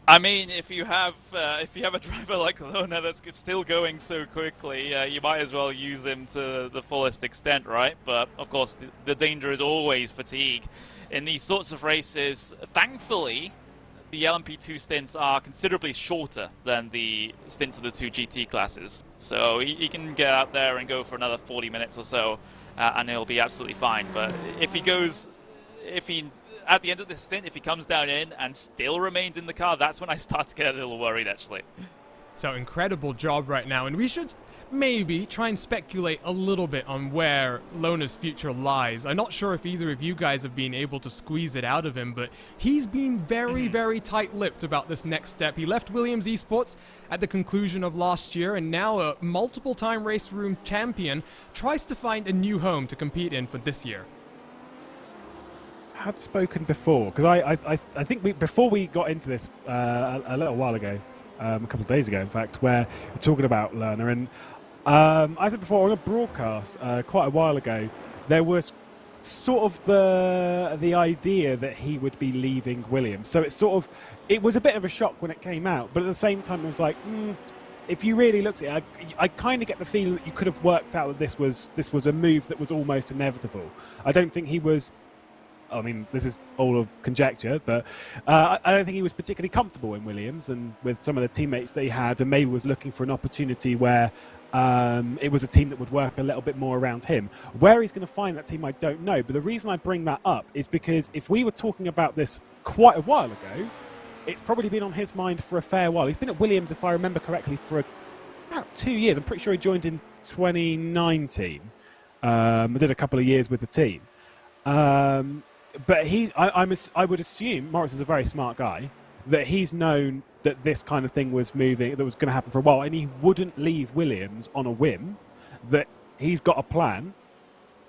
I mean, if you have a driver like Lohner that's still going so quickly, you might as well use him to the fullest extent, right? But of course, the danger is always fatigue in these sorts of races. Thankfully, the LMP2 stints are considerably shorter than the stints of the 2 GT classes, so he can get out there and go for another 40 minutes or so, and he'll be absolutely fine. But if he at the end of this stint, if he comes down in and still remains in the car, that's when I start to get a little worried, actually. So incredible job right now, and we should maybe try and speculate a little bit on where Lohner's future lies. I'm not sure if either of you guys have been able to squeeze it out of him, but he's been very, very tight-lipped about this next step. He left Williams Esports at the conclusion of last year, and now a multiple-time race room champion tries to find a new home to compete in for this year. Had spoken before, because I think before we got into this a little while ago, a couple of days ago in fact, where we're talking about Lohner, and I said before on a broadcast quite a while ago, there was sort of the idea that he would be leaving Williams. So it was a bit of a shock when it came out, but at the same time it was like, if you really looked at it, I kind of get the feeling that you could have worked out that this was a move that was almost inevitable. I don't think he was. I mean, this is all of conjecture, but I don't think he was particularly comfortable in Williams and with some of the teammates that he had, and maybe was looking for an opportunity where it was a team that would work a little bit more around him. Where he's going to find that team, I don't know. But the reason I bring that up is because if we were talking about this quite a while ago, it's probably been on his mind for a fair while. He's been at Williams, if I remember correctly, for about 2 years. I'm pretty sure he joined in 2019. I did a couple of years with the team. But I would assume Morris is a very smart guy, that he's known that this kind of thing was moving, that was going to happen for a while, and he wouldn't leave Williams on a whim, that he's got a plan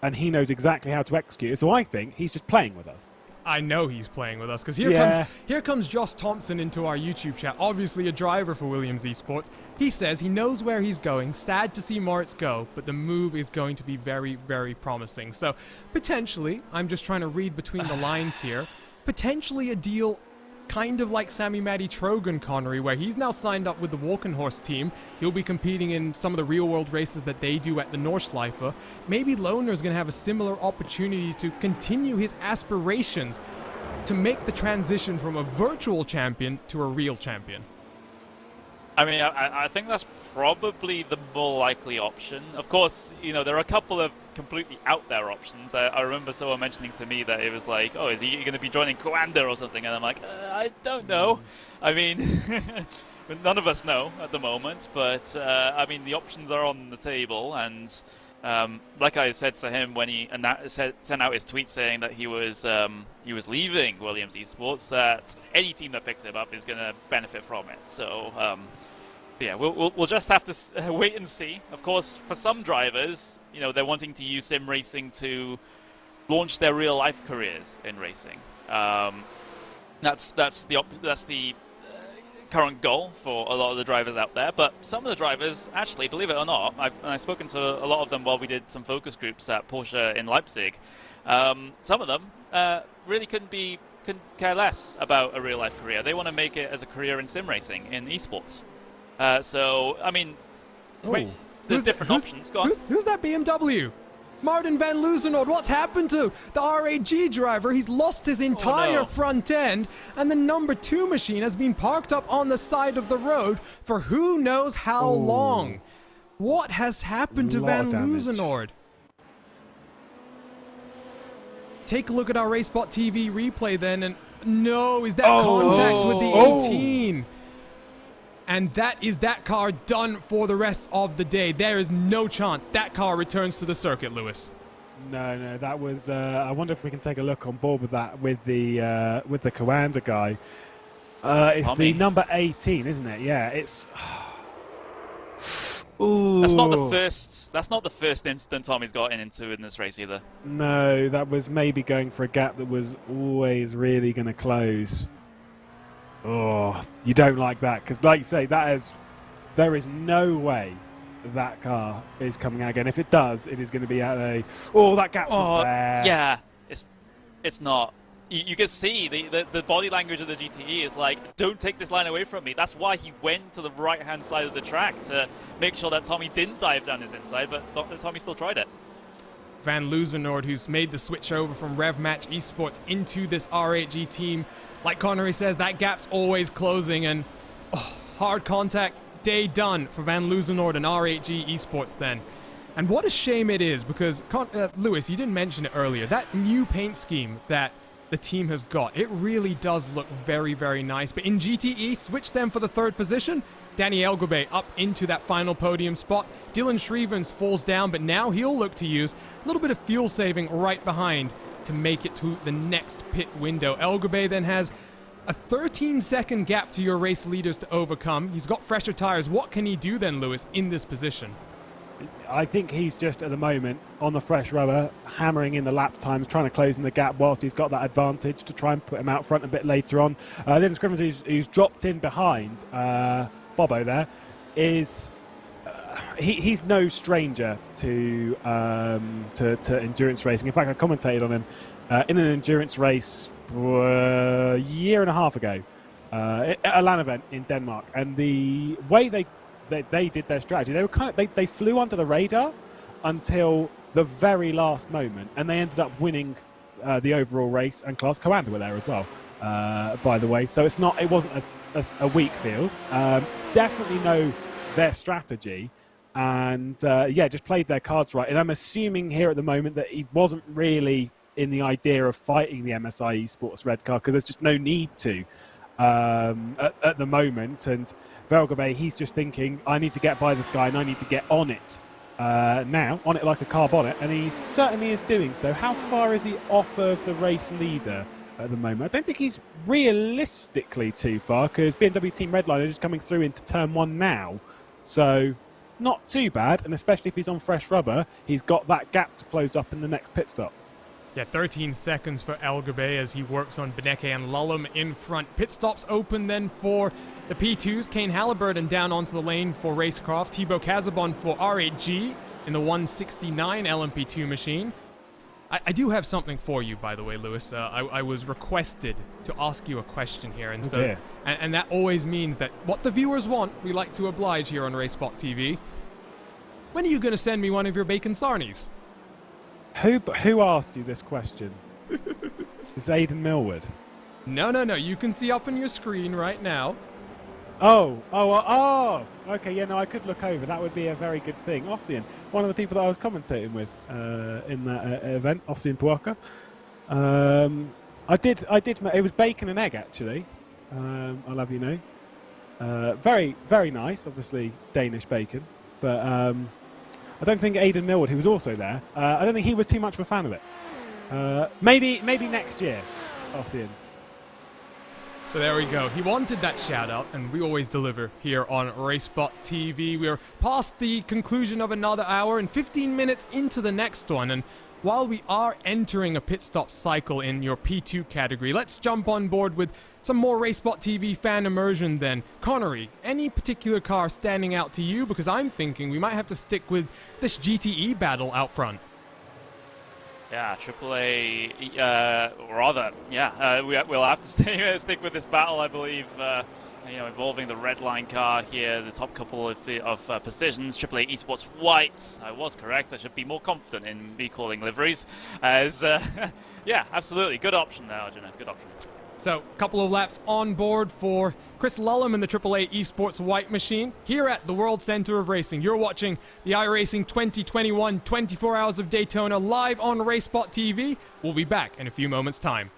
and he knows exactly how to execute it. So I think he's just playing with us. I know he's playing with us, because here comes Josh Thompson into our YouTube chat, obviously a driver for Williams Esports. He says he knows where he's going, sad to see Moritz go, but the move is going to be very, very promising. So potentially, I'm just trying to read between the lines here, potentially a deal kind of like Sammy Matty Trogan, Connery, where he's now signed up with the Walkenhorst team. He'll be competing in some of the real-world races that they do at the Nordschleife. Maybe Lohner's going to have a similar opportunity to continue his aspirations to make the transition from a virtual champion to a real champion. I mean, I think that's probably the more likely option. Of course, you know, there are a couple of completely out there options. I remember someone mentioning to me that it was like, oh, is he going to be joining Coanda or something? And I'm like, I don't know. I mean, none of us know at the moment. But, I mean, the options are on the table. And like I said to him when he sent out his tweet saying that he was leaving Williams Esports, that any team that picks him up is going to benefit from it. So, yeah, we'll just have to wait and see. Of course, for some drivers, you know, they're wanting to use sim racing to launch their real life careers in racing. That's the current goal for a lot of the drivers out there. But some of the drivers, actually, believe it or not, I've spoken to a lot of them while we did some focus groups at Porsche in Leipzig. Some of them really couldn't care less about a real life career. They want to make it as a career in sim racing, in esports. So, I mean, wait, there's different options. Go on. Who's that BMW? Martin van Loosenord, what's happened to the RAG driver? He's lost his entire front end, and the number 2 machine has been parked up on the side of the road for who knows how long. What has happened to van Loosenord? Take a look at our RaceSpotTV replay then, and no, is that contact with the 18? And that is that car done for the rest of the day. There is no chance that car returns to the circuit, Lewis. No, that was. I wonder if we can take a look on board with that with the Coanda guy. It's the number 18, isn't it? Yeah, it's. Ooh. That's not the first instant Tommy's gotten into in this race either. No, that was maybe going for a gap that was always really going to close. Oh, you don't like that because, like you say, there is no way that car is coming out again. If it does, it is going to be at a. Oh, that gap's not there. Yeah, it's not. You can see the body language of the GTE is like, don't take this line away from me. That's why he went to the right-hand side of the track to make sure that Tommy didn't dive down his inside, but Tommy still tried it. Van Loozenord, who's made the switch over from Rev Match Esports into this R8G team. Like Connery says, that gap's always closing, and hard contact, day done for Van Loozenord and R8G Esports then. And what a shame it is, because, Lewis, you didn't mention it earlier, that new paint scheme that the team has got, it really does look very, very nice. But in GTE, switch them for the third position. Danny Elgobay up into that final podium spot. Dylan Shrevens falls down, but now he'll look to use a little bit of fuel saving right behind to make it to the next pit window. Elgobay then has a 13-second gap to your race leaders to overcome. He's got fresher tires. What can he do then, Lewis, in this position? I think he's just at the moment on the fresh rubber, hammering in the lap times, trying to close in the gap whilst he's got that advantage to try and put him out front a bit later on. Then Scrimmers, who's dropped in behind Bobo there, is he's no stranger to endurance racing. In fact, I commentated on him in an endurance race a year and a half ago at a LAN event in Denmark, and the way they did their strategy, they were they flew under the radar until the very last moment, and they ended up winning the overall race. And Klaus Coander were there as well, by the way. So it wasn't a weak field. Definitely know their strategy, and just played their cards right. And I'm assuming here at the moment that he wasn't really in the idea of fighting the MSI Esports red car, because there's just no need to at the moment. And Velgobay, he's just thinking, I need to get by this guy and I need to get on it now, on it like a car bonnet, and he certainly is doing so. How far is he off of the race leader at the moment? I don't think he's realistically too far, because BMW Team Redline are just coming through into turn 1 now, so not too bad. And especially if he's on fresh rubber, he's got that gap to close up in the next pit stop. Yeah, 13 seconds for Elgobay as he works on Beneke and Lullum in front. Pit stops open then for the P2s. Kane Halliburton down onto the lane for Racecraft. Thibaut Casabon for R8G in the 169 LMP2 machine. I do have something for you, by the way, Lewis. I was requested to ask you a question here, and and that always means that what the viewers want, we like to oblige here on RaceSpotTV. When are you going to send me one of your bacon sarnies? Who asked you this question? Is Aidan Millward? No. You can see up on your screen right now. Oh. Okay, yeah, no, I could look over. That would be a very good thing. Ossian, one of the people that I was commentating with in that event, Ossian Puaka. I did. It was bacon and egg, actually. I'll have you know. Very, very nice. Obviously, Danish bacon, but I don't think Aidan Millward, who was also there, I don't think he was too much of a fan of it. Maybe next year, Ossian. So there we go. He wanted that shout out, and we always deliver here on RaceSpotTV. We're past the conclusion of another hour and 15 minutes into the next one. And while we are entering a pit stop cycle in your P2 category, let's jump on board with some more RaceSpotTV fan immersion then. Connery, any particular car standing out to you? Because I'm thinking we might have to stick with this GTE battle out front. Yeah, AAA, we'll have to stick with this battle, I believe, involving the red line car here, the top couple of positions. AAA Esports White, I was correct, I should be more confident in me calling liveries. Yeah, absolutely, good option there, Arjuna, good option. So, a couple of laps on board for Chris Lullum in the AAA Esports White machine here at the World Center of Racing. You're watching the iRacing 2021 24 Hours of Daytona live on RaceSpotTV. We'll be back in a few moments' time.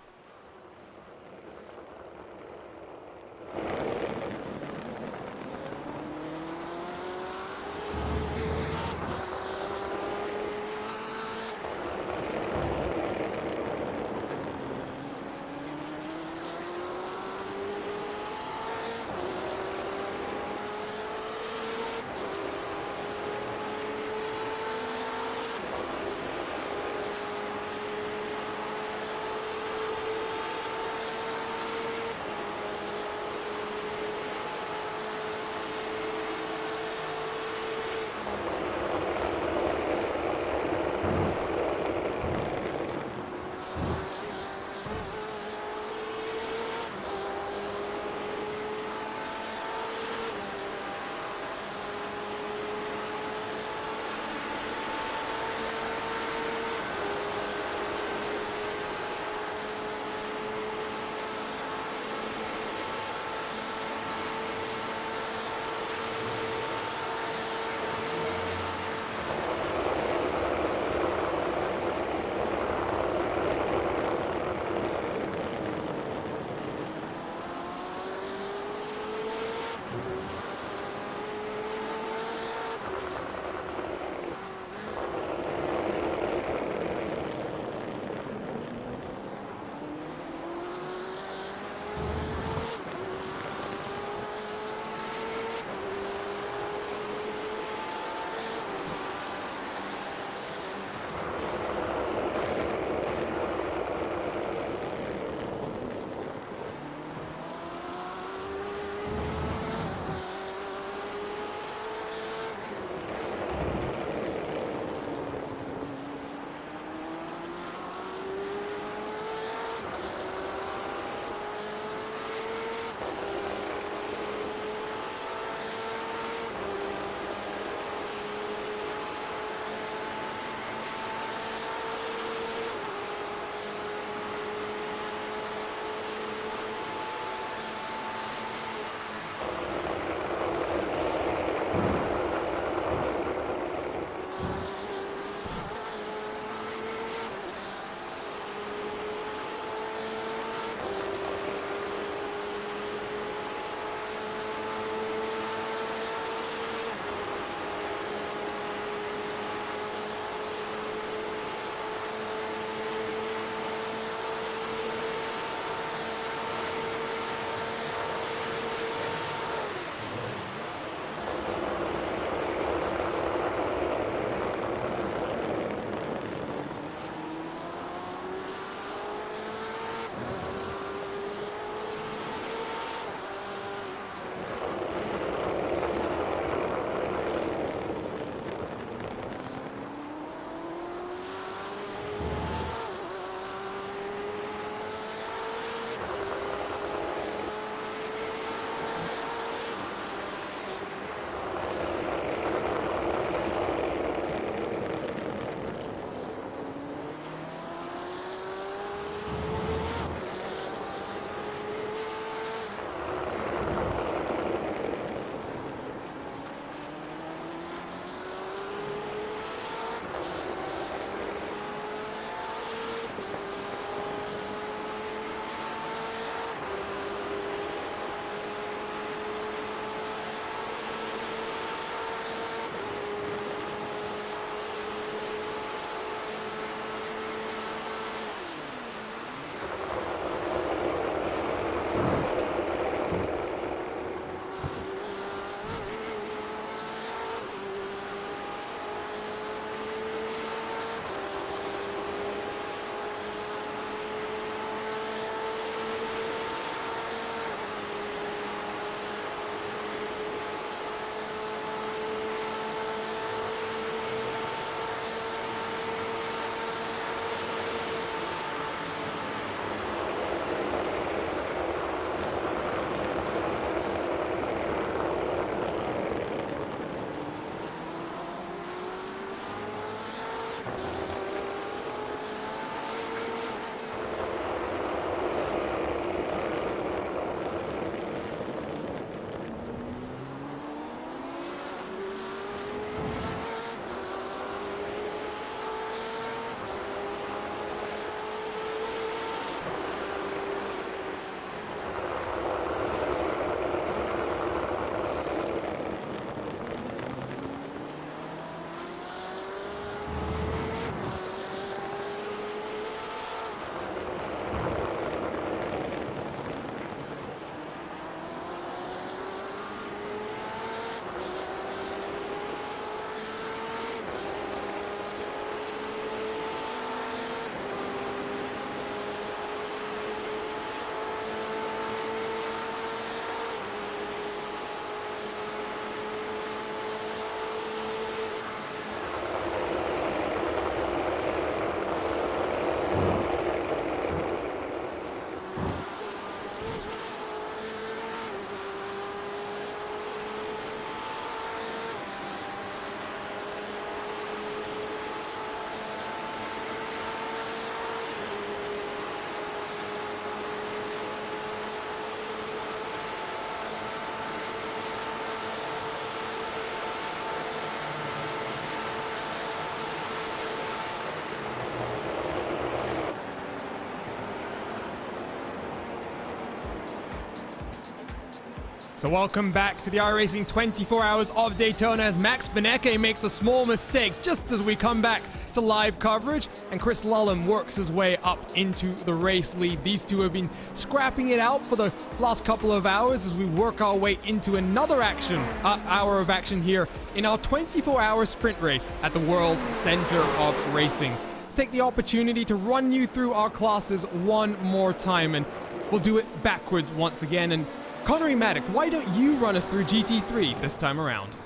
So welcome back to the iRacing 24 Hours of Daytona as Max Benecke makes a small mistake just as we come back to live coverage, and Chris Lullum works his way up into the race lead. These two have been scrapping it out for the last couple of hours as we work our way into another hour of action here in our 24-hour sprint race at the World Center of Racing. Let's take the opportunity to run you through our classes one more time, and we'll do it backwards once again. And Connery Maddock, why don't you run us through GT3 this time around?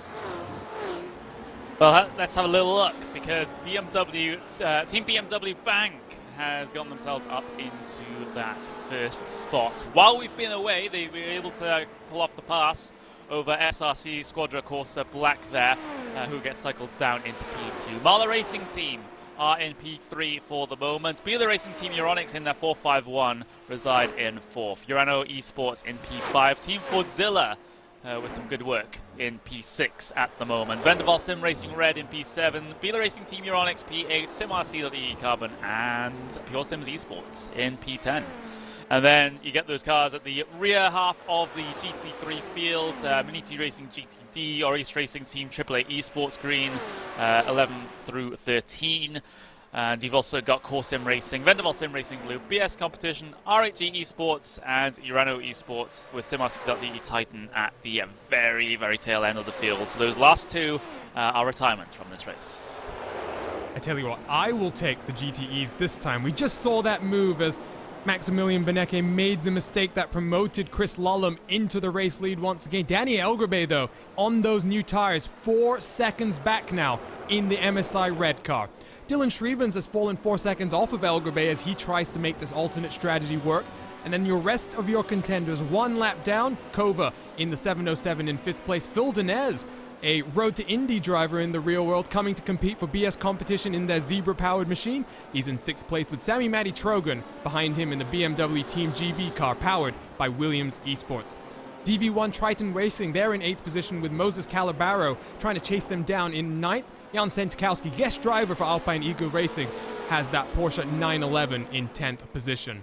Well, let's have a little look, because Team BMW Bank has gotten themselves up into that first spot. While we've been away, they were able to pull off the pass over SRC Squadra Corsa Black there, who gets cycled down into P2. Marla Racing Team are in P3 for the moment. Beeler Racing Team Euronics in their 451 reside in 4th. Urano Esports in P5. Team Fordzilla with some good work in P6 at the moment. Vendaval Sim Racing Red in P7. Beeler Racing Team Euronics P8. SimRC.e Carbon and Pure Sims Esports in P10. And then you get those cars at the rear half of the GT3 field. Miniti Racing GTD, Oris Racing Team AAA Esports Green, 11 through 13. And you've also got Core Sim Racing, Vendaval Sim Racing Blue, BS Competition, RHG Esports, and Urano Esports with SimRC.de Titan at the very, very tail end of the field. So those last two are retirements from this race. I tell you what, I will take the GTEs this time. We just saw that move as Maximilian Benecke made the mistake that promoted Chris Lullum into the race lead once again. Danny Elgerbe, though, on those new tires, 4 seconds back now in the MSI red car. Dylan Shrevens has fallen 4 seconds off of Elgerbe as he tries to make this alternate strategy work. And then your rest of your contenders, 1 lap down. Kova in the 707 in 5th place. Phil Denez, a Road to Indy driver in the real world, coming to compete for BS Competition in their Zebra-powered machine. He's in 6th place with Sammy Matty Trogan behind him in the BMW Team GB car powered by Williams Esports. DV1 Triton Racing, they're in 8th position with Moses Calabaro trying to chase them down in 9th. Jan Sentikowski, guest driver for Alpine Eagle Racing, has that Porsche 911 in 10th position.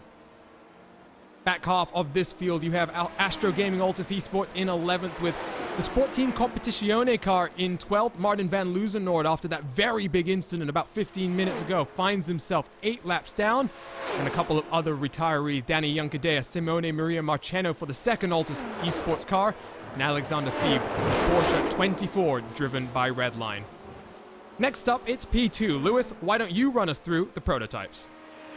Back half of this field, you have Astro Gaming Altus Esports in 11th with the Sport Team Competizione car in 12th. Martin van Luzenoord, after that very big incident about 15 minutes ago, finds himself 8 laps down. And a couple of other retirees, Danny Yunkadea, Simone Maria Marcheno for the second Altus Esports car, and Alexander Thieb, Porsche 24, driven by Redline. Next up, it's P2. Lewis, why don't you run us through the prototypes?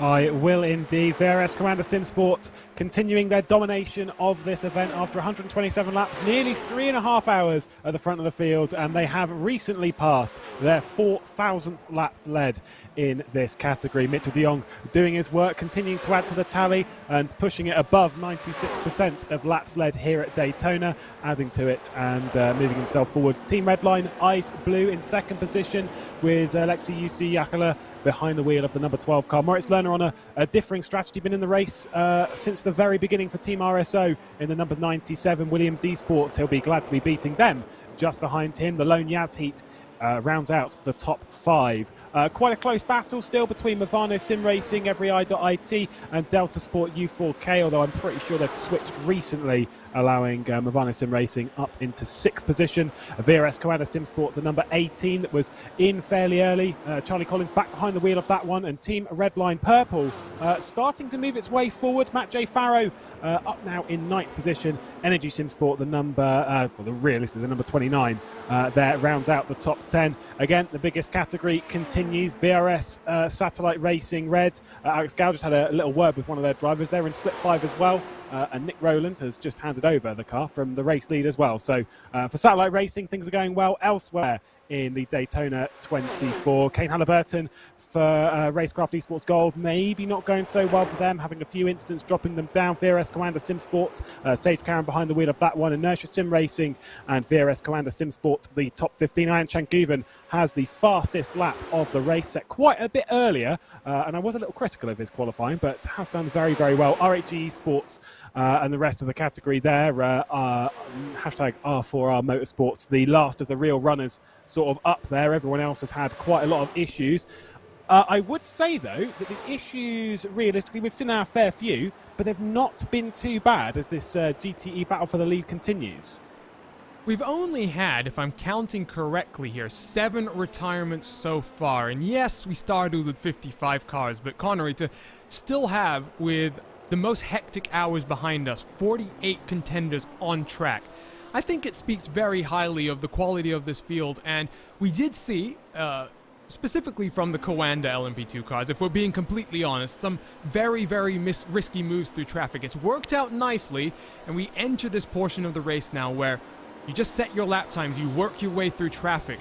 I will indeed. VRS Commander SimSport continuing their domination of this event after 127 laps, nearly 3.5 hours at the front of the field, and they have recently passed their 4,000th lap led in this category. Mitchell de Jong doing his work, continuing to add to the tally and pushing it above 96% of laps led here at Daytona, adding to it and moving himself forward. Team Redline Ice Blue in 2nd position with Alexei Yakala behind the wheel of the number 12 car. Moritz Lerner on a differing strategy, been in the race since the very beginning for Team RSO in the number 97 Williams Esports. He'll be glad to be beating them. Just behind him, the lone Yaz Heat rounds out the top 5. Quite a close battle still between Movano Sim Racing, EveryEye.it and Delta Sport U4K, although I'm pretty sure they've switched recently, allowing Movano Sim Racing up into 6th position. VRS Commander Sim Sport, the number 18 that was in fairly early. Charlie Collins back behind the wheel of that one, and Team Redline Purple starting to move its way forward. Matt J. Farrow up now in 9th position. Energy Sim Sport, the number, realistically the number 29, there rounds out the top 10. Again, the biggest category continues. VRS Satellite Racing Red. Alex Gow just had a little word with one of their drivers. They're in split 5 as well. And Nick Rowland has just handed over the car from the race lead as well. So for Satellite Racing, things are going well elsewhere in the Daytona 24. Kane Halliburton for Racecraft Esports Gold, maybe not going so well for them, having a few incidents dropping them down. VRS Commander SimSport, Sage Karen behind the wheel of that one. Inertia Sim Racing and VRS Commander SimSport, the top 15. Ian Changuven has the fastest lap of the race, set quite a bit earlier, and I was a little critical of his qualifying, but has done very, very well. RHG Esports and the rest of the category there, hashtag R4R Motorsports, the last of the real runners sort of up there. Everyone else has had quite a lot of issues. I would say, though, that the issues, realistically, we've seen a fair few, but they've not been too bad as this GTE battle for the lead continues. We've only had, if I'm counting correctly here, 7 retirements so far. And yes, we started with 55 cars, but Connery, to still have, with the most hectic hours behind us, 48 contenders on track, I think it speaks very highly of the quality of this field. And we did see, specifically from the Coanda LMP2 cars, if we're being completely honest, some very, very risky moves through traffic. It's worked out nicely, and we enter this portion of the race now where you just set your lap times, you work your way through traffic,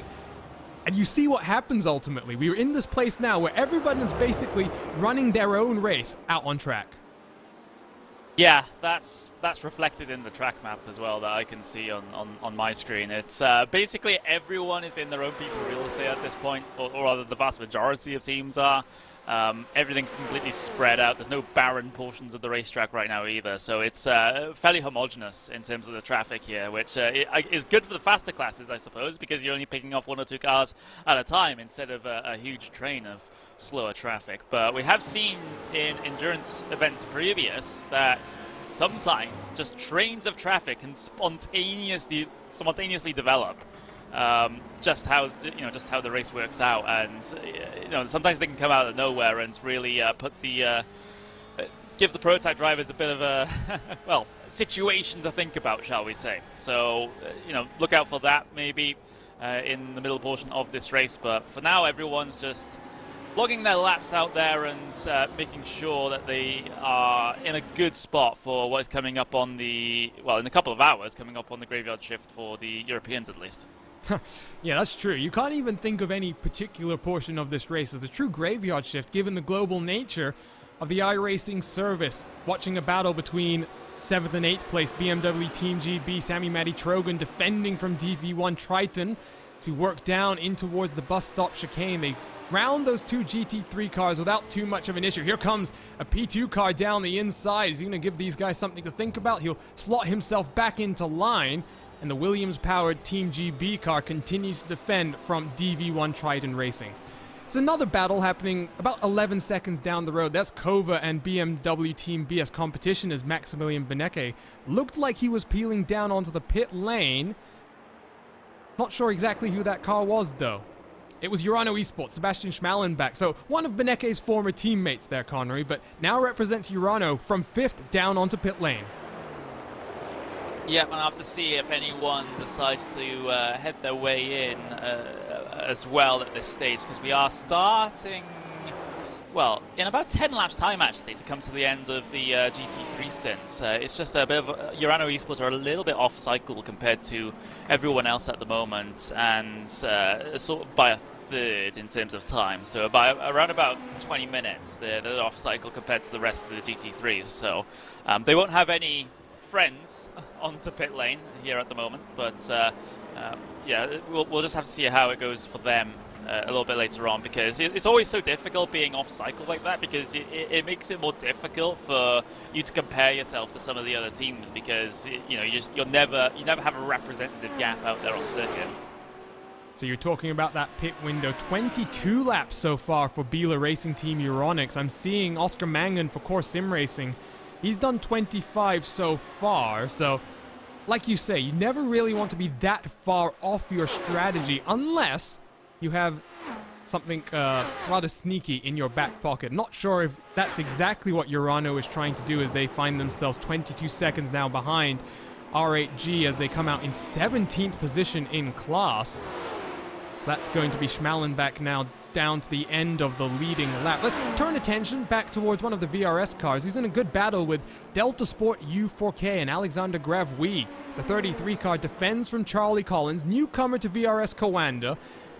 and you see what happens ultimately. We're in this place now where everybody's basically running their own race out on track. Yeah, that's reflected in the track map as well that I can see on my screen. It's basically everyone is in their own piece of real estate at this point, or rather the vast majority of teams are. Everything completely spread out. There's no barren portions of the racetrack right now either, so it's fairly homogenous in terms of the traffic here, which is good for the faster classes, I suppose, because you're only picking off 1 or 2 cars at a time instead of a huge train of slower traffic. But we have seen in endurance events previous that sometimes just trains of traffic can spontaneously develop. Just how the race works out, and sometimes they can come out of nowhere and really give the prototype drivers a bit of a situation to think about, shall we say. So look out for that maybe in the middle portion of this race. But for now, everyone's just logging their laps out there and making sure that they are in a good spot for what is coming up in a couple of hours, coming up on the graveyard shift for the Europeans at least. Yeah, that's true. You can't even think of any particular portion of this race as a true graveyard shift, given the global nature of the iRacing service. Watching a battle between 7th and 8th place BMW Team GB, Sammy Matty Trogan defending from DV1 Triton to work down in towards the bus stop chicane. They round those 2 GT3 cars without too much of an issue. Here comes a P2 car down the inside. Is he going to give these guys something to think about? He'll slot himself back into line. And the Williams-powered Team GB car continues to defend from DV1 Triton Racing. It's another battle happening about 11 seconds down the road. That's Kova and BMW Team BS competition as Maximilian Benecke looked like he was peeling down onto the pit lane. Not sure exactly who that car was, though. It was Urano Esports, Sebastian Schmallenbach. So one of Benecke's former teammates there, Connery, but now represents Urano from 5th down onto pit lane. Yeah, and I'll have to see if anyone decides to head their way in as well at this stage, because we are starting, well, in about 10 laps time actually to come to the end of the GT3 stints. It's just a bit of, Urano Esports are a little bit off cycle compared to everyone else at the moment, and sort of by a third in terms of time. So around about 20 minutes, they're off cycle compared to the rest of the GT3s. So they won't have any friends onto pit lane here at the moment, but yeah, we'll just have to see how it goes for them a little bit later on, because it's always so difficult being off cycle like that, because it makes it more difficult for you to compare yourself to some of the other teams, because you never have a representative gap out there on circuit. So you're talking about that pit window. 22 laps so far for Biela Racing Team Euronics. I'm seeing Oscar Mangan for Core Sim Racing. He's done 25 so far, so like you say, you never really want to be that far off your strategy unless you have something rather sneaky in your back pocket. Not sure if that's exactly what Urano is trying to do, as they find themselves 22 seconds now behind R8G as they come out in 17th position in class. So that's going to be Schmallenbach now down to the end of the leading lap. Let's turn attention back towards one of the VRS cars who's in a good battle with Delta Sport U4K and Alexander Gravui. The 33 car defends from Charlie Collins, newcomer to VRS Coanda.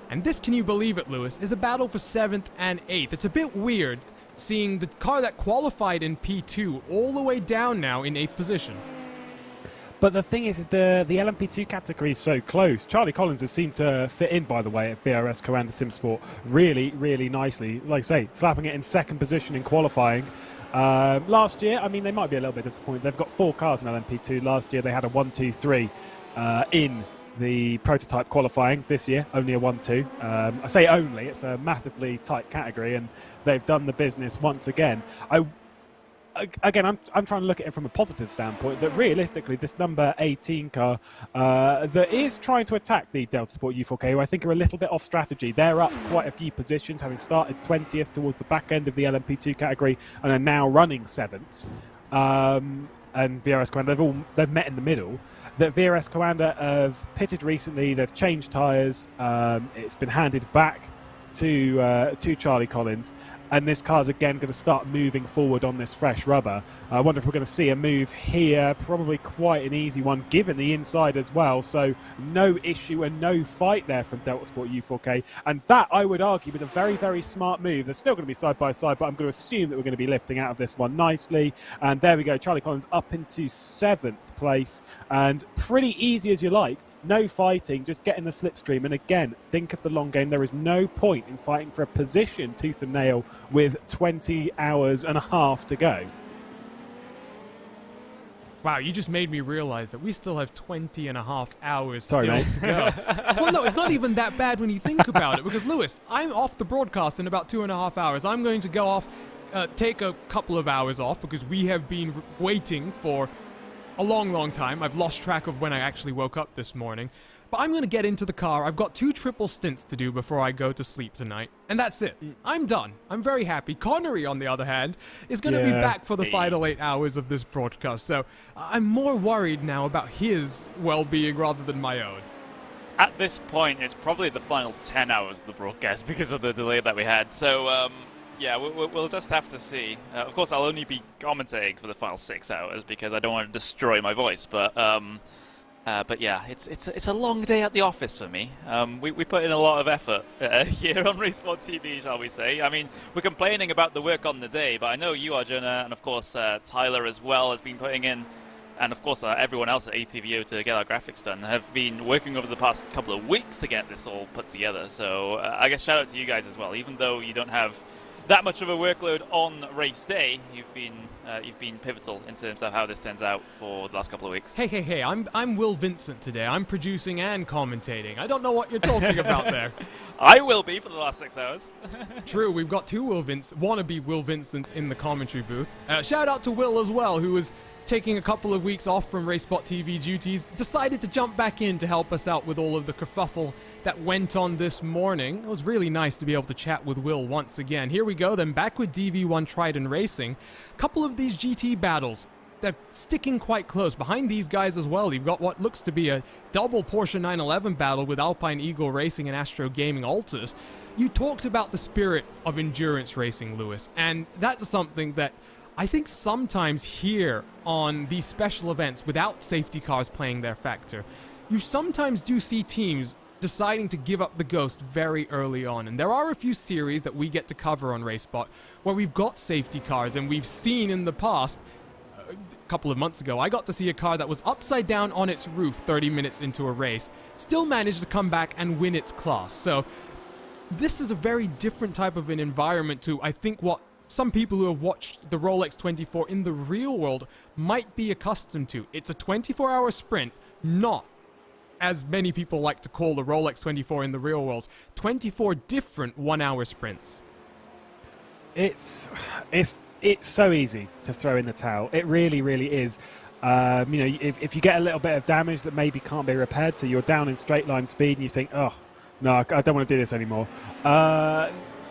And this, can you believe it, Lewis, is a battle for 7th and 8th. It's a bit weird seeing the car that qualified in P2 all the way down now in 8th position. But the thing is the LMP2 category is so close. Charlie Collins has seemed to fit in, by the way, at VRS Coanda Simsport really, really nicely. Like I say, slapping it in 2nd position in qualifying. Last year, I mean, they might be a little bit disappointed. They've got 4 cars in LMP2. Last year, they had a 1, 2, 3 in the prototype qualifying this year, only a 1-2. I say only, it's a massively tight category, and they've done the business once again. Again, I'm trying to look at it from a positive standpoint, that realistically this number 18 car that is trying to attack the Delta Sport U4K, who I think are a little bit off strategy. They're up quite a few positions, having started 20th towards the back end of the LMP2 category and are now running 7th. And VRS Coanda, they've met in the middle. That VRS Coanda have pitted recently, they've changed tyres, it's been handed back to Charlie Collins, and this car's again going to start moving forward on this fresh rubber. I wonder if we're going to see a move here, probably quite an easy one given the inside as well, so no issue and no fight there from Delta Sport U4K, and that I would argue was a very, very smart move. They're still going to be side by side, but I'm going to assume that we're going to be lifting out of this one nicely, and there we go, Charlie Collins up into 7th place, and pretty easy as you like. No fighting, just getting the slipstream. And again, think of the long game. There is no point in fighting for a position tooth and nail with 20 hours and a half to go. Wow, you just made me realize that we still have 20 and a half hours Sorry, still mate. to go. Well, no, it's not even that bad when you think about it, because, Lewis, I'm off the broadcast in about 2.5 hours. I'm going to go off, take a couple of hours off, because we have been waiting for a long time. I've lost track of when I actually woke up this morning. But I'm going to get into the car. I've got 2 triple stints to do before I go to sleep tonight. And that's it. I'm done. I'm very happy. Connery, on the other hand, is going to be back for the final 8 hours of this broadcast. So I'm more worried now about his well-being rather than my own. At this point, it's probably the final 10 hours of the broadcast because of the delay that we had. So, yeah, we'll just have to see. Of course, I'll only be commentating for the final 6 hours because I don't want to destroy my voice. But yeah, it's a long day at the office for me. We put in a lot of effort here on RaceSpotTV, shall we say. I mean, we're complaining about the work on the day, but I know you, Arjuna, and of course Tyler as well has been putting in, and of course everyone else at ATVO to get our graphics done have been working over the past couple of weeks to get this all put together. So I guess shout out to you guys as well. Even though you don't have that much of a workload on race day, you've been pivotal in terms of how this turns out for the last couple of weeks. Hey, I'm Will Vincent today. I'm producing and commentating. I don't know what you're talking about there. I will be for the last 6 hours. True, we've got 2 wannabe Will Vincents in the commentary booth. Shout out to Will as well, who was taking a couple of weeks off from RaceSpotTV duties, decided to jump back in to help us out with all of the kerfuffle that went on this morning. It was really nice to be able to chat with Will once again. Here we go then, back with DV1 Trident Racing. A couple of these GT battles, they're sticking quite close. Behind these guys as well, you've got what looks to be a double Porsche 911 battle with Alpine Eagle Racing and Astro Gaming Altus. You talked about the spirit of endurance racing, Lewis, and that's something that I think sometimes here on these special events, without safety cars playing their factor, you sometimes do see teams deciding to give up the ghost very early on. And there are a few series that we get to cover on RaceSpot where we've got safety cars, and we've seen in the past, a couple of months ago, I got to see a car that was upside down on its roof 30 minutes into a race, still managed to come back and win its class. So this is a very different type of an environment to, I think, what some people who have watched the Rolex 24 in the real world might be accustomed to. It's a 24-hour sprint, not, as many people like to call the Rolex 24 in the real world, 24 different 1-hour sprints. It's so easy to throw in the towel. It really, really is. You know, if you get a little bit of damage that maybe can't be repaired, so you're down in straight line speed and you think, oh, no, I don't want to do this anymore.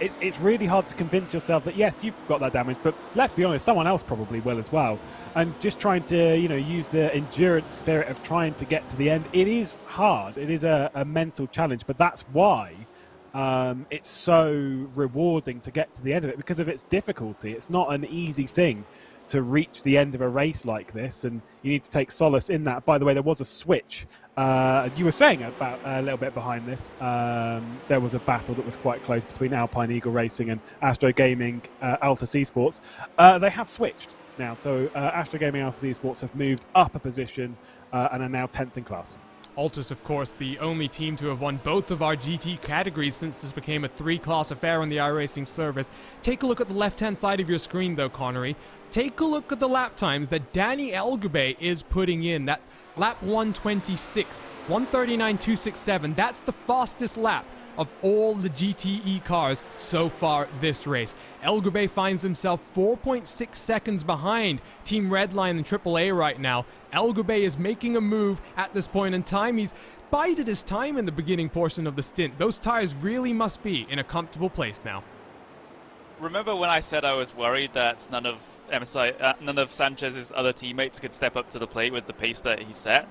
It's really hard to convince yourself that, yes, you've got that damage, but let's be honest, someone else probably will as well. And just trying to, you know, use the endurance spirit of trying to get to the end, it is hard. It is a mental challenge, but that's why it's so rewarding to get to the end of it, because of its difficulty. It's not an easy thing to reach the end of a race like this, and you need to take solace in that. By the way, there was a switch. You were saying about a little bit behind this, there was a battle that was quite close between Alpine Eagle Racing and Astro Gaming Altus Esports. They have switched now, so Astro Gaming Altus Esports have moved up a position and are now 10th in class. Altus, of course, the only team to have won both of our GT categories since this became a 3-class affair on the iRacing service. Take a look at the left-hand side of your screen, though, Connery. Take a look at the lap times that Danny Elgube is putting in. That lap 126, 139.267, that's the fastest lap of all the GTE cars so far this race. Elgube finds himself 4.6 seconds behind Team Redline and AAA right now. Elgube is making a move at this point in time. He's bided his time in the beginning portion of the stint. Those tires really must be in a comfortable place now. Remember when I said I was worried that none of Sanchez's other teammates could step up to the plate with the pace that he set?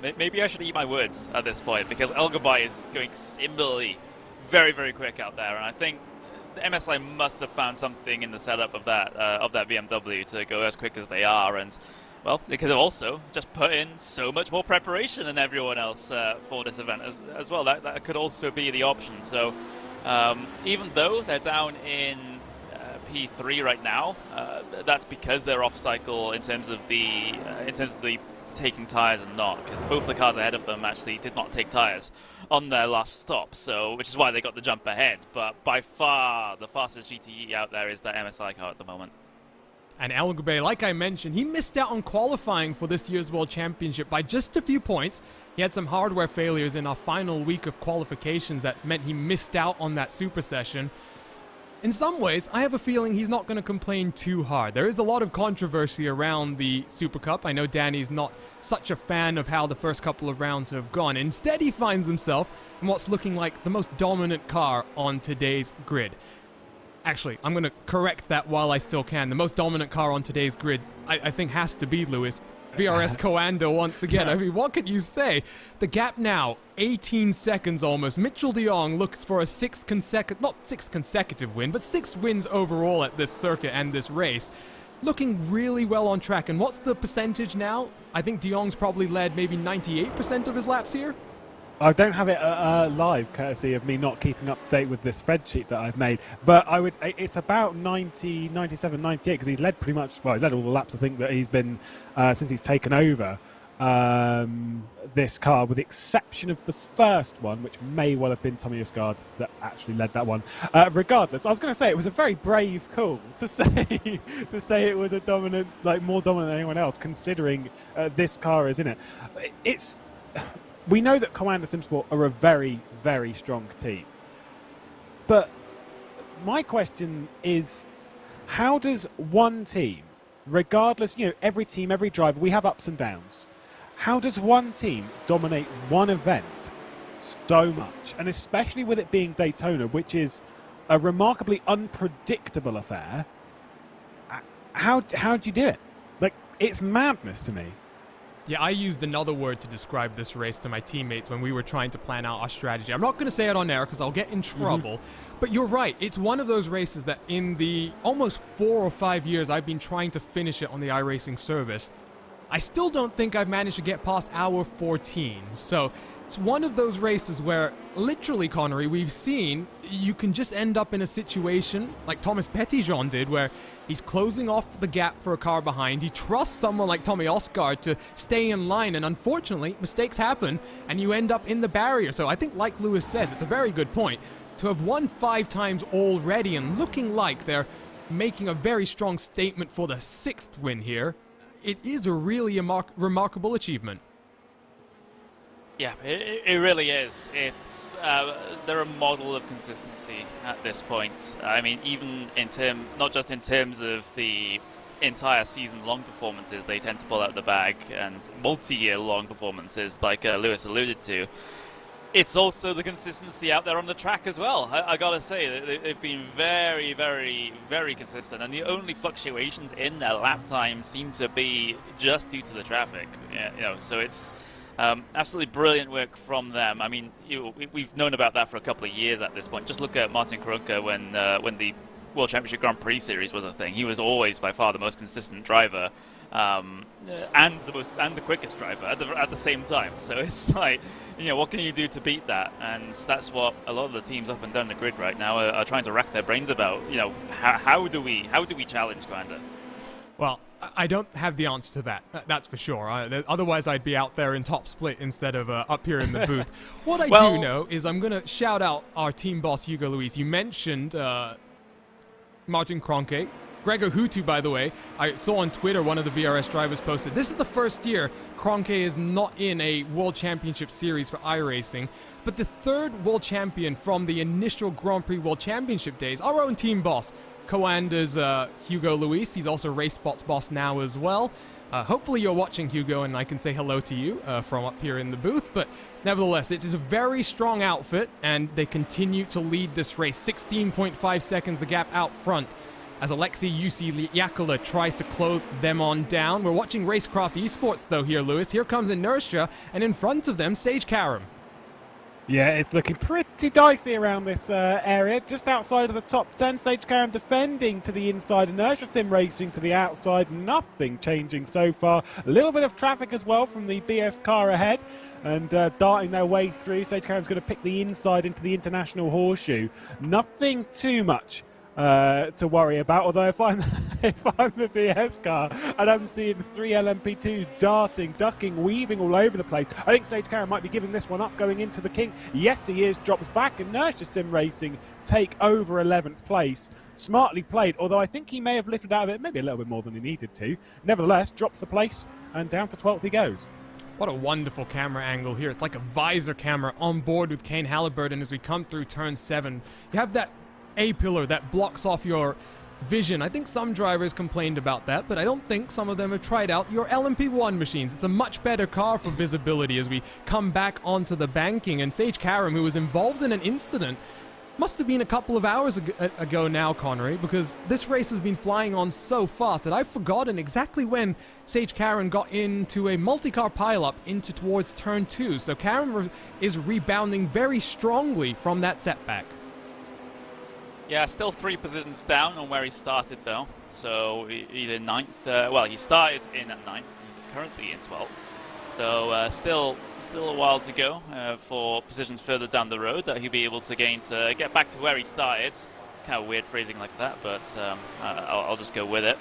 Maybe I should eat my words at this point, because Elgube is going similarly very, very quick out there, and I think the MSI must have found something in the setup of that BMW to go as quick as they are, and well, they could have also just put in so much more preparation than everyone else for this event as well. That could also be the option. So even though they're down in P3 right now, that's because they're off cycle in terms of the taking tires and not, because both the cars ahead of them actually did not take tires on their last stop, so which is why they got the jump ahead. But by far the fastest GTE out there is that MSI car at the moment. And Elgube, like I mentioned, he missed out on qualifying for this year's World Championship by just a few points. He had some hardware failures in our final week of qualifications that meant he missed out on that super session. In some ways, I have a feeling he's not going to complain too hard. There is a lot of controversy around the Super Cup. I know Danny's not such a fan of how the first couple of rounds have gone. Instead, he finds himself in what's looking like the most dominant car on today's grid. Actually, I'm going to correct that while I still can. The most dominant car on today's grid, I think, has to be Lewis. VRS Coanda once again. I mean, what could you say? The gap now, 18 seconds almost. Mitchell de Jong looks for a not sixth consecutive win, but 6 wins overall at this circuit and this race. Looking really well on track. And what's the percentage now? I think de Jong's probably led maybe 98% of his laps here. I don't have it live, courtesy of me not keeping up to date with this spreadsheet that I've made. But it's about 90, 97, 98, because he's led pretty much, well, he's led all the laps, I think, that he's been since he's taken over this car, with the exception of the first one, which may well have been Tommy Osgaard that actually led that one. Regardless, I was going to say it was a very brave call to say it was a dominant, like more dominant than anyone else, considering this car is in it. We know that Coanda Simsport are a very, very strong team. But my question is, how does one team, regardless, every team, every driver, we have ups and downs. How does one team dominate one event so much? And especially with it being Daytona, which is a remarkably unpredictable affair, how do you do it? Like, it's madness to me. Yeah, I used another word to describe this race to my teammates when we were trying to plan out our strategy. I'm not going to say it on air because I'll get in trouble, but you're right. It's one of those races that in the almost 4 or 5 years I've been trying to finish it on the iRacing service, I still don't think I've managed to get past hour 14. So it's one of those races where, literally, Connery, we've seen you can just end up in a situation like Thomas Petitjean did, where he's closing off the gap for a car behind. He trusts someone like Tommy Osgaard to stay in line, and unfortunately, mistakes happen, and you end up in the barrier. So I think, like Lewis says, it's a very good point. To have won 5 times already and looking like they're making a very strong statement for the 6th win here, it is a really remarkable achievement. Yeah, it really is. It's they're a model of consistency at this point. I mean, even not just in terms of the entire season-long performances they tend to pull out the bag, and multi-year long performances like Lewis alluded to. It's also the consistency out there on the track as well. I gotta say, they've been very, very, very consistent, and the only fluctuations in their lap time seem to be just due to the traffic. So it's absolutely brilliant work from them. I mean, we've known about that for a couple of years at this point. Just look at Martin Krunke when the World Championship Grand Prix Series was a thing. He was always by far the most consistent driver, and the quickest driver at the same time. So it's like, what can you do to beat that? And that's what a lot of the teams up and down the grid right now are trying to rack their brains about. How do we challenge Coanda? Well, I don't have the answer to that. That's for sure. Otherwise, I'd be out there in top split instead of up here in the booth. What I do know is I'm going to shout out our team boss, Hugo Luis. You mentioned Martin Kroenke. Gregor Hutu, by the way, I saw on Twitter one of the VRS drivers posted, this is the first year Kroenke is not in a World Championship Series for iRacing, but the third World Champion from the initial Grand Prix World Championship days, our own team boss, Coanda's Hugo Luis. He's also RaceSpot's boss now as well. Hopefully you're watching, Hugo, and I can say hello to you from up here in the booth, but nevertheless, it is a very strong outfit, and they continue to lead this race. 16.5 seconds the gap out front as Alexei Yakola tries to close them on down. We're watching Racecraft Esports, though, here, Lewis. Here comes Inertia, and in front of them, Sage Karam. Yeah, it's looking pretty dicey around this area. Just outside of the top 10, Sage Karam defending to the inside. Inertia Sim racing to the outside. Nothing changing so far. A little bit of traffic as well from the BS car ahead. And darting their way through. Sage Karam's going to pick the inside into the International Horseshoe. Nothing too much to worry about, although if I'm the BS car and I'm seeing 3 LMP2s darting, ducking, weaving all over the place, I think Sage Karam might be giving this one up going into the King. Yes, he is. Drops back. Inertia Sim Racing take over 11th place. Smartly played, although I think he may have lifted out of it maybe a little bit more than he needed to. Nevertheless, drops the place and down to 12th he goes. What a wonderful camera angle here. It's like a visor camera on board with Kane Halliburton as we come through turn 7. You have that A-pillar that blocks off your vision. I think some drivers complained about that, but I don't think some of them have tried out your LMP1 machines. It's a much better car for visibility as we come back onto the banking. And Sage Karam, who was involved in an incident, must have been a couple of hours ago now, Connery, because this race has been flying on so fast that I've forgotten exactly when Sage Karam got into a multi-car pileup into towards turn 2. So Karam is rebounding very strongly from that setback. Yeah, still 3 positions down on where he started, though. So he's in 9th. Well, he started in at 9th. He's currently in 12th. So still a while to go for positions further down the road that he'll be able to gain to get back to where he started. It's kind of weird phrasing like that, but I'll just go with it.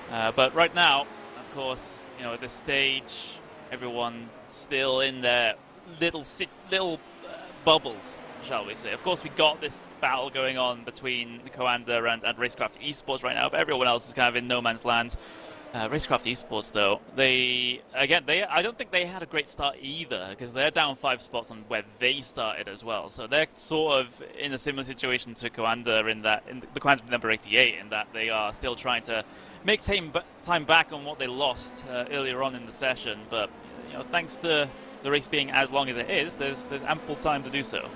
But right now, of course, you know, at this stage, everyone still in their little bubbles, shall we say. Of course, we got this battle going on between Coanda and Racecraft Esports right now, but everyone else is kind of in no man's land. Racecraft Esports, though, I don't think they had a great start either, because they're down 5 spots on where they started as well. So they're sort of in a similar situation to Coanda in the Coanda number 88, in that they are still trying to make time back on what they lost earlier on in the session. But you know, thanks to the race being as long as it is, there's ample time to do so.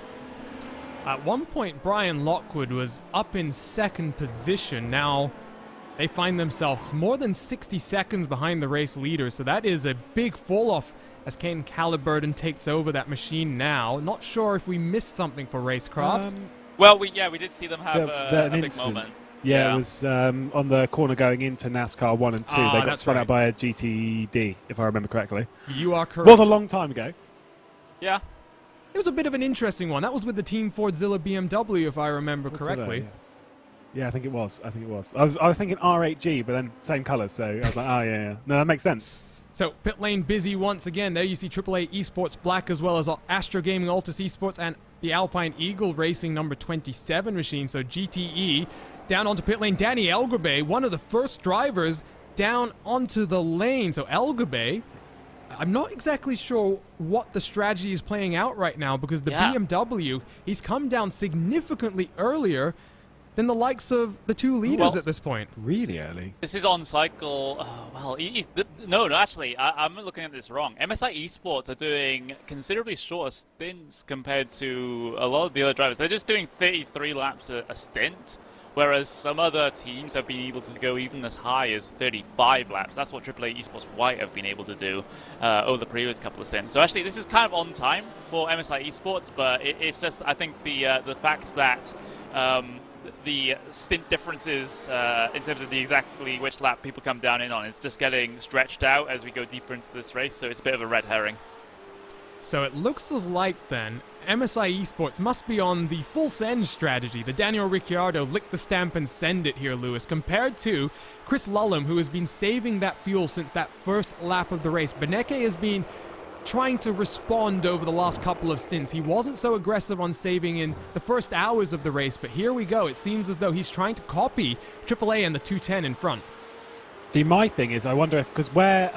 At one point, Brian Lockwood was up in 2nd position. Now they find themselves more than 60 seconds behind the race leader, so that is a big fall-off as Kane Halliburton takes over that machine now. Not sure if we missed something for Racecraft. Well, we did see them have a big moment. Yeah, it was on the corner going into NASCAR 1 and 2. They got spun out by a GTD, if I remember correctly. You are correct. Was a long time ago. Yeah. It was a bit of an interesting one. That was with the Team Fordzilla BMW, if I remember correctly. Yes. Yeah, I think it was. I was thinking R8G, but then same colours, so I was like, oh, yeah. No, that makes sense. So, pit lane busy once again. There you see AAA Esports Black, as well as Astro Gaming Altus Esports and the Alpine Eagle Racing number 27 machine. So, GTE down onto pit lane. Danny Elgabe, one of the first drivers down onto the lane. So, Elgabe, I'm not exactly sure what the strategy is playing out right now, because the BMW, he's come down significantly earlier than the likes of the 2 leaders at this point. Really early. This is on cycle. Oh, well, no, actually, I'm looking at this wrong. MSI Esports are doing considerably shorter stints compared to a lot of the other drivers. They're just doing 33 laps a stint, whereas some other teams have been able to go even as high as 35 laps. That's what AAA Esports White have been able to do over the previous couple of stints. So actually, this is kind of on time for MSI Esports, but it's just, I think, the fact that the stint differences in terms of exactly which lap people come down in on is just getting stretched out as we go deeper into this race, so it's a bit of a red herring. So it looks as like then MSI Esports must be on the full send strategy. The Daniel Ricciardo lick the stamp and send it here, Lewis, compared to Chris Lullum, who has been saving that fuel since that first lap of the race. Beneke has been trying to respond over the last couple of stints. He wasn't so aggressive on saving in the first hours of the race, but here we go. It seems as though he's trying to copy AAA and the 210 in front. See, my thing is, I wonder if, because where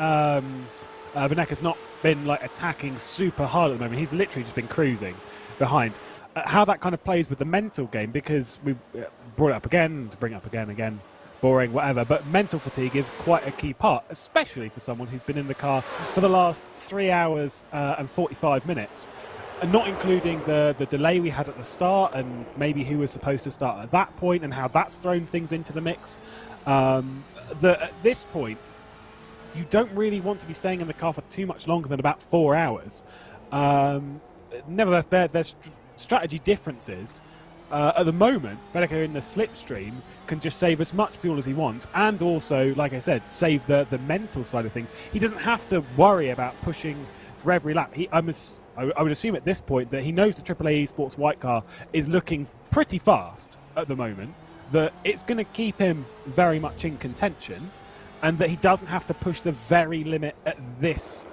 Beneke's not been like attacking super hard at the moment, he's literally just been cruising behind. How that kind of plays with the mental game, because we brought it up again, to bring it up again, boring, whatever, but mental fatigue is quite a key part, especially for someone who's been in the car for the last 3 hours and 45 minutes, and not including the delay we had at the start and maybe who was supposed to start at that point and how that's thrown things into the mix. At this point, you don't really want to be staying in the car for too much longer than about 4 hours. Nevertheless, there's strategy differences. At the moment, Beneke in the slipstream can just save as much fuel as he wants, and also, like I said, save the mental side of things. He doesn't have to worry about pushing for every lap. I would assume at this point that he knows the AAA Esports white car is looking pretty fast at the moment, that it's going to keep him very much in contention, and that he doesn't have to push the very limit at this,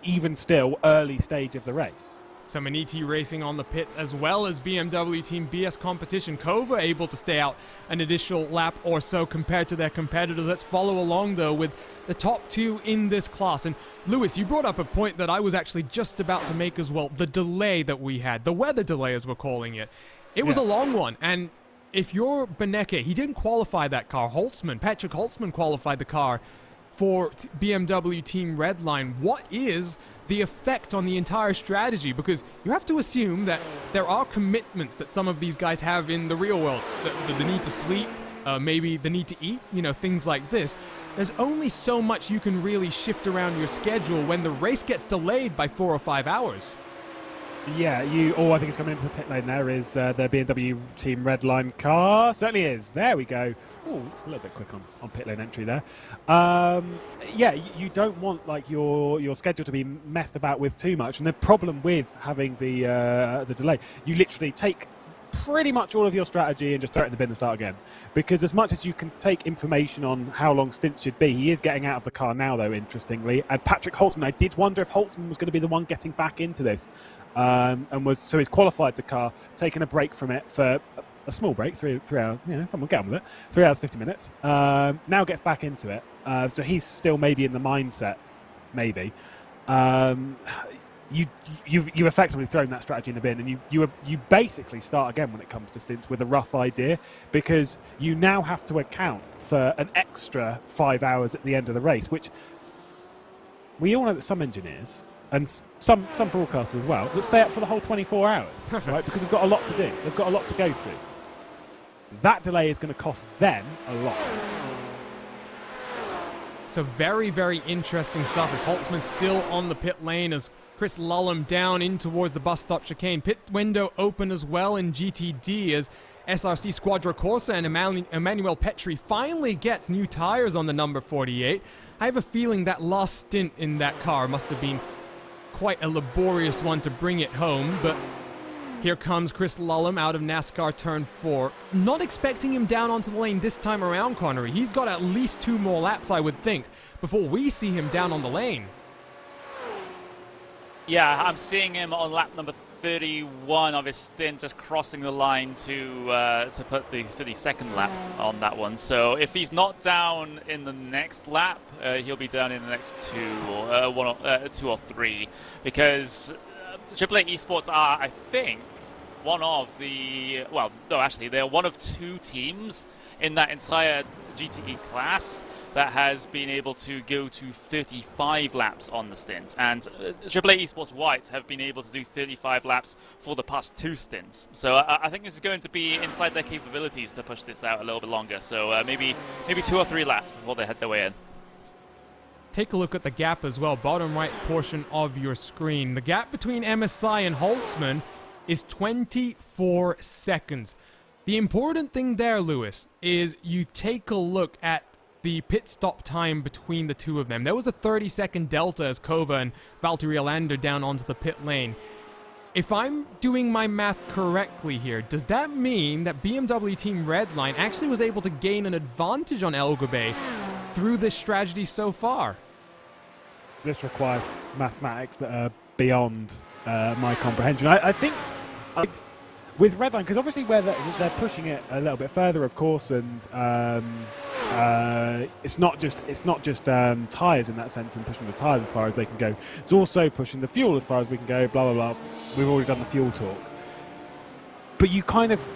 even still, early stage of the race. Some Maniti Racing on the pits, as well as BMW Team BS Competition. Kova able to stay out an additional lap or so compared to their competitors. Let's follow along, though, with the top two in this class. And Lewis, you brought up a point that I was actually just about to make as well. The delay that we had, the weather delay as we're calling it. It was a long one, and if you're Beneke, he didn't qualify that car. Patrick Holtzman qualified the car for BMW Team Redline. What is the effect on the entire strategy? Because you have to assume that there are commitments that some of these guys have in the real world. The need to sleep, maybe the need to eat, things like this. There's only so much you can really shift around your schedule when the race gets delayed by 4 or 5 hours. Yeah, I think it's coming into the pit lane there is the BMW Team Redline car. Certainly is. There we go. Oh, a little bit quick on pit lane entry there. Yeah, you don't want like your schedule to be messed about with too much. And the problem with having the delay, you literally take pretty much all of your strategy and just throw it in the bin and start again. Because as much as you can take information on how long stints should be, he is getting out of the car now, though, interestingly. And Patrick Holtzman, I did wonder if Holtzman was going to be the one getting back into this. So he's qualified the car, taken a break from it for a small break, 3 hours, come on, get on with it. 3 hours, 50 minutes. Now gets back into it. So he's still maybe in the mindset, maybe. You've effectively thrown that strategy in the bin, and you basically start again when it comes to stints with a rough idea, because you now have to account for an extra 5 hours at the end of the race, which we all know that some engineers and some broadcasters as well that stay up for the whole 24 hours, right? Because they've got a lot to do, they've got a lot to go through. That delay is going to cost them a lot. So very, very interesting stuff as Holtzman still on the pit lane as Chris Lullum down in towards the bus stop chicane. Pit window open as well in GTD as SRC Squadra Corsa and Emmanuel Petri finally gets new tires on the number 48. I have a feeling that last stint in that car must have been quite a laborious one to bring it home, but here comes Chris Lullum out of NASCAR Turn 4. Not expecting him down onto the lane this time around, Connery. He's got at least 2 more laps, I would think, before we see him down on the lane. Yeah, I'm seeing him on lap number 31 of his stint, just crossing the line to put the 32nd lap on that one. So if he's not down in the next lap, he'll be down in the next 2 or 3, because AAA Esports are, I think, one of the, well, no, actually, they're one of 2 teams in that entire GTE class that has been able to go to 35 laps on the stint. And AAA Esports White have been able to do 35 laps for the past 2 stints. So I think this is going to be inside their capabilities to push this out a little bit longer. So maybe 2 or 3 laps before they head their way in. Take a look at the gap as well, bottom right portion of your screen. The gap between MSI and Holtzman is 24 seconds. The important thing there, Lewis, is you take a look at the pit stop time between the two of them. There was a 30-second delta as Kova and Valtteri Alander down onto the pit lane. if I'm doing my math correctly here, does that mean that BMW Team Redline actually was able to gain an advantage on El Gabay through this strategy so far? This requires mathematics that are beyond my comprehension. I think with Redline, because obviously where they're pushing it a little bit further, of course, and it's not just tyres in that sense and pushing the tyres as far as they can go. It's also pushing the fuel as far as we can go. Blah blah blah. We've already done the fuel talk. But you kind of,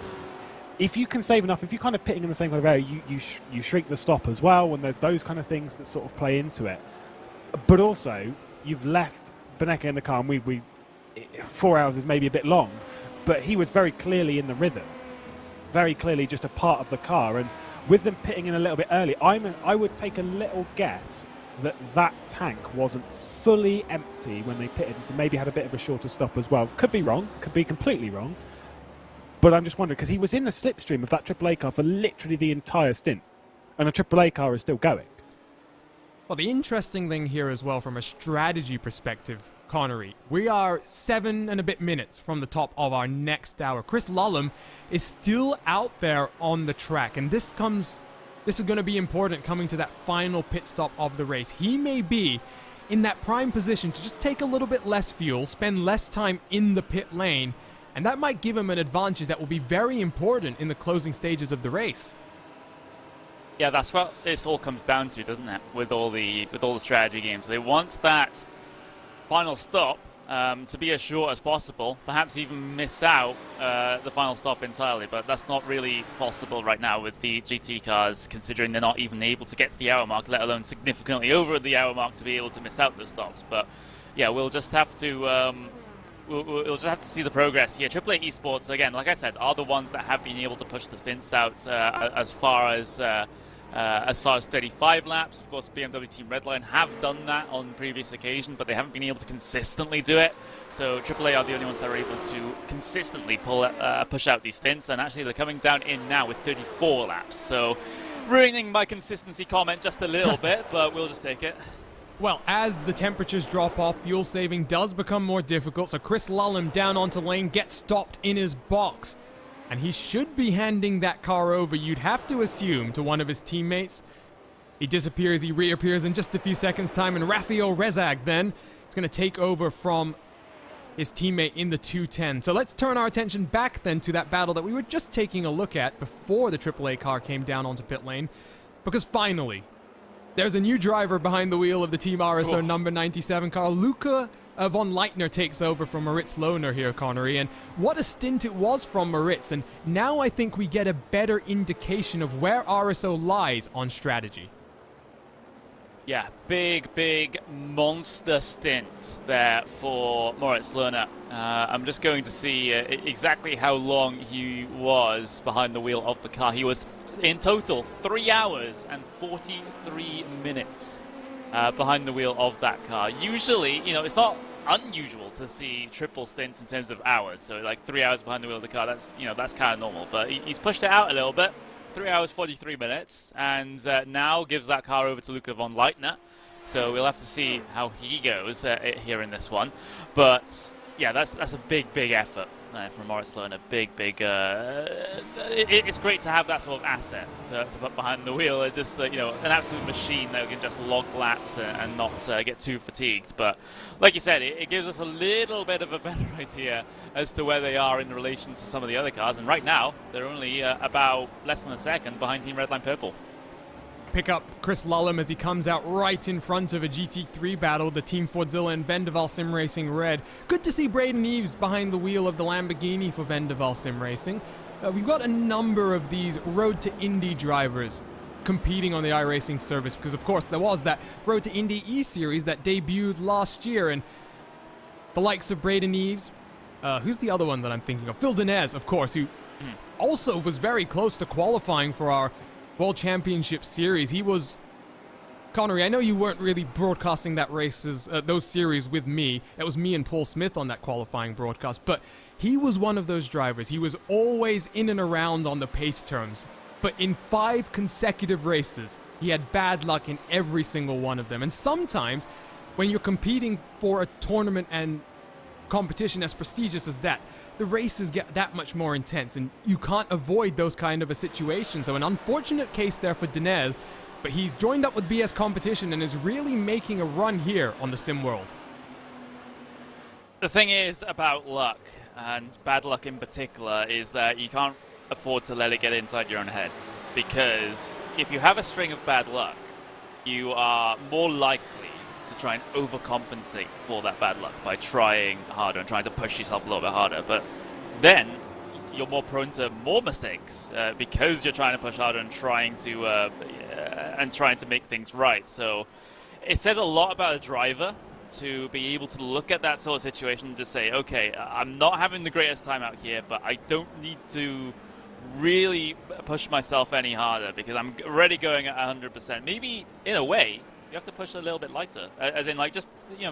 if you can save enough, if you're kind of pitting in the same kind of area, you shrink the stop as well. And there's those kind of things that sort of play into it. But also, you've left Benecca in the car, and we 4 hours is maybe a bit long, but he was very clearly in the rhythm, very clearly just a part of the car. And with them pitting in a little bit early, I would take a little guess that tank wasn't fully empty when they pitted, so maybe had a bit of a shorter stop as well. Could be wrong, could be completely wrong, but I'm just wondering, because he was in the slipstream of that AAA car for literally the entire stint, and a AAA car is still going. Well, the interesting thing here as well from a strategy perspective, Connery, we are 7 and a bit minutes from the top of our next hour. Chris Lullum is still out there on the track, and this is going to be important coming to that final pit stop of the race. He may be in that prime position to just take a little bit less fuel, spend less time in the pit lane, and that might give him an advantage that will be very important in the closing stages of the race. Yeah, that's what this all comes down to, doesn't it? With all the strategy games, they want that final stop to be as short as possible, perhaps even miss out the final stop entirely, but that's not really possible right now with the GT cars, considering they're not even able to get to the hour mark, let alone significantly over the hour mark to be able to miss out those stops. But yeah, we'll just have to we'll just have to see the progress here. AAA Esports, again, like I said, are the ones that have been able to push the stints out as far as 35 laps. Of course, BMW Team Redline have done that on previous occasion, but they haven't been able to consistently do it. So AAA are the only ones that are able to consistently push out these stints, and actually they're coming down in now with 34 laps. So ruining my consistency comment just a little bit, but we'll just take it. Well, as the temperatures drop off, fuel saving does become more difficult, so Chris Lullum down onto lane gets stopped in his box. And he should be handing that car over, you'd have to assume, to one of his teammates. He disappears, he reappears in just a few seconds' time, and Rafael Rezag then is going to take over from his teammate in the 210. So let's turn our attention back then to that battle that we were just taking a look at before the AAA car came down onto pit lane. Because finally, there's a new driver behind the wheel of the Team RSO number 97 car. Luca von Leitner takes over from Moritz Lohner here, Connery, and what a stint it was from Moritz, and now I think we get a better indication of where RSO lies on strategy. Yeah, big monster stint there for Moritz Lohner. I'm just going to see exactly how long he was behind the wheel of the car. He was in total 3 hours and 43 minutes behind the wheel of that car. Usually, you know, it's not unusual to see triple stints in terms of hours. So like 3 hours behind the wheel of the car, that's, you know, that's kind of normal. But he's pushed it out a little bit. 3 hours 43 minutes, and now gives that car over to Luca von Leitner. So we'll have to see how he goes here in this one. But yeah, that's a big effort from Moritz Lohner. It's great to have that sort of asset to put behind the wheel. Just you know, an absolute machine that can just log laps and not get too fatigued. But like you said, it gives us a little bit of a better idea as to where they are in relation to some of the other cars. And right now, they're only about less than a second behind Team Redline Purple. Pick up Chris Lullum as he comes out right in front of a GT3 battle, the Team Fordzilla and Vendaval Sim Racing Red. Good to see Braden Eves behind the wheel of the Lamborghini for Vendaval Sim Racing. We've got a number of these Road to Indy drivers competing on the iRacing service, because of course there was that Road to Indy E-Series that debuted last year, and the likes of Braden Eves, who's the other one that I'm thinking of? Phil Dinez, of course, who also was very close to qualifying for our World Championship Series. He was... Connery, I know you weren't really broadcasting that those series with me. It was me and Paul Smith on that qualifying broadcast, but he was one of those drivers. He was always in and around on the pace turns, but in 5 consecutive races, he had bad luck in every single one of them. And sometimes, when you're competing for a tournament and competition as prestigious as that, the races get that much more intense, and you can't avoid those kind of a situation. So an unfortunate case there for Dinez, but he's joined up with BS Competition and is really making a run here on the sim world. The thing is about luck, and bad luck in particular, is that you can't afford to let it get inside your own head. Because if you have a string of bad luck, you are more likely to try and overcompensate for that bad luck by trying harder and trying to push yourself a little bit harder. But then you're more prone to more mistakes because you're trying to push harder and trying to make things right. So it says a lot about a driver to be able to look at that sort of situation and just say, okay, I'm not having the greatest time out here, but I don't need to really push myself any harder because I'm already going at 100%. Maybe in a way you have to push a little bit lighter, as in like just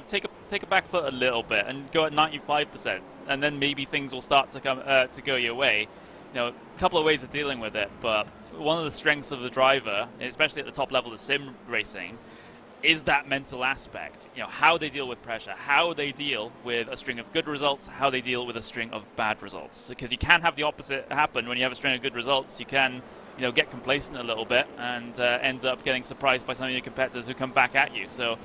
take a back foot a little bit and go at 95%, and then maybe things will start to come to go your way. A couple of ways of dealing with it, but one of the strengths of the driver, especially at the top level of sim racing, is that mental aspect. How they deal with pressure, how they deal with a string of good results, how they deal with a string of bad results. Because you can have the opposite happen when you have a string of good results. You can, get complacent a little bit and end up getting surprised by some of your competitors who come back at you. So,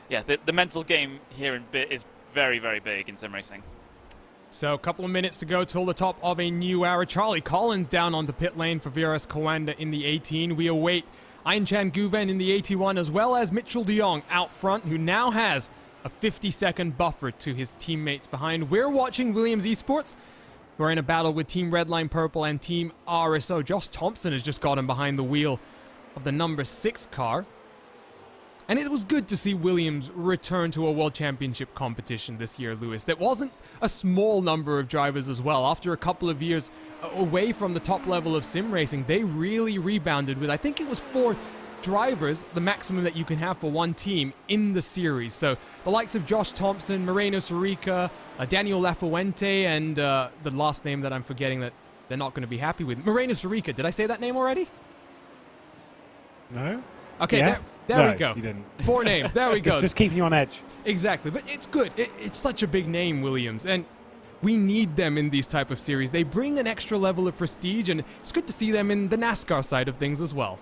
yeah, the mental game here is very, very big in sim racing. So a couple of minutes to go till the top of a new era. Charlie Collins down on the pit lane for VRS Coanda in the 18. We await Ainchan Guven in the 81, as well as Mitchell de Jong out front, who now has a 50-second buffer to his teammates behind. We're watching Williams Esports, who are in a battle with Team Redline Purple and Team RSO. Josh Thompson has just got him behind the wheel of the number 6 car. And it was good to see Williams return to a World Championship competition this year, Lewis. There wasn't a small number of drivers as well. After a couple of years away from the top level of sim racing, they really rebounded with, I think it was 4 drivers, the maximum that you can have for one team in the series. So the likes of Josh Thompson, Moreno Sorica, Daniel Lafuente, and the last name that I'm forgetting that they're not going to be happy with. Moreno Sorica. Did I say that name already? No. Okay, yes? there we go. You didn't. 4 names. There we go. Just keeping you on edge. Exactly. But it's good. It's such a big name, Williams. And we need them in these type of series. They bring an extra level of prestige, and it's good to see them in the NASCAR side of things as well.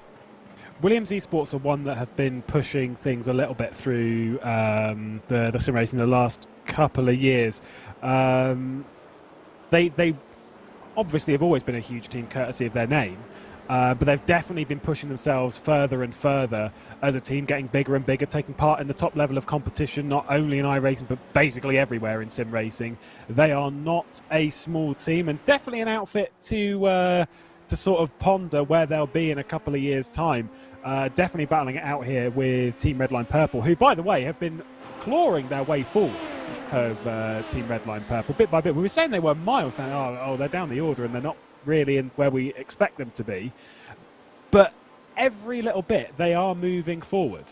Williams Esports are one that have been pushing things a little bit through the sim racing the last couple of years. They obviously have always been a huge team courtesy of their name. But they've definitely been pushing themselves further and further as a team, getting bigger and bigger, taking part in the top level of competition, not only in iRacing, but basically everywhere in sim racing. They are not a small team, and definitely an outfit to sort of ponder where they'll be in a couple of years' time. Definitely battling it out here with Team Redline Purple, who, by the way, have been clawing their way forward of Team Redline Purple, bit by bit. We were saying they were miles down. Oh, they're down the order, and they're not really in where we expect them to be, but every little bit they are moving forward.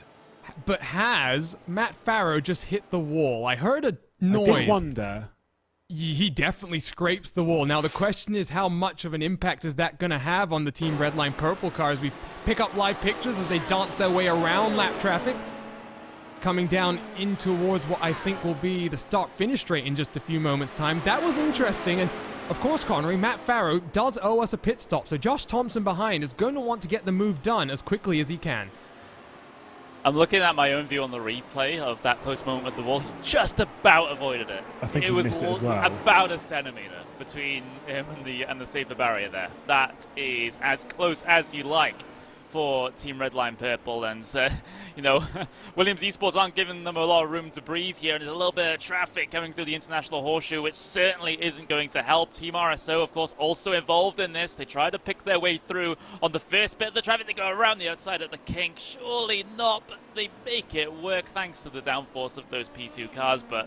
But has Matt Farrow just hit the wall? I heard a noise. I did wonder. He definitely scrapes the wall. Now the question is, how much of an impact is that going to have on the Team Redline Purple cars? We pick up live pictures as they dance their way around lap traffic, coming down in towards what I think will be the start-finish straight in just a few moments' time. That was interesting, and of course, Connery, Matt Farrow does owe us a pit stop, so Josh Thompson behind is going to want to get the move done as quickly as he can. I'm looking at my own view on the replay of that close moment with the wall. He just about avoided it. I think he missed it as well. About a centimetre between him and the safer barrier there. That is as close as you like for Team Redline Purple, and Williams Esports aren't giving them a lot of room to breathe here, and there's a little bit of traffic coming through the International Horseshoe, which certainly isn't going to help. Team RSO, of course, also involved in this. They try to pick their way through on the first bit of the traffic. They go around the outside of the kink. Surely not, but they make it work thanks to the downforce of those P2 cars, but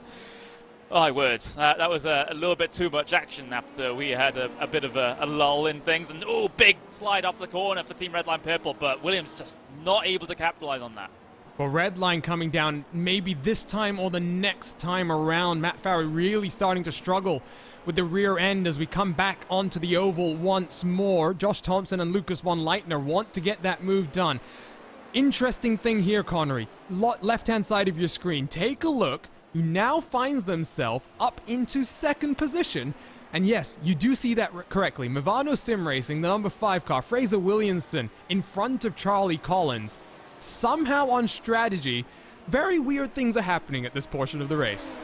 oh, my words, that was a little bit too much action after we had a bit of a lull in things. And, oh, big slide off the corner for Team Redline Purple, but Williams just not able to capitalize on that. Well, Redline coming down maybe this time or the next time around. Matt Farrow really starting to struggle with the rear end as we come back onto the oval once more. Josh Thompson and Lucas von Leitner want to get that move done. Interesting thing here, Connery. Left-hand side of your screen. Take a look. who now finds themselves up into second position. And yes, you do see that correctly. Movano Sim Racing, the number 5 car, Fraser Williamson, in front of Charlie Collins. Somehow on strategy, very weird things are happening at this portion of the race.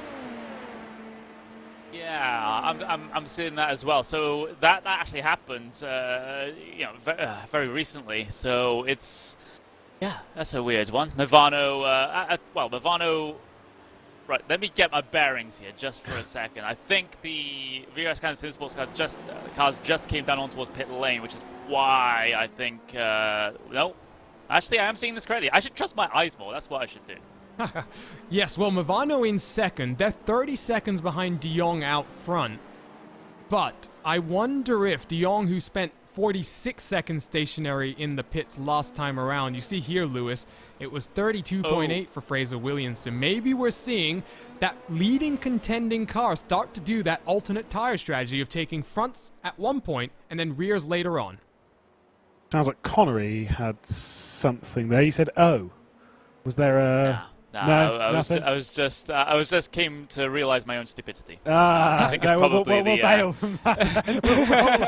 Yeah, I'm seeing that as well. So that actually happened, very recently. So it's, yeah, that's a weird one. Movano, Movano. Right, let me get my bearings here just for a second. I think the VRS Kansas City Sports cars just came down on towards pit lane, which is why I think no. Actually, I am seeing this correctly. I should trust my eyes more. That's what I should do. Yes, well, Movano in second. They're 30 seconds behind De Jong out front. But I wonder if De Jong, who spent 46 seconds stationary in the pits last time around, you see here, Lewis, it was 32.8 for Fraser Williamson. Maybe we're seeing that leading contending car start to do that alternate tire strategy of taking fronts at one point and then rears later on. Sounds like Connery had something there. He said, "Oh, was there a?" No, I was just came to realize my own stupidity. I think it's probably we'll bail from that. We'll roll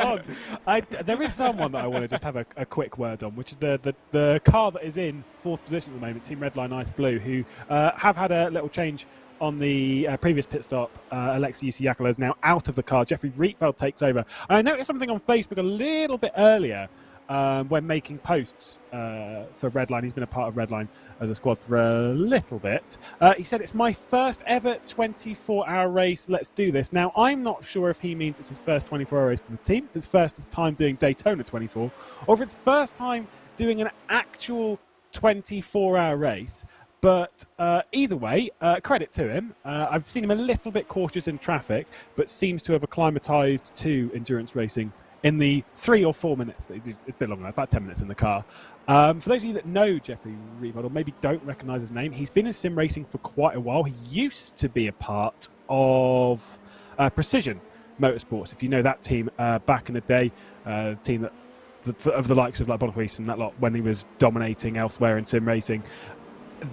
on. There is someone that I want to just have a quick word on, which is the car that is in 4th position at the moment, Team Redline Ice Blue, who have had a little change on the previous pit stop. Alexei Usiakala is now out of the car. Jeffrey Rietveld takes over. And I noticed something on Facebook a little bit earlier. When making posts for Redline. He's been a part of Redline as a squad for a little bit. He said, "It's my first ever 24-hour race. Let's do this." Now, I'm not sure if he means it's his first 24-hour race for the team, if it's first time doing Daytona 24, or if it's first time doing an actual 24-hour race. But either way, credit to him. I've seen him a little bit cautious in traffic, but seems to have acclimatized to endurance racing in the 3 or 4 minutes. It's been long, about 10 minutes in the car. For those of you that know Jeffrey Rietveld or maybe don't recognise his name, he's been in sim racing for quite a while. He used to be a part of Precision Motorsports. If you know that team back in the day, team that of the likes of like Boniface and that lot when he was dominating elsewhere in sim racing.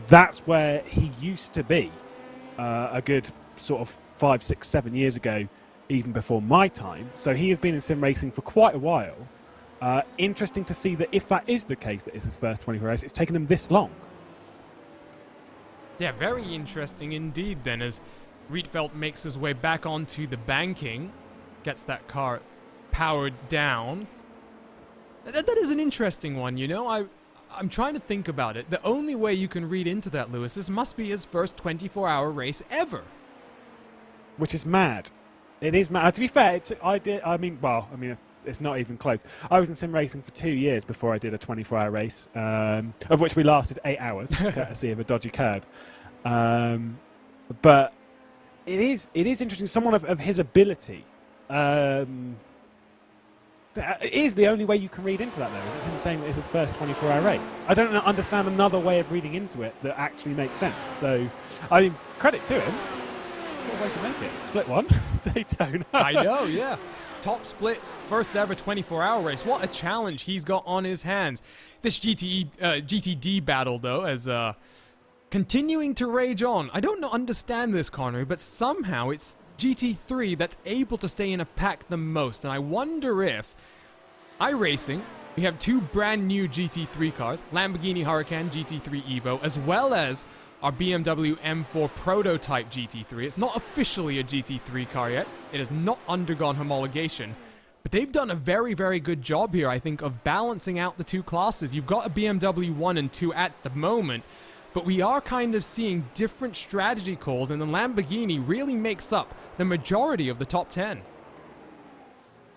That's where he used to be a good sort of 5, 6, 7 years ago, even before my time. So he has been in sim racing for quite a while. Interesting to see that if that is the case, that it's his first 24 hours, it's taken him this long. Yeah, very interesting indeed then, as Rietveld makes his way back onto the banking, gets that car powered down. That is an interesting one, you know. I'm trying to think about it. The only way you can read into that, Lewis, this must be his first 24-hour race ever. Which is mad. It is mad. To be fair, it's not even close. I was in sim racing for 2 years before I did a 24-hour race, of which we lasted 8 hours, courtesy of a dodgy curb. But it is interesting. Someone of his ability is the only way you can read into that, though. Is him saying that it's his first 24-hour race. I don't understand another way of reading into it that actually makes sense. So, I mean, credit to him. What a way to make it. Split one. Daytona. I know, yeah. Top split, first ever 24-hour race. What a challenge he's got on his hands. This GTD battle, though, as continuing to rage on. I don't understand this, Connery, but somehow it's GT3 that's able to stay in a pack the most. And I wonder if iRacing, we have 2 brand new GT3 cars, Lamborghini Huracán GT3 EVO, as well as our BMW M4 prototype GT3. It's not officially a GT3 car yet. It has not undergone homologation. But they've done a very, very good job here, I think, of balancing out the 2 classes. You've got a BMW 1 and 2 at the moment, but we are kind of seeing different strategy calls, and the Lamborghini really makes up the majority of the top 10.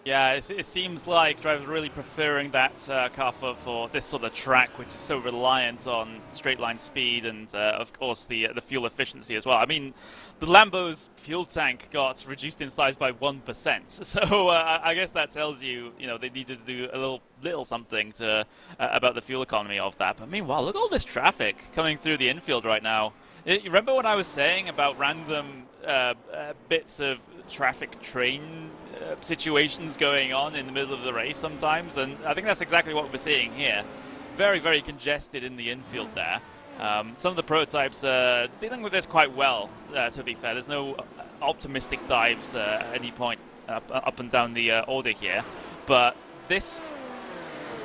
Yeah, it seems like drivers are really preferring that car for this sort of track, which is so reliant on straight line speed and, of course, the fuel efficiency as well. I mean, the Lambo's fuel tank got reduced in size by 1%, so I guess that tells you, they needed to do a little something to about the fuel economy of that. But meanwhile, look at all this traffic coming through the infield right now. You remember what I was saying about random bits of traffic train situations going on in the middle of the race sometimes, and I think that's exactly what we're seeing here. Very, very congested in the infield there. Some of the prototypes are dealing with this quite well, to be fair. There's no optimistic dives at any point up and down the order here. But this,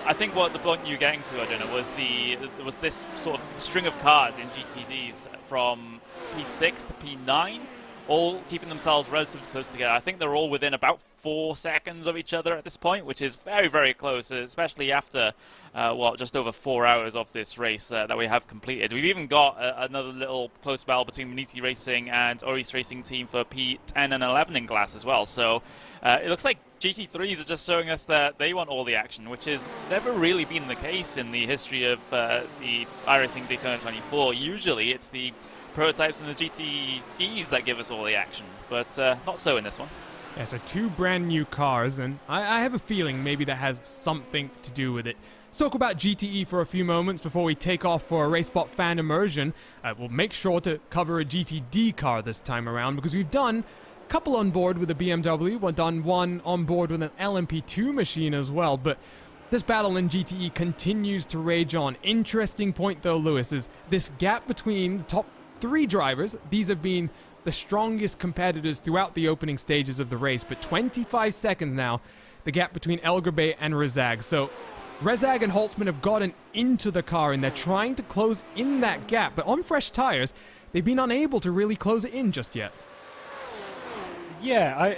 I think what the point you're getting to, I don't know, was this sort of string of cars in GTDs from P6 to P9, all keeping themselves relatively close together. I think they're all within about 4 seconds of each other at this point, which is very, very close, especially after, just over 4 hours of this race that we have completed. We've even got another little close battle between Maniti Racing and Oris Racing Team for P10 and 11 in glass as well. So it looks like GT3s are just showing us that they want all the action, which has never really been the case in the history of the iRacing Daytona 24. Usually it's the prototypes and the GTEs that give us all the action, but not so in this one. Yeah, so 2 brand new cars, and I have a feeling maybe that has something to do with it. Let's talk about GTE for a few moments before we take off for a RaceSpot fan immersion. We'll make sure to cover a GTD car this time around because we've done a couple on board with a BMW, we've done one on board with an LMP2 machine as well, but this battle in GTE continues to rage on. Interesting point though, Lewis, is this gap between the top 3 drivers. These have been the strongest competitors throughout the opening stages of the race, but 25 seconds now, the gap between Elgerbay and Rezag. So Rezag and Holtzman have gotten into the car and they're trying to close in that gap, but on fresh tires, they've been unable to really close it in just yet. Yeah,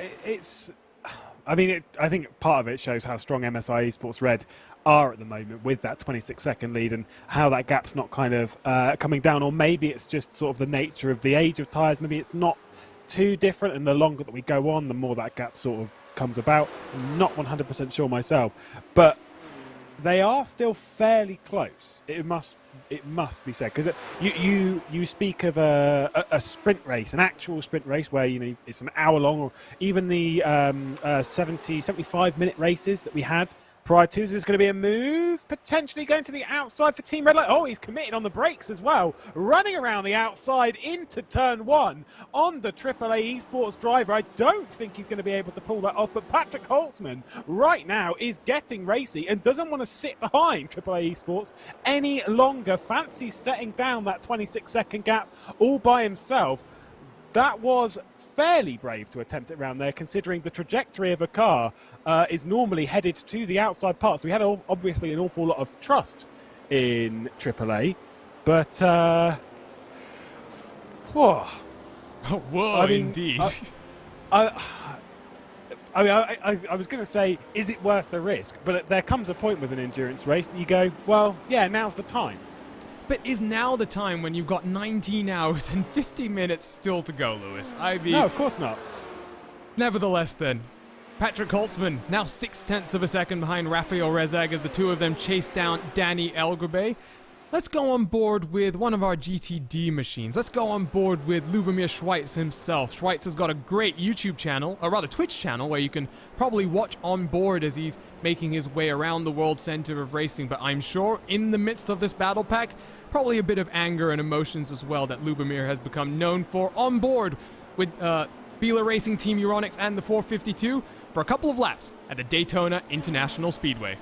I think part of it shows how strong MSI Esports Red are at the moment with that 26-second lead and how that gap's not kind of coming down, or maybe it's just sort of the nature of the age of tyres. Maybe it's not too different, and the longer that we go on, the more that gap sort of comes about. I'm not 100% sure myself, but they are still fairly close. It must be said, because you speak of a sprint race, an actual sprint race where it's an hour long, or even the 75-minute races that we had prior to this. Is going to be a move, potentially going to the outside for Team Red Light. Oh, he's committed on the brakes as well, running around the outside into turn 1 on the AAA Esports driver. I don't think he's going to be able to pull that off, but Patrick Holtzman right now is getting racy and doesn't want to sit behind AAA Esports any longer. Fancies setting down that 26-second gap all by himself. That was fairly brave to attempt it around there, considering the trajectory of a car is normally headed to the outside part. So we had obviously an awful lot of trust in AAA, but whoa, whoa, indeed. I was going to say, is it worth the risk? But there comes a point with an endurance race that you go, well, yeah, now's the time. But is now the time when you've got 19 hours and 50 minutes still to go, Lewis? No, of course not. Nevertheless, then, Patrick Holtzman now 0.6 of a second behind Rafael Rezag as the two of them chase down Danny Elgerbay. Let's go on board with one of our GTD machines. Let's go on board with Lubomir Schweitz himself. Schweitz has got a great YouTube channel, or rather Twitch channel, where you can probably watch on board as he's making his way around the World Center of Racing. But I'm sure in the midst of this battle pack, probably a bit of anger and emotions as well that Lubomir has become known for on board with Bieler Racing Team Euronics and the 452 for a couple of laps at the Daytona International Speedway.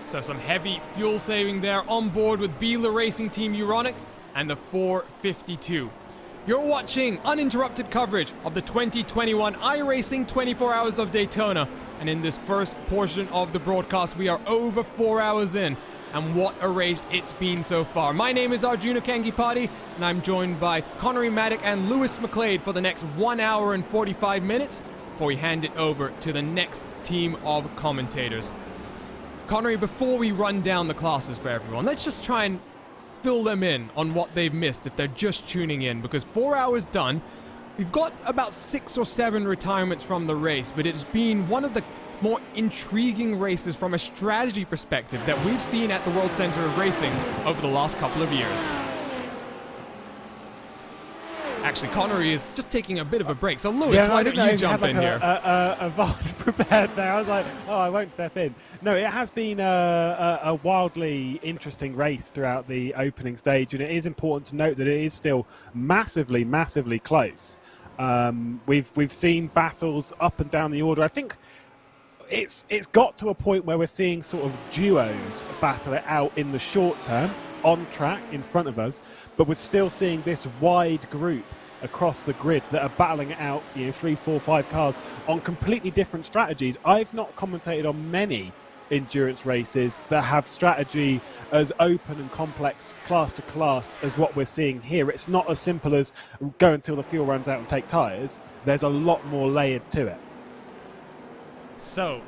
So some heavy fuel saving there on board with Biela Racing Team Euronics and the 452. You're watching uninterrupted coverage of the 2021 iRacing 24 Hours of Daytona. And in this first portion of the broadcast, we are over 4 hours in. And what a race it's been so far. My name is Arjuna Kangipati, and I'm joined by Connery Maddock and Lewis McLeod for the next 1 hour and 45 minutes before we hand it over to the next team of commentators. Connery, before we run down the classes for everyone, let's just try and fill them in on what they've missed if they're just tuning in, because 4 hours done, we've got about 6 or 7 retirements from the race, but it's been one of the more intriguing races from a strategy perspective that we've seen at the World Center of Racing over the last couple of years. Actually, Connery is just taking a bit of a break, so Lewis, why don't you jump in here? A vase prepared there. I was like, oh, I won't step in. No, it has been a wildly interesting race throughout the opening stage, and it is important to note that it is still massively, massively close. We've seen battles up and down the order. I think it's got to a point where we're seeing sort of duos battle it out in the short term on track in front of us, but we're still seeing this wide group across the grid that are battling it out, 3, 4, 5 cars on completely different strategies. I've not commentated on many endurance races that have strategy as open and complex class to class as what we're seeing here. It's not as simple as go until the fuel runs out and take tyres. There's a lot more layered to it. So,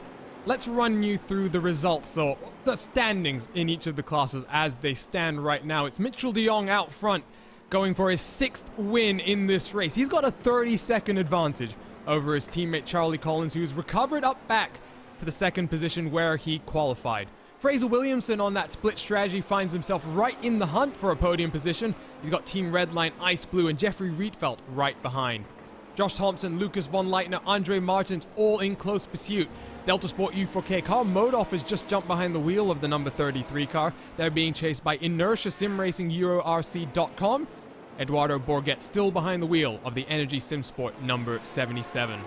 let's run you through the results, or the standings in each of the classes as they stand right now. It's Mitchell de Jong out front, going for his 6th win in this race. He's got a 30-second advantage over his teammate Charlie Collins, who's recovered up back to the 2nd position where he qualified. Fraser Williamson on that split strategy finds himself right in the hunt for a podium position. He's got Team Redline, Ice Blue, and Jeffrey Rietveld right behind. Josh Thompson, Lucas von Leitner, Andre Martins all in close pursuit. Delta Sport U4K, Carl Modoff has just jumped behind the wheel of the number 33 car. They're being chased by Inertia Sim Racing EuroRC.com. Eduardo Borghet still behind the wheel of the Energy Sim Sport number 77.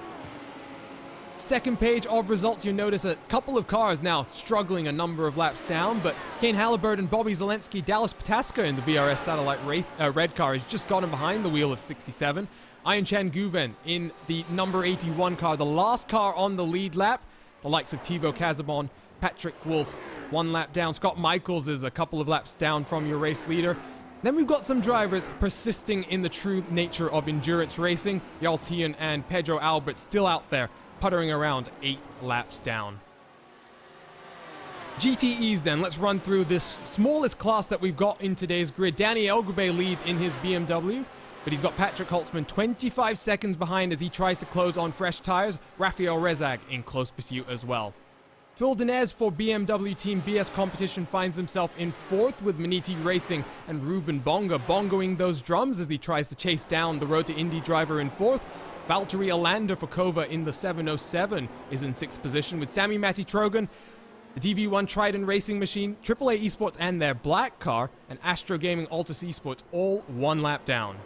Second page of results, you notice a couple of cars now struggling a number of laps down, but Kane Halliburton, Bobby Zelensky, Dallas Pataska in the VRS Satellite race, red car has just gotten behind the wheel of 67. Ayan Chan Guven in the number 81 car, the last car on the lead lap. The likes of Thibaut Casabon, Patrick Wolf, 1 lap down. Scott Michaels is a couple of laps down from your race leader. Then we've got some drivers persisting in the true nature of endurance racing. Jarl Tien and Pedro Albert still out there, puttering around 8 laps down. GTEs then, let's run through this smallest class that we've got in today's grid. Danny Elgube leads in his BMW, but he's got Patrick Holtzman 25 seconds behind as he tries to close on fresh tires. Rafael Rezag in close pursuit as well. Phil Dinez for BMW Team BS Competition finds himself in 4th with Maniti Racing and Ruben Bonga bongoing those drums as he tries to chase down the Road to Indy driver in 4th. Valtteri Alander for Kova in the 707 is in 6th position with Sami Matti Trogan, the DV1 Trident Racing Machine, AAA Esports and their black car, and Astro Gaming Altus Esports all 1 lap down.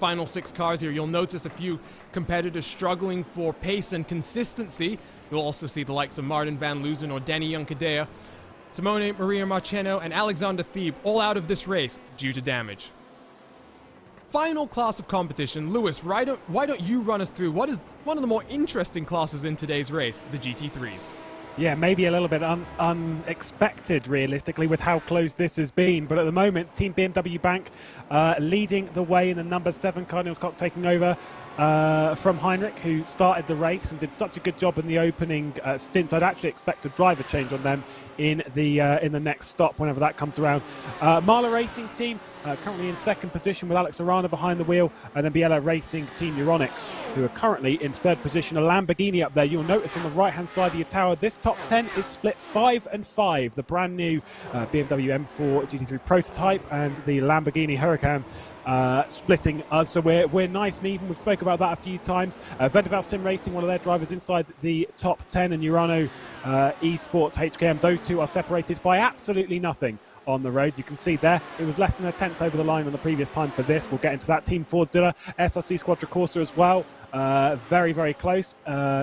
Final 6 cars here, you'll notice a few competitors struggling for pace and consistency. You'll also see the likes of Martin Van Loozen or Danny Juncadea, Simone Maria Marcheno, and Alexander Thebe all out of this race due to damage. Final class of competition, Lewis, why don't you run us through what is one of the more interesting classes in today's race, the GT3s? Yeah, maybe a little bit unexpected, realistically, with how close this has been. But at the moment, Team BMW Bank leading the way in the number 7 car. Niels Koch taking over from Heinrich, who started the race and did such a good job in the opening stints. I'd actually expect a driver change on them in the next stop whenever that comes around. Marla Racing Team currently in 2nd position with Alex Arana behind the wheel, and then Biela Racing Team Euronics, who are currently in 3rd position. A Lamborghini up there. You'll notice on the right-hand side of your tower, this top 10 is split 5 and 5. The brand new BMW M4 GT3 prototype and the Lamborghini Huracán splitting us, so we're nice and even. We've spoke about that a few times. Vendaval Sim Racing, one of their drivers inside the top 10, and Urano Esports HKM, those two are separated by absolutely nothing on the road. You can see there, it was less than a tenth over the line on the previous time for this. We'll get into that. Team Fordzilla, SRC Squadra Corsa as well. Very, very close.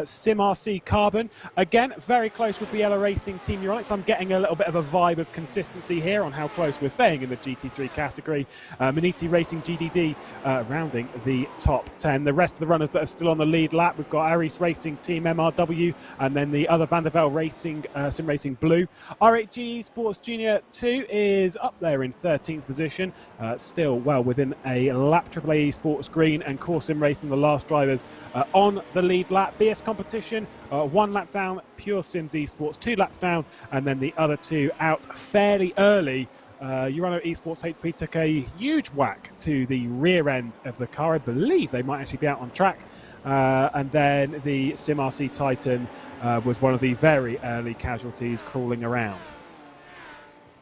Sim RC Carbon, again, very close with the Racing Team Euronics. I'm getting a little bit of a vibe of consistency here on how close we're staying in the GT3 category. Maniti Racing GDD rounding the top 10. The rest of the runners that are still on the lead lap, we've got Aries Racing Team MRW, and then the other Van der Velde Racing, Sim Racing Blue. R8G Sports Junior 2 is up there in 13th position, still well within a lap. AAA Sports Green and Core Sim Racing, the last drivers on the lead lap. BS Competition, 1 lap down. Pure Sims Esports, 2 laps down, and then the other 2 out fairly early. Urano Esports HP took a huge whack to the rear end of the car. I believe they might actually be out on track. And then the Sim RC Titan was one of the very early casualties crawling around.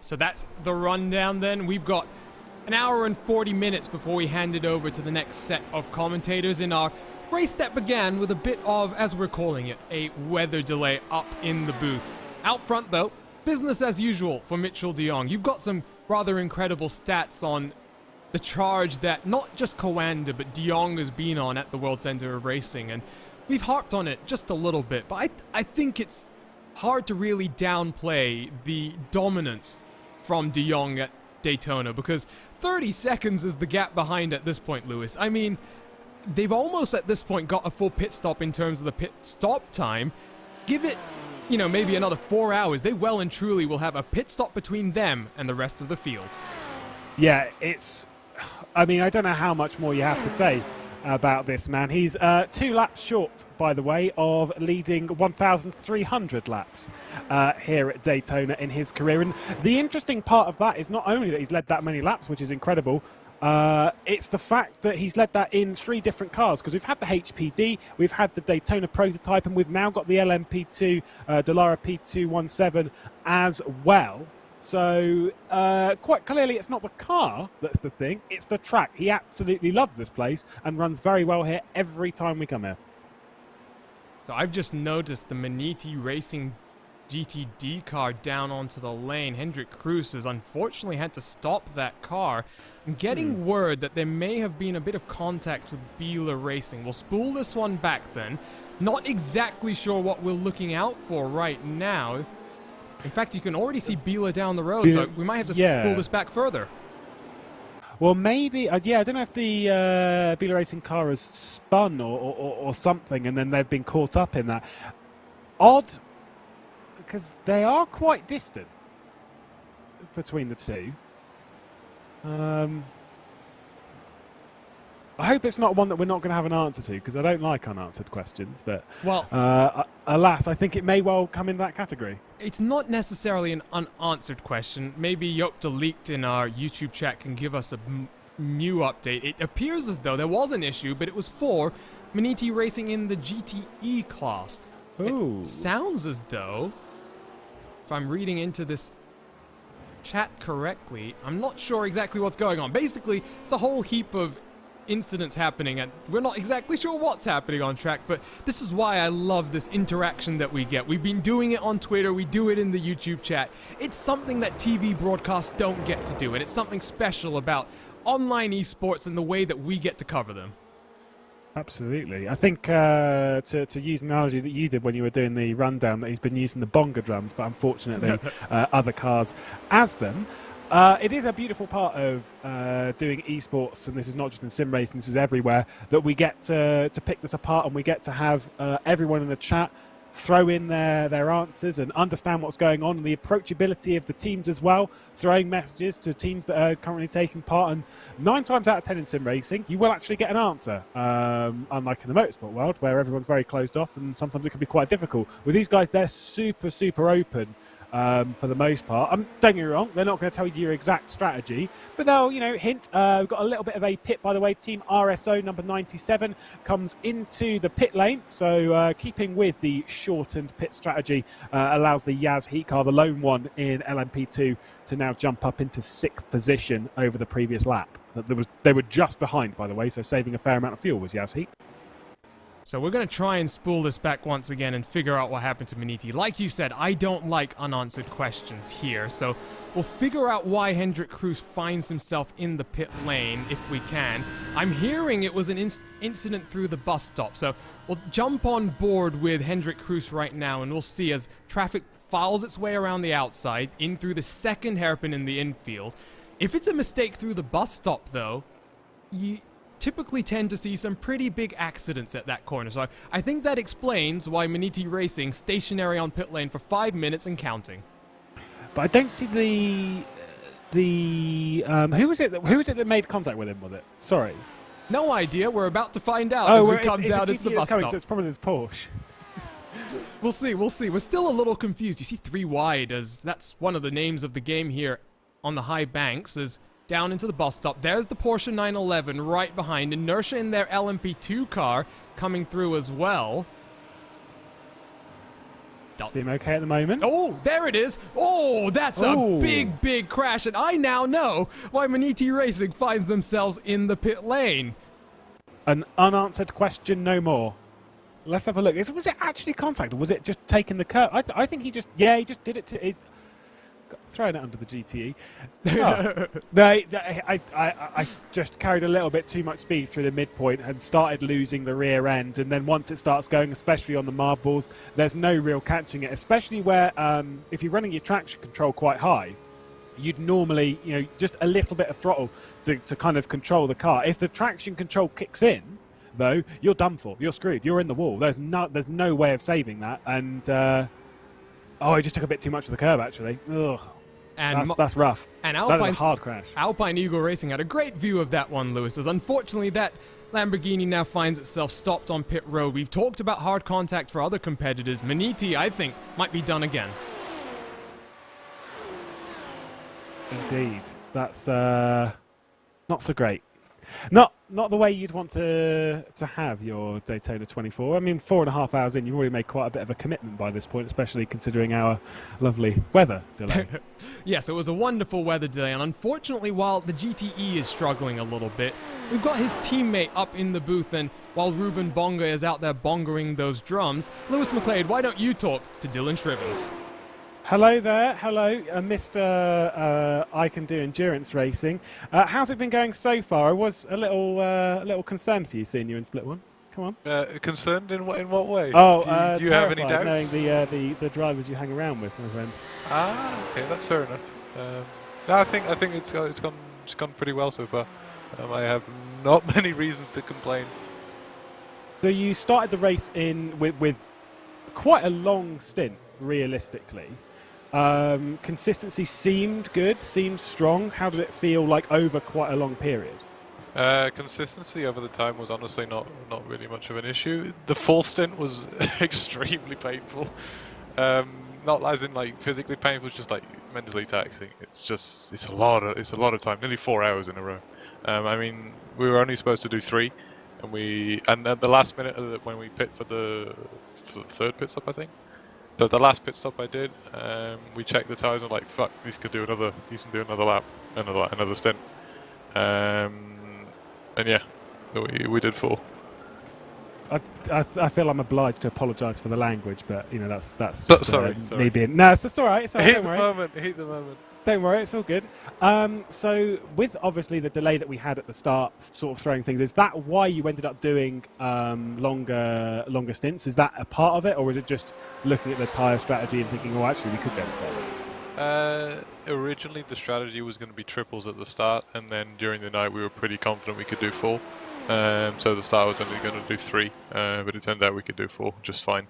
So that's the rundown then. We've got an hour and 40 minutes before we hand it over to the next set of commentators in our race that began with a bit of, as we're calling it, a weather delay up in the booth. Out front, though, business as usual for Mitchell de Jong. You've got some rather incredible stats on the charge that not just Coanda, but de Jong has been on at the World Center of Racing, and we've harped on it just a little bit, but I think it's hard to really downplay the dominance from de Jong at Daytona, because 30 seconds is the gap behind at this point, Lewis. I mean, they've almost at this point got a full pit stop in terms of the pit stop time. Give it, you know, maybe another 4 hours. They well and truly will have a pit stop between them and the rest of the field. Yeah, it's... I mean, I don't know how much more you have to say about this man. He's 2 laps short, by the way, of leading 1,300 laps here at Daytona in his career. And the interesting part of that is not only that he's led that many laps, which is incredible, it's the fact that he's led that in 3 different cars, because we've had the HPD, we've had the Daytona prototype, and we've now got the LMP2 Dallara P217 as well. So quite clearly it's not the car that's the thing, it's the track. He absolutely loves this place and runs very well here every time we come here. So I've just noticed the Maniti Racing GTD car down onto the lane. Hendrik Cruz has unfortunately had to stop that car. I'm getting word that there may have been a bit of contact with Biela Racing. We'll spool this one back then. Not exactly sure what we're looking out for right now. In fact, you can already see Biela down the road, so we might have to spool this back further. Well, maybe, yeah, I don't know if the Biela Racing car has spun or something, and then they've been caught up in that. Odd, because they are quite distant between the two. I hope it's not one that we're not going to have an answer to, because I don't like unanswered questions, but well, alas, I think it may well come in that category. It's not necessarily an unanswered question. Maybe Yopta leaked in our YouTube chat can give us a new update. It appears as though there was an issue, but it was for Maniti Racing in the GTE class. Ooh. It sounds as though, if I'm reading into this chat correctly, I'm not sure exactly what's going on. Basically, it's a whole heap of incidents happening, and we're not exactly sure what's happening on track, but this is why I love this interaction that we get. We've been doing it on Twitter, we do it in the YouTube chat. It's something that TV broadcasts don't get to do, and it's something special about online esports and the way that we get to cover them. Absolutely. I think to use an analogy that you did when you were doing the rundown, that he's been using the bonga drums, but unfortunately other cars as them. It is a beautiful part of doing esports, and this is not just in sim racing, this is everywhere, that we get to pick this apart, and we get to have everyone in the chat throw in their answers and understand what's going on, and the approachability of the teams as well, throwing messages to teams that are currently taking part. And 9 times out of 10 in sim racing, you will actually get an answer, unlike in the motorsport world, where everyone's very closed off, and sometimes it can be quite difficult. With these guys, they're super, super open. For the most part. Don't get me wrong, they're not going to tell you your exact strategy, but they'll, you know, hint. We've got a little bit of a pit, by the way. Team RSO number 97 comes into the pit lane, so keeping with the shortened pit strategy allows the Yaz Heat car, the lone one in LMP2, to now jump up into 6th position over the previous lap. They were just behind, by the way, so saving a fair amount of fuel was Yaz Heat. So we're going to try and spool this back once again and figure out what happened to Maniti. Like you said, I don't like unanswered questions here, so we'll figure out why Hendrik Kroes finds himself in the pit lane if we can. I'm hearing it was an incident through the bus stop, so we'll jump on board with Hendrik Kroes right now and we'll see as traffic files its way around the outside, in through the second hairpin in the infield. If it's a mistake through the bus stop, though, you typically tend to see some pretty big accidents at that corner. So I think that explains why Maniti Racing stationary on pit lane for 5 minutes and counting. But I don't see who was it that made contact with him with it? Sorry. No idea. We're about to find out as we come down into the bus stop. So it's probably this Porsche. We'll see. We're still a little confused. You see 3 wide, as that's one of the names of the game here on the high banks, as down into the bus stop. There's the Porsche 911 right behind. Inertia in their LMP2 car coming through as well. Being okay at the moment. Oh, there it is. Oh, that's a big crash. And I now know why Maniti Racing finds themselves in the pit lane. An unanswered question no more. Let's have a look. Was it actually contact, or was it just taking the curve? I think he just did it to... Throwing it under the GTE. I just carried a little bit too much speed through the midpoint and started losing the rear end. And then once it starts going, especially on the marbles, there's no real catching it. Especially where if you're running your traction control quite high, you'd normally, just a little bit of throttle to kind of control the car. If the traction control kicks in, though, you're done for. You're screwed. You're in the wall. There's no way of saving that. And I just took a bit too much of the curb, actually. Ugh. And that's rough. And that was a hard crash. Alpine Eagle Racing had a great view of that one, Lewis, as unfortunately that Lamborghini now finds itself stopped on pit road. We've talked about hard contact for other competitors. Maniti, I think, might be done again. Indeed. That's not so great. Not the way you'd want to have your Daytona 24. I mean, 4.5 hours in, you've already made quite a bit of a commitment by this point, especially considering our lovely weather delay. Yes, it was a wonderful weather delay, and unfortunately, while the GTE is struggling a little bit, we've got his teammate up in the booth, and while Ruben Bonga is out there bongering those drums, Lewis McLeod, why don't you talk to Dylan Shrivens? Hello there, hello, Mr. I Can Do Endurance Racing. How's it been going so far? I was a little concerned for you seeing you in Split 1. Come on. Concerned in what way? Oh, do you have any doubts? Knowing the drivers you hang around with, my friend. Okay, that's fair enough. No, I think it's gone pretty well so far. I have not many reasons to complain. So you started the race with quite a long stint, realistically. Consistency seemed good, seemed strong. How did it feel like over quite a long period? Consistency over the time was honestly not really much of an issue. The full stint was extremely painful. Not as in like physically painful, it's just like mentally taxing. It's a lot of time, nearly 4 hours in a row. I mean, we were only supposed to do 3, and at the last minute when we pit for the third pit stop, I think. So the last pit stop I did, we checked the tyres and were like, fuck, he can do another lap, another stint. And yeah, we did 4. I feel I'm obliged to apologise for the language, but that's just sorry. Me being... No, it's all right. It's all right. Hit the moment. Don't worry, it's all good. So with obviously the delay that we had at the start, sort of throwing things, is that why you ended up doing longer stints? Is that a part of it, or was it just looking at the tyre strategy and thinking, oh, actually, we could go further? Originally, the strategy was going to be triples at the start, and then during the night, we were pretty confident we could do 4. So the start was only going to do 3, but it turned out we could do 4 just fine.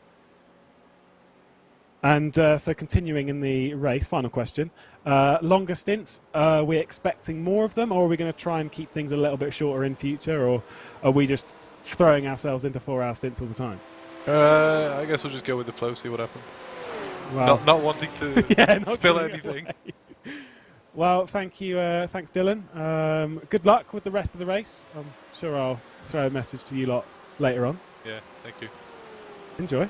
And so continuing in the race, final question. Longer stints, are we expecting more of them, or are we going to try and keep things a little bit shorter in future, or are we just throwing ourselves into 4-hour stints all the time? I guess we'll just go with the flow, see what happens. Well, not wanting to spill anything. Well, thank you. Thanks, Dylan. Good luck with the rest of the race. I'm sure I'll throw a message to you lot later on. Yeah, thank you. Enjoy.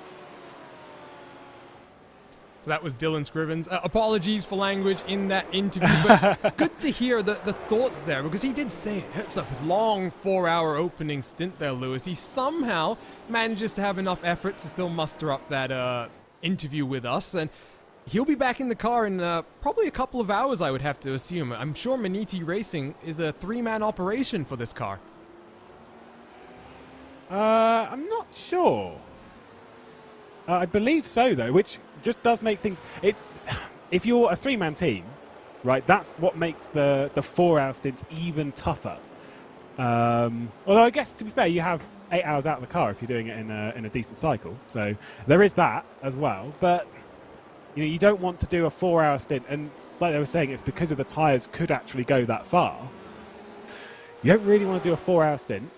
So that was Dylan Scrivens. Apologies for language in that interview, but good to hear the thoughts there, because he did say it's a long 4-hour opening stint there, Lewis. He somehow manages to have enough effort to still muster up that interview with us, and he'll be back in the car in probably a couple of hours, I would have to assume. I'm sure Maniti Racing is a 3-man operation for this car. I'm not sure. I believe so, though, which just does make things... If you're a 3-man team, right, that's what makes the 4-hour stints even tougher. Although I guess, to be fair, you have 8 hours out of the car if you're doing it in a decent cycle. So there is that as well. But you don't want to do a 4-hour stint, and like they were saying, it's because of the tyres could actually go that far. You don't really want to do a 4-hour stint,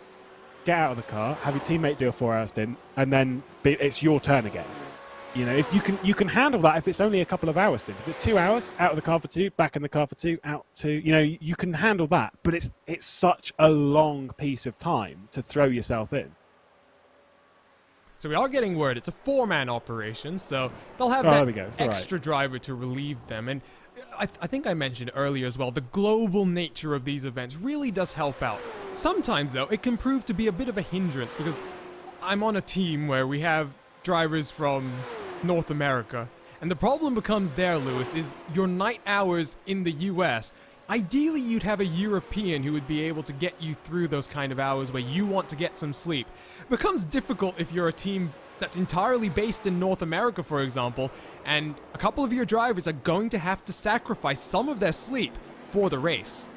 get out of the car, have your teammate do a 4-hour stint, and then it's your turn again. If you can handle that if it's only a couple of hours stint. If it's 2 hours, out of the car for 2, back in the car for 2, out 2, you can handle that. But it's such a long piece of time to throw yourself in. So we are getting word it's a 4-man operation, so they'll have that extra driver to relieve them. And I think I mentioned earlier as well, the global nature of these events really does help out. Sometimes, though, it can prove to be a bit of a hindrance, because I'm on a team where we have drivers from North America, and the problem becomes there, Lewis, is your night hours in the US. Ideally, you'd have a European who would be able to get you through those kind of hours where you want to get some sleep. It becomes difficult if you're a team that's entirely based in North America, for example, and a couple of your drivers are going to have to sacrifice some of their sleep for the race.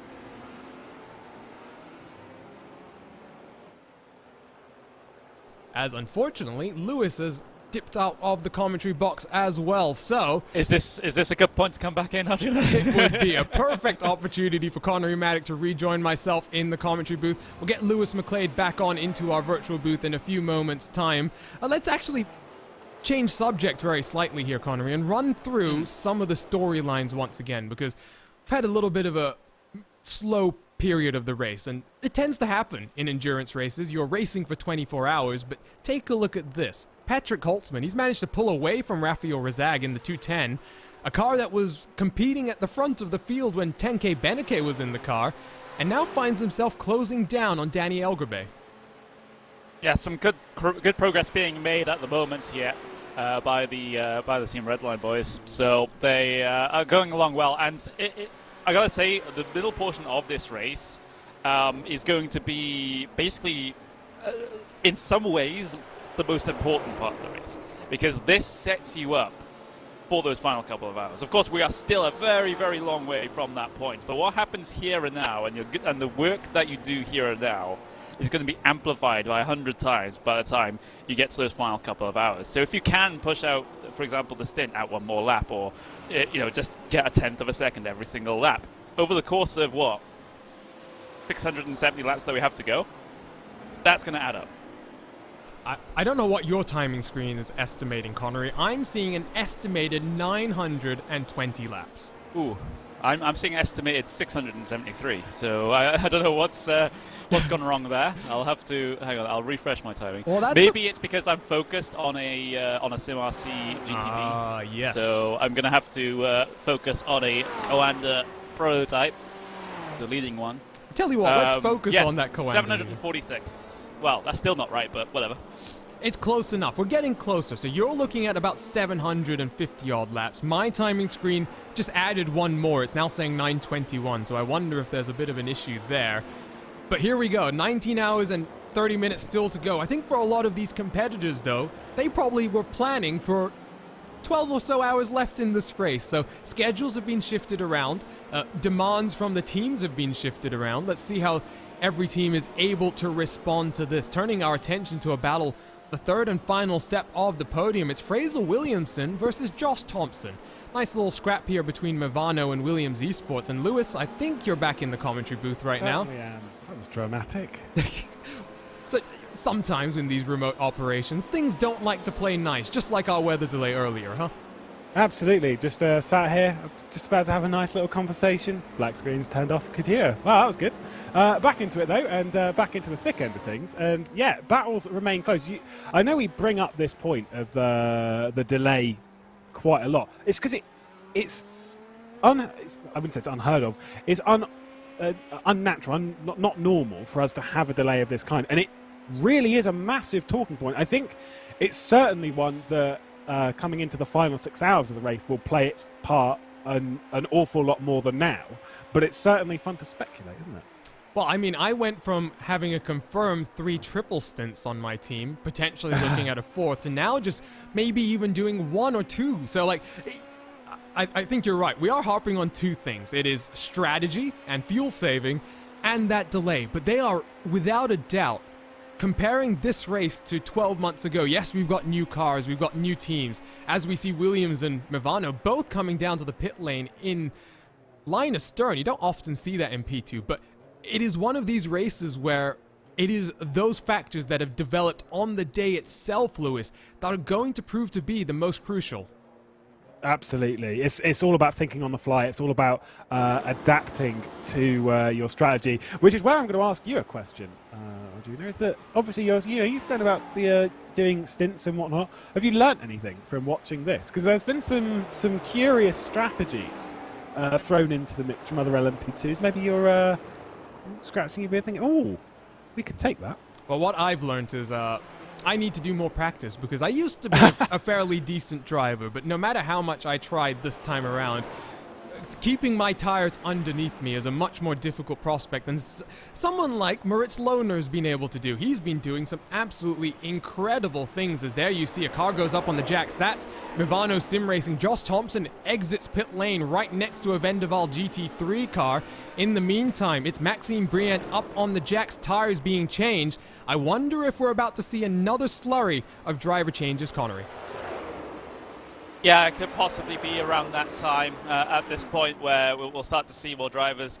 As unfortunately, Lewis has dipped out of the commentary box as well, so... Is this a good point to come back in, Arjun? It would be a perfect opportunity for Connery Maddock to rejoin myself in the commentary booth. We'll get Lewis McLeod back on into our virtual booth in a few moments' time. Let's actually change subject very slightly here, Connery, and run through some of the storylines once again, because we've had a little bit of a slow period of the race, and it tends to happen in endurance races. You're racing for 24 hours, but take a look at this. Patrick Holtzman, he's managed to pull away from Rafael Rezag in the 210, a car that was competing at the front of the field when Tenke Beneke was in the car, and now finds himself closing down on Danny Elgrabe. Yeah, some good progress being made at the moment here by the Team Redline boys. So they are going along well, and I gotta say, the middle portion of this race is going to be basically, in some ways, the most important part of the race, because this sets you up for those final couple of hours. Of course, we are still a very, very long way from that point, but what happens here and now, and the work that you do here and now, is going to be amplified by 100 times by the time you get to those final couple of hours. So if you can push out, for example, the stint out one more lap, or just get a 1/10 of a second every single lap over the course of 670 laps that we have to go, that's going to add up. I don't know what your timing screen is estimating, Connery. I'm seeing an estimated 920 laps. Ooh, I'm seeing estimated 673. So I don't know what's gone wrong there. I'll have to hang on. I'll refresh my timing. Well, maybe it's because I'm focused on a SimRC GTV. Yes. So I'm gonna have to focus on a Coanda prototype, the leading one. Tell you what, let's focus on that Coanda. 746. Well, that's still not right, but whatever. It's close enough. We're getting closer. So you're looking at about 750 odd laps. My timing screen just added one more. It's now saying 921. So I wonder if there's a bit of an issue there. But here we go. 19 hours and 30 minutes still to go. I think for a lot of these competitors, though, they probably were planning for 12 or so hours left in this race. So schedules have been shifted around. Demands from the teams have been shifted around. Let's see how every team is able to respond to this. Turning our attention to a battle, the third and final step of the podium. It's Fraser Williamson versus Josh Thompson. Nice little scrap here between Movano and Williams Esports. And Lewis, I think you're back in the commentary booth right now. Yeah, that was dramatic. So sometimes in these remote operations, things don't like to play nice, just like our weather delay earlier, huh? Absolutely. Just sat here, just about to have a nice little conversation. Black screen's turned off computer. Wow, that was good. Back into it, though, and back into the thick end of things. And, yeah, battles remain close. I know we bring up this point of the delay quite a lot. It's because I wouldn't say it's unheard of. It's unnatural, not normal for us to have a delay of this kind, and it really is a massive talking point. I think it's certainly one that coming into the final 6 hours of the race will play its part an awful lot more than now. But it's certainly fun to speculate, isn't it? Well, I mean, I went from having a confirmed 3 triple stints on my team, potentially looking at a 4th, to now just maybe even doing 1 or 2. So, like, I think you're right. We are harping on 2 things. It is strategy and fuel saving and that delay. But they are, without a doubt, comparing this race to 12 months ago. Yes, we've got new cars, we've got new teams. As we see Williams and Movano both coming down to the pit lane in line astern. You don't often see that in P2, but it is one of these races where it is those factors that have developed on the day itself, Lewis, that are going to prove to be the most crucial. Absolutely. It's all about thinking on the fly. It's all about adapting to your strategy, which is where I'm going to ask you a question, Arjuna. Is that obviously you said about the doing stints and whatnot. Have you learnt anything from watching this? Because there's been some curious strategies thrown into the mix from other LMP2s. Maybe you're scratching your beard thinking, oh, we could take that. Well, what I've learned is I need to do more practice, because I used to be a fairly decent driver, but no matter how much I tried this time around, keeping my tires underneath me is a much more difficult prospect than someone like Moritz Lohner's been able to do. He's been doing some absolutely incredible things, as there you see a car goes up on the jacks. That's Movano Sim Racing. Josh Thompson exits pit lane right next to a Vendaval GT3 car. In the meantime, it's Maxime Briant up on the jacks, tires being changed. I wonder if we're about to see another slurry of driver changes, Connery. Yeah, it could possibly be around that time at this point where we'll start to see more drivers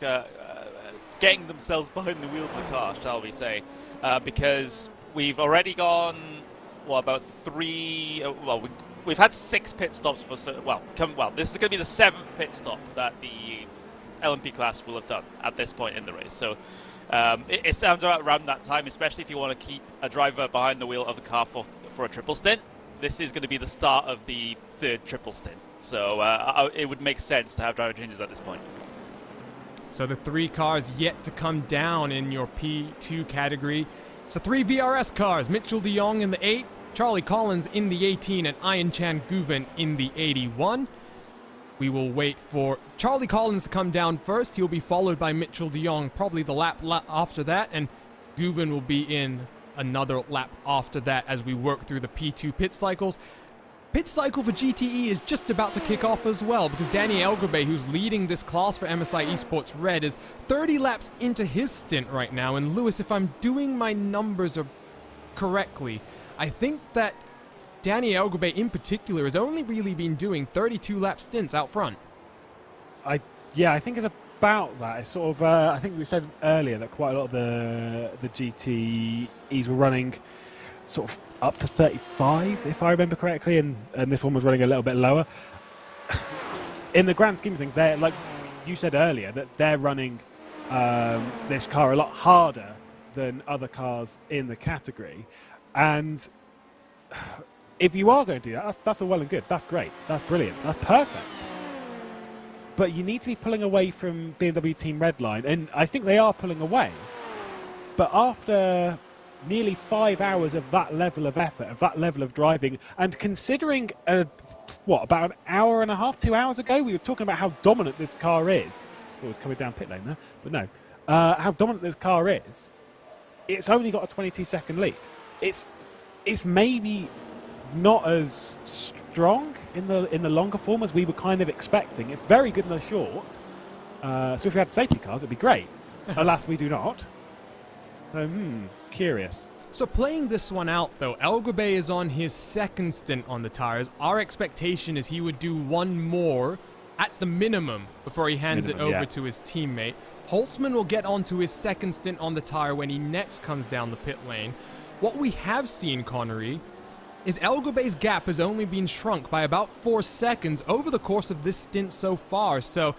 getting themselves behind the wheel of the car, shall we say. Because we've already gone, about 3... we've had 6 pit stops for... this is going to be the 7th pit stop that the LMP class will have done at this point in the race. So it sounds around that time, especially if you want to keep a driver behind the wheel of the car for a triple stint. This is going to be the start of the 3rd triple stint. So it would make sense to have driver changes at this point. So the 3 cars yet to come down in your P2 category. So 3 VRS cars, Mitchell de Jong in the 8, Charlie Collins in the 18, and Ian Chan Guven in the 81. We will wait for Charlie Collins to come down first. He'll be followed by Mitchell de Jong probably the lap after that, and Guven will be in another lap after that as we work through the P2 pit cycles. Pit cycle for GTE is just about to kick off as well, because Danny Elgabay, who's leading this class for MSI Esports Red, is 30 laps into his stint right now. And Lewis, if I'm doing my numbers correctly, I think that Danny Elgabay in particular has only really been doing 32 lap stints out front. I think it's about that. It's sort of, I think we said earlier that quite a lot of the GTEs were running sort of up to 35, if I remember correctly, and this one was running a little bit lower. In the grand scheme of things, they're, like you said earlier, that they're running this car a lot harder than other cars in the category. And if you are going to do that, that's all well and good. That's great. That's brilliant. That's perfect. But you need to be pulling away from BMW Team Redline, and I think they are pulling away. But after nearly 5 hours of that level of effort, of that level of driving, and considering, about an hour and a half, 2 hours ago, we were talking about how dominant this car is. I thought it was coming down pit lane there, but no. How dominant this car is. It's only got a 22-second lead. It's maybe not as strong in the longer form as we were kind of expecting. It's very good in the short. So if we had safety cars, it'd be great. Alas, we do not. So, curious. So playing this one out, though, Elgabay is on his 2nd stint on the tires. Our expectation is he would do 1 more at the minimum before he hands it over to his teammate. Holtzman will get onto his 2nd stint on the tire when he next comes down the pit lane. What we have seen, Connery, is Elgabay's gap has only been shrunk by about 4 seconds over the course of this stint so far. So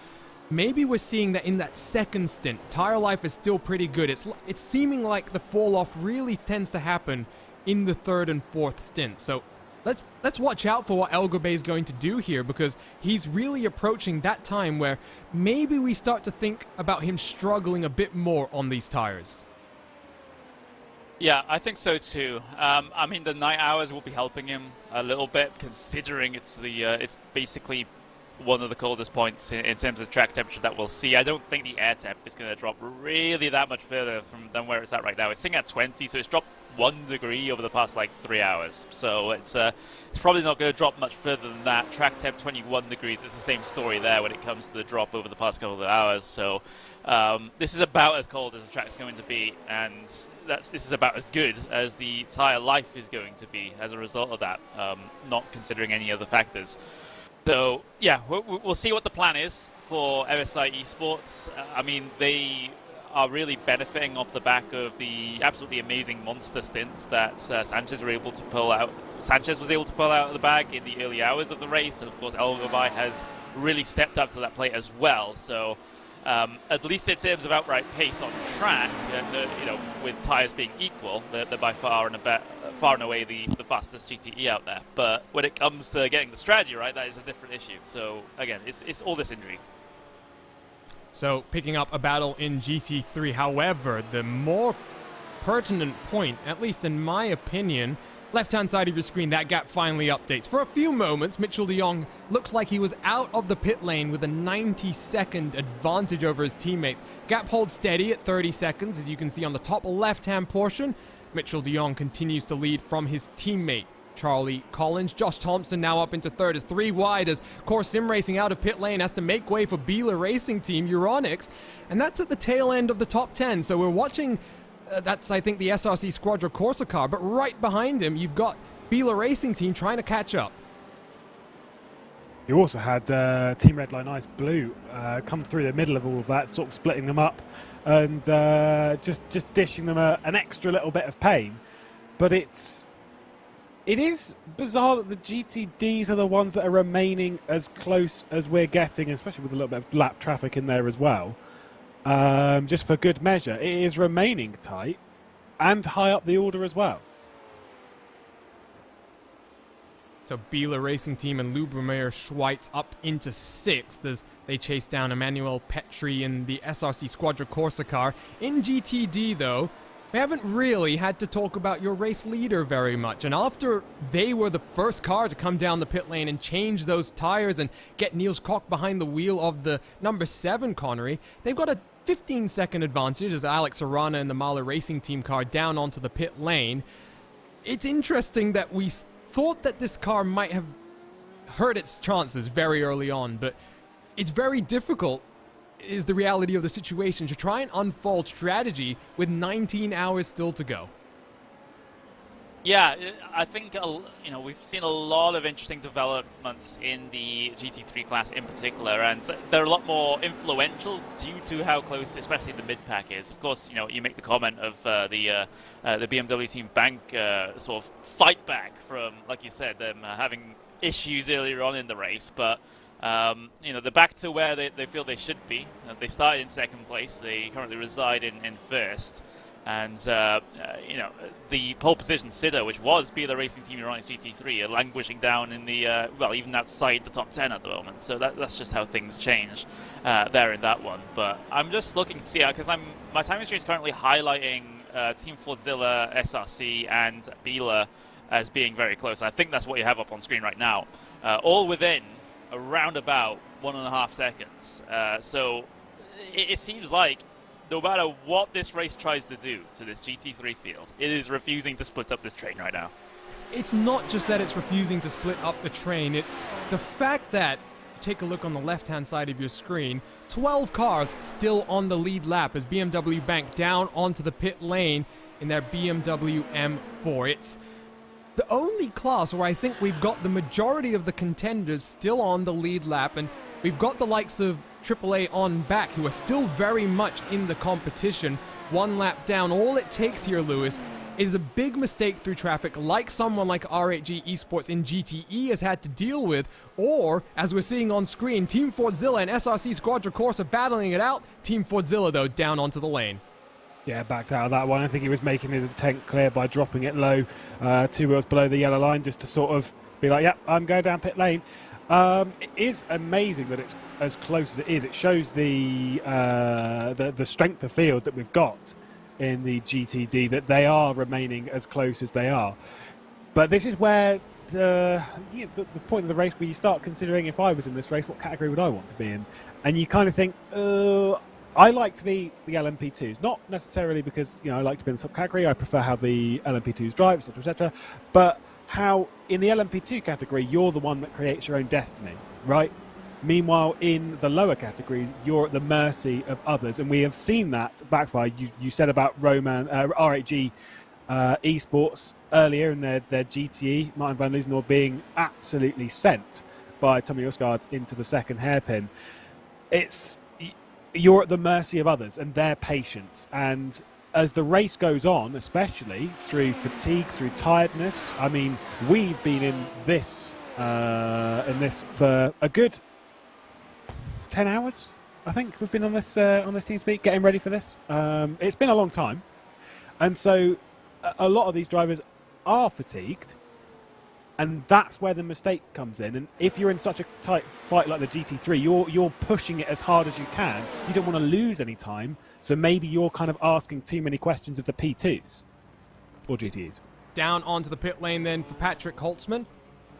maybe we're seeing that in that 2nd stint, tire life is still pretty good. It's seeming like the fall off really tends to happen in the 3rd and 4th stint. So let's watch out for what El Gabay is going to do here, because he's really approaching that time where maybe we start to think about him struggling a bit more on these tires. Yeah, I think so too. I mean, the night hours will be helping him a little bit, considering it's basically one of the coldest points in terms of track temperature that we'll see. I don't think the air temp is going to drop really that much further than where it's at right now. It's sitting at 20, so it's dropped 1 degree over the past like 3 hours. So it's probably not going to drop much further than that. Track temp 21 degrees. It's the same story there when it comes to the drop over the past couple of hours. So this is about as cold as the track's going to be, and this is about as good as the tire life is going to be as a result of that, not considering any other factors. So, yeah, we'll see what the plan is for MSI Esports. I mean, they are really benefiting off the back of the absolutely amazing monster stints that Sanchez was able to pull out of the bag in the early hours of the race, and of course El Gabay has really stepped up to that plate as well. So, at least in terms of outright pace on track, and with tires being equal, they're by far and away the fastest GTE out there. But when it comes to getting the strategy right, that is a different issue. So again, it's all this intrigue. So picking up a battle in GT3, however, the more pertinent point, at least in my opinion, left-hand side of your screen, that gap finally updates. For a few moments, Mitchell de Jong looks like he was out of the pit lane with a 90-second advantage over his teammate. Gap holds steady at 30 seconds, as you can see on the top left-hand portion. Mitchell de Jong continues to lead from his teammate, Charlie Collins. Josh Thompson now up into third, is 3 wide as Core Sim Racing out of pit lane has to make way for Beeler Racing Team, Euronics. And that's at the tail end of the top 10, so we're watching... that's, I think, the SRC Squadra Corsa car, but right behind him, you've got Beeler Racing Team trying to catch up. You also had Team Redline Ice Blue come through the middle of all of that, sort of splitting them up and just dishing them an extra little bit of pain. But it is bizarre that the GTDs are the ones that are remaining as close as we're getting, especially with a little bit of lap traffic in there as well. Just for good measure, it is remaining tight and high up the order as well. So Beeler Racing Team and Lubomir Schweitz up into 6th as they chase down Emmanuel Petri in the SRC Squadra Corsa car. In GTD, though, we haven't really had to talk about your race leader very much. And after they were the first car to come down the pit lane and change those tires and get Niels Koch behind the wheel of the number 7 Connery, they've got a 15-second advantage as Alex Arana and the Mahler Racing Team car down onto the pit lane. It's interesting that we thought that this car might have hurt its chances very early on, but it's very difficult, is the reality of the situation, to try and unfold strategy with 19 hours still to go. Yeah, I think we've seen a lot of interesting developments in the GT3 class in particular, and they're a lot more influential due to how close, especially the mid-pack is. Of course, you make the comment of the BMW Team Bank sort of fight back from, like you said, them having issues earlier on in the race, but they're back to where they feel they should be. They started in 2nd place. They currently reside in 1st. And, the pole position sitter, which was Beeler Racing Team Euronics GT3, are languishing down in the, even outside the top 10 at the moment. So that's just how things change there in that one. But I'm just looking to see, because my timing screen is currently highlighting Team Fordzilla, SRC, and Beeler as being very close. I think that's what you have up on screen right now. All within around about 1.5 seconds. So it seems like no matter what this race tries to do to this GT3 field, it is refusing to split up this train right now. It's not just that it's refusing to split up the train, it's the fact that, take a look on the left-hand side of your screen, 12 cars still on the lead lap as BMW bank down onto the pit lane in their BMW M4. It's the only class where I think we've got the majority of the contenders still on the lead lap, and we've got the likes of AAA on back who are still very much in the competition. 1 lap down. All it takes here, Lewis, is a big mistake through traffic like someone like R8G Esports in GTE has had to deal with, or, as we're seeing on screen, Team Fordzilla and SRC Squadra Corsa battling it out. Team Fordzilla, though, down onto the lane. Yeah, backed out of that one. I think he was making his intent clear by dropping it low, 2 wheels below the yellow line, just to sort of be like, yep, I'm going down pit lane. It is amazing that it's as close as it is. It shows the strength of field that we've got in the GTD, that they are remaining as close as they are. But this is where the point of the race where you start considering, if I was in this race, what category would I want to be in? And you kind of think, I like to be the LMP2s, not necessarily because I like to be in the subcategory. I prefer how the LMP2s drive, etc., etc. But how in the LMP2 category, you're the one that creates your own destiny, right? Meanwhile, in the lower categories, you're at the mercy of others, and we have seen that backfire. You said about RHG Esports earlier in their GTE, Martin van Loosenhoor being absolutely sent by Tommy Osgaard into the second hairpin. You're at the mercy of others and their patience. And as the race goes on, especially through fatigue, through tiredness, I mean, we've been in this for a good 10 hours. I think we've been on this TeamSpeak, getting ready for this. It's been a long time, and so a lot of these drivers are fatigued. And that's where the mistake comes in. And if you're in such a tight fight like the GT3, you're pushing it as hard as you can. You don't want to lose any time. So maybe you're kind of asking too many questions of the P2s or GTEs. Down onto the pit lane then for Patrick Holtzman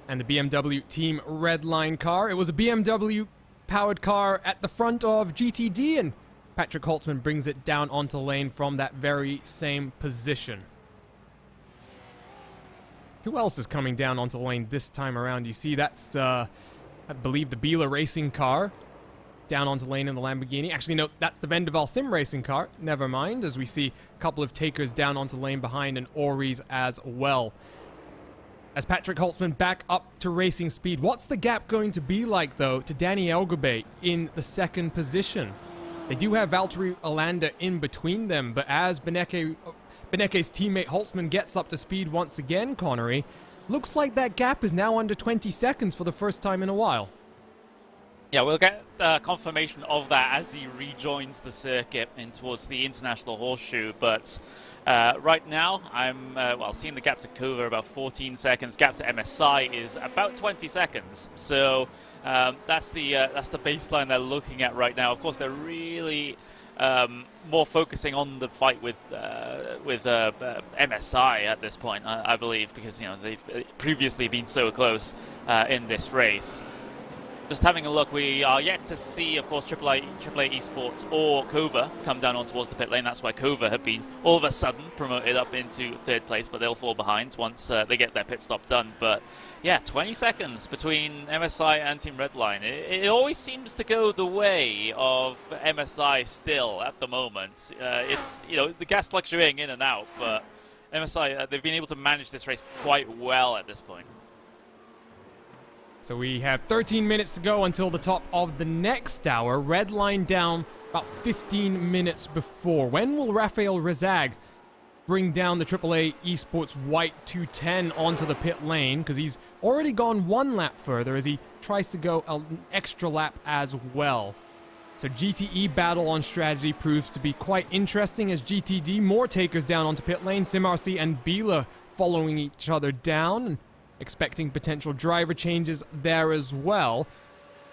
and the BMW Team Redline car. It was a BMW powered car at the front of GTD, and Patrick Holtzman brings it down onto lane from that very same position. Who else is coming down onto the lane this time around? You see that's, I believe, the Biela racing car down onto lane in the Lamborghini. Actually, no, that's the Vendaval Sim racing car. Never mind, as we see a couple of takers down onto lane behind, and Oris as well. As Patrick Holtzman back up to racing speed, what's the gap going to be like, though, to Danny Elgabay in the second position? They do have Valtteri Alander in between them, but as Beneke's teammate Holtzman gets up to speed once again, Connery, looks like that gap is now under 20 seconds for the first time in a while. Yeah, we'll get confirmation of that as he rejoins the circuit in towards the International Horseshoe. But right now, I'm seeing the gap to Kova about 14 seconds. Gap to MSI is about 20 seconds. So that's the baseline they're looking at right now. Of course, they're really more focusing on the fight with MSI at this point, I believe, because they've previously been so close in this race. Just having a look, we are yet to see, of course, AAA Esports or Kova come down on towards the pit lane. That's why Kova have been all of a sudden promoted up into third place, but they'll fall behind once they get their pit stop done. But yeah, 20 seconds between MSI and Team Redline. It always seems to go the way of MSI still at the moment. It's the gas fluctuating in and out, but MSI they've been able to manage this race quite well at this point. So we have 13 minutes to go until the top of the next hour. Red line down about 15 minutes before. When will Rafael Rezag bring down the AAA Esports White 210 onto the pit lane? Because he's already gone one lap further as he tries to go an extra lap as well. So GTE battle on strategy proves to be quite interesting as GTD, more takers down onto pit lane. SimRC and Biela following each other down. Expecting potential driver changes there as well.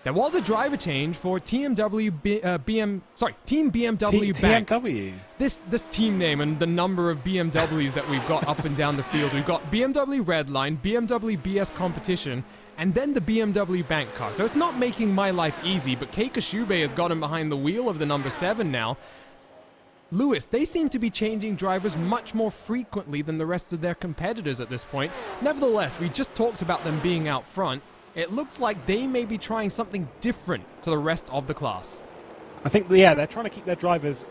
There was a driver change for Team BMW Bank. TMW. This team name and the number of BMWs that we've got up and down the field. We've got BMW Redline, BMW BS Competition, and then the BMW Bank car. So it's not making my life easy, but Keika Shube has got him behind the wheel of the number 7 now. Lewis, they seem to be changing drivers much more frequently than the rest of their competitors at this point. Nevertheless, we just talked about them being out front. It looks like they may be trying something different to the rest of the class. I think, yeah, they're trying to keep their drivers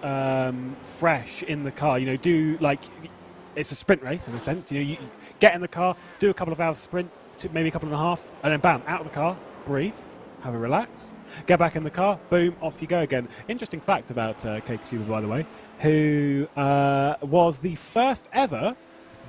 fresh in the car. It's a sprint race in a sense. You get in the car, do a couple of hours sprint, maybe a couple and a half, and then bam, out of the car, breathe, have a relax. Get back in the car, boom, off you go again. Interesting fact about Keika Shube, by the way, who was the first ever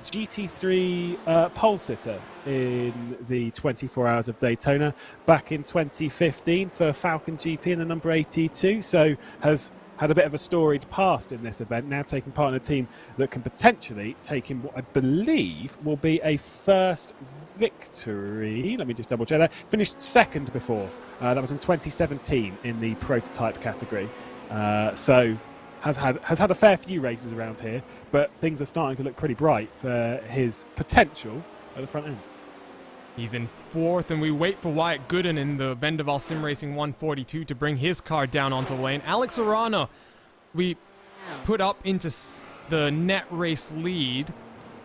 GT3 pole sitter in the 24 Hours of Daytona back in 2015 for Falcon GP in the number 82. So has had a bit of a storied past in this event, now taking part in a team that can potentially take him what I believe will be a first victory. Let me just double check that. Finished second before. That was in 2017 in the prototype category. So has had a fair few races around here, but things are starting to look pretty bright for his potential at the front end. He's in fourth, and we wait for Wyatt Gooden in the Vendaval Sim Racing 142 to bring his car down onto the lane. Alex Arana, we put up into the net race lead,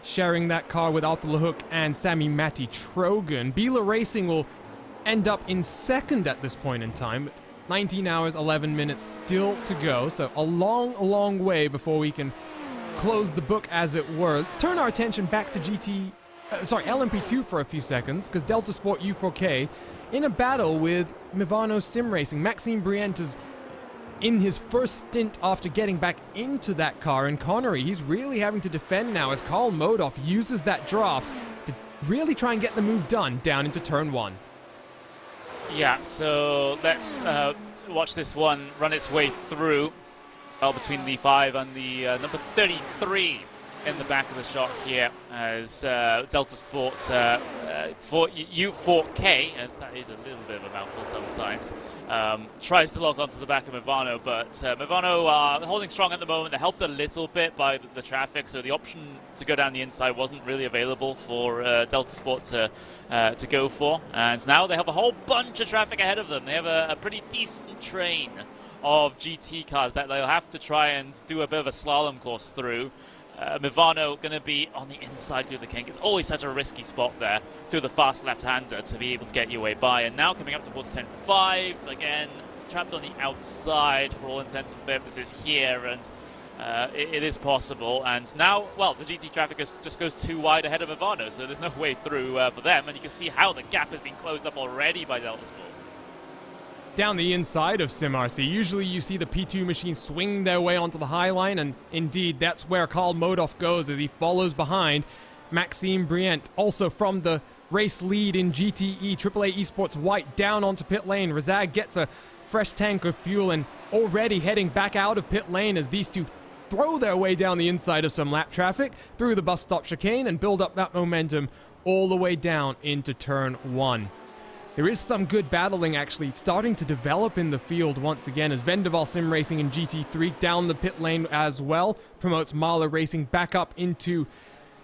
sharing that car with Arthur LeHook and Sammy Matty Trogan. Bila Racing will end up in second at this point in time. 19 hours, 11 minutes still to go, so a long way before we can close the book, as it were. Turn our attention back to LMP2 for a few seconds, because Delta Sport U4K in a battle with Mivano Sim Racing. Maxime Brient is in his first stint after getting back into that car, and Connery, he's really having to defend now as Karl Modoff uses that draft to really try and get the move done down into turn 1. Yeah, so let's watch this one run its way through. Between the 5 and the number 33 in the back of the shot here, as Delta Sport for U4K, as that is a little bit of a mouthful sometimes, tries to lock onto the back of Mivano, but Mivano are holding strong at the moment. They're helped a little bit by the traffic, so the option to go down the inside wasn't really available for Delta Sport to go for, and now they have a whole bunch of traffic ahead of them. They have a pretty decent train of GT cars that they'll have to try and do a bit of a slalom course through. Mivano going to be on the inside through the kink. It's always such a risky spot there through the fast left-hander to be able to get your way by. And now coming up towards 10.5, again, trapped on the outside for all intents and purposes here, and it is possible. And now, well, the GT traffic just goes too wide ahead of Mivano, so there's no way through for them. And you can see how the gap has been closed up already by Delta Sport. Down the inside of SimRC, usually you see the P2 machines swing their way onto the high line, and indeed that's where Karl Modoff goes as he follows behind Maxime Brient. Also from the race lead in GTE, AAA Esports White down onto pit lane. Razag gets a fresh tank of fuel and already heading back out of pit lane as these two throw their way down the inside of some lap traffic through the bus stop chicane and build up that momentum all the way down into turn 1. There is some good battling actually starting to develop in the field once again as Vendaval Sim Racing in GT3 down the pit lane as well promotes Mahler Racing back up into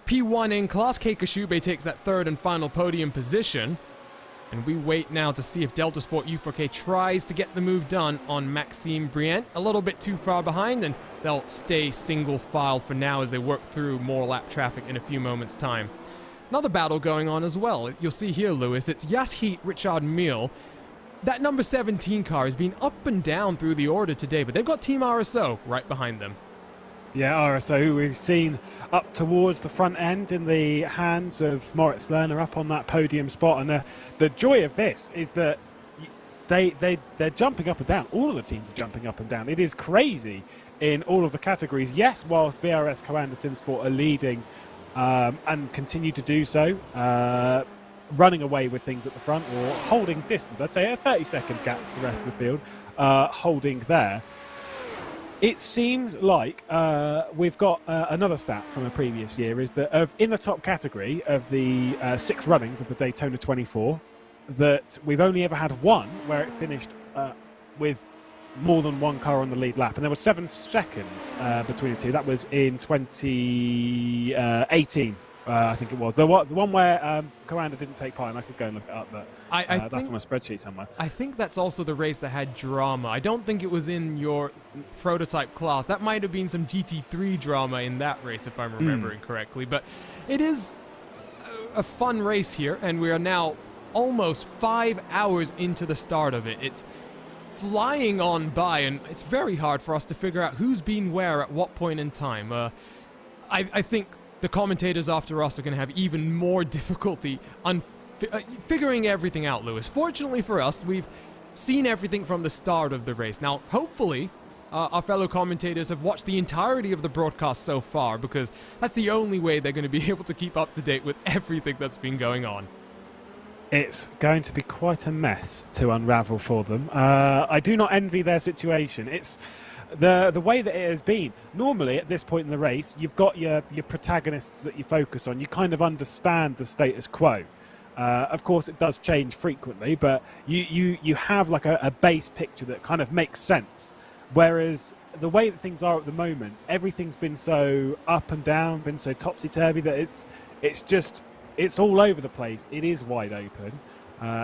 P1 in class. Kei Kashube takes that third and final podium position. And we wait now to see if Delta Sport U4K tries to get the move done on Maxime Brient. A little bit too far behind, and they'll stay single file for now as they work through more lap traffic in a few moments' time. Another battle going on as well. You'll see here, Lewis, it's Yasheet Richard Mille. That number 17 car has been up and down through the order today, but they've got Team RSO right behind them. Yeah, RSO, who we've seen up towards the front end in the hands of Moritz Lerner up on that podium spot. And the joy of this is that they're jumping up and down. All of the teams are jumping up and down. It is crazy in all of the categories. Yes, whilst BRS, Coanda, SimSport are leading and continue to do so, running away with things at the front or holding distance. I'd say a 30-second gap to the rest of the field, holding there. It seems like we've got another stat from a previous year, is that in the top category of the 6 runnings of the Daytona 24, that we've only ever had one where it finished with more than one car on the lead lap, and there were 7 seconds between the two. That was in 2018, I think it was. The one where Coanda didn't take part, and I could go and look it up, but that's on my spreadsheet somewhere. I think that's also the race that had drama. I don't think it was in your prototype class. That might have been some GT3 drama in that race, if I'm remembering correctly. But it is a fun race here, and we are now almost 5 hours into the start of it. It's flying on by, and it's very hard for us to figure out who's been where at what point in time. I think the commentators after us are going to have even more difficulty figuring everything out, Lewis. Fortunately for us, we've seen everything from the start of the race. Now, hopefully, our fellow commentators have watched the entirety of the broadcast so far, because that's the only way they're going to be able to keep up to date with everything that's been going on. It's going to be quite a mess to unravel for them. I do not envy their situation. It's the way that it has been, normally at this point in the race, you've got your protagonists that you focus on. You kind of understand the status quo. Of course, it does change frequently, but you have like a base picture that kind of makes sense. Whereas the way that things are at the moment, everything's been so up and down, been so topsy-turvy that it's all over the place. It is wide open.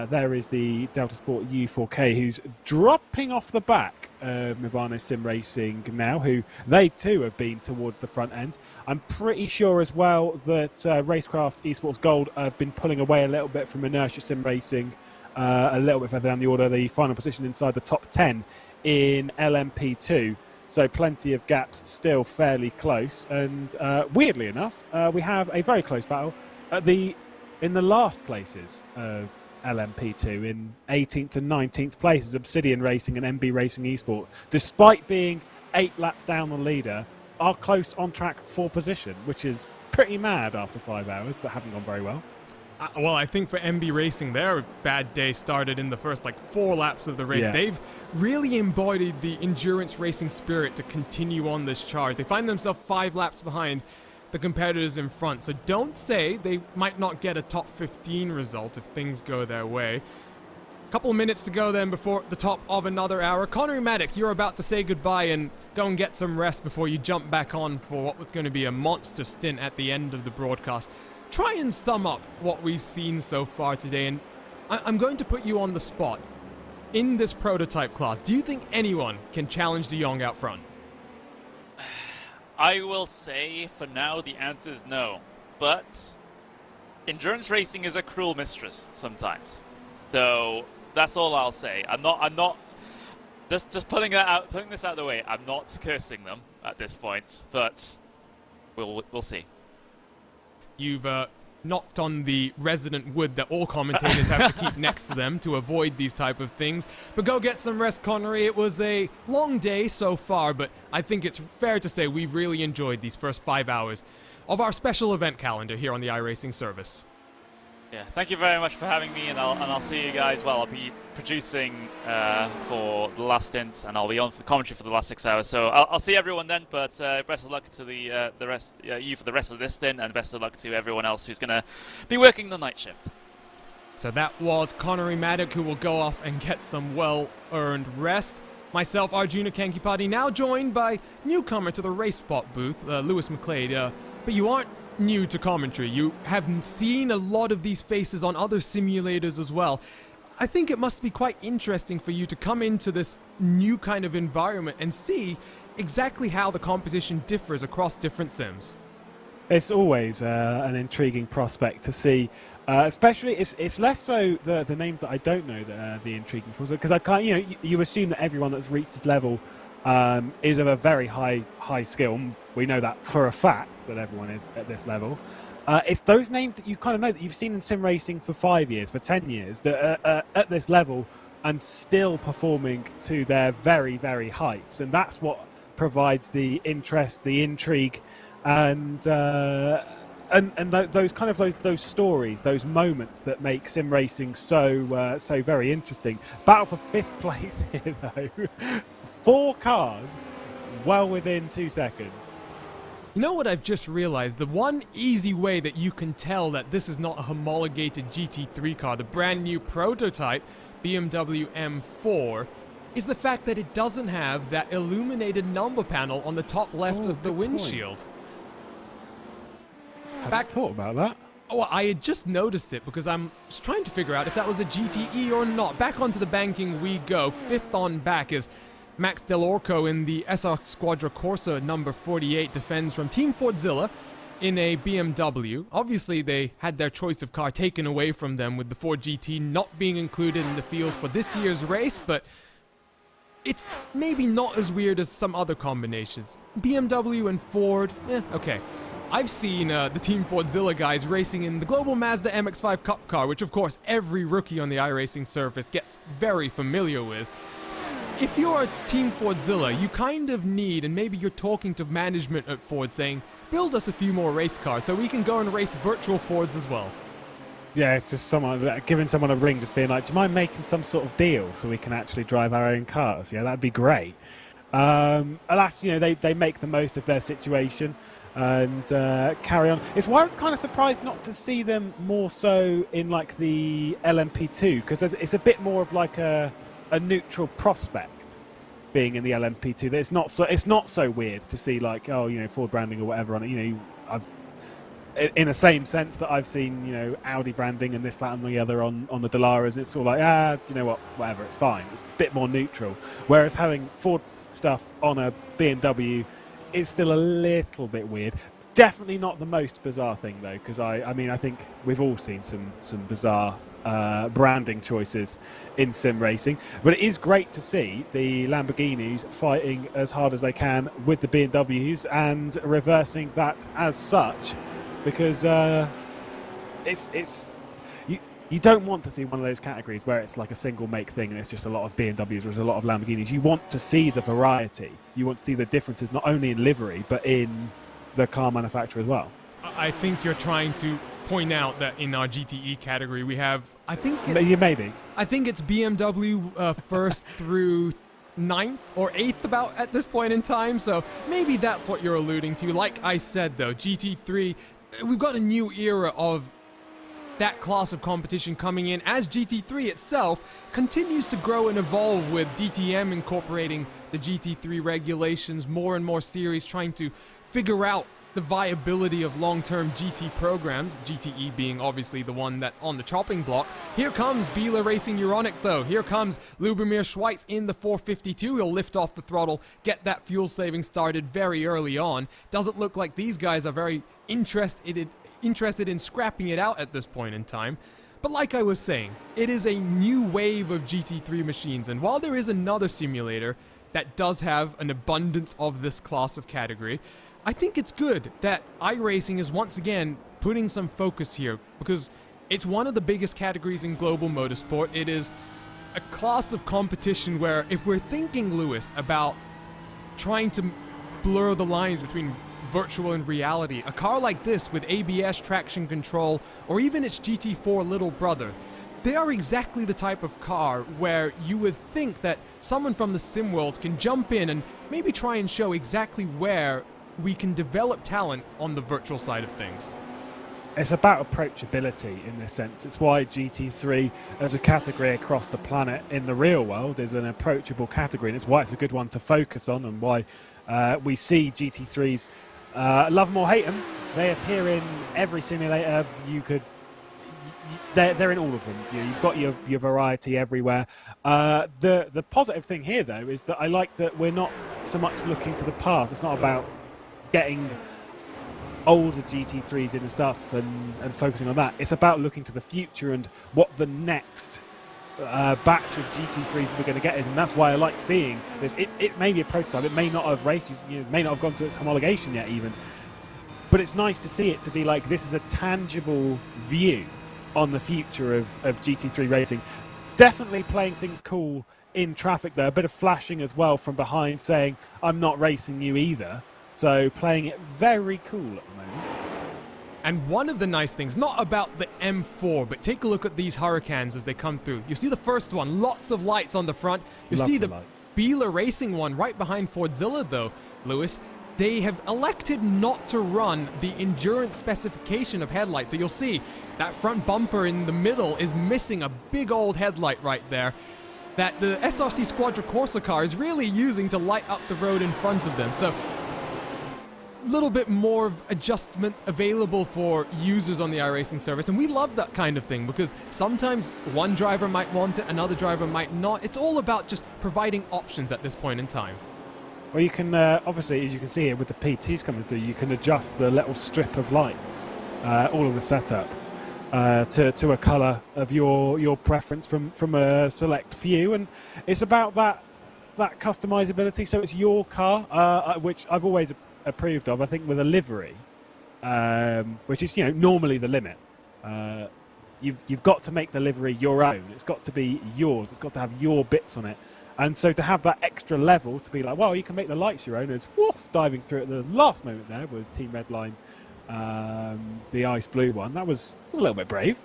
There is the Delta Sport U4K, who's dropping off the back of Movano Sim Racing now, who they too have been towards the front end. I'm pretty sure as well that Racecraft Esports Gold have been pulling away a little bit from Inertia Sim Racing, a little bit further down the order, the final position inside the top 10 in LMP2. So plenty of gaps, still fairly close. And weirdly enough, we have a very close battle in the last places of LMP2, in 18th and 19th places. Obsidian Racing and MB Racing Esports, despite being 8 laps down the leader, are close on track for position, which is pretty mad after 5 hours, but haven't gone very well. Well, I think for MB Racing, their bad day started in the first 4 laps of the race. Yeah. They've really embodied the endurance racing spirit to continue on this charge. They find themselves 5 laps behind the competitors in front. So don't say they might not get a top 15 result if things go their way. A couple of minutes to go then before the top of another hour. Connery Maddock, you're about to say goodbye and go and get some rest before you jump back on for what was going to be a monster stint at the end of the broadcast. Try and sum up what we've seen so far today, and I'm going to put you on the spot. In this prototype class, do you think anyone can challenge De Jong out front? I will say, for now, the answer is no. But endurance racing is a cruel mistress sometimes. So that's all I'll say. I'm not just putting this out of the way. I'm not cursing them at this point, but we'll see. You've knocked on the resident wood that all commentators have to keep next to them to avoid these type of things. But go get some rest, Connery. It was a long day so far, but I think it's fair to say we've really enjoyed these first 5 hours of our special event calendar here on the iRacing service. Yeah, thank you very much for having me, and I'll see you guys. Well, I'll be producing for the last stint, and I'll be on for the commentary for the last 6 hours. So I'll see everyone then. But best of luck to the rest, you for the rest of this stint, and best of luck to everyone else who's going to be working the night shift. So that was Connery Maddock, who will go off and get some well-earned rest. Myself, Arjuna Kankipati, now joined by newcomer to the Race Spot booth, Lewis McClade. But you aren't new to commentary. You have seen a lot of these faces on other simulators as well. I think it must be quite interesting for you to come into this new kind of environment and see exactly how the composition differs across different sims. It's always an intriguing prospect to see, especially it's less so the names that I don't know that are the intriguing ones, because I can't, you assume that everyone that's reached this level is of a very high skill. We know that for a fact that everyone is at this level. It's those names that you kind of know, that you've seen in sim racing for 5 years, for 10 years, that are at this level and still performing to their very, very heights. And that's what provides the interest, the intrigue, and those kind of those stories, those moments that make sim racing so very interesting. Battle for 5th place here though. 4 cars well within 2 seconds. You know what I've just realized? The one easy way that you can tell that this is not a homologated GT3 car, the brand new prototype BMW M4, is the fact that it doesn't have that illuminated number panel on the top left of the windshield. Back thought about that. Oh, I had just noticed it because I'm trying to figure out if that was a GTE or not. Back onto the banking we go. 5th on back is Max Dell'Orco in the SR Squadra Corsa number 48 defends from Team Fordzilla in a BMW. Obviously, they had their choice of car taken away from them with the Ford GT not being included in the field for this year's race, but it's maybe not as weird as some other combinations. BMW and Ford, okay. I've seen the Team Fordzilla guys racing in the Global Mazda MX-5 Cup car, which of course every rookie on the iRacing surface gets very familiar with. If you're Team Fordzilla, you kind of need, and maybe you're talking to management at Ford saying, build us a few more race cars so we can go and race virtual Fords as well. Yeah, it's just giving someone a ring, just being like, do you mind making some sort of deal so we can actually drive our own cars? Yeah, that'd be great. Alas, they make the most of their situation and carry on. It's why I was kind of surprised not to see them more so in like the LMP2, because it's a bit more of like a neutral prospect being in the LMP2. That it's not so weird to see like Ford branding or whatever on it. I've in the same sense that I've seen Audi branding and this, that, and the other on the Dallaras. It's all like do you know what, whatever, it's fine. It's a bit more neutral. Whereas having Ford stuff on a BMW is still a little bit weird. Definitely not the most bizarre thing though, because I think we've all seen some bizarre branding choices in sim racing, but it is great to see the Lamborghinis fighting as hard as they can with the BMWs and reversing that as such, because you don't want to see one of those categories where it's like a single make thing and it's just a lot of BMWs or there's a lot of Lamborghinis. You want to see the variety. You want to see the differences not only in livery but in the car manufacturer as well. I think you're trying to point out that in our GTE category we have, I think it's BMW first through 9th or 8th about at this point in time, so maybe that's what you're alluding to. Like I said though, GT3, we've got a new era of that class of competition coming in as GT3 itself continues to grow and evolve, with DTM incorporating the GT3 regulations, more and more series trying to figure out the viability of long-term GT programs, GTE being obviously the one that's on the chopping block. Here comes Biela Racing Euronic though. Here comes Lubomir Schweitz in the 452. He'll lift off the throttle, get that fuel saving started very early on. Doesn't look like these guys are very interested in scrapping it out at this point in time. But like I was saying, it is a new wave of GT3 machines, and while there is another simulator that does have an abundance of this class of category, I think it's good that iRacing is once again putting some focus here, because it's one of the biggest categories in global motorsport. It is a class of competition where, if we're thinking, Lewis, about trying to blur the lines between virtual and reality, a car like this with ABS, traction control, or even its GT4 little brother, they are exactly the type of car where you would think that someone from the sim world can jump in and maybe try and show exactly where we can develop talent on the virtual side of things. It's about approachability in this sense. It's why GT3 as a category across the planet in the real world is an approachable category, and it's why it's a good one to focus on, and why we see GT3s, love them or hate them, they appear in every simulator. They're in all of them. You've got your variety everywhere. The positive thing here though is that I like that we're not so much looking to the past. It's not about getting older GT3s in and stuff and focusing on that. It's about looking to the future and what the next batch of GT3s that we're going to get is, and that's why I like seeing this. It may be a prototype, it may not have raced, may not have gone to its homologation yet even, but it's nice to see it to be like, this is a tangible view on the future of GT3 racing. Definitely playing things cool in traffic though, a bit of flashing as well from behind saying, I'm not racing you either. So playing it very cool at the moment. And one of the nice things, not about the M4, but take a look at these Huracans as they come through. You see the first one, lots of lights on the front. You see the Biela Racing one right behind Fordzilla though, Lewis. They have elected not to run the endurance specification of headlights. So you'll see that front bumper in the middle is missing a big old headlight right there that the SRC Squadra Corsa car is really using to light up the road in front of them. So little bit more of adjustment available for users on the iRacing service, and we love that kind of thing because sometimes one driver might want it, another driver might not. It's all about just providing options at this point in time. Well, you can obviously, as you can see here with the PTs coming through, you can adjust the little strip of lights, all of the setup, to a colour of your preference from a select few, and it's about that customizability. So it's your car, which I've always approved of. I think with a livery, which is normally the limit. You've got to make the livery your own. It's got to be yours. It's got to have your bits on it. And so to have that extra level to be like, well, you can make the lights your own. It's woof, diving through at the last moment there was Team Redline, the ice blue one. That was a little bit brave.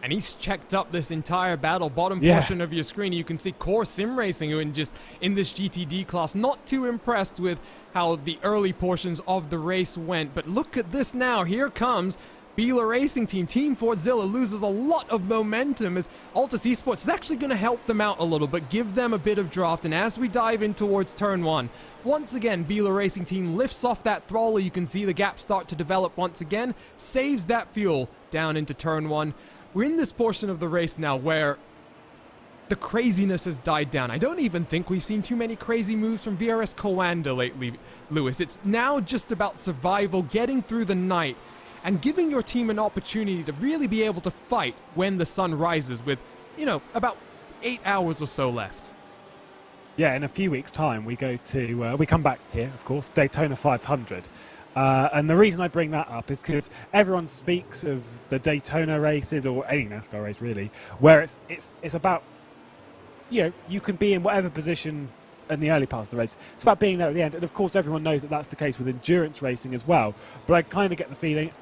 and he's checked up this entire battle. Bottom Yeah. portion of your screen, you can see Core Sim Racing, who in this GTD class, not too impressed with how the early portions of the race went. But look at this now. Here comes Beeler Racing Team. Team Fordzilla loses a lot of momentum as Altus Esports is actually going to help them out a little, but give them a bit of draft. And as we dive in towards turn 1, once again, Beeler Racing Team lifts off that throttle. You can see the gap start to develop once again, saves that fuel down into turn 1. We're in this portion of the race now where the craziness has died down. I don't even think we've seen too many crazy moves from VRS Coanda lately, Lewis. It's now just about survival, getting through the night, and giving your team an opportunity to really be able to fight when the sun rises with, about 8 hours or so left. Yeah, in a few weeks' time, we go to, we come back here, of course, Daytona 500. And the reason I bring that up is because everyone speaks of the Daytona races, or any NASCAR race really, where it's about, you can be in whatever position in the early parts of the race. It's about being there at the end. And of course, everyone knows that that's the case with endurance racing as well. But I kind of get the feeling,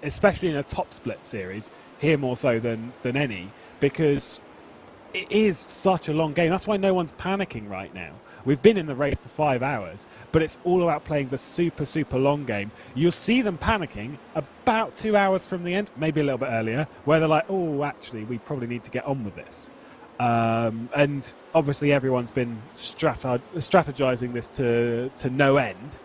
especially in a top split series, here more so than any, because it is such a long game. That's why no one's panicking right now. We've been in the race for 5 hours, but it's all about playing the super, super long game. You'll see them panicking about 2 hours from the end, maybe a little bit earlier, where they're like, oh, actually, we probably need to get on with this. And obviously everyone's been strategizing this to no end.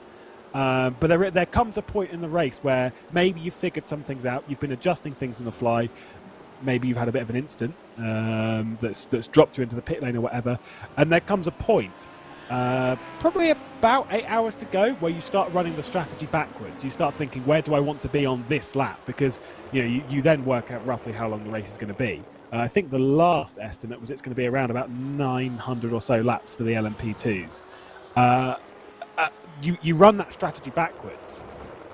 But there comes a point in the race where maybe you've figured some things out, you've been adjusting things on the fly, maybe you've had a bit of an incident that's dropped you into the pit lane or whatever, and there comes a point, probably about 8 hours to go, where you start running the strategy backwards. You start thinking, where do I want to be on this lap? Because you then work out roughly how long the race is going to be. I think the last estimate was it's going to be around about 900 or so laps for the LMP2s. You run that strategy backwards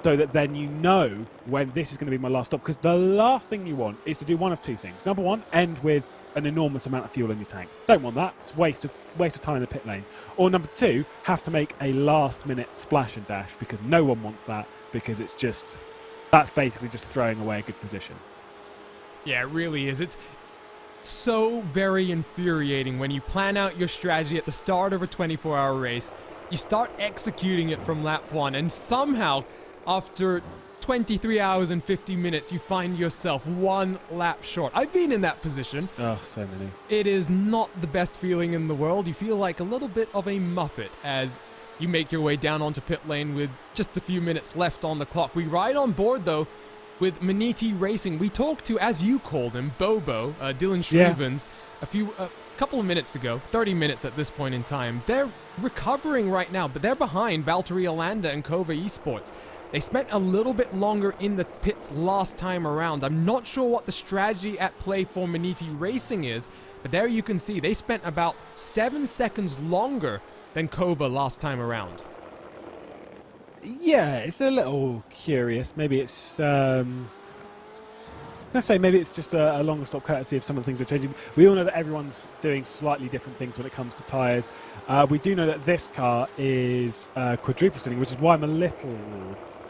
so that then you know when this is going to be my last stop, because the last thing you want is to do one of two things. Number one, end with an enormous amount of fuel in your tank. Don't want that. It's waste of time in the pit lane. Or number two, have to make a last minute splash and dash, because no one wants that, because that's basically just throwing away a good position. Yeah, it really is. It's so very infuriating when you plan out your strategy at the start of a 24-hour race. You start executing it from lap 1, and somehow, after 23 hours and 50 minutes, you find yourself 1 lap short. I've been in that position. Oh, so many. It is not the best feeling in the world. You feel like a little bit of a muppet as you make your way down onto pit lane with just a few minutes left on the clock. We ride on board, though, with Maniti Racing. We talked to, as you called him, Bobo, Dylan Shrevens, a couple of minutes ago, 30 minutes at this point in time. They're recovering right now, but they're behind Valtteri Alanda and Kova Esports. They spent a little bit longer in the pits last time around. I'm not sure what the strategy at play for Maniti Racing is, but there you can see they spent about 7 seconds longer than Kova last time around. Yeah, it's a little curious. Maybe it's let's say maybe it's just a longer stop courtesy of some of the things that are changing. We all know that everyone's doing slightly different things when it comes to tyres. We do know that this car is quadruple steering, which is why I'm a little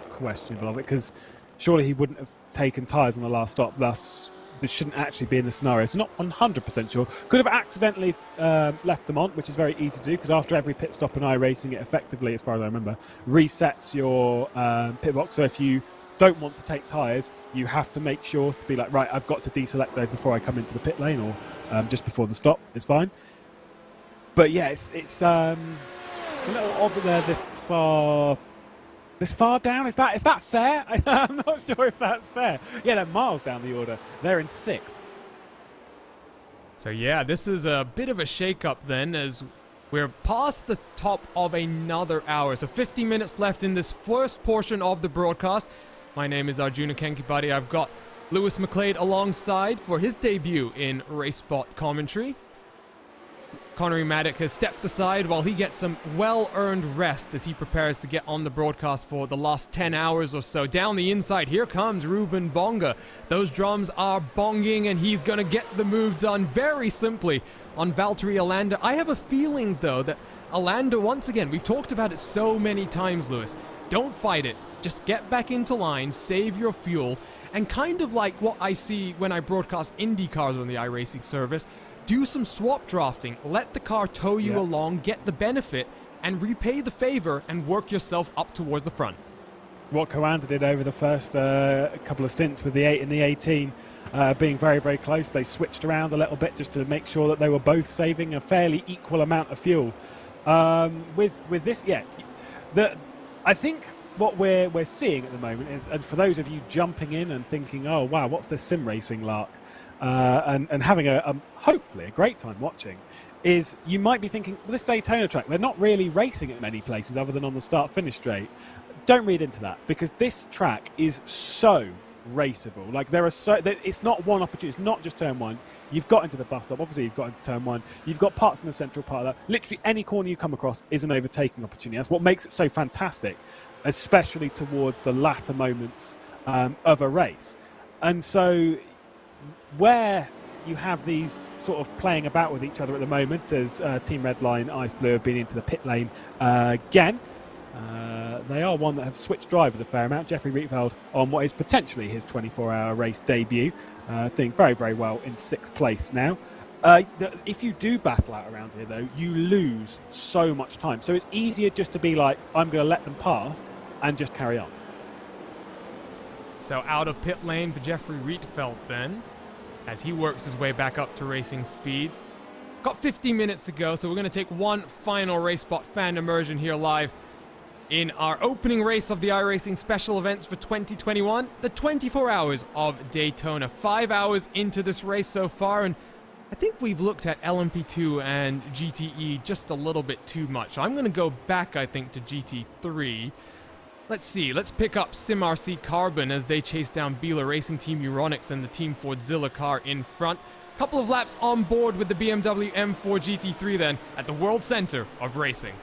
questionable of it, because surely he wouldn't have taken tyres on the last stop, thus this shouldn't actually be in the scenario. So not 100% sure. Could have accidentally left them on, which is very easy to do, because after every pit stop in iRacing, it effectively, as far as I remember, resets your pit box. So if you don't want to take tyres, you have to make sure to be like, right, I've got to deselect those before I come into the pit lane, or just before the stop. It's fine. But yeah, it's a little odd that they're this far down. Is that fair? I'm not sure if that's fair. Yeah, they're miles down the order. They're in 6th. So yeah, this is a bit of a shake-up then, as we're past the top of another hour. So 50 minutes left in this first portion of the broadcast. My name is Arjuna Kenkipati. I've got Lewis McLeod alongside for his debut in RaceSpot commentary. Connery Maddock has stepped aside while he gets some well-earned rest as he prepares to get on the broadcast for the last 10 hours or so. Down the inside, here comes Ruben Bonga. Those drums are bonging, and he's going to get the move done very simply on Valtteri Alanda. I have a feeling, though, that Alanda, once again, we've talked about it so many times, Lewis, Don't fight it. Just get back into line, save your fuel, and kind of like what I see when I broadcast Indy cars on the iRacing service, do some swap drafting. Let the car tow you along, get the benefit, and repay the favor and work yourself up towards the front. What Coanda did over the first couple of stints with the 8 and the 18 being very, very close. They switched around a little bit just to make sure that they were both saving a fairly equal amount of fuel. With this, I think what we're seeing at the moment is, and for those of you jumping in and thinking, oh wow, what's this sim racing lark, and having hopefully a great time watching, is you might be thinking, well, this Daytona track, they're not really racing at many places other than on the start-finish straight. Don't read into that, because this track is so raceable. Like, it's not one opportunity. It's not just turn one. You've got into the bus stop. Obviously, you've got into turn one. You've got parts in the central part of that. Literally any corner you come across is an overtaking opportunity. That's what makes it so fantastic, especially towards the latter moments of a race. And so where you have these sort of playing about with each other at the moment, as Team Redline, Ice Blue have been into the pit lane again. They are one that have switched drivers a fair amount. Jeffrey Rietveld on what is potentially his 24-hour race debut, doing very, very well in 6th place now. If you do battle out around here, though, you lose so much time. So it's easier just to be like, I'm going to let them pass and just carry on. So out of pit lane for Jeffrey Rietveld then, as he works his way back up to racing speed. Got 50 minutes to go, so we're going to take one final RaceSpot fan immersion here live in our opening race of the iRacing special events for 2021, the 24 Hours of Daytona. 5 hours into this race so far, and I think we've looked at LMP2 and GTE just a little bit too much. I'm going to go back, I think, to GT3. Let's see, let's pick up SimRC Carbon as they chase down Bieler Racing Team Euronics and the Team Fordzilla car in front. Couple of laps on board with the BMW M4 GT3 then at the World Center of Racing.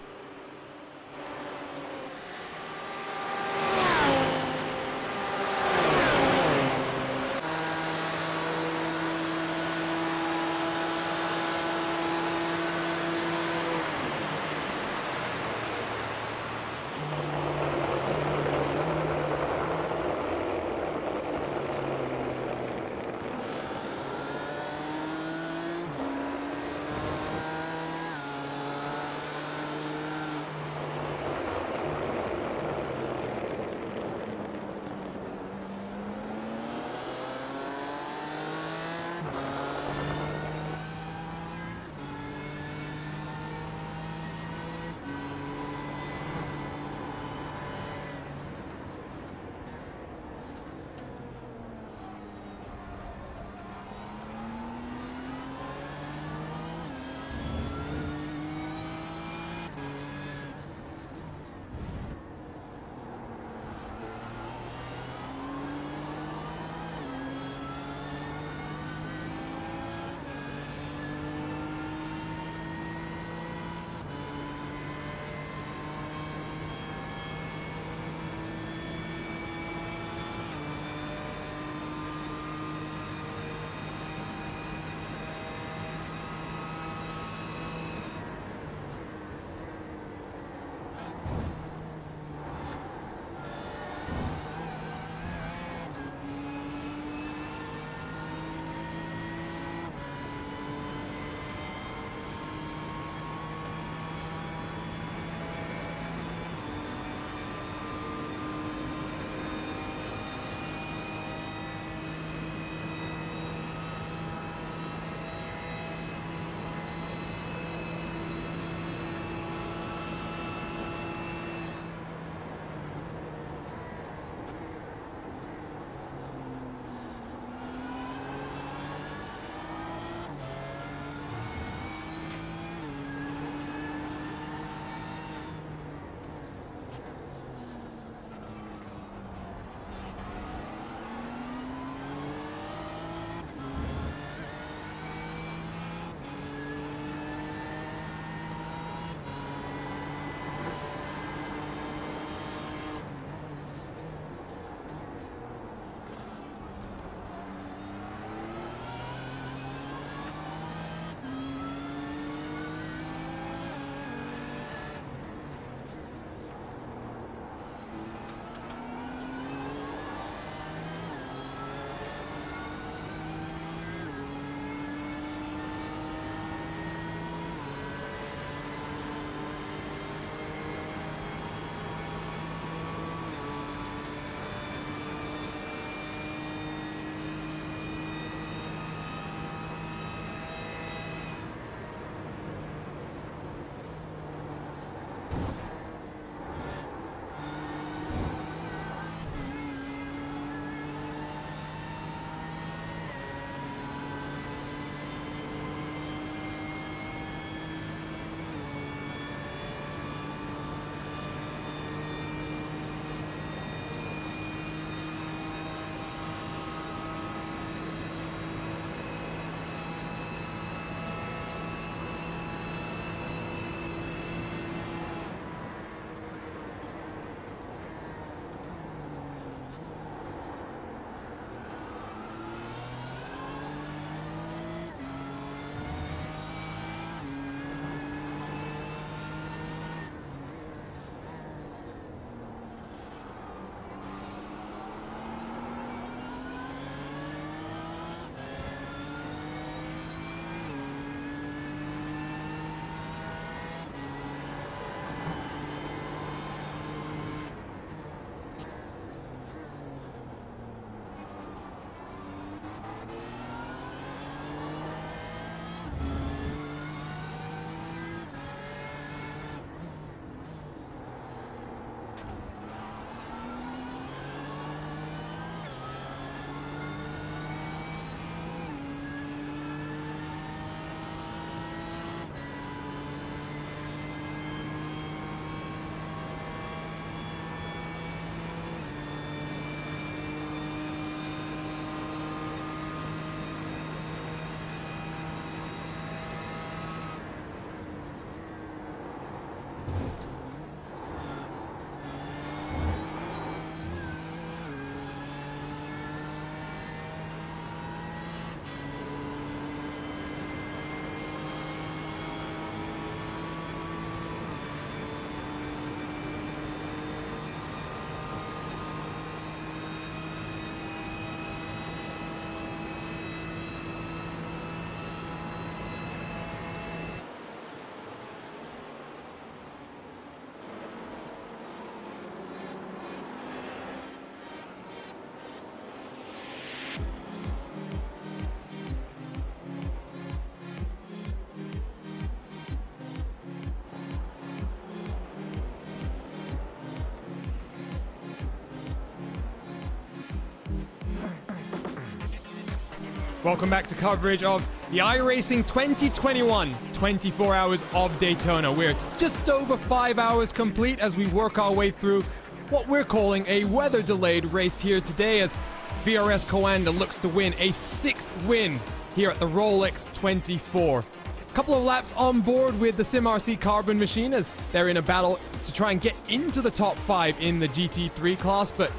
Welcome back to coverage of the iRacing 2021 24 Hours of Daytona. We're just over 5 hours complete as we work our way through what we're calling a weather-delayed race here today as VRS Coanda looks to win a 6th win here at the Rolex 24. A couple of laps on board with the SimRC Carbon machine as they're in a battle to try and get into the top 5 in the GT3 class, but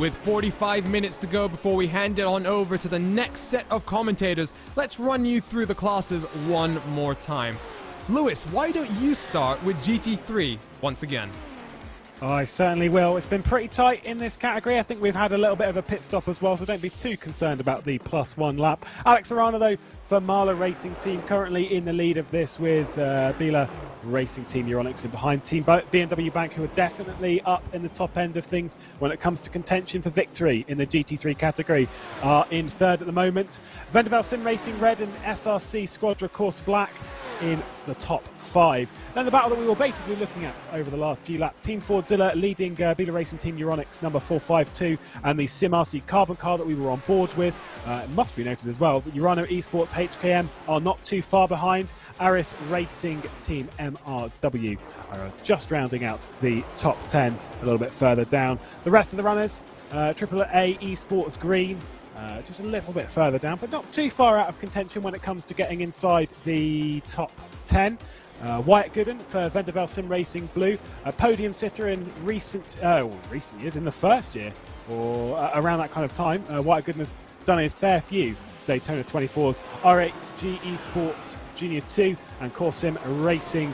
with 45 minutes to go before we hand it on over to the next set of commentators, let's run you through the classes one more time. Lewis, why don't you start with GT3 once again? I certainly will. It's been pretty tight in this category. I think we've had a little bit of a pit stop as well, so don't be too concerned about the +1 lap. Alex Arana, though, for Marla Racing Team, currently in the lead of this with Bila Racing Team Euronics in behind. Team BMW Bank, who are definitely up in the top end of things when it comes to contention for victory in the GT3 category, are in third at the moment. Vendavel Sim Racing Red and SRC Squadra Course Black in the top 5. Then the battle that we were basically looking at over the last few laps, Team Fordzilla leading Bila Racing Team Euronics number 452 and the SimRC Carbon car that we were on board with. It must be noted as well that Urano Esports HKM are not too far behind. Aris Racing Team MRW are just rounding out the top 10 a little bit further down. The rest of the runners, AAA Esports Green, just a little bit further down, but not too far out of contention when it comes to getting inside the top 10. Wyatt Gooden for Vendavel Sim Racing Blue, a podium sitter in recent years, in the first year or around that kind of time. Wyatt Gooden has done his fair few Daytona 24s, R8G Esports Junior 2 and Corsim Racing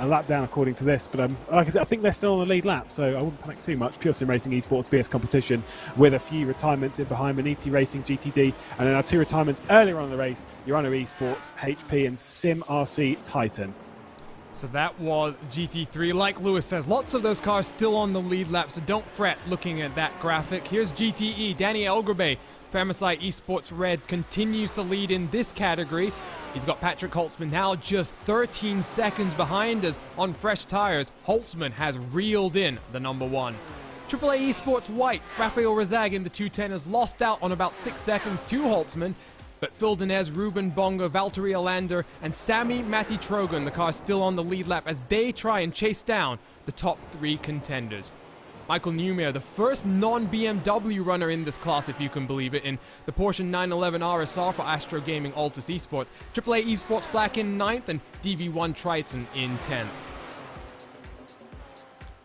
a lap down according to this, but like I said, I think they're still on the lead lap, so I wouldn't panic too much. Pure Sim Racing Esports BS Competition with a few retirements in behind, Maniti Racing GTD, and then our 2 retirements earlier on in the race, Urano Esports HP and SimRC Titan. So that was GT3. Like Lewis says, lots of those cars still on the lead lap, so don't fret looking at that graphic. Here's GTE. Danny Elgerbay, Famasai Esports Red, continues to lead in this category. He's got Patrick Holtzman now just 13 seconds behind us on fresh tires. Holtzman has reeled in the number 1. AAA Esports White, Rafael Razag in the 210 has lost out on about 6 seconds to Holtzman, but Phil Dinez, Ruben Bongo, Valtteri Alander, and Sami Matti Trogan, the car still on the lead lap as they try and chase down the top 3 contenders. Michael Newmere, the first non-BMW runner in this class, if you can believe it, in the Porsche 911 RSR for Astro Gaming Altus Esports. AAA Esports Black in 9th and DV1 Triton in 10th.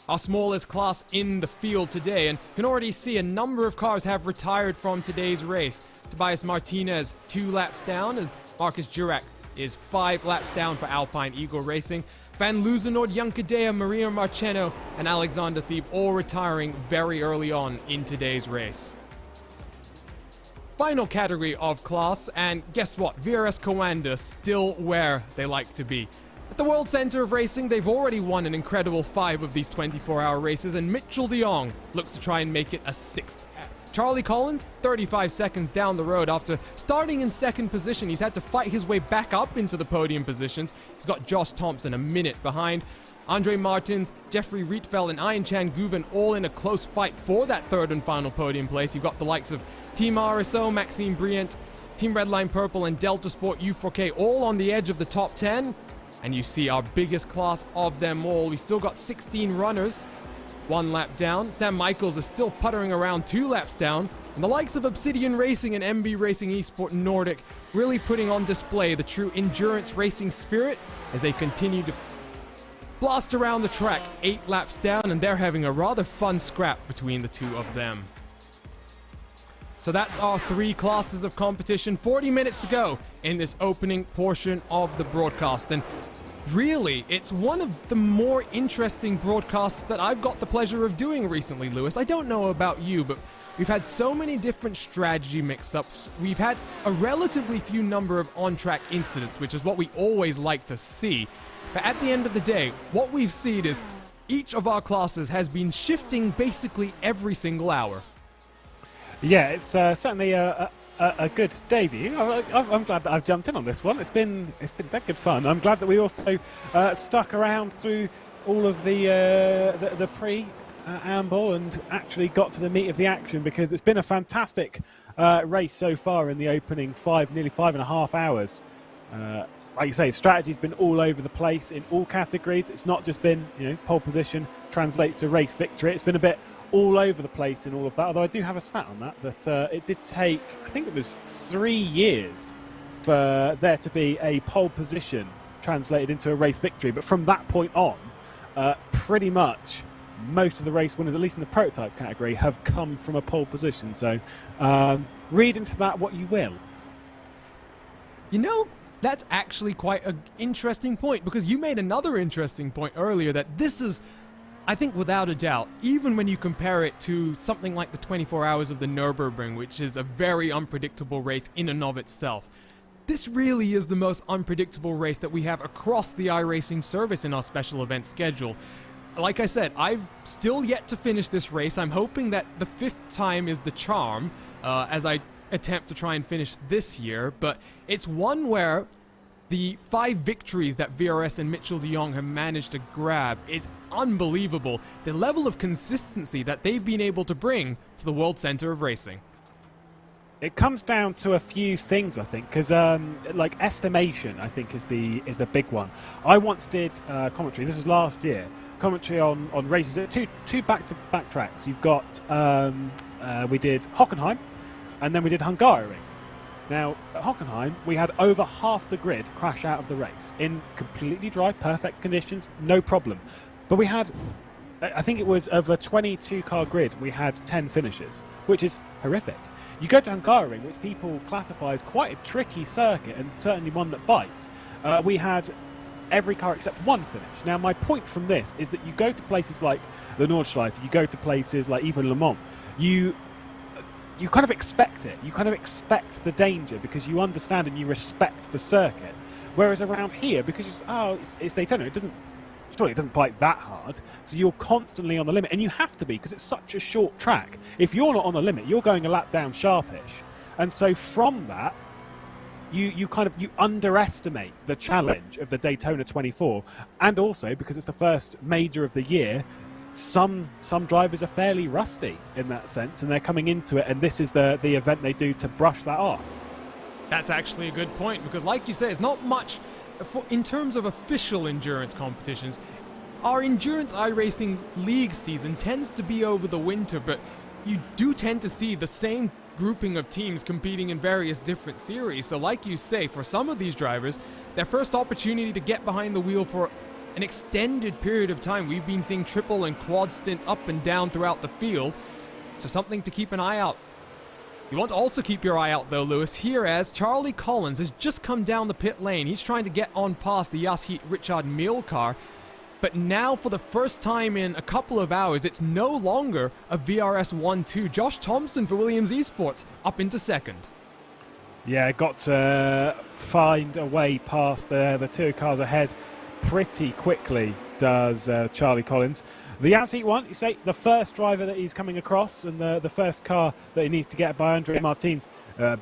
Our smallest class in the field today, and you can already see a number of cars have retired from today's race. Tobias Martinez 2 laps down, and Marcus Jurek is 5 laps down for Alpine Eagle Racing. Van Luzenoord, Junkadea, Maria Marcheno, and Alexander Thieb all retiring very early on in today's race. Final category of class, and guess what? VRS Coanda still where they like to be. At the World Center of Racing, they've already won an incredible 5 of these 24-hour races, and Mitchell de Jong looks to try and make it a 6th. Charlie Collins, 35 seconds down the road after starting in 2nd position. He's had to fight his way back up into the podium positions. He's got Josh Thompson a minute behind. Andre Martins, Jeffrey Rietveld, and Ian Chan Guven all in a close fight for that 3rd and final podium place. You've got the likes of Team RSO, Maxime Briant, Team Redline Purple, and Delta Sport U4K all on the edge of the top 10. And you see our biggest class of them all. We still got 16 runners. 1 lap down. Sam Michaels is still puttering around 2 laps down. And the likes of Obsidian Racing and MB Racing Esport Nordic really putting on display the true endurance racing spirit as they continue to blast around the track 8 laps down, and they're having a rather fun scrap between the 2 of them. So that's our 3 classes of competition. 40 minutes to go in this opening portion of the broadcast. And really, it's one of the more interesting broadcasts that I've got the pleasure of doing recently, Lewis. I don't know about you, but we've had so many different strategy mix-ups. We've had a relatively few number of on-track incidents, which is what we always like to see. But at the end of the day, what we've seen is each of our classes has been shifting basically every single hour. Yeah, it's certainly a good debut. I'm glad that I've jumped in on this one. It's been that good fun. I'm glad that we also stuck around through all of the pre at Amble and actually got to the meat of the action, because it's been a fantastic race so far in the opening nearly 5.5 hours. Like you say, strategy's been all over the place in all categories. It's not just been, pole position translates to race victory. It's been a bit all over the place in all of that, although I do have a stat on that it did take, I think it was 3 years for there to be a pole position translated into a race victory. But from that point on, pretty much most of the race winners, at least in the prototype category, have come from a pole position. So read into that what you will. That's actually quite an interesting point, because you made another interesting point earlier that this is, I think without a doubt, even when you compare it to something like the 24 Hours of the Nürburgring, which is a very unpredictable race in and of itself, this really is the most unpredictable race that we have across the iRacing service in our special event schedule. Like I said, I've still yet to finish this race. I'm hoping that the 5th time is the charm as I attempt to try and finish this year, but it's one where the 5 victories that VRS and Mitchell de Jong have managed to grab is unbelievable. The level of consistency that they've been able to bring to the World Center of Racing. It comes down to a few things, I think, because like estimation, I think, is the big one. I once did commentary. This was last year. Commentary on races at two back-to-back tracks. You've got we did Hockenheim, and then we did Hungaroring. Now, at Hockenheim, we had over half the grid crash out of the race in completely dry, perfect conditions, no problem. But we had, I think it was of a 22-car grid, we had 10 finishes, which is horrific. You go to Hungaroring, which people classify as quite a tricky circuit, and certainly one that bites. We had every car except one finish. Now, my point from this is that you go to places like the Nordschleife, you go to places like even Le Mans, you kind of expect it. You kind of expect the danger because you understand and you respect the circuit. Whereas around here, because it's Daytona, it doesn't bite that hard, so you're constantly on the limit, and you have to be because it's such a short track. If you're not on the limit, you're going a lap down sharpish, and so from that, you underestimate the challenge of the Daytona 24, and also because it's the first major of the year. Some drivers are fairly rusty in that sense, and they're coming into it, and this is the event they do to brush that off. That's actually a good point, because like you say, it's not much in terms of official endurance competitions. Our endurance iRacing league season tends to be over the winter, but you do tend to see the same grouping of teams competing in various different series. So like you say, for some of these drivers, their first opportunity to get behind the wheel for an extended period of time. We've been seeing triple and quad stints up and down throughout the field, so something to keep an eye out. You want to also keep your eye out though, Lewis, here as Charlie Collins has just come down the pit lane. He's trying to get on past the Yashit Richard Mille car, but now for the first time in a couple of hours, it's no longer a VRS 1-2. Josh Thompson for Williams Esports up into second. Yeah, got to find a way past the 2 cars ahead pretty quickly, does Charlie Collins. The Yashit one, you say, the first driver that he's coming across, and the first car that he needs to get by. Andre Martins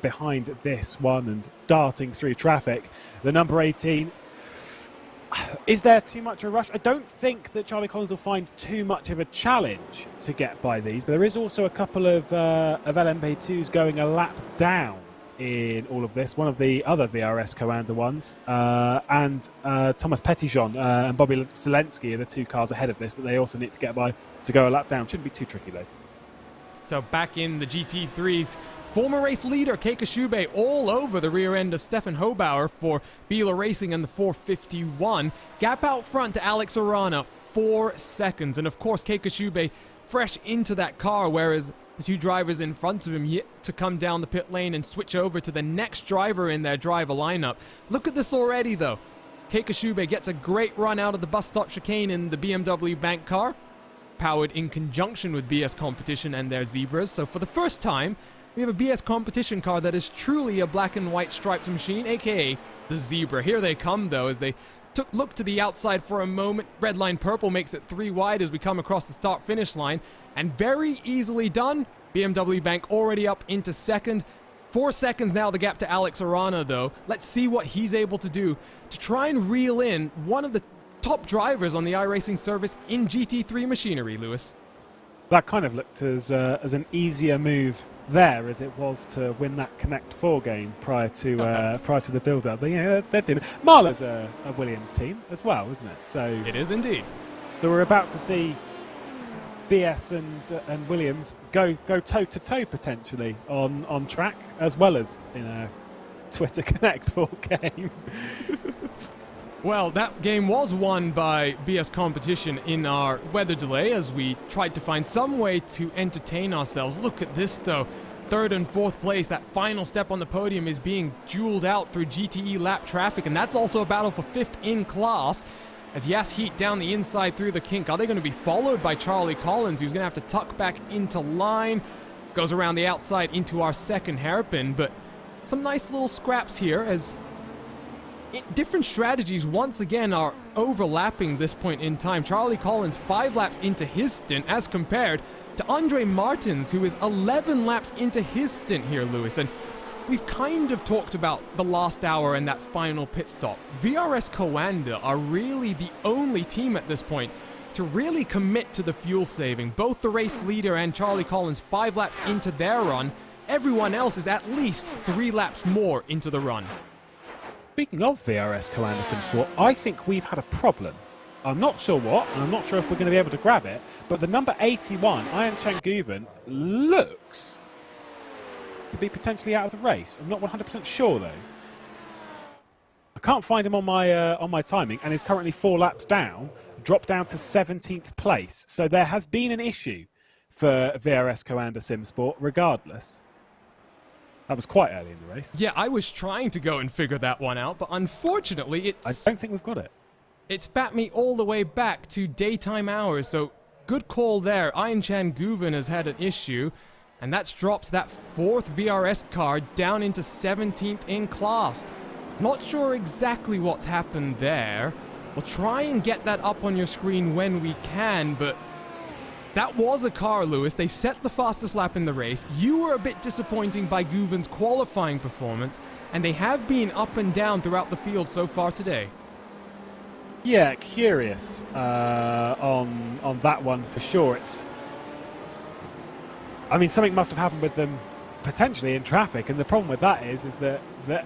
behind this one and darting through traffic. The number 18. Is there too much of a rush? I don't think that Charlie Collins will find too much of a challenge to get by these, but there is also a couple of LMP2s going a lap down in all of this. One of the other VRS Coanda ones, and Thomas Petitjean and Bobby Zelensky are the 2 cars ahead of this that they also need to get by to go a lap down. Shouldn't be too tricky though. So back in the GT3s, former race leader Keika Shube all over the rear end of Stefan Hobauer for Biela Racing and the 451. Gap out front to Alex Arana, 4 seconds. And of course Keika Shube fresh into that car, whereas the 2 drivers in front of him yet to come down the pit lane and switch over to the next driver in their driver lineup. Look at this already though. Keika Shube gets a great run out of the bus stop chicane in the BMW bank car, powered in conjunction with BS Competition and their Zebras. So for the first time, we have a BS Competition car that is truly a black and white striped machine, aka the Zebra. Here they come though, as they look to the outside for a moment. Red line purple makes it 3 wide as we come across the start-finish line, and very easily done. BMW Bank already up into second. 4 seconds now the gap to Alex Arana though. Let's see what he's able to do to try and reel in one of the top drivers on the iRacing service in GT3 machinery, Lewis. that kind of looked as an easier move there as it was to win that Connect 4 game prior to the build-up. They're doing it. Marlowe's a Williams team as well, isn't it? So It is indeed. So we're about to see BS and Williams go toe-to-toe potentially on track, as well as in a Twitter Connect 4 game. Well, that game was won by BS Competition in our weather delay as we tried to find some way to entertain ourselves. Look at this, though. Third and fourth place, that final step on the podium is being dueled out through GTE lap traffic, and that's also a battle for fifth in class. As Yas Heat down the inside through the kink. Are they going to be followed by Charlie Collins, who's going to have to tuck back into line? Goes around the outside into our second hairpin, but some nice little scraps here as different strategies once again are overlapping this point in time. Charlie Collins 5 laps into his stint as compared to Andre Martins, who is 11 laps into his stint here, Lewis. And we've kind of talked about the last hour and that final pit stop. VRS Coanda are really the only team at this point to really commit to the fuel saving. Both the race leader and Charlie Collins 5 laps into their run. Everyone else is at least 3 laps more into the run. Speaking of VRS Coanda Simsport, I think we've had a problem. I'm not sure what, and I'm not sure if we're going to be able to grab it, but the number 81, Ian Changuven, looks to be potentially out of the race. I'm not 100% sure, though. I can't find him on my timing, and is currently 4 laps down, dropped down to 17th place. So there has been an issue for VRS Coanda Simsport, regardless. That was quite early in the race. Yeah, I was trying to go and figure that one out, but unfortunately I don't think we've got it. It spat me all the way back to daytime hours, so good call there. Ian Changuven has had an issue, and that's dropped that 4th VRS car down into 17th in class. Not sure exactly what's happened there. We'll try and get that up on your screen when we can, but that was a car, Lewis. They set the fastest lap in the race. You were a bit disappointing by Guven's qualifying performance, and they have been up and down throughout the field so far today. Yeah, curious on that one for sure. I mean, something must have happened with them potentially in traffic, and the problem with that is that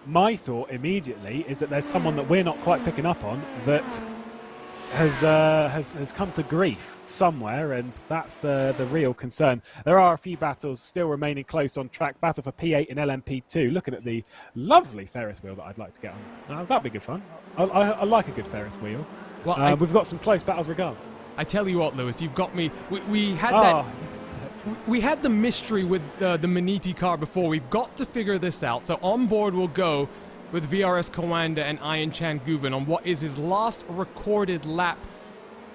my thought immediately is that there's someone that we're not quite picking up on that has come to grief somewhere, and that's the real concern. There are a few battles still remaining close on track. Battle for P8 and LMP2. Looking at the lovely Ferris wheel that I'd like to get on. That'd be good fun. I like a good Ferris wheel. Well, we've got some close battles regardless. I tell you what, Lewis, you've got me. We had that. We had the mystery with the Maniti car before. We've got to figure this out. So on board we'll go with VRS Coanda and Ian Changuven on what is his last recorded lap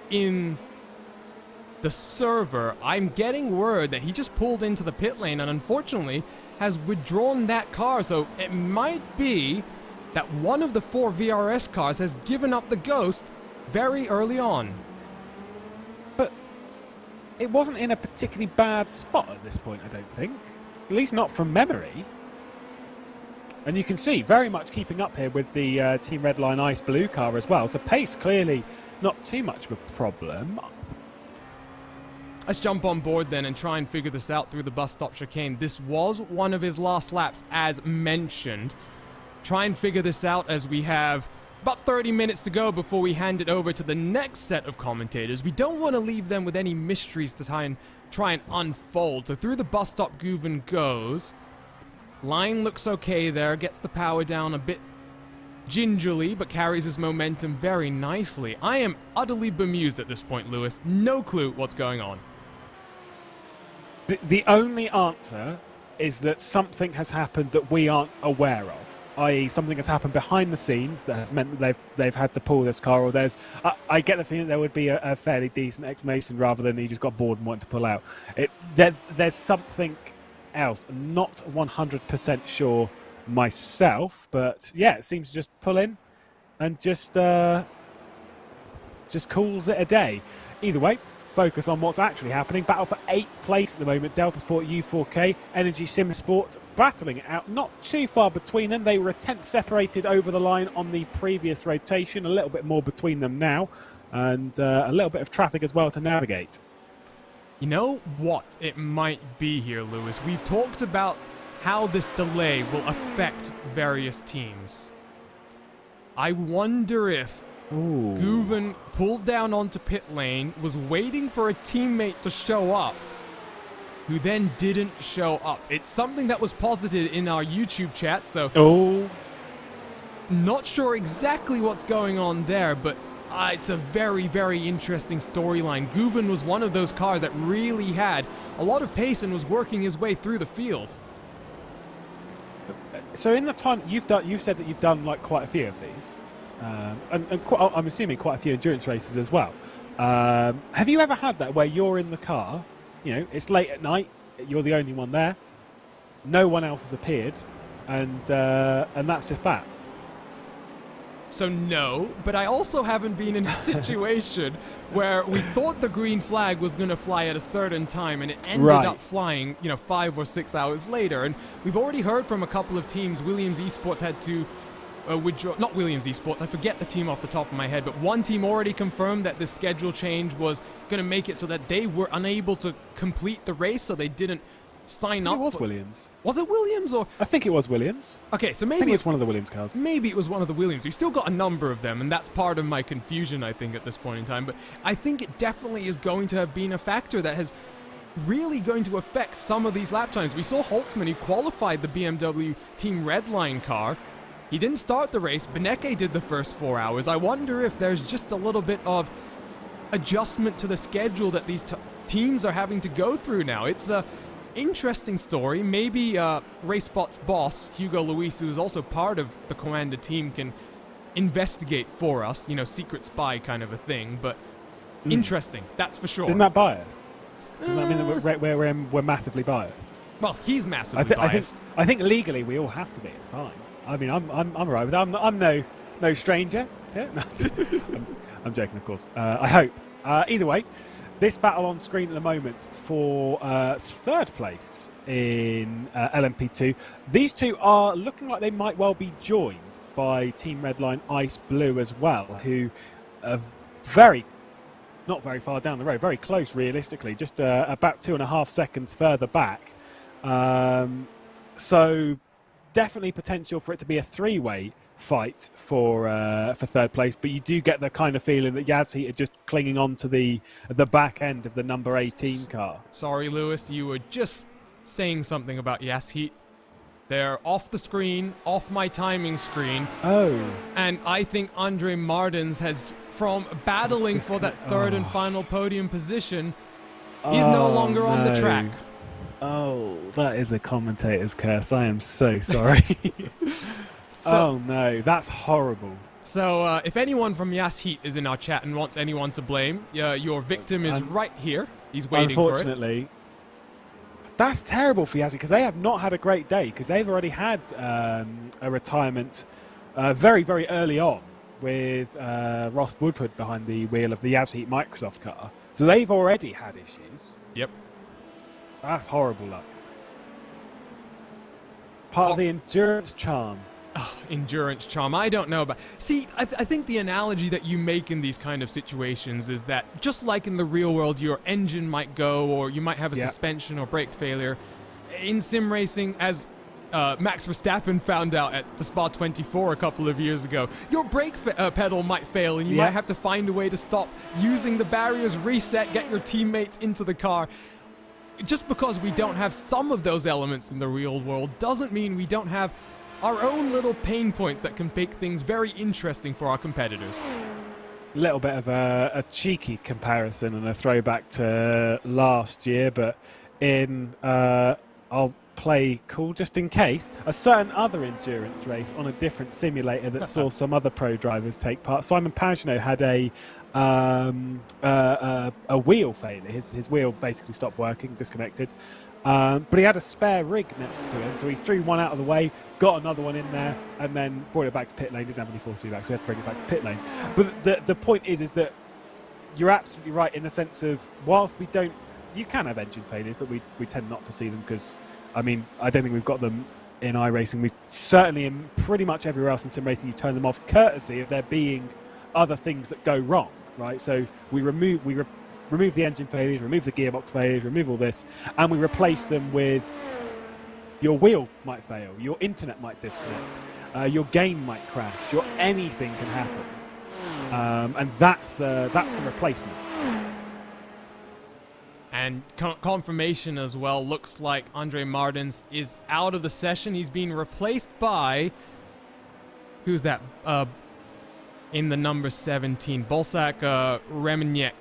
in the server. I'm getting word that he just pulled into the pit lane and unfortunately has withdrawn that car. So it might be that one of the 4 VRS cars has given up the ghost very early on. But it wasn't in a particularly bad spot at this point, I don't think. At least not from memory. And you can see, very much keeping up here with the Team Redline Ice Blue car as well. So pace clearly not too much of a problem. Let's jump on board then and try and figure this out through the bus stop chicane. This was one of his last laps, as mentioned. Try and figure this out as we have about 30 minutes to go before we hand it over to the next set of commentators. We don't want to leave them with any mysteries to try and unfold. So through the bus stop, Guven goes. Line looks okay there, gets the power down a bit gingerly, but carries his momentum very nicely. I am utterly bemused at this point, Lewis. No clue what's going on. The only answer is that something has happened that we aren't aware of, i.e. something has happened behind the scenes that has meant that they've had to pull this car, or there's... I get the feeling there would be a fairly decent explanation rather than he just got bored and wanted to pull out. There's something else. Not 100% sure myself, but yeah, it seems to just pull in and just calls it a day. Either way, focus on what's actually happening. Battle for 8th place at the moment. Delta Sport U4K, Energy Sim Sport battling it out. Not too far between them. They were a 10th separated over the line on the previous rotation. A little bit more between them now, and a little bit of traffic as well to navigate. You know what it might be here, Lewis? We've talked about how this delay will affect various teams. I wonder if Guven pulled down onto pit lane, was waiting for a teammate to show up, who then didn't show up. It's something that was posited in our YouTube chat, so not sure exactly what's going on there, but it's a very, very interesting storyline. Guven was one of those cars that really had a lot of pace and was working his way through the field. So in the time that you've said that you've done like quite a few of these, and I'm assuming quite a few endurance races as well. Have you ever had that where you're in the car, you know, it's late at night, you're the only one there, no one else has appeared, and that's just that? So no, but I also haven't been in a situation where we thought the green flag was going to fly at a certain time and it ended up flying, 5 or 6 hours later. And we've already heard from a couple of teams. Williams Esports had to withdraw, not Williams Esports, I forget the team off the top of my head, but one team already confirmed that the schedule change was going to make it so that they were unable to complete the race, so they didn't sign up. It was Williams. Was it Williams or? I think it was Williams. Okay, so maybe I think it's one of the Williams cars. Maybe it was one of the Williams. We've still got a number of them, and that's part of my confusion, I think, at this point in time. But I think it definitely is going to have been a factor that has really going to affect some of these lap times. We saw Holtzman, who qualified the BMW Team Redline car. He didn't start the race. Beneke did the first 4 hours. I wonder if there's just a little bit of adjustment to the schedule that these teams are having to go through now. It's a interesting story. Maybe RaceSpot's boss, Hugo Luis, who is also part of the Coanda team, can investigate for us, secret spy kind of a thing, but interesting, that's for sure. Isn't that bias? Doesn't that mean that we're massively biased? Well, he's massively biased. I think legally we all have to be, it's fine. I mean, I'm all right with that. I'm no stranger. Yeah? I'm joking, of course. I hope. Either way, this battle on screen at the moment for third place in LMP2. These two are looking like they might well be joined by Team Redline Ice Blue as well, who are not very far down the road, very close realistically, just about 2.5 seconds further back. So definitely potential for it to be a three-way fight for third place, but you do get the kind of feeling that Yazheat are just clinging on to the back end of the number 18 car. Sorry, Lewis, you were just saying something about Yazheat. They're off the screen, off my timing screen. Oh. And I think Andre Martins has, from battling for that third and final podium position, he's no longer on the track. Oh, that is a commentator's curse. I am so sorry. Oh no, that's horrible. So if anyone from Yazheat is in our chat and wants anyone to blame, your victim is right here. He's waiting for it. Unfortunately, that's terrible for Yazheat because they have not had a great day, because they've already had a retirement very, very early on with Ross Woodward behind the wheel of the Yazheat Microsoft car. So they've already had issues. Yep. That's horrible luck. Part of the endurance charm. Oh, endurance charm. I don't know about... See, I think the analogy that you make in these kind of situations is that just like in the real world, your engine might go, or you might have a suspension or brake failure. In sim racing, as Max Verstappen found out at the Spa 24 a couple of years ago, your brake pedal might fail, and you might have to find a way to stop using the barriers, reset, get your teammates into the car. Just because we don't have some of those elements in the real world doesn't mean we don't have our own little pain points that can make things very interesting for our competitors. A little bit of a cheeky comparison and a throwback to last year, but I'll play cool just in case, a certain other endurance race on a different simulator that saw some other pro drivers take part. Simon Pagenaud had a wheel failure. His wheel basically stopped working, disconnected. But he had a spare rig next to him, so he threw one out of the way, got another one in there, and then brought it back to pit lane. Didn't have any force feedback, so he had to bring it back to pit lane. But the point is that you're absolutely right in the sense of, whilst we don't, you can have engine failures, but we tend not to see them because, I mean, I don't think we've got them in iRacing. We've certainly, in pretty much everywhere else in sim racing, you turn them off courtesy of there being other things that go wrong, right? So we remove the engine failures, remove the gearbox failures, remove all this, and we replace them with your wheel might fail, your internet might disconnect, your game might crash, anything can happen, and that's the replacement. And confirmation as well, looks like Andre Martins is out of the session. He's being replaced by, who's that, in the number 17, Bolsak Remeniek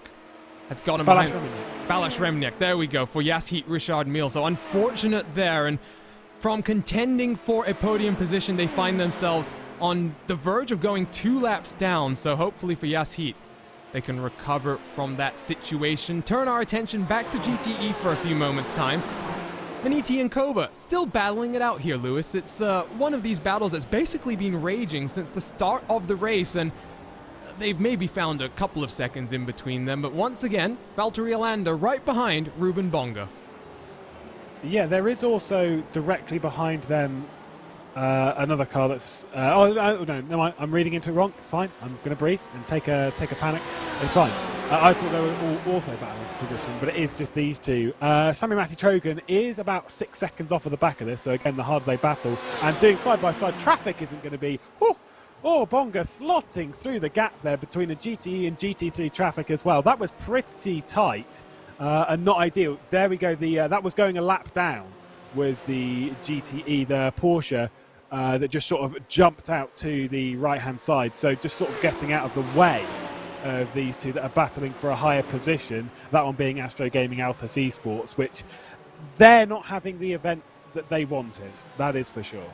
has got him behind. Balázs Remeniek, there we go, for Yashit Richard Mille. So unfortunate there, and from contending for a podium position, they find themselves on the verge of going 2 laps down. So hopefully for Yashit, they can recover from that situation. Turn our attention back to GTE for a few moments' time. Maniti and Kova still battling it out here, Lewis. It's one of these battles that's basically been raging since the start of the race, and they've maybe found a couple of seconds in between them. But once again, Valtteri Alander right behind Ruben Bonga. Yeah, there is also directly behind them another car that's... no, I'm reading into it wrong. It's fine. I'm going to breathe and take a panic. It's fine. I thought they were all also battling for position, but it is just these two. Sami Matti-Trogan is about 6 seconds off of the back of this, so again, the harder they battle. And doing side-by-side traffic isn't going to be... Bonga slotting through the gap there between the GTE and GT3 traffic as well. That was pretty tight and not ideal. There we go. That was going a lap down, was the GTE, the Porsche, that just sort of jumped out to the right-hand side. So just sort of getting out of the way of these two that are battling for a higher position. That one being Astro Gaming Altus Esports, which they're not having the event that they wanted. That is for sure.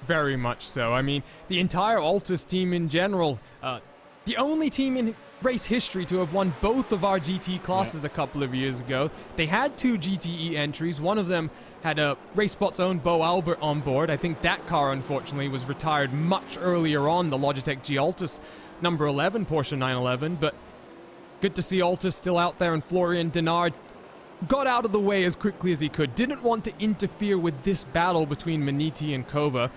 Very much so. I mean, the entire Altus team in general, the only team in race history to have won both of our GT classes a couple of years ago. They had 2 GTE entries. One of them had a RaceSpot's own Bo Albert on board. I think that car, unfortunately, was retired much earlier on, the Logitech G Altus number 11 Porsche 911. But good to see Altus still out there, and Florian Denard got out of the way as quickly as he could. Didn't want to interfere with this battle between Maniti and Kova.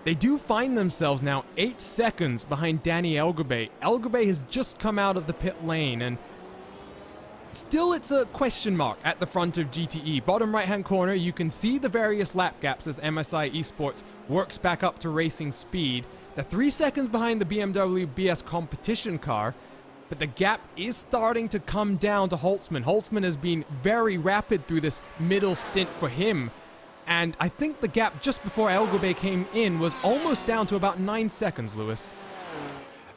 They do find themselves now 8 seconds behind Danny Elgabay. Elgabay has just come out of the pit lane, and still it's a question mark at the front of GTE. Bottom right-hand corner, you can see the various lap gaps as MSI Esports works back up to racing speed. They're 3 seconds behind the BMW BS competition car, but the gap is starting to come down to Holtzman. Holtzman has been very rapid through this middle stint for him. And I think the gap just before Elgabay came in was almost down to about 9 seconds, Lewis.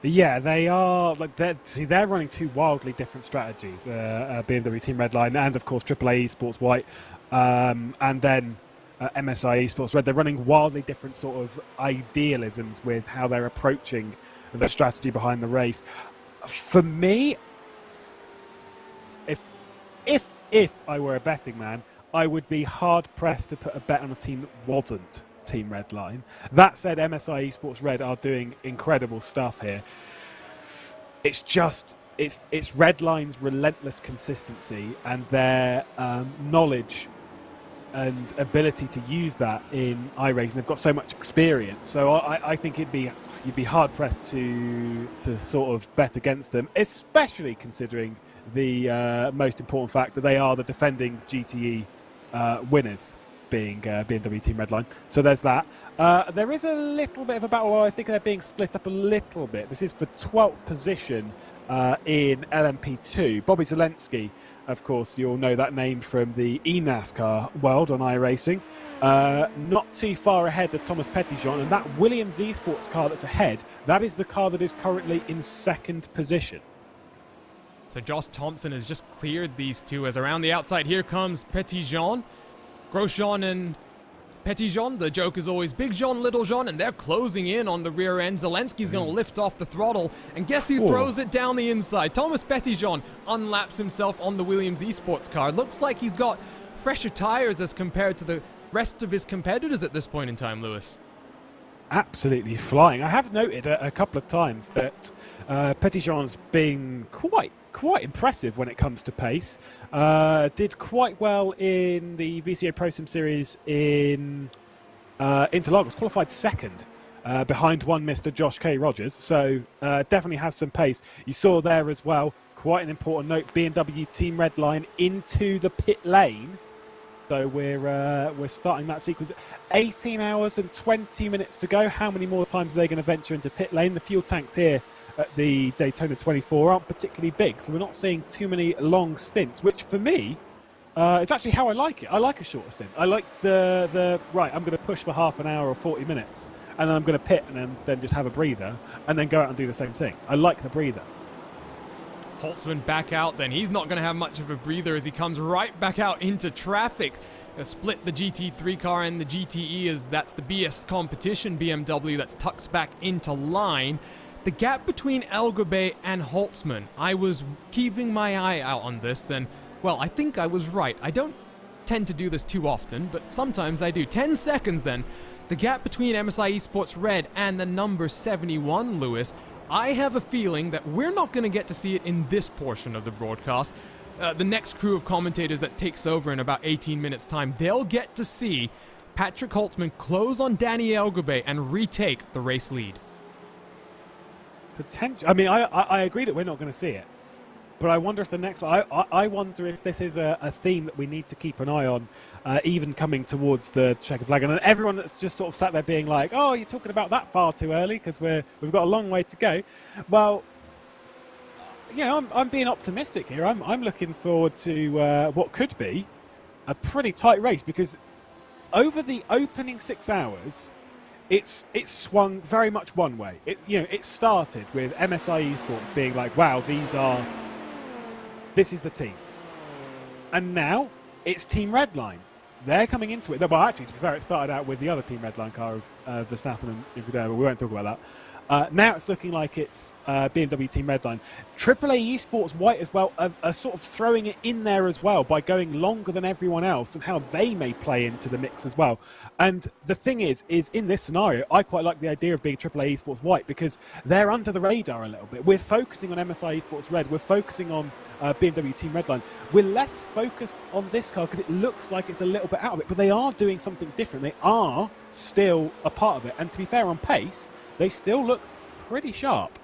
Yeah, they are. Like they're running 2 wildly different strategies. BMW Team Redline and, of course, AAA Esports White, and then MSI Esports Red. They're running wildly different sort of idealisms with how they're approaching their strategy behind the race. For me, if I were a betting man, I would be hard-pressed to put a bet on a team that wasn't Team Redline. That said, MSI Esports Red are doing incredible stuff here. It's just, it's Redline's relentless consistency and their knowledge and ability to use that in iRacing. They've got so much experience, so I think you'd be hard-pressed to sort of bet against them, especially considering the most important fact that they are the defending GTE winners, being BMW Team Redline. So there's that. There is a little bit of a battle. I think they're being split up a little bit. This is for 12th position in LMP2. Bobby Zelensky, of course, you'll know that name from the eNASCAR world on iRacing. Not too far ahead of Thomas Petitjean, and that Williams Esports car that's ahead, that is the car that is currently in 2nd position. So Josh Thompson has just cleared these two as around the outside here comes Petitjean. Grosjean and Petitjean, the joke is always Big Jean, Little Jean, and they're closing in on the rear end. Zelensky's going to lift off the throttle, and guess who throws it down the inside? Thomas Petitjean unlaps himself on the Williams Esports car. Looks like he's got fresher tires as compared to the rest of his competitors at this point in time, Lewis. Absolutely flying. I have noted a couple of times that Petitjean's been quite impressive when it comes to pace. Did quite well in the VCA Pro Sim Series in Interlagos, qualified 2nd behind one Mr. Josh K. Rogers. So definitely has some pace. You saw there as well, quite an important note, BMW Team Redline into the pit lane. So we're starting that sequence. 18 hours and 20 minutes to go. How many more times are they going to venture into pit lane? The fuel tanks here at the Daytona 24 aren't particularly big, so we're not seeing too many long stints, which for me is actually how I like it. I like a shorter stint. I like the right, I'm going to push for half an hour or 40 minutes, and then I'm going to pit and then just have a breather, and then go out and do the same thing. I like the breather. Holtzman back out, then he's not going to have much of a breather as he comes right back out into traffic. Split the GT3 car and the GTE, as that's the BS competition BMW that's tucks back into line. The gap between Elgabay and Holtzman, I was keeping my eye out on this, and, well, I think I was right. I don't tend to do this too often, but sometimes I do. 10 seconds then. The gap between MSI Esports Red and the number 71, Lewis, I have a feeling that we're not going to get to see it in this portion of the broadcast. The next crew of commentators that takes over in about 18 minutes' time, they'll get to see Patrick Holtzman close on Danny Elgabay and retake the race lead. Potential. I mean, I agree that we're not going to see it, but I wonder if the next one. I wonder if this is a theme that we need to keep an eye on, even coming towards the checkered flag. And everyone that's just sort of sat there being like, "Oh, you're talking about that far too early because we've got a long way to go." Well, you know, I'm being optimistic here. I'm looking forward to what could be a pretty tight race, because over the opening 6 hours, it's swung very much one way. It started with MSI Esports being like, wow, this is the team. And now it's Team Redline. They're coming into it. Well, actually, to be fair, it started out with the other Team Redline car of Verstappen and Leclerc, but we won't talk about that. Now it's looking like it's BMW Team Redline. AAA Esports White as well are sort of throwing it in there as well by going longer than everyone else and how they may play into the mix as well. And the thing is in this scenario, I quite like the idea of being AAA Esports White because they're under the radar a little bit. We're focusing on MSI Esports Red. We're focusing on BMW Team Redline. We're less focused on this car because it looks like it's a little bit out of it, but they are doing something different. They are still a part of it. And to be fair, on pace, they still look pretty sharp.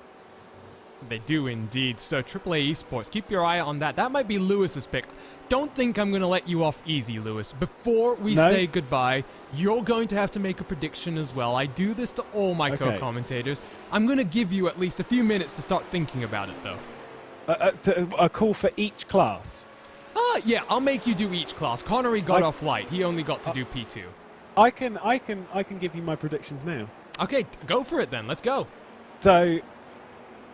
They do indeed. So AAA Esports, keep your eye on that. That might be Lewis's pick. Don't think I'm going to let you off easy, Lewis. Before we say goodbye, you're going to have to make a prediction as well. I do this to all my co-commentators. I'm going to give you at least a few minutes to start thinking about it, though. A call for each class? Yeah, I'll make you do each class. Connery got off light. He only got to do P2. I can give you my predictions now. Okay, go for it then. Let's go. So,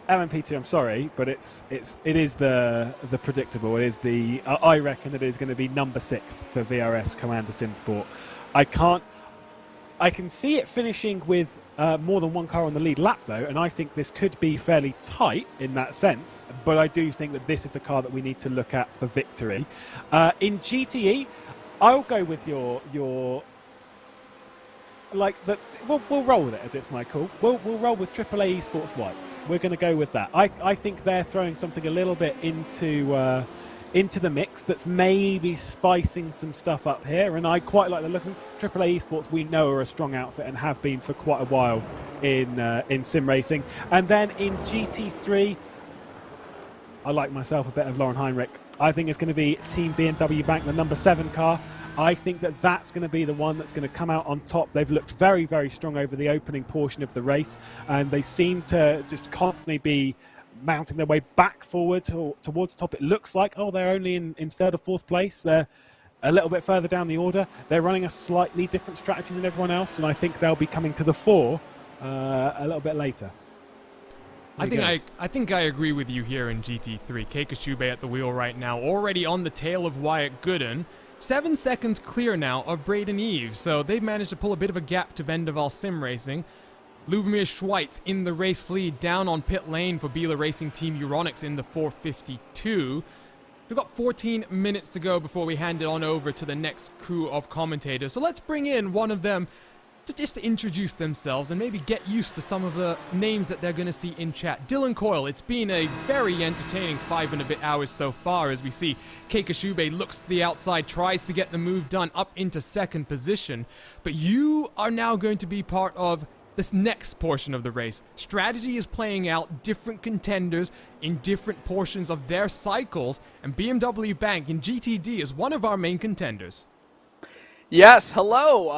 LMP2, I'm sorry, but it is the predictable. It is the I reckon that it is going to be number 6 for VRS Commander Sim Sport. I can see it finishing with more than one car on the lead lap though, and I think this could be fairly tight in that sense. But I do think that this is the car that we need to look at for victory. In GTE, I'll go with your. Like we'll roll with it as it's my call. We'll roll with AAA Esports White. We're going to go with that. I think they're throwing something a little bit into the mix that's maybe spicing some stuff up here, and I quite like the look of them. AAA Esports, we know, are a strong outfit and have been for quite a while in sim racing. And then in GT3, I like myself a bit of Lauren Heinrich. I think it's going to be Team BMW Bank, the number 7 car. I think that that's going to be the one that's going to come out on top. They've looked very, very strong over the opening portion of the race, and they seem to just constantly be mounting their way back forward towards the top. It looks like, they're only in 3rd or 4th place. They're a little bit further down the order. They're running a slightly different strategy than everyone else, and I think they'll be coming to the fore a little bit later. I think I agree with you here in GT3. Keika Shube at the wheel right now, already on the tail of Wyatt Gooden. 7 seconds clear now of Braden Eves, so they've managed to pull a bit of a gap to Vendaval Sim Racing. Lubomir Schweitz in the race lead, down on pit lane for Biela Racing Team Euronics in the 452. We've got 14 minutes to go before we hand it on over to the next crew of commentators, so let's bring in one of them to introduce themselves and maybe get used to some of the names that they're going to see in chat. Dylan Coyle, it's been a very entertaining 5 and a bit hours so far as we see Keika Shube looks to the outside, tries to get the move done up into 2nd position. But you are now going to be part of this next portion of the race, strategy is playing out different contenders in different portions of their cycles, and BMW Bank in GTD is one of our main contenders. Yes, hello,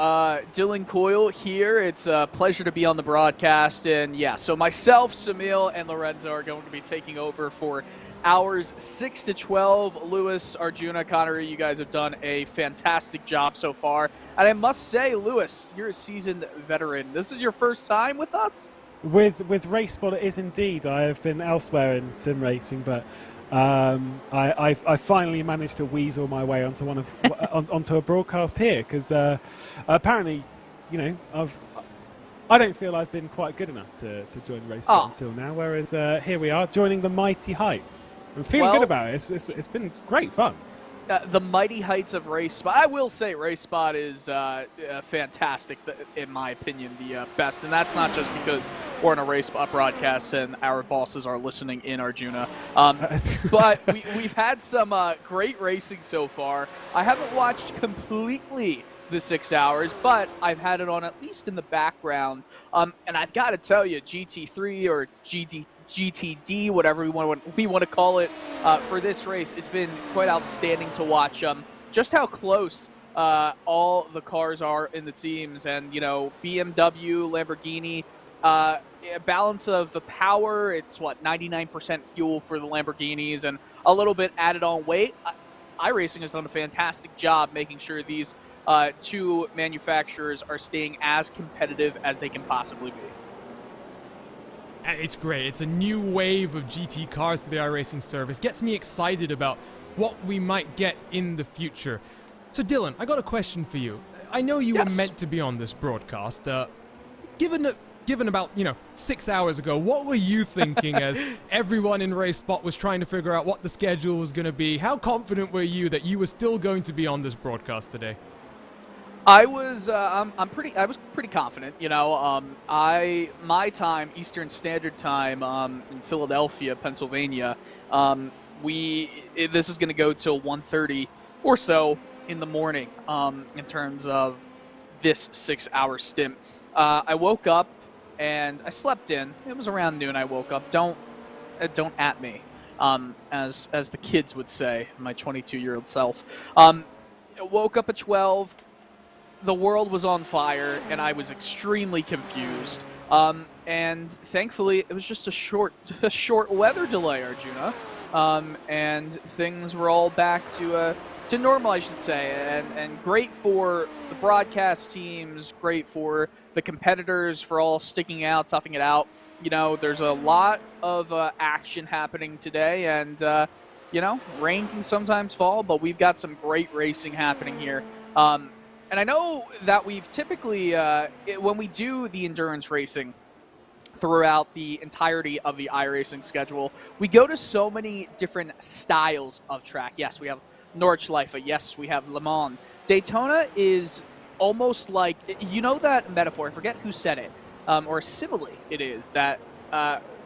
Dylan Coyle here. It's a pleasure to be on the broadcast, and yeah, so myself, Samil, and Lorenzo are going to be taking over for hours 6 to 12. Lewis, Arjuna, Connery, you guys have done a fantastic job so far, and I must say, Lewis, you're a seasoned veteran. This is your first time with us? With RaceSpot, it is indeed. I have been elsewhere in sim racing, but I finally managed to weasel my way onto onto a broadcast here, because apparently, you know, I don't feel I've been quite good enough to join RaceSpot until now. Whereas here we are, joining the mighty heights. I'm feeling good about it. It's been great fun. The mighty heights of RaceSpot. I will say RaceSpot is fantastic, in my opinion, the best. And that's not just because we're on a RaceSpot broadcast and our bosses are listening in, Arjuna. But we've had some great racing so far. I haven't watched completely the 6 hours, but I've had it on at least in the background. And I've got to tell you, GT3 or GTD, whatever we want to call it, for this race, it's been quite outstanding to watch just how close all the cars are in the teams. And, you know, BMW, Lamborghini, a balance of the power, it's what, 99% fuel for the Lamborghinis and a little bit added on weight. iRacing has done a fantastic job making sure these two manufacturers are staying as competitive as they can possibly be. It's great. It's a new wave of GT cars to the iRacing service. Gets me excited about what we might get in the future. So Dylan, I got a question for you. I know you were meant to be on this broadcast. Given about, 6 hours ago, what were you thinking as everyone in RaceSpot was trying to figure out what the schedule was going to be? How confident were you that you were still going to be on this broadcast today? I was pretty confident, my time, Eastern Standard Time, in Philadelphia, Pennsylvania, this is going to go till 1:30 or so in the morning, in terms of this 6 hour stint. I woke up and I slept in. It was around noon I woke up. Don't at me, as the kids would say, my 22-year-old self. I woke up at 12. The world was on fire, and I was extremely confused. And thankfully, it was just a short weather delay, Arjuna. And things were all back to normal, I should say. And great for the broadcast teams, great for the competitors for all sticking out, toughing it out. There's a lot of action happening today, and rain can sometimes fall, but we've got some great racing happening here. And I know that we've typically, when we do the endurance racing throughout the entirety of the iRacing schedule, we go to so many different styles of track. Yes, we have Nordschleife. Yes, we have Le Mans. Daytona is almost like, that metaphor, I forget who said it, or a simile it is, that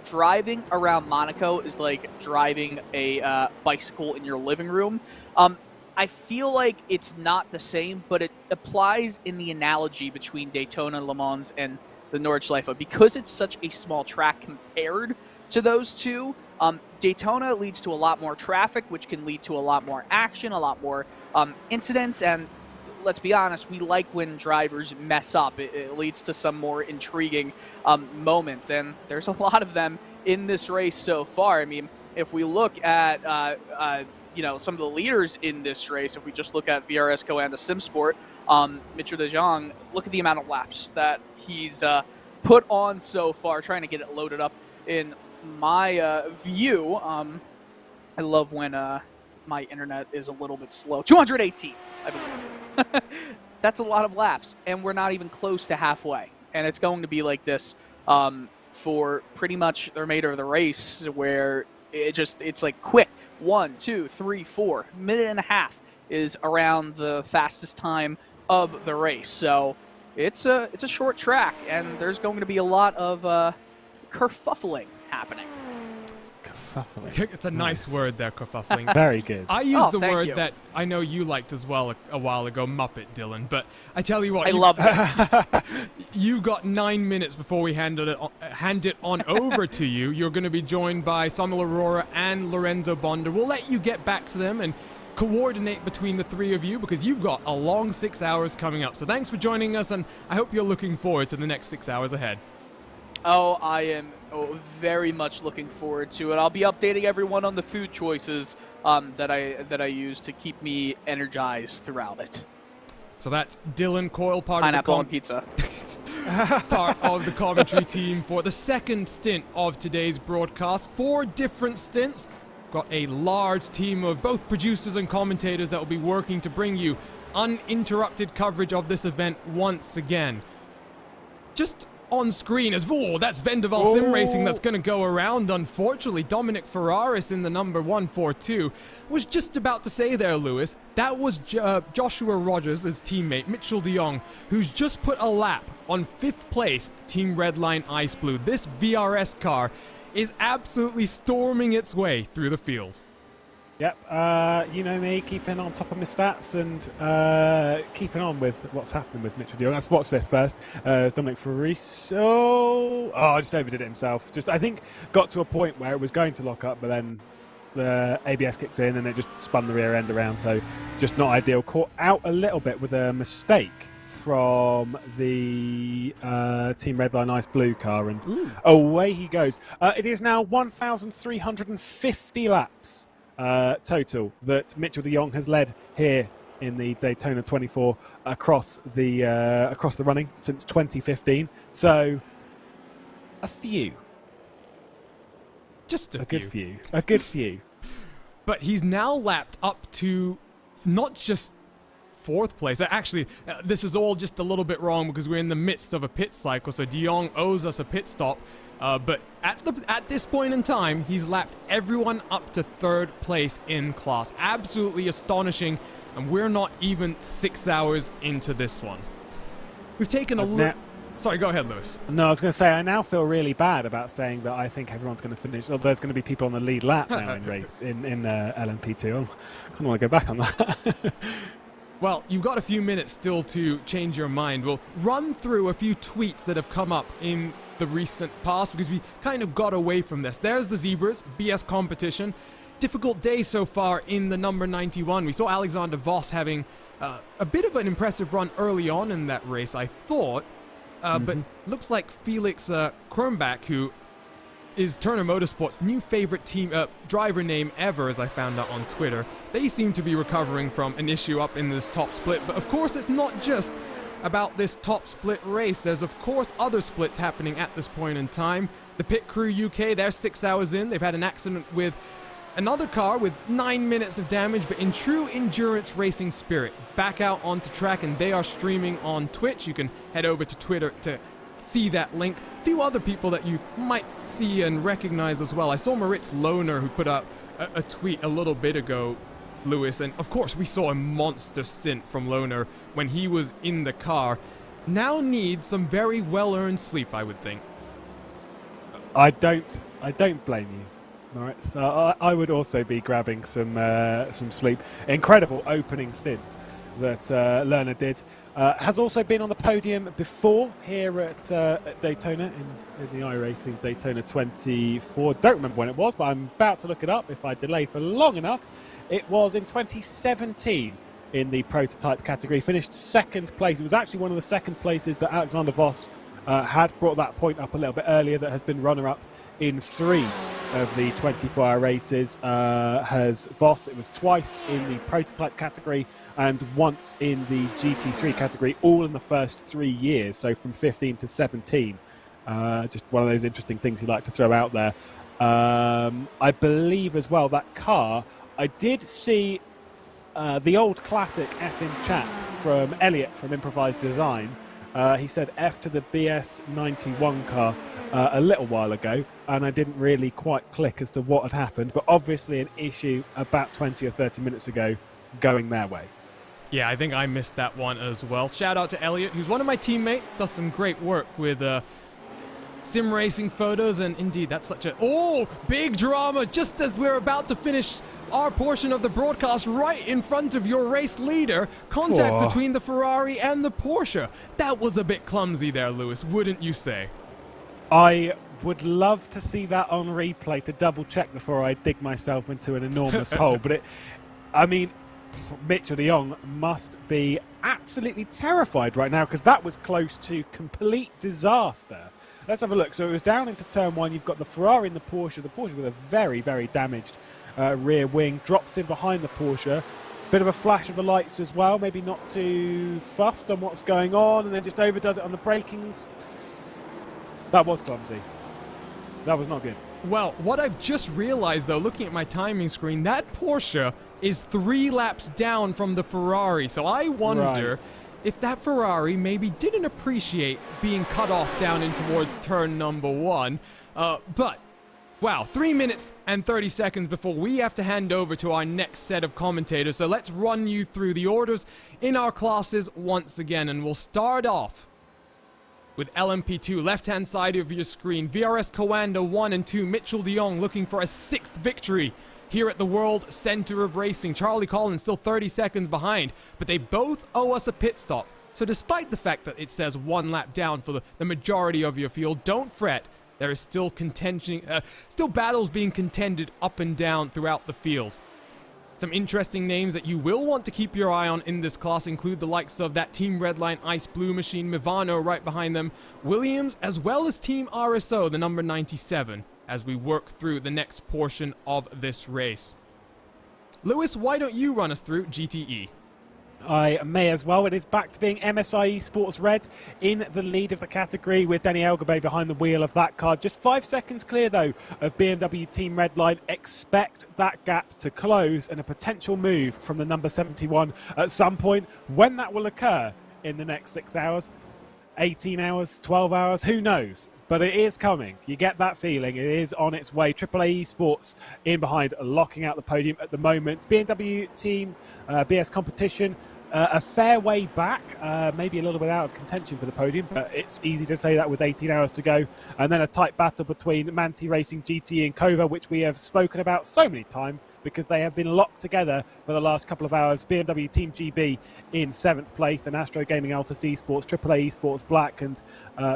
driving around Monaco is like driving a bicycle in your living room. I feel like it's not the same, but it applies in the analogy between Daytona, Le Mans, and the Nordschleife. Because it's such a small track compared to those two, Daytona leads to a lot more traffic, which can lead to a lot more action, a lot more incidents, and let's be honest, we like when drivers mess up. It leads to some more intriguing moments, and there's a lot of them in this race so far. I mean, if we look at some of the leaders in this race, if we just look at VRS Coanda SimSport, Mitchell De Jong, look at the amount of laps that he's put on so far, trying to get it loaded up in my view. I love when my internet is a little bit slow. 218, I believe. That's a lot of laps, and we're not even close to halfway. And it's going to be like this for pretty much the remainder of the race, where it's like quick. 1, 2, 3, 4 minute and a half is around the fastest time of the race. So it's a short track, and there's going to be a lot of kerfuffling happening. Kerfuffling. It's a nice word there, kerfuffling. Very good. I used the thank word you. that I know you liked as well a while ago, Muppet, Dylan. But I tell you what, I loved it. you got 9 minutes before we hand it on over to you. You're going to be joined by Samuel Aurora and Lorenzo Bonder. We'll let you get back to them and coordinate between the three of you because you've got a long 6 hours coming up. So thanks for joining us, and I hope you're looking forward to the next 6 hours ahead. Oh, I am very much looking forward to it. I'll be updating everyone on the food choices that I use to keep me energized throughout it. So that's Dylan Coyle, Pineapple on pizza. part of the commentary team for the second stint of today's broadcast. 4 different stints. Got a large team of both producers and commentators that will be working to bring you uninterrupted coverage of this event once again. Just on screen as that's Vendaval Sim Racing that's going to go around. Unfortunately, Dominic Ferraris in the number 142 was just about to say there, Lewis, that was Joshua Rogers, his teammate, Mitchell de Jong, who's just put a lap on 5th place, Team Redline Ice Blue. This VRS car is absolutely storming its way through the field. Yep, you know me, keeping on top of my stats and keeping on with what's happening with Mitchell de Jong. Let's watch this first. Dominic Ferraris. Oh, just overdid it himself. I think got to a point where it was going to lock up, but then the ABS kicks in and it just spun the rear end around. So just not ideal. Caught out a little bit with a mistake from the Team Redline Ice Blue car, and away he goes. It is now 1,350 laps. Total that Mitchell de Jong has led here in the Daytona 24 across the running since 2015. So a few, just a good few. But he's now lapped up to not just 4th place. Actually, this is all just a little bit wrong because we're in the midst of a pit cycle, so de Jong owes us a pit stop. But at this point in time, he's lapped everyone up to 3rd place in class. Absolutely astonishing, and we're not even 6 hours into this one. We've taken a look. Sorry, go ahead, Lewis. No, I was going to say, I now feel really bad about saying that I think everyone's going to finish. There's going to be people on the lead lap now in LMP2. I kind of want to go back on that. Well, you've got a few minutes still to change your mind. We'll run through a few tweets that have come up in the recent past because we kind of got away from this. There's the Zebras, BS competition. Difficult day so far in the number 91. We saw Alexander Voss having a bit of an impressive run early on in that race, I thought. But looks like Felix Kronbach, who is Turner Motorsport's new favorite team driver name ever, as I found out on Twitter. They seem to be recovering from an issue up in this top split. But of course, it's not just about this top split race. There's of course other splits happening at this point in time. The Pit Crew UK, they're 6 hours in. They've had an accident with another car with 9 minutes of damage, but in true endurance racing spirit, back out onto track, and they are streaming on Twitch. You can head over to Twitter to see that link. A few other people that you might see and recognize as well. I saw Moritz Lohner, who put out a tweet a little bit ago, Lewis, and of course we saw a monster stint from Lohner when he was in the car. Now needs some very well-earned sleep, I would think. I don't blame you, Moritz. I would also be grabbing some sleep. Incredible opening stint that Lohner did. Has also been on the podium before here at Daytona in the iRacing Daytona 24. Don't remember when it was, but I'm about to look it up if I delay for long enough. It was in 2017 in the prototype category. Finished 2nd place. It was actually one of the 2nd places that Alexander Voss had brought that point up a little bit earlier, that has been runner-up in 3 of the 24-hour races. Has Voss, it was twice in the prototype category and once in the GT3 category, all in the first 3 years, so from 15 to 17. Just one of those interesting things you like to throw out there. I believe as well that car, I did see the old classic F in chat from Elliot from Improvised Design. He said F to the BS 91 car a little while ago, and I didn't really quite click as to what had happened, but obviously an issue about 20 or 30 minutes ago going their way. Yeah, I think I missed that one as well. Shout out to Elliot, who's one of my teammates, does some great work with sim racing photos, and indeed, that's such a... Oh, big drama just as we're about to finish our portion of the broadcast right in front of your race leader. Contact between the Ferrari and the Porsche. That was a bit clumsy there, Lewis, wouldn't you say? I would love to see that on replay to double check before I dig myself into an enormous hole. But I mean, Mitchell de Jong must be absolutely terrified right now, because that was close to complete disaster. Let's have a look. So it was down into turn 1. You've got the Ferrari and the Porsche. The Porsche with a very, very damaged rear wing drops in behind the Porsche. Bit of a flash of the lights as well. Maybe not too fussed on what's going on, and then just overdoes it on the brakings. That was clumsy. That was not good. Well, what I've just realized, though, looking at my timing screen, that Porsche is 3 laps down from the Ferrari. So I wonder if that Ferrari maybe didn't appreciate being cut off down in towards turn number 1. But, wow, 3 minutes and 30 seconds before we have to hand over to our next set of commentators. So let's run you through the orders in our classes once again. And we'll start off with LMP2, left-hand side of your screen. VRS Coanda 1 and 2. Mitchell de Jong looking for a 6th victory here at the World Center of Racing. Charlie Collins still 30 seconds behind, but they both owe us a pit stop. So despite the fact that it says 1 lap down for the majority of your field, don't fret. There is still contention, still battles being contended up and down throughout the field. Some interesting names that you will want to keep your eye on in this class include the likes of that Team Redline Ice Blue machine, Mivano right behind them, Williams, as well as Team RSO, the number 97, as we work through the next portion of this race. Lewis, why don't you run us through GTE? I may as well. It is back to being MSI Esports Red in the lead of the category, with Danny Elgabe behind the wheel of that car. Just 5 seconds clear, though, of BMW Team Redline. Expect that gap to close and a potential move from the number 71 at some point. When that will occur in the next 6 hours, 18 hours, 12 hours, who knows? But it is coming. You get that feeling. It is on its way. AAA Esports in behind, locking out the podium at the moment. BMW Team BS Competition, a fair way back, maybe a little bit out of contention for the podium, but it's easy to say that with 18 hours to go. And then a tight battle between Manti Racing GT and Kova, which we have spoken about so many times because they have been locked together for the last couple of hours. BMW Team GB in 7th place, and Astro Gaming Altus Esports, AAA Esports Black, and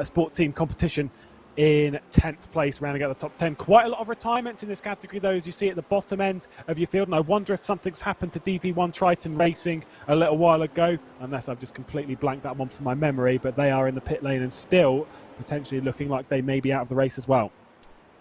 Sport Team Competition in 10th place, rounding out the top 10. Quite a lot of retirements in this category, though, as you see at the bottom end of your field. And I wonder if something's happened to DV1 Triton Racing a little while ago, unless I've just completely blanked that one from my memory. But they are in the pit lane and still potentially looking like they may be out of the race as well.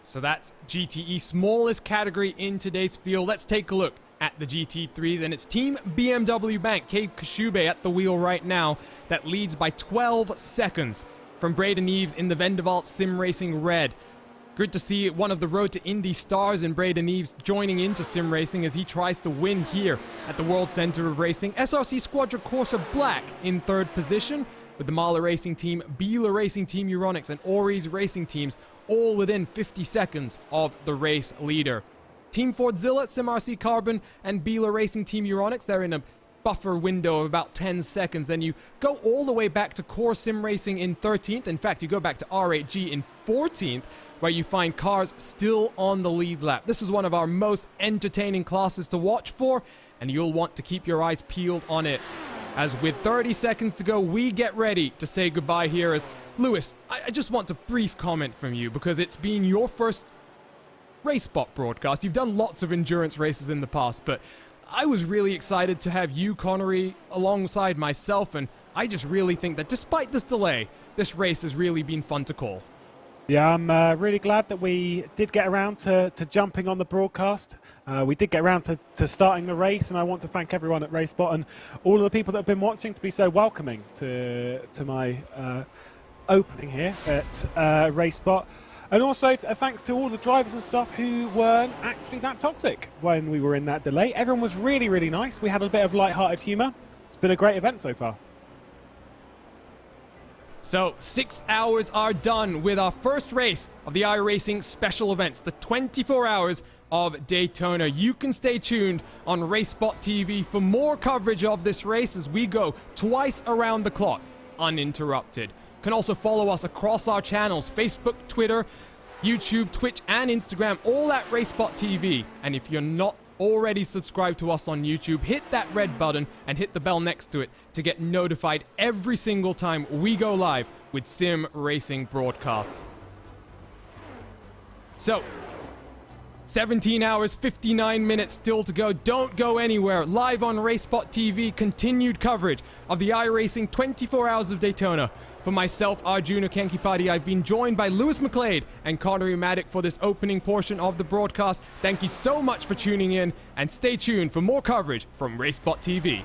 So that's GTE, smallest category in today's field. Let's take a look at the GT3s, and it's Team BMW Bank, Cade Kashube at the wheel right now, that leads by 12 seconds. From Braden Eves in the Vendevalt Sim Racing Red. Good to see one of the Road to Indy stars in Braden Eves joining into sim racing as he tries to win here at the World Center of Racing. SRC Squadra Corsa Black in 3rd position, with the Mahler Racing Team, Biela Racing Team Euronics, and Ori's Racing Teams all within 50 seconds of the race leader. Team Fordzilla, SimRC Carbon, and Biela Racing Team Euronics, they're in a buffer window of about 10 seconds. Then you go all the way back to Core Sim Racing in 13th. In fact, you go back to R8G in 14th, where you find cars still on the lead lap. This is one of our most entertaining classes to watch for, and you'll want to keep your eyes peeled on it. As with 30 seconds to go, we get ready to say goodbye here. As Lewis, I just want a brief comment from you, because it's been your first RaceSpot broadcast. You've done lots of endurance races in the past, but I was really excited to have you, Connery, alongside myself, and I just really think that despite this delay, this race has really been fun to call. Yeah, I'm really glad that we did get around to jumping on the broadcast. We did get around to starting the race, and I want to thank everyone at RaceSpot and all of the people that have been watching to be so welcoming to my opening here at RaceSpot. And also, thanks to all the drivers and stuff who weren't actually that toxic when we were in that delay. Everyone was really, really nice. We had a bit of light-hearted humour. It's been a great event so far. So, 6 hours are done with our first race of the iRacing special events, the 24 Hours of Daytona. You can stay tuned on RaceSpotTV for more coverage of this race as we go twice around the clock, uninterrupted. can also follow us across our channels, Facebook, Twitter, YouTube, Twitch, and Instagram, all at RaceSpotTV. And if you're not already subscribed to us on YouTube, hit that red button and hit the bell next to it to get notified every single time we go live with sim racing broadcasts. So, 17 hours, 59 minutes still to go. Don't go anywhere. Live on RaceSpotTV, continued coverage of the iRacing 24 Hours of Daytona. For myself, Arjuna Kankipati, I've been joined by Lewis McLeod and Connery Maddock for this opening portion of the broadcast. Thank you so much for tuning in, and stay tuned for more coverage from RaceSpotTV.